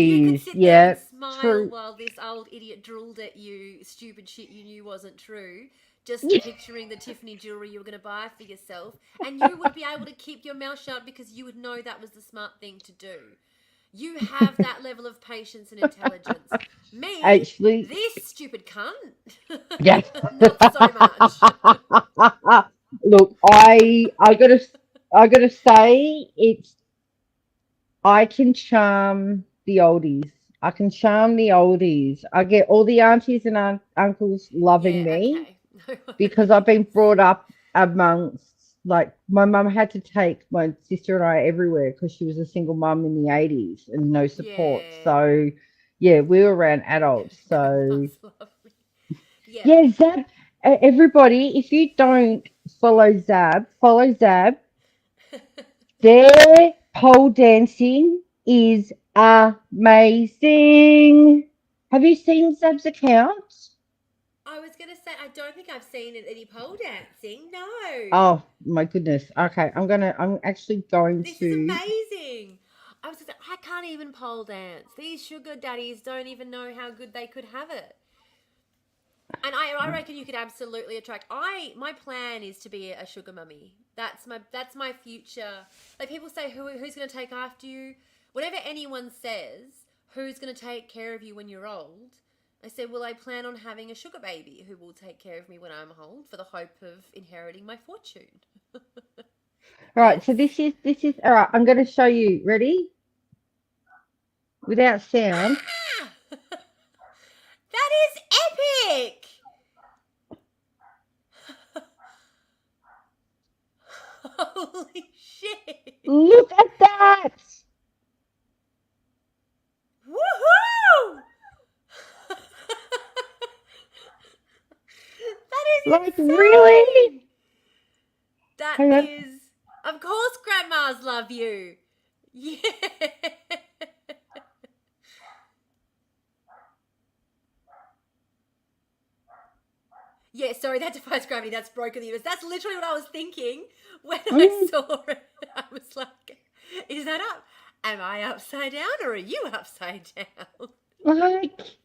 You could she's sit there and yeah, smile true. while this old idiot drooled at you stupid shit you knew wasn't true. just picturing the Tiffany jewelry you were going to buy for yourself, and you would be able to keep your mouth shut because you would know that was the smart thing to do. You have that level of patience and intelligence. Me, Actually, this stupid cunt, yes. not so much. Look, I gotta say it's I can charm the oldies. I can charm the oldies. I get all the aunties and uncles loving Yeah, me okay. No because I've been worries. brought up amongst like my mum had to take my sister and I everywhere because she was a single mum in the 80s and no support. Yeah. So yeah, we were around adults. So Grandma's lovely. Yeah. yeah, Zab, everybody, if you don't follow Zab. Their pole dancing is amazing. Have you seen Zab's account? I was going to say, I don't think I've seen any pole dancing. No. Oh my goodness. Okay, I'm actually going This is to. amazing. I was just, I can't even pole dance. These sugar daddies don't even know how good they could have it. And I reckon you could absolutely attract. My plan is to be a sugar mummy. That's my future. Like people say, who's going to take after you? Whatever anyone says, who's going to take care of you when you're old? I said, well, I plan on having a sugar baby who will take care of me when I'm old, for the hope of inheriting my fortune. All right, Yes. so this is all right. I'm going to show you. Ready? Without sound. Ah! That is epic. Holy shit. Look at that! Woohoo! That Like is insane. really? That Hang on. is, of course, grandmas love you. Yeah. Yeah, sorry, that defies gravity. That's broken the universe. That's literally what I was thinking when I Mm, saw it. I was like, is that up? Am I upside down or are you upside down? like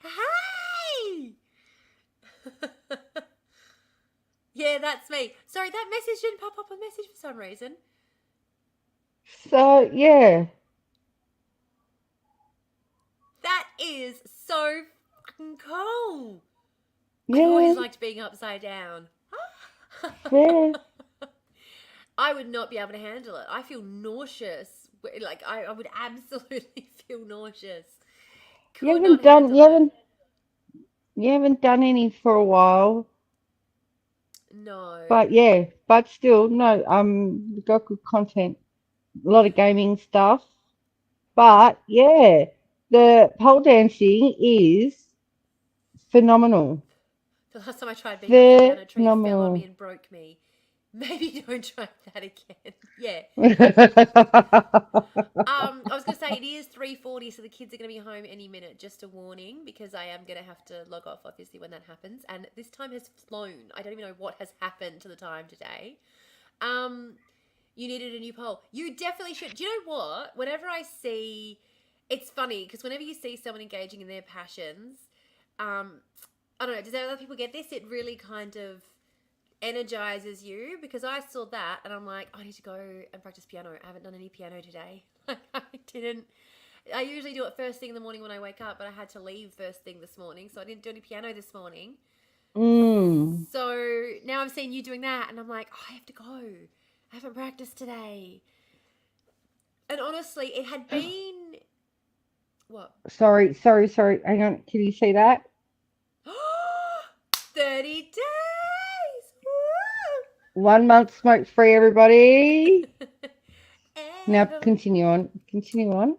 Hey! Yeah, that's me. Sorry, that message didn't pop up a message for some reason. so yeah. That is so fucking cool. I've always Yeah. liked being upside down. Yeah. I would not be able to handle it. I feel nauseous. Like I would absolutely feel nauseous. You Could not haven't done handle you it. haven't you haven't done any for a while. No. But yeah, but still, no, we've got good content, a lot of gaming stuff. But yeah, the pole dancing is phenomenal. The last time I tried being upside down, a tree fell on me Phenomenal. and broke me. Maybe don't try that again. Yeah. I was gonna say it is 3:40, so the kids are gonna be home any minute. Just a warning, because I am gonna have to log off obviously when that happens. And this time has flown. I don't even know what has happened to the time today. Um, you needed a new poll. You definitely should. Do you know what? Whenever I see, it's funny because whenever you see someone engaging in their passions, um, I don't know. Does other people get this? It really kind of energizes you because I saw that and I'm like, I need to go and practice piano. I haven't done any piano today. I didn't. I usually do it first thing in the morning when I wake up, but I had to leave first thing this morning, so I didn't do any piano this morning. Mm. So now I'm seeing you doing that, and I'm like, oh, I have to go. I haven't practiced today. And honestly, it had been what? Sorry. Hang on, can you see that? 30 days. 1 month smoke free, everybody. Woo! Now Ew. continue on. Continue on.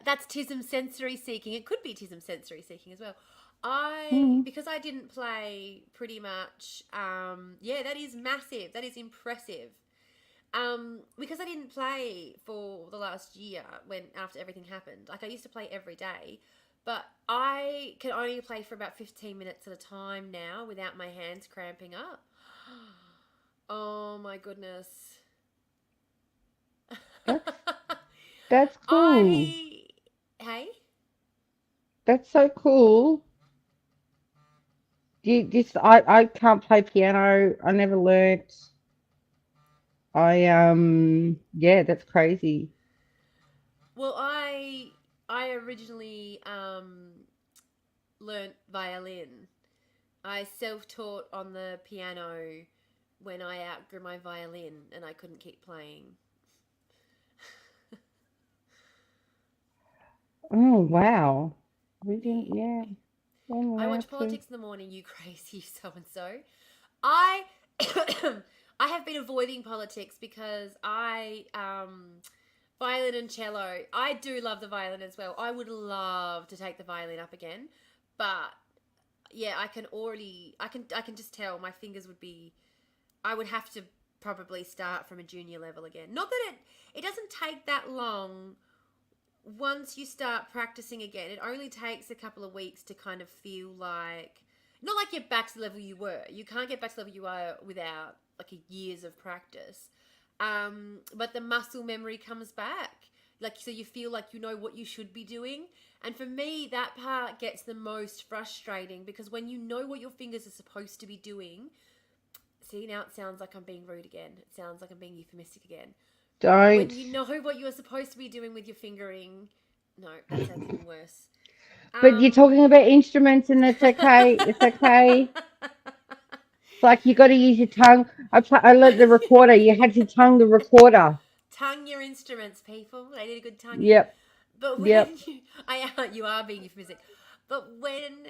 That's tism sensory seeking. It could be tism sensory seeking as well. Mm. Because I didn't play pretty much, yeah, that is massive. That is impressive. Because I didn't play for the last year after everything happened. Like I used to play every day, but I can only play for about 15 minutes at a time now without my hands cramping up. Oh my goodness. That's that's cool. I hey That's so cool. I can't play piano. I never learnt. Yeah, that's crazy. Well, I originally learnt violin. I self-taught on the piano when I outgrew my violin and I couldn't keep playing. Oh wow. We didn't, Yeah. yeah, weren't I allowed watch to. politics in the morning, you crazy so and so. I I have been avoiding politics because I violin and cello. I do love the violin as well. I would love to take the violin up again, but yeah, I can just tell my fingers would be I would have to probably start from a junior level again. Not that it doesn't take that long once you start practicing again. It only takes a couple of weeks to kind of feel like not like you're back to the level you were. You can't get back to the level you were without like a years of practice. But the muscle memory comes back. Like so you feel like you know what you should be doing. And for me that part gets the most frustrating because when you know what your fingers are supposed to be doing, see, now it sounds like I'm being rude again. It sounds like I'm being euphemistic again. When Don't. you know what you're supposed to be doing with your fingering, no, that sounds even worse. But you're Um, talking about instruments, and it's okay. It's okay. It's like you got to use your tongue. I learned the recorder. You had to tongue the recorder. tongue your instruments, people. They need a good tonguing. Yep. But when Yep. you are being euphemistic. But when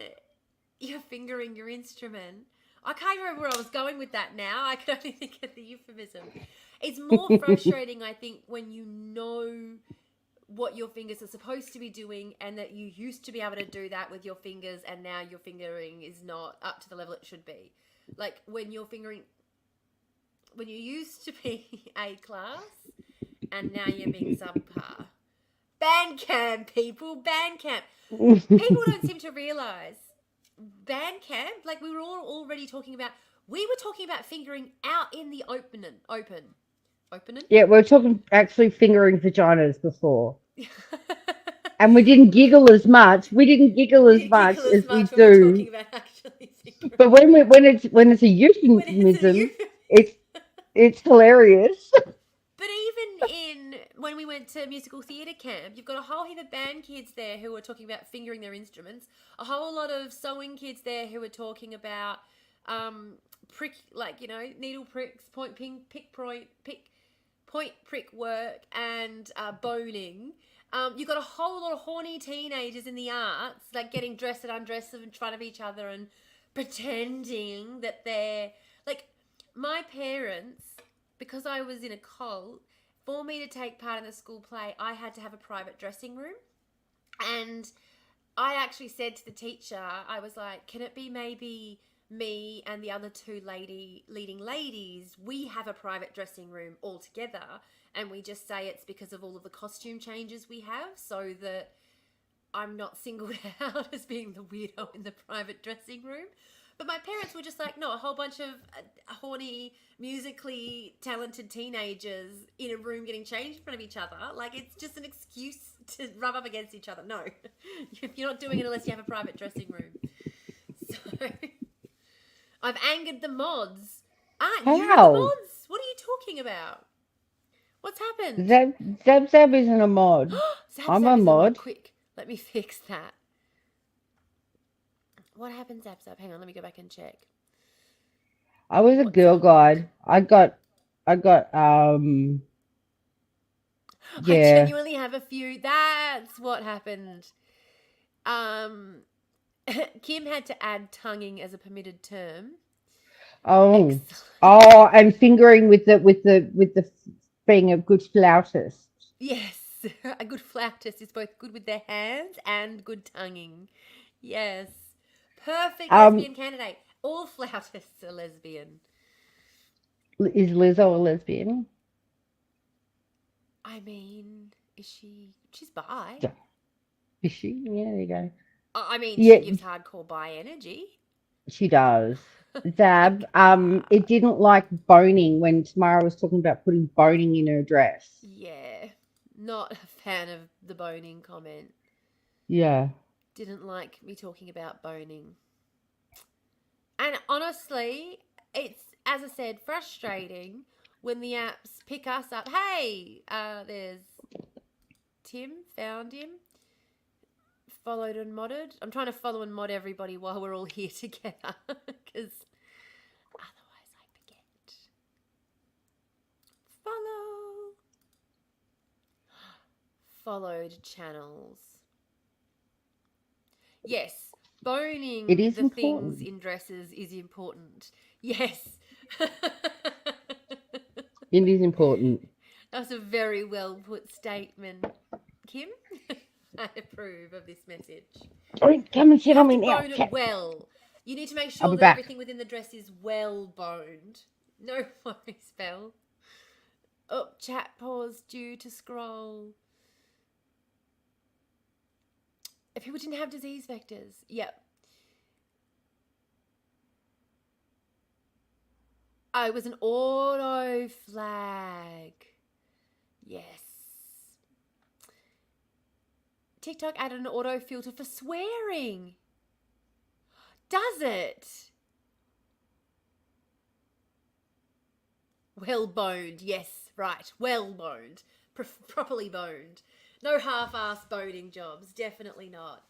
you're fingering your instrument, I can't remember where I was going with that now. I can only think of the euphemism. It's more frustrating, I think, when you know what your fingers are supposed to be doing and that you used to be able to do that with your fingers and now your fingering is not up to the level it should be. Like when you're fingering when you used to be A class and now you're being subpar. Bandcamp, people, Bandcamp. People don't seem to realize Bandcamp, like we were all already talking about, we were talking about fingering out in the opening. Yeah, we are talking actually fingering vaginas before. And we didn't giggle as much. We didn't giggle We as didn't much giggle as as we much when we're do. talking about actually But fingering. when it's a When it's a euphemism, euphemism. it's it's hilarious. But even in when we went to musical theatre camp, you've got a whole heap of band kids there who are talking about fingering their instruments. A whole lot of sewing kids there who are talking about prick, like needle pricks, point prick work, and boning. You've got a whole lot of horny teenagers in the arts, like getting dressed and undressed in front of each other and pretending that they're like my parents, because I was in a cult, for me to take part in the school play, I had to have a private dressing room. And I actually said to the teacher, I was like, can it be maybe me and the other two leading ladies, we have a private dressing room all together and we just say it's because of all of the costume changes we have so that I'm not singled out as being the weirdo in the private dressing room. But my parents were just like, no, a whole bunch of horny, musically talented teenagers in a room getting changed in front of each other. Like, it's just an excuse to rub up against each other. No, you're not doing it unless you have a private dressing room. So, I've angered the mods. Aren't you the How? mods? What are you talking about? What's happened? Zab isn't a mod. Zab I'm Zab a is a mod. mod. Quick, let me fix that. What happened, Zab Zab? Hang on, let me go back and check. I was a What's girl happened? guide. I got I yeah. genuinely have a few. That's what happened. Um, Kim had to add tonguing as a permitted term. Oh. Excellent. Oh, and fingering with the being a good flautist. Yes, a good flautist is both good with their hands and good tonguing. Yes. Perfect Um, lesbian candidate. All flautists are lesbian. is Lizzo a lesbian? I mean, is she? She's bi. Yeah. Is she? Yeah, there you go. I mean, she Yeah, gives hardcore bi energy. she does. Zab, it Okay. didn't like boning when Tamara was talking about putting boning in her dress. Yeah. Not a fan of the boning comment. Yeah. Didn't like me talking about boning. And honestly, it's, as I said, frustrating when the apps pick us up. Hey, there's Tim, found him, followed and modded. I'm trying to follow and mod everybody while we're all here together because otherwise I forget. Follow. Followed channels. Yes, It boning is the things important. in dresses is important. Yes. It is important. That's a very well put statement, Kim. I approve of this message. Come and You sit on have me to now, bone it cat. well. You need to make I'll sure be that back. everything within the dress is well boned. No worries, Belle. Oh, chat pause due to scroll. If people didn't have disease vectors. Yep. Oh, it was an auto flag. Yes. TikTok added an auto filter for swearing. Does it? Well boned, yes, right. Well boned. Properly boned. No half-ass boning jobs. Definitely not.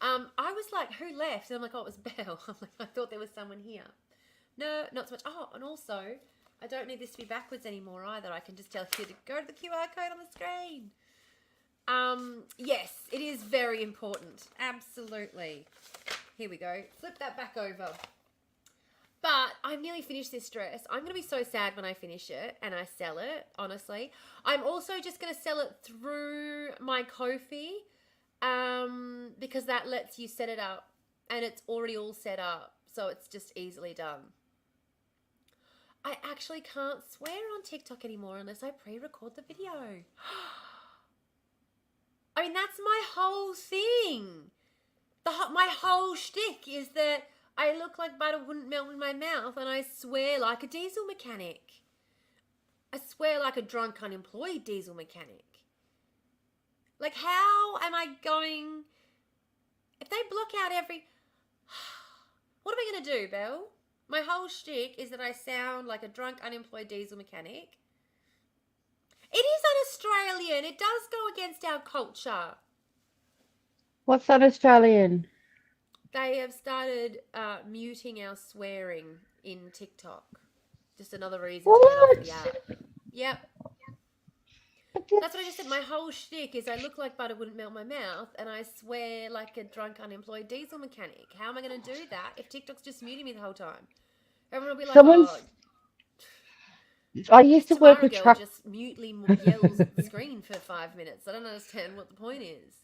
I was like, who left? And I'm like, oh, it was Belle. I'm like, I thought there was someone here. No, not so much. Oh, and also, I don't need this to be backwards anymore either. I can just tell you to go to the QR code on the screen. Yes, it is very important. Absolutely. Here we go. Flip that back over. But I've nearly finished this dress. I'm going to be so sad when I finish it and I sell it, honestly. I'm also just going to sell it through my Ko-fi because that lets you set it up and it's already all set up. So it's just easily done. I actually can't swear on TikTok anymore unless I pre-record the video. I mean, that's my whole thing. My whole shtick is that I look like butter wouldn't melt in my mouth and I swear like a diesel mechanic. I swear like a drunk, unemployed diesel mechanic. Like, how am I going... If they block out every... What am I going to do, Belle? My whole shtick is that I sound like a drunk, unemployed diesel mechanic. It is un-Australian. It does go against our culture. What's that Australian? They have started muting our swearing in TikTok. Just another reason to get off the What? app. Yep. But That's what I just said. that's My whole shtick is I look like butter wouldn't melt my mouth and I swear like a drunk, unemployed diesel mechanic. How am I going to do that if TikTok's just muting me the whole time? Everyone will be like, oh, someone's. I this used to work Tamara with girl truck. just mutely yells at the screen for 5 minutes. I don't understand what the point is.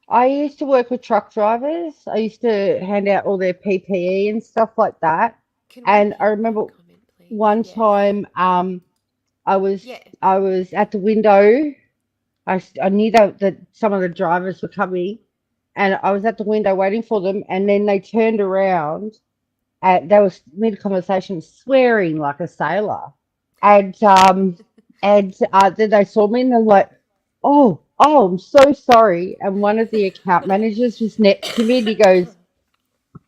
I used to work with truck drivers. I used to hand out all their PPE and stuff like that. Can we And I pin that remember comment, please? one Yes. time, I was Yeah. I was at the window. I knew that some of the drivers were coming, and I was at the window waiting for them. And then they turned around, and they was mid conversation, swearing like a sailor. And then they saw me, and they're like, "Oh, I'm so sorry." And one of the account managers was next to me, and he goes,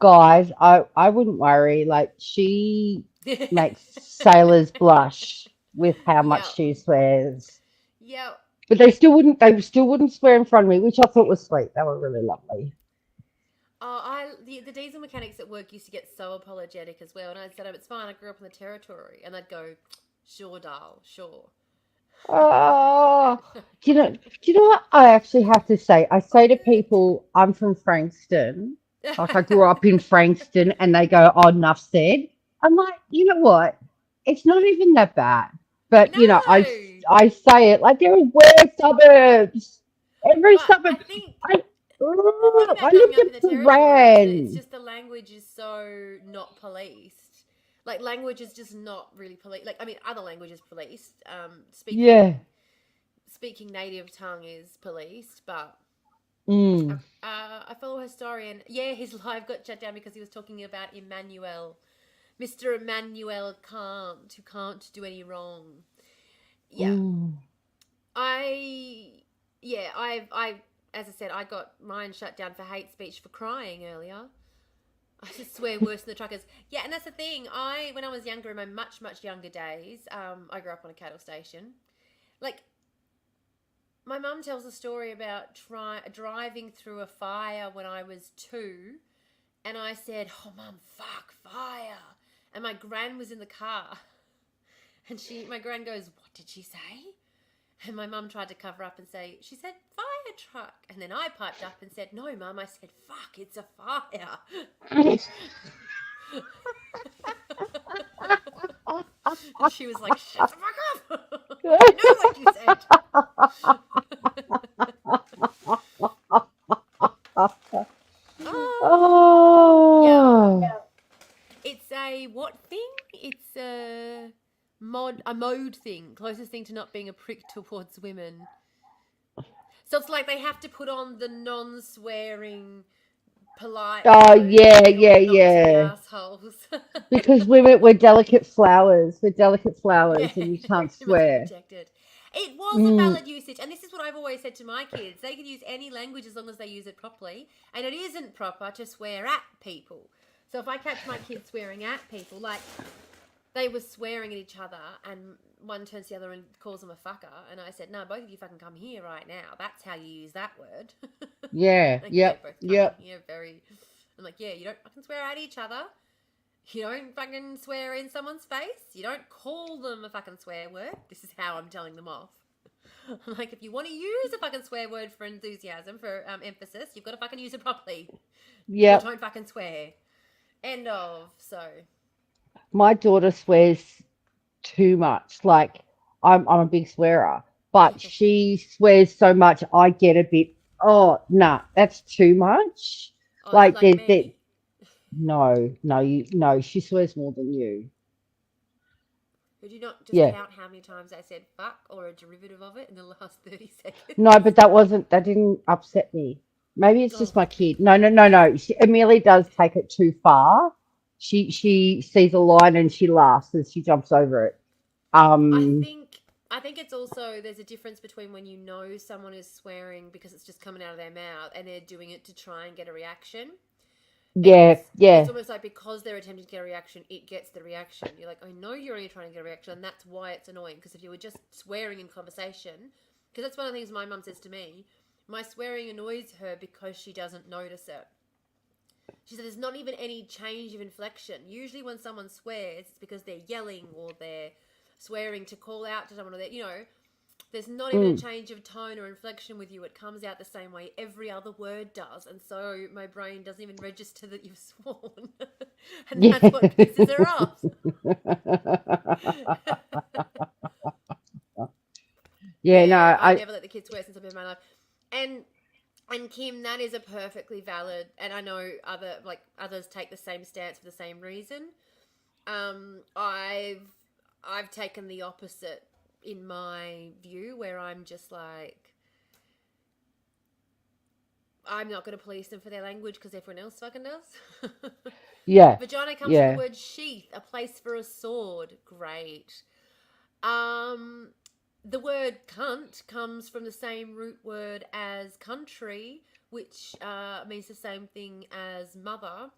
"Guys, I wouldn't worry. Like she makes sailors blush with how much Yep. she swears." Yep. But they still wouldn't swear in front of me, which I thought was sweet. They were really lovely. The diesel mechanics at work used to get so apologetic as well, and I said, "Oh, it's fine. I grew up in the territory," and they'd go, "Sure, Dal, sure." Oh, do you know what I actually have to say? I say to people, I'm from Frankston. Like I grew up in Frankston, and they go, "Oh, enough said." I'm like, you know what? It's not even that bad. But No, I say it like there are worse suburbs. Every but I suburb. think I it's not I about growing lived up in in the territory. It's Prahran. just the language is so not policed. Like language is just not really policed. Like I mean, other languages policed. Yeah. Speaking native tongue is policed, but Mm. I follow a historian. Yeah, his live got shut down because he was talking about Emmanuel, Mr. Emmanuel Kant, who can't do any wrong. Yeah, Mm. I, I, as I said, I got mine shut down for hate speech for crying earlier. I just swear worse than the truckers. Yeah, and that's the thing. When I was younger, in my much younger days, I grew up on a cattle station. Like, my mum tells a story about driving through a fire when I was 2, and I said, "Oh, mum, fuck fire!" And my gran was in the car, and my gran goes, "What did she say?" And my mum tried to cover up and say, "She said fire truck," and then I piped up and said, "No, mum, I said fuck, it's a fire." And she was like, "Shut the fuck up! I know what you said." Yeah. Oh, It's a what thing? It's a mode thing. Closest thing to not being a prick towards women. So it's like they have to put on the non-swearing, polite oh mode yeah, in yeah, order not to be yeah. assholes. Because we're delicate flowers. We're delicate Yeah, flowers, and you can't you must be swear. protected. It was a Mm, valid usage, and this is what I've always said to my kids. They can use any language as long as they use it properly, and it isn't proper to swear at people. So if I catch my kids swearing at people, like they were swearing at each other, and one turns to the other and calls them a fucker, and I said, "No, both of you fucking come here right now. That's how you use that word." yeah, Like, they yep, both come in yep. here very. I'm like, "Yeah, you don't fucking swear at each other. You don't fucking swear in someone's face. You don't call them a fucking swear word. This is how I'm telling them off." I'm like, if you want to use a fucking swear word for enthusiasm, for emphasis, you've got to fucking use it properly. Or Yep. don't fucking swear. End of. So, My daughter swears too much. Like I'm a big swearer, but she swears so much I get a bit, oh nah, that's too much. oh, is it Like like there me? no, she swears more than you. Would you not just Yeah. count how many times I said fuck or a derivative of it in the last 30 No, seconds? but that didn't upset me. Maybe it's Oh, just my kid. No. Amelia does take it too far. She sees a line and she laughs and she jumps over it. I Um, think I think it's also there's a difference between when you know someone is swearing because it's just coming out of their mouth and they're doing it to try and get a reaction. yeah, It's yeah, almost like because they're attempting to get a reaction, it gets the reaction. You're like, I know you're only trying to get a reaction, and that's why it's annoying. Because if you were just swearing in conversation, because that's one of the things my mum says to me, my swearing annoys her because she doesn't notice it. She said there's not even any change of inflection. Usually, when someone swears, it's because they're yelling or they're swearing to call out to someone, or there's not even a mm, change of tone or inflection with you. It comes out the same way every other word does. And so my brain doesn't even register that you've sworn. And yeah. that's what pisses her off. Yeah, no, Yeah, I've I never let the kids swear since I've been in my life. And and Kim, that is a perfectly valid, and I know others take the same stance for the same reason. I've taken the opposite in my view, where I'm just like, I'm not going to police them for their language because everyone else fucking does. yeah, Vagina comes from the yeah, word sheath, a place for a sword. Great. Um, the word cunt comes from the same root word as country, which means the same thing as mother.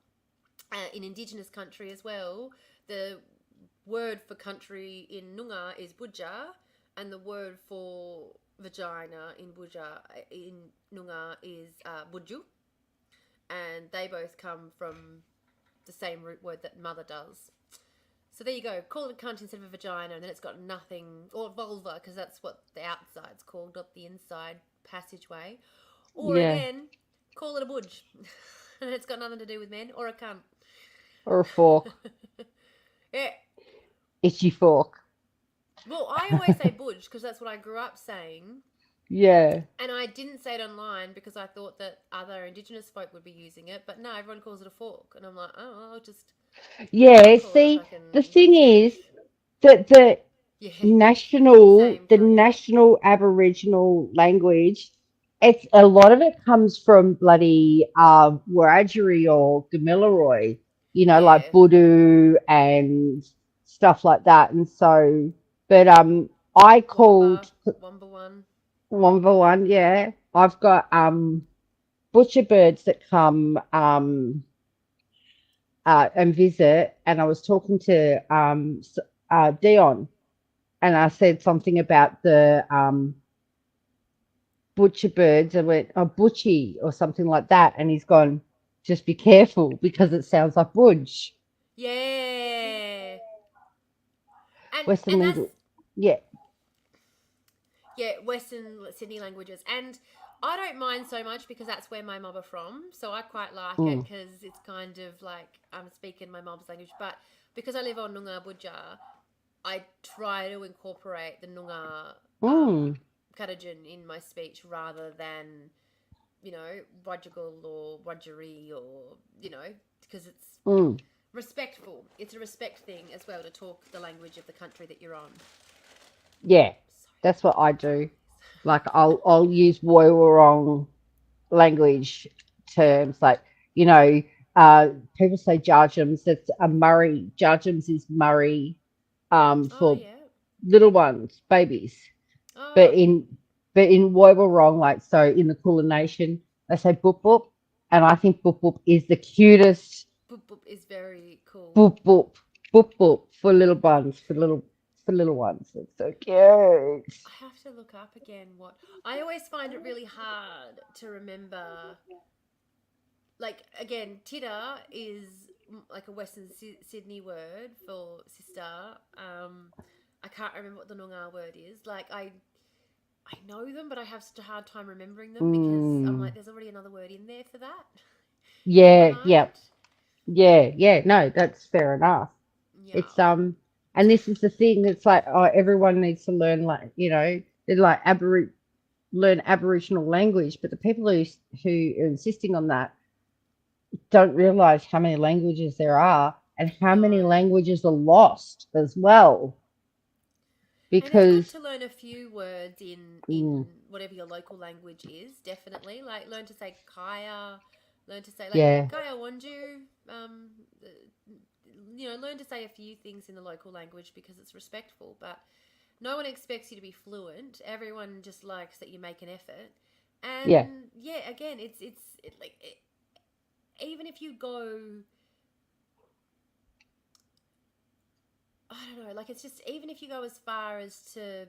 In Indigenous country as well, the word for country in Noongar is Buja, and the word for vagina in Buja in Noongar is Buju, and they both come from the same root word that mother does. So there you go. Call it cunt instead of a vagina, and then it's got nothing, or vulva, because that's what the outside's called, not the inside passageway. Or yeah. again, call it a budge, and it's got nothing to do with men, or a cunt. Or a fork, Yeah. itchy fork. Well, I always say budge because that's what I grew up saying. Yeah, And I didn't say it online because I thought that other Indigenous folk would be using it. But no, everyone calls it a fork. And I'm like, oh, I'll yeah. call it a See, the fucking thing budge. is that Yeah, national, same the Killian. national Aboriginal language, it's a lot of it comes from bloody Wiradjuri or Gamilaroi, like Yeah, Budu and stuff like that. And so, but I Wamba, called Wamba one. Wamba one, yeah. I've got butcher birds that come and visit, and I was talking to Dion, and I said something about the butcher birds, and went, oh, butchie or something like that, and he's gone, just be careful because it sounds like budge. Yeah. Western And that's lingo, yeah. yeah, Western Sydney languages. And I don't mind so much because that's where my mob are from. So I quite like it Mm, because it's kind of like I'm speaking my mob's language. But because I live on Noongar Budja, I try to incorporate the Noongar mm, Kadajin in my speech rather than, Wajagul or Wajari or, because it's mm. respectful. It's a respect thing as well to talk the language of the country that you're on. Yeah, So that's what I I do. Like like I'll use Woiwurrung language this. Yeah. terms, like, you know, uh, people say Jarjums. That's a Murray. Jarjums is Murray, Oh, for yeah. little ones, babies. Oh, But in Woiwurrung, like, so in the Kulin Nation, they say boop boop, and I think boop boop is the cutest. boop boop is very cool. Boop boop, boop boop for little ones, for little ones. It's so cute. I have to look up again what I always find it really hard to remember. Like again, titter is like a Western Sydney word for sister. I can't remember what the Noongar word is. Like I know them, but I have such a hard time remembering them because I'm like, Mm. there's already another word in there for that in my Yeah, yeah, mind. yeah, yeah. No, that's fair enough. Yeah. It's and this is the thing. It's like, oh, everyone needs to learn, like, they're like learn Aboriginal language, but the people who are insisting on that don't realize how many languages there are and how many No. languages are lost as well. And it's good Because to learn a few words mm, in whatever your local language is. Definitely, like learn to say kaya, learn to say like yeah, kaya wanju. Um, uh, learn to say a few things in the local language because it's respectful. But no one expects you to be fluent. Everyone just likes that you make an effort. yeah, And yeah, again, even if you go, I don't know, like it's just even if you go as far as to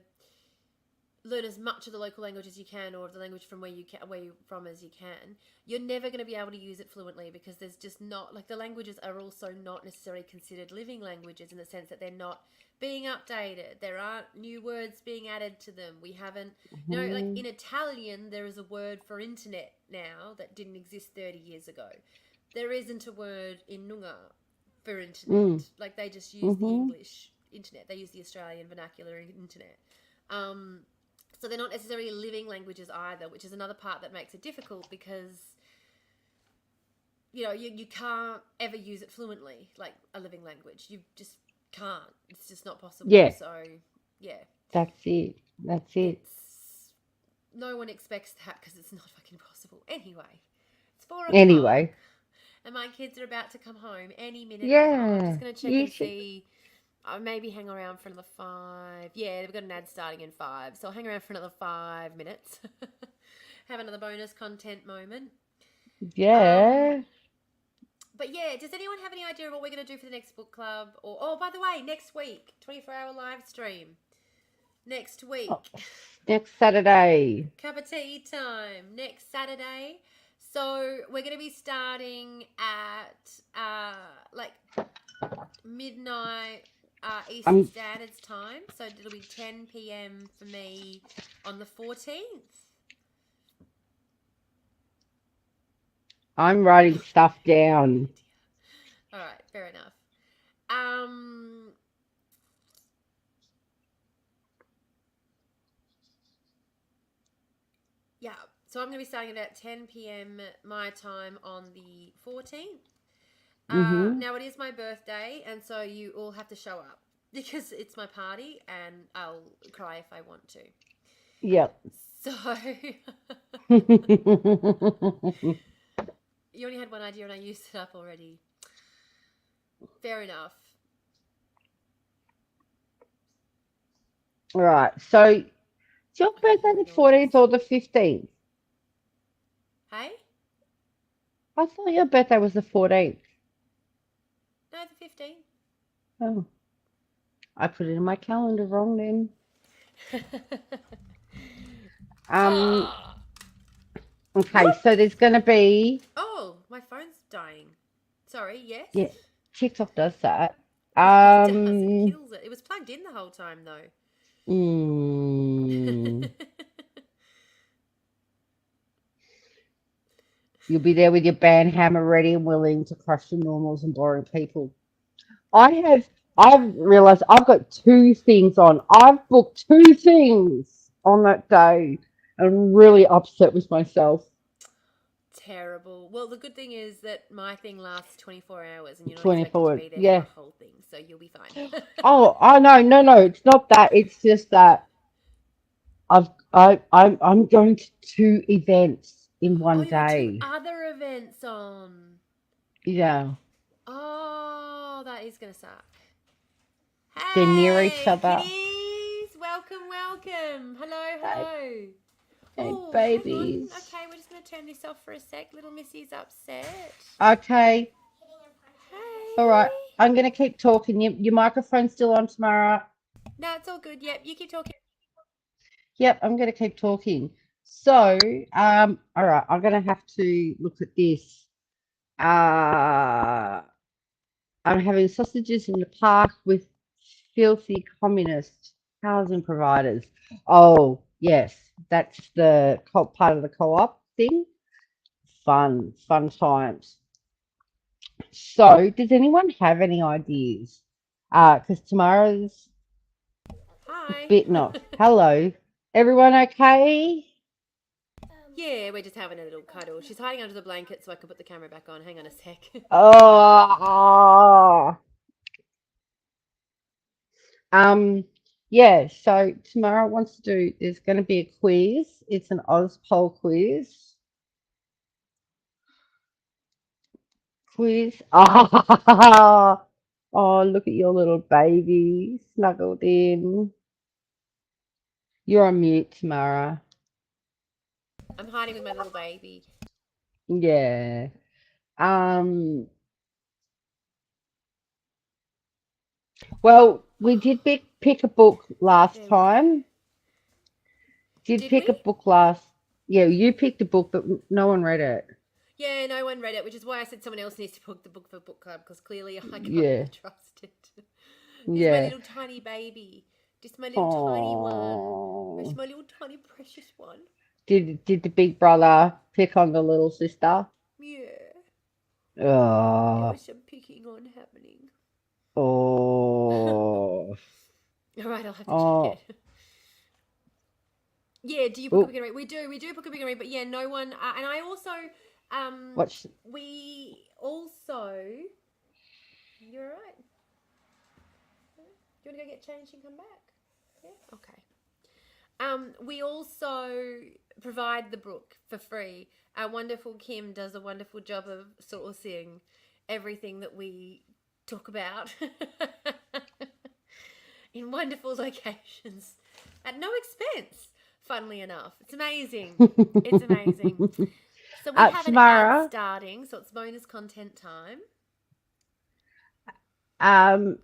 learn as much of the local language as you can or of the language from where you're from as you can, you're never going to be able to use it fluently because there's just not like the languages are also not necessarily considered living languages in the sense that they're not being updated. There aren't new words being added to them. We haven't, like mhm, in Italian there is a word for internet now that didn't exist 30 years ago. There isn't a word in Noongar for mm, internet. Like they just use the mhm, English internet. They use the Australian vernacular internet. Um, so they're not necessarily living languages either, which is another part that makes it difficult because you can't ever use it fluently like a living language. You just can't. It's just not possible. yeah, So yeah, that's it. That's it. it's no one expects that because it's not fucking possible. Anyway, it's 4 o'clock. Anyway, And my kids are about to come home any minute now. I'm just yeah, going to check you and should. see. I'll maybe hang around for another 5. Yeah, we've got an ad starting in 5. So I'll hang around for another 5 minutes. Have another bonus content moment. Um, Yeah. but yeah, does anyone have any idea of what we're going to do for the next book club? Or, oh, by the way, next week, 24-hour live stream. Next Oh, week. next Saturday. Cup of tea time next Saturday. So we're going to be starting at like midnight Eastern I'm Standard Time. So it'll be 10 p.m. for me on the 14th. I'm writing stuff down. All right, fair enough. Um, yeah. So I'm going to be starting at 10 p.m. my time on the 14th. Mm-hmm. Now it is my birthday, and so you all have to show up because it's my party, and I'll cry if I want to. Yep. So you only had one idea, and I used it up already. Fair enough. Right. So, is your I can birthday hear the a 14th noise. or the 15th? Hey, I thought your birthday was the 14th. 15. Oh, I put it in my calendar wrong then. Um, Oh. okay, so there's going to be, Oh, my phone's dying. Sorry, yes? yeah, TikTok does that. It does. It Um, kills it. It was plugged in the whole time, though. mm, you'll be there with your band hammer ready and willing to crush the normals and boring people. I've realized I've got two things on. I've booked two things on that day. I'm really upset with myself. Terrible. Well, the good thing is that my thing lasts 24 hours and you're not expected to 24, be there for the yeah. whole thing, so you'll be fine. Oh, I know, no, it's not that. It's just that I'm going to two events in Oh, one you've got two day. other events on. Yeah, Oh, that is going to suck. they're near each Hey, other. kitties! Welcome, welcome. Hello, Hey, hello. hey, Oh, hang on. babies. Okay, we're just going to turn this off for a sec. Little Missy's upset. Okay, all right. Hey. I'm gonna keep talking. Your microphone's still on, Tamara. No, it's all good. Yep, you keep talking. Yep, I'm gonna keep talking. So, all right, I'm gonna have to look at this. Uh, I'm having sausages in the park with filthy communist housing providers. Oh, yes, that's the part of the co-op thing. Fun times. So, does anyone have any ideas? Because tomorrow's a Hi. bit not. Hello, everyone okay? Yeah, we're just having a little cuddle. She's hiding under the blanket so I can put the camera back on. Hang on a sec. Oh, um, yeah. So tomorrow wants to do. There's going to be a quiz. It's an Oz poll quiz. Quiz. Oh, oh, look at your little baby snuggled in. You're on mute, Tamara. I'm hiding with my little baby. Yeah. Um. Well, we did pick a book last There we go. time. Did Did pick we? a book last. Yeah, you picked a book, but no one read it. Yeah, no one read it, which is why I said someone else needs to book the book for book club because clearly I can't Yeah. be trusted. This is my Yeah. little tiny baby. Just my little tiny one. It's Oh. my little tiny precious one. Did the big brother pick on the little sister? Yeah, there Oh. was some picking on happening. Oh. All right, I'll have to check Oh. it. Yeah, do you book a Oh. big and read? We do book a big and read, but yeah, no one. And I also, What's we also. You're right. You want to go get changed and come back? Yeah. Okay. We also provide the book for free. Our wonderful Kim does a wonderful job of sourcing everything that we talk about in wonderful locations at no expense. Funnily enough, it's amazing. It's amazing. So we have an ad Tamara? starting, so it's bonus content time.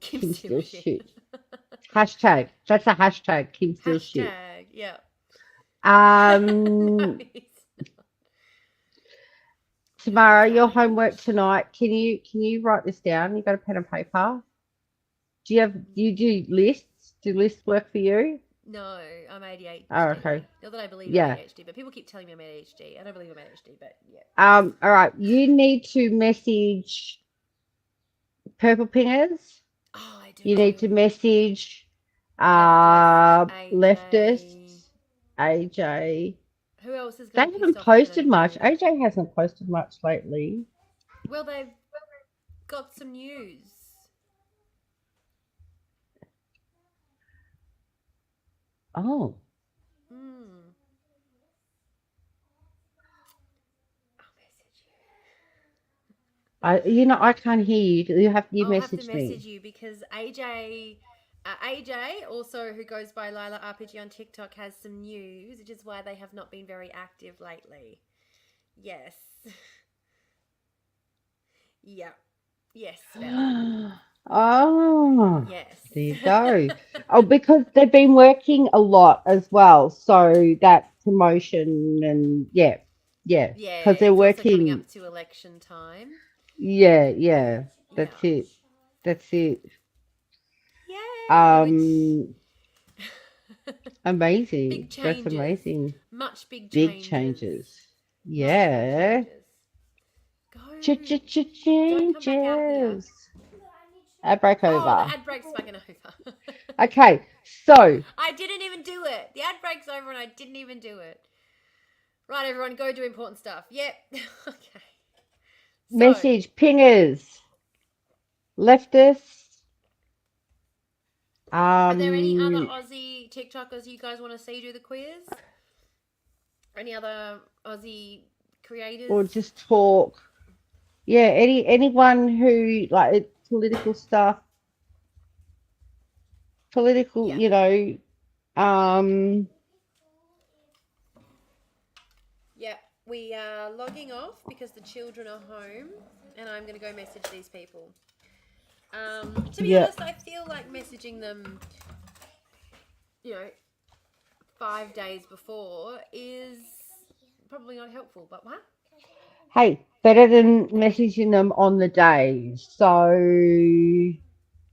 Kim Kim still still shit. shit. Hashtag. That's a hashtag. Kim still shit. Hashtag, yeah. No, Um, it's not. It's Tamara, your homework language. tonight. Can you write this down? You got a pen and paper? Do you do lists? Do lists work for you? No, I'm Oh, ADHD. okay. Not that I believe I'm Yeah. ADHD, but people keep telling me I'm ADHD. I don't believe I'm ADHD, but yeah. All right. You need to message Purple Pingers. Oh, I do. You need to message Leftist, AJ. Leftists, AJ. Who else is They going to be pissed haven't off because I posted don't much. know? AJ hasn't posted much lately. Well, they've got some news. Oh. Hmm. I'll message you. I can't hear you. You I'll have to message message me. you because AJ, also who goes by Lila RPG on TikTok, has some news, which is why they have not been very active lately. Yes. Yeah. Yes, Val. Oh, Yes. there you go. Oh, because they've been working a lot as well. So that promotion and yeah, yeah, Yeah, because they're it's also coming working. up to election time. Yeah, yeah, Yeah. that's it. That's it. Yeah, which Um, Amazing. big That's changes. amazing. Much big Big changes. changes. Much big Yeah. changes. Go. Don't come back out here. Changes. A Oh, the breakover. ad break's fucking over. Okay, so I didn't even do it. The ad break's over and I didn't even do it. Right, everyone, go do important stuff. Yep. Okay. So, message pingers, leftists. are there any other Um, Aussie TikTokers you guys want to see do the quiz? Any other Aussie creators? or just talk. Yeah, anyone who like political stuff, political, Yeah. you know, um, Yeah. We are logging off because the children are home and I'm going to go message these people. To be yeah. honest, I feel like messaging them, you know, 5 days before is probably not helpful. But what? Hey, better than messaging them on the day. So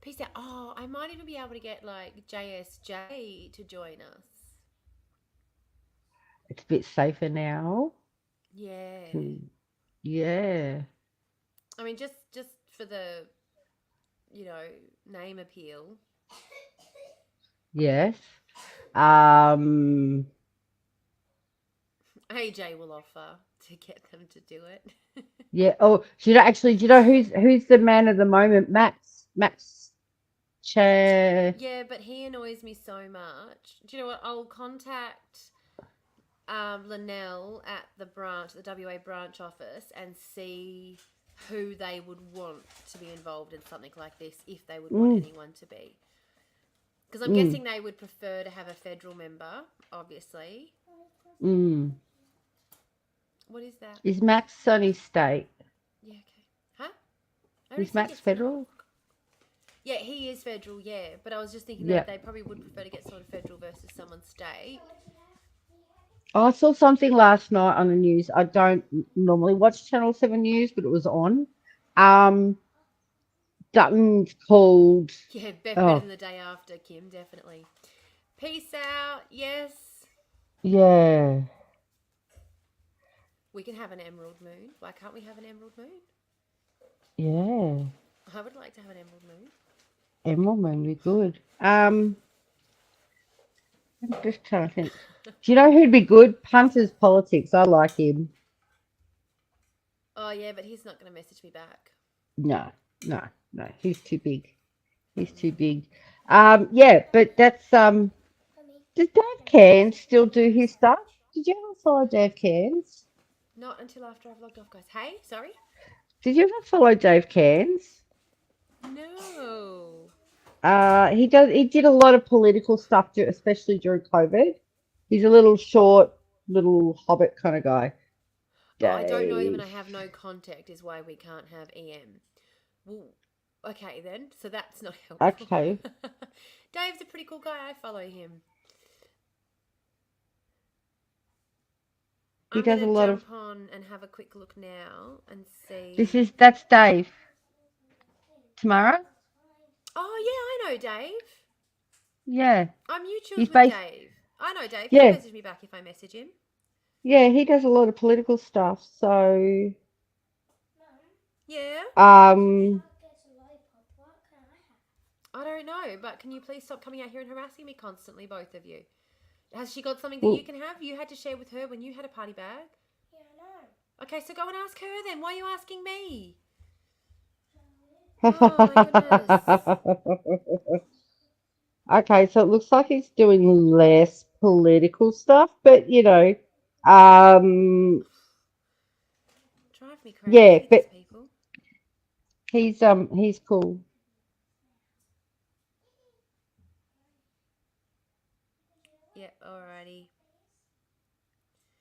Peace out. Oh, I might even be able to get like JSJ to join us. it's a bit safer now. Yeah. Hmm. Yeah. I mean, just for the you know name appeal. Yes. Um, AJ will offer to get them to do it. yeah. Oh, do you know who's the man of the moment? Max Chair. Yeah, but he annoys me so much. Do you know what? I'll contact Linnell at the WA branch office, and see who they would want to be involved in something like this, if they would want Mm, anyone to be. Because I'm mm, guessing they would prefer to have a federal member, obviously. mm. What is that? Is Max Sunny State? Yeah, okay. Huh? I don't Is think Max it's not. federal? Yeah, he is federal, yeah. But I was just thinking that Yeah. they probably would prefer to get someone federal versus someone state. Oh, I saw something last night on the news. I don't normally watch Channel 7 News, but it was on. Um, Dutton's called. Yeah, better Oh, than the day after, Kim, definitely. Peace out, yes. yeah. We can have an emerald moon. Why can't we have an emerald moon? Yeah. I would like to have an emerald moon. Emerald Moon would be good. I'm just trying to think. Do you know who'd be good? Punter's Politics. I like him. Oh, yeah, but he's not going to message me back. No, no, no. He's too big. He's too No. big. Yeah, but that's does Dave Cairns still do his stuff? Did you ever follow Dave Cairns? Not until after I've logged off, guys. Hey, sorry? Did you ever follow Dave Cairns? No. He did a lot of political stuff, especially during COVID. He's a little short, little hobbit kind of guy. Oh, I don't know them and Dave. I have no contact, is why we can't have EM. Well, okay then. So that's not helpful. Okay. Dave's a pretty cool guy. I follow him. He I'm does a gonna lot of jump on and have a quick look now and this see. is that's Dave. Tamara? Oh yeah, I know Dave. Yeah. I'm mutuals He's with based Dave. I know Dave. He'll yeah, message me back if I message him. yeah, he does a lot of political stuff. So Yeah. um I don't know, but can you please stop coming out here and harassing me constantly, both of you? Has she got something that you well, can have? You had to share with her when you had a party bag. Okay, so go and ask her then. Why are you asking me? Oh my goodness. okay, so it looks like he's doing less political stuff, but um Drive me yeah, crazy, these but people. he's cool. Yep, alrighty.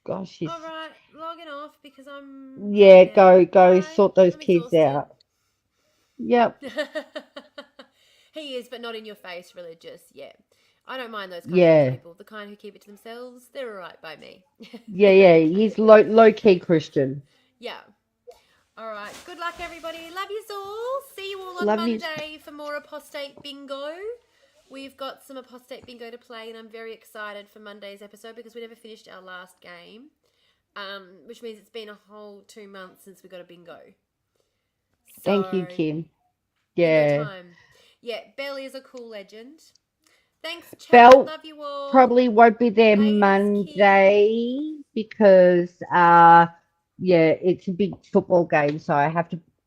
Gosh, he's Alright, logging off because I'm done yeah, now. go Bye. sort those I'm kids exhausted. out. Yep. He is, but not in your face religious. Yeah. I don't mind those kinds of Yeah. people. The kind who keep it to themselves, they're all right by me. Yeah, yeah. He's low key Christian. Yeah. All right. Good luck, everybody. Love you all. See you all on Love you. Monday for more Apostate Bingo. We've got some Apostate Bingo to play, and I'm very excited for Monday's episode because we never finished our last game, which means it's been a whole 2 months since we got a bingo. Thank you, So, Kim. bingo Yeah. time. Yeah, Belle is a cool legend. Thanks, chat. Belle Love you all. probably won't be there Laters, Kim. Monday because yeah, it's a big football game, so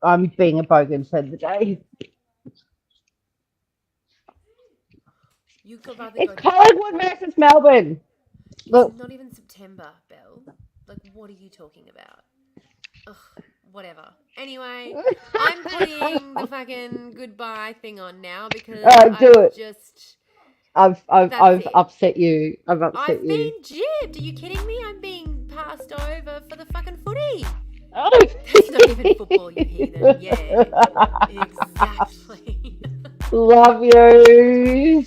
I'm being a bogan for the day. You could rather It's go to Collingwood versus Melbourne. Look, It's not even September, Belle. Like, what are you talking about? Ugh, whatever. Anyway, I'm putting the fucking goodbye thing on now because do it. I've That's it. upset you. I've upset I've you. been jibbed. Are you kidding me? I'm being passed over for the fucking footy. Oh. That's not even football, you heathen. Yeah, exactly. Love you.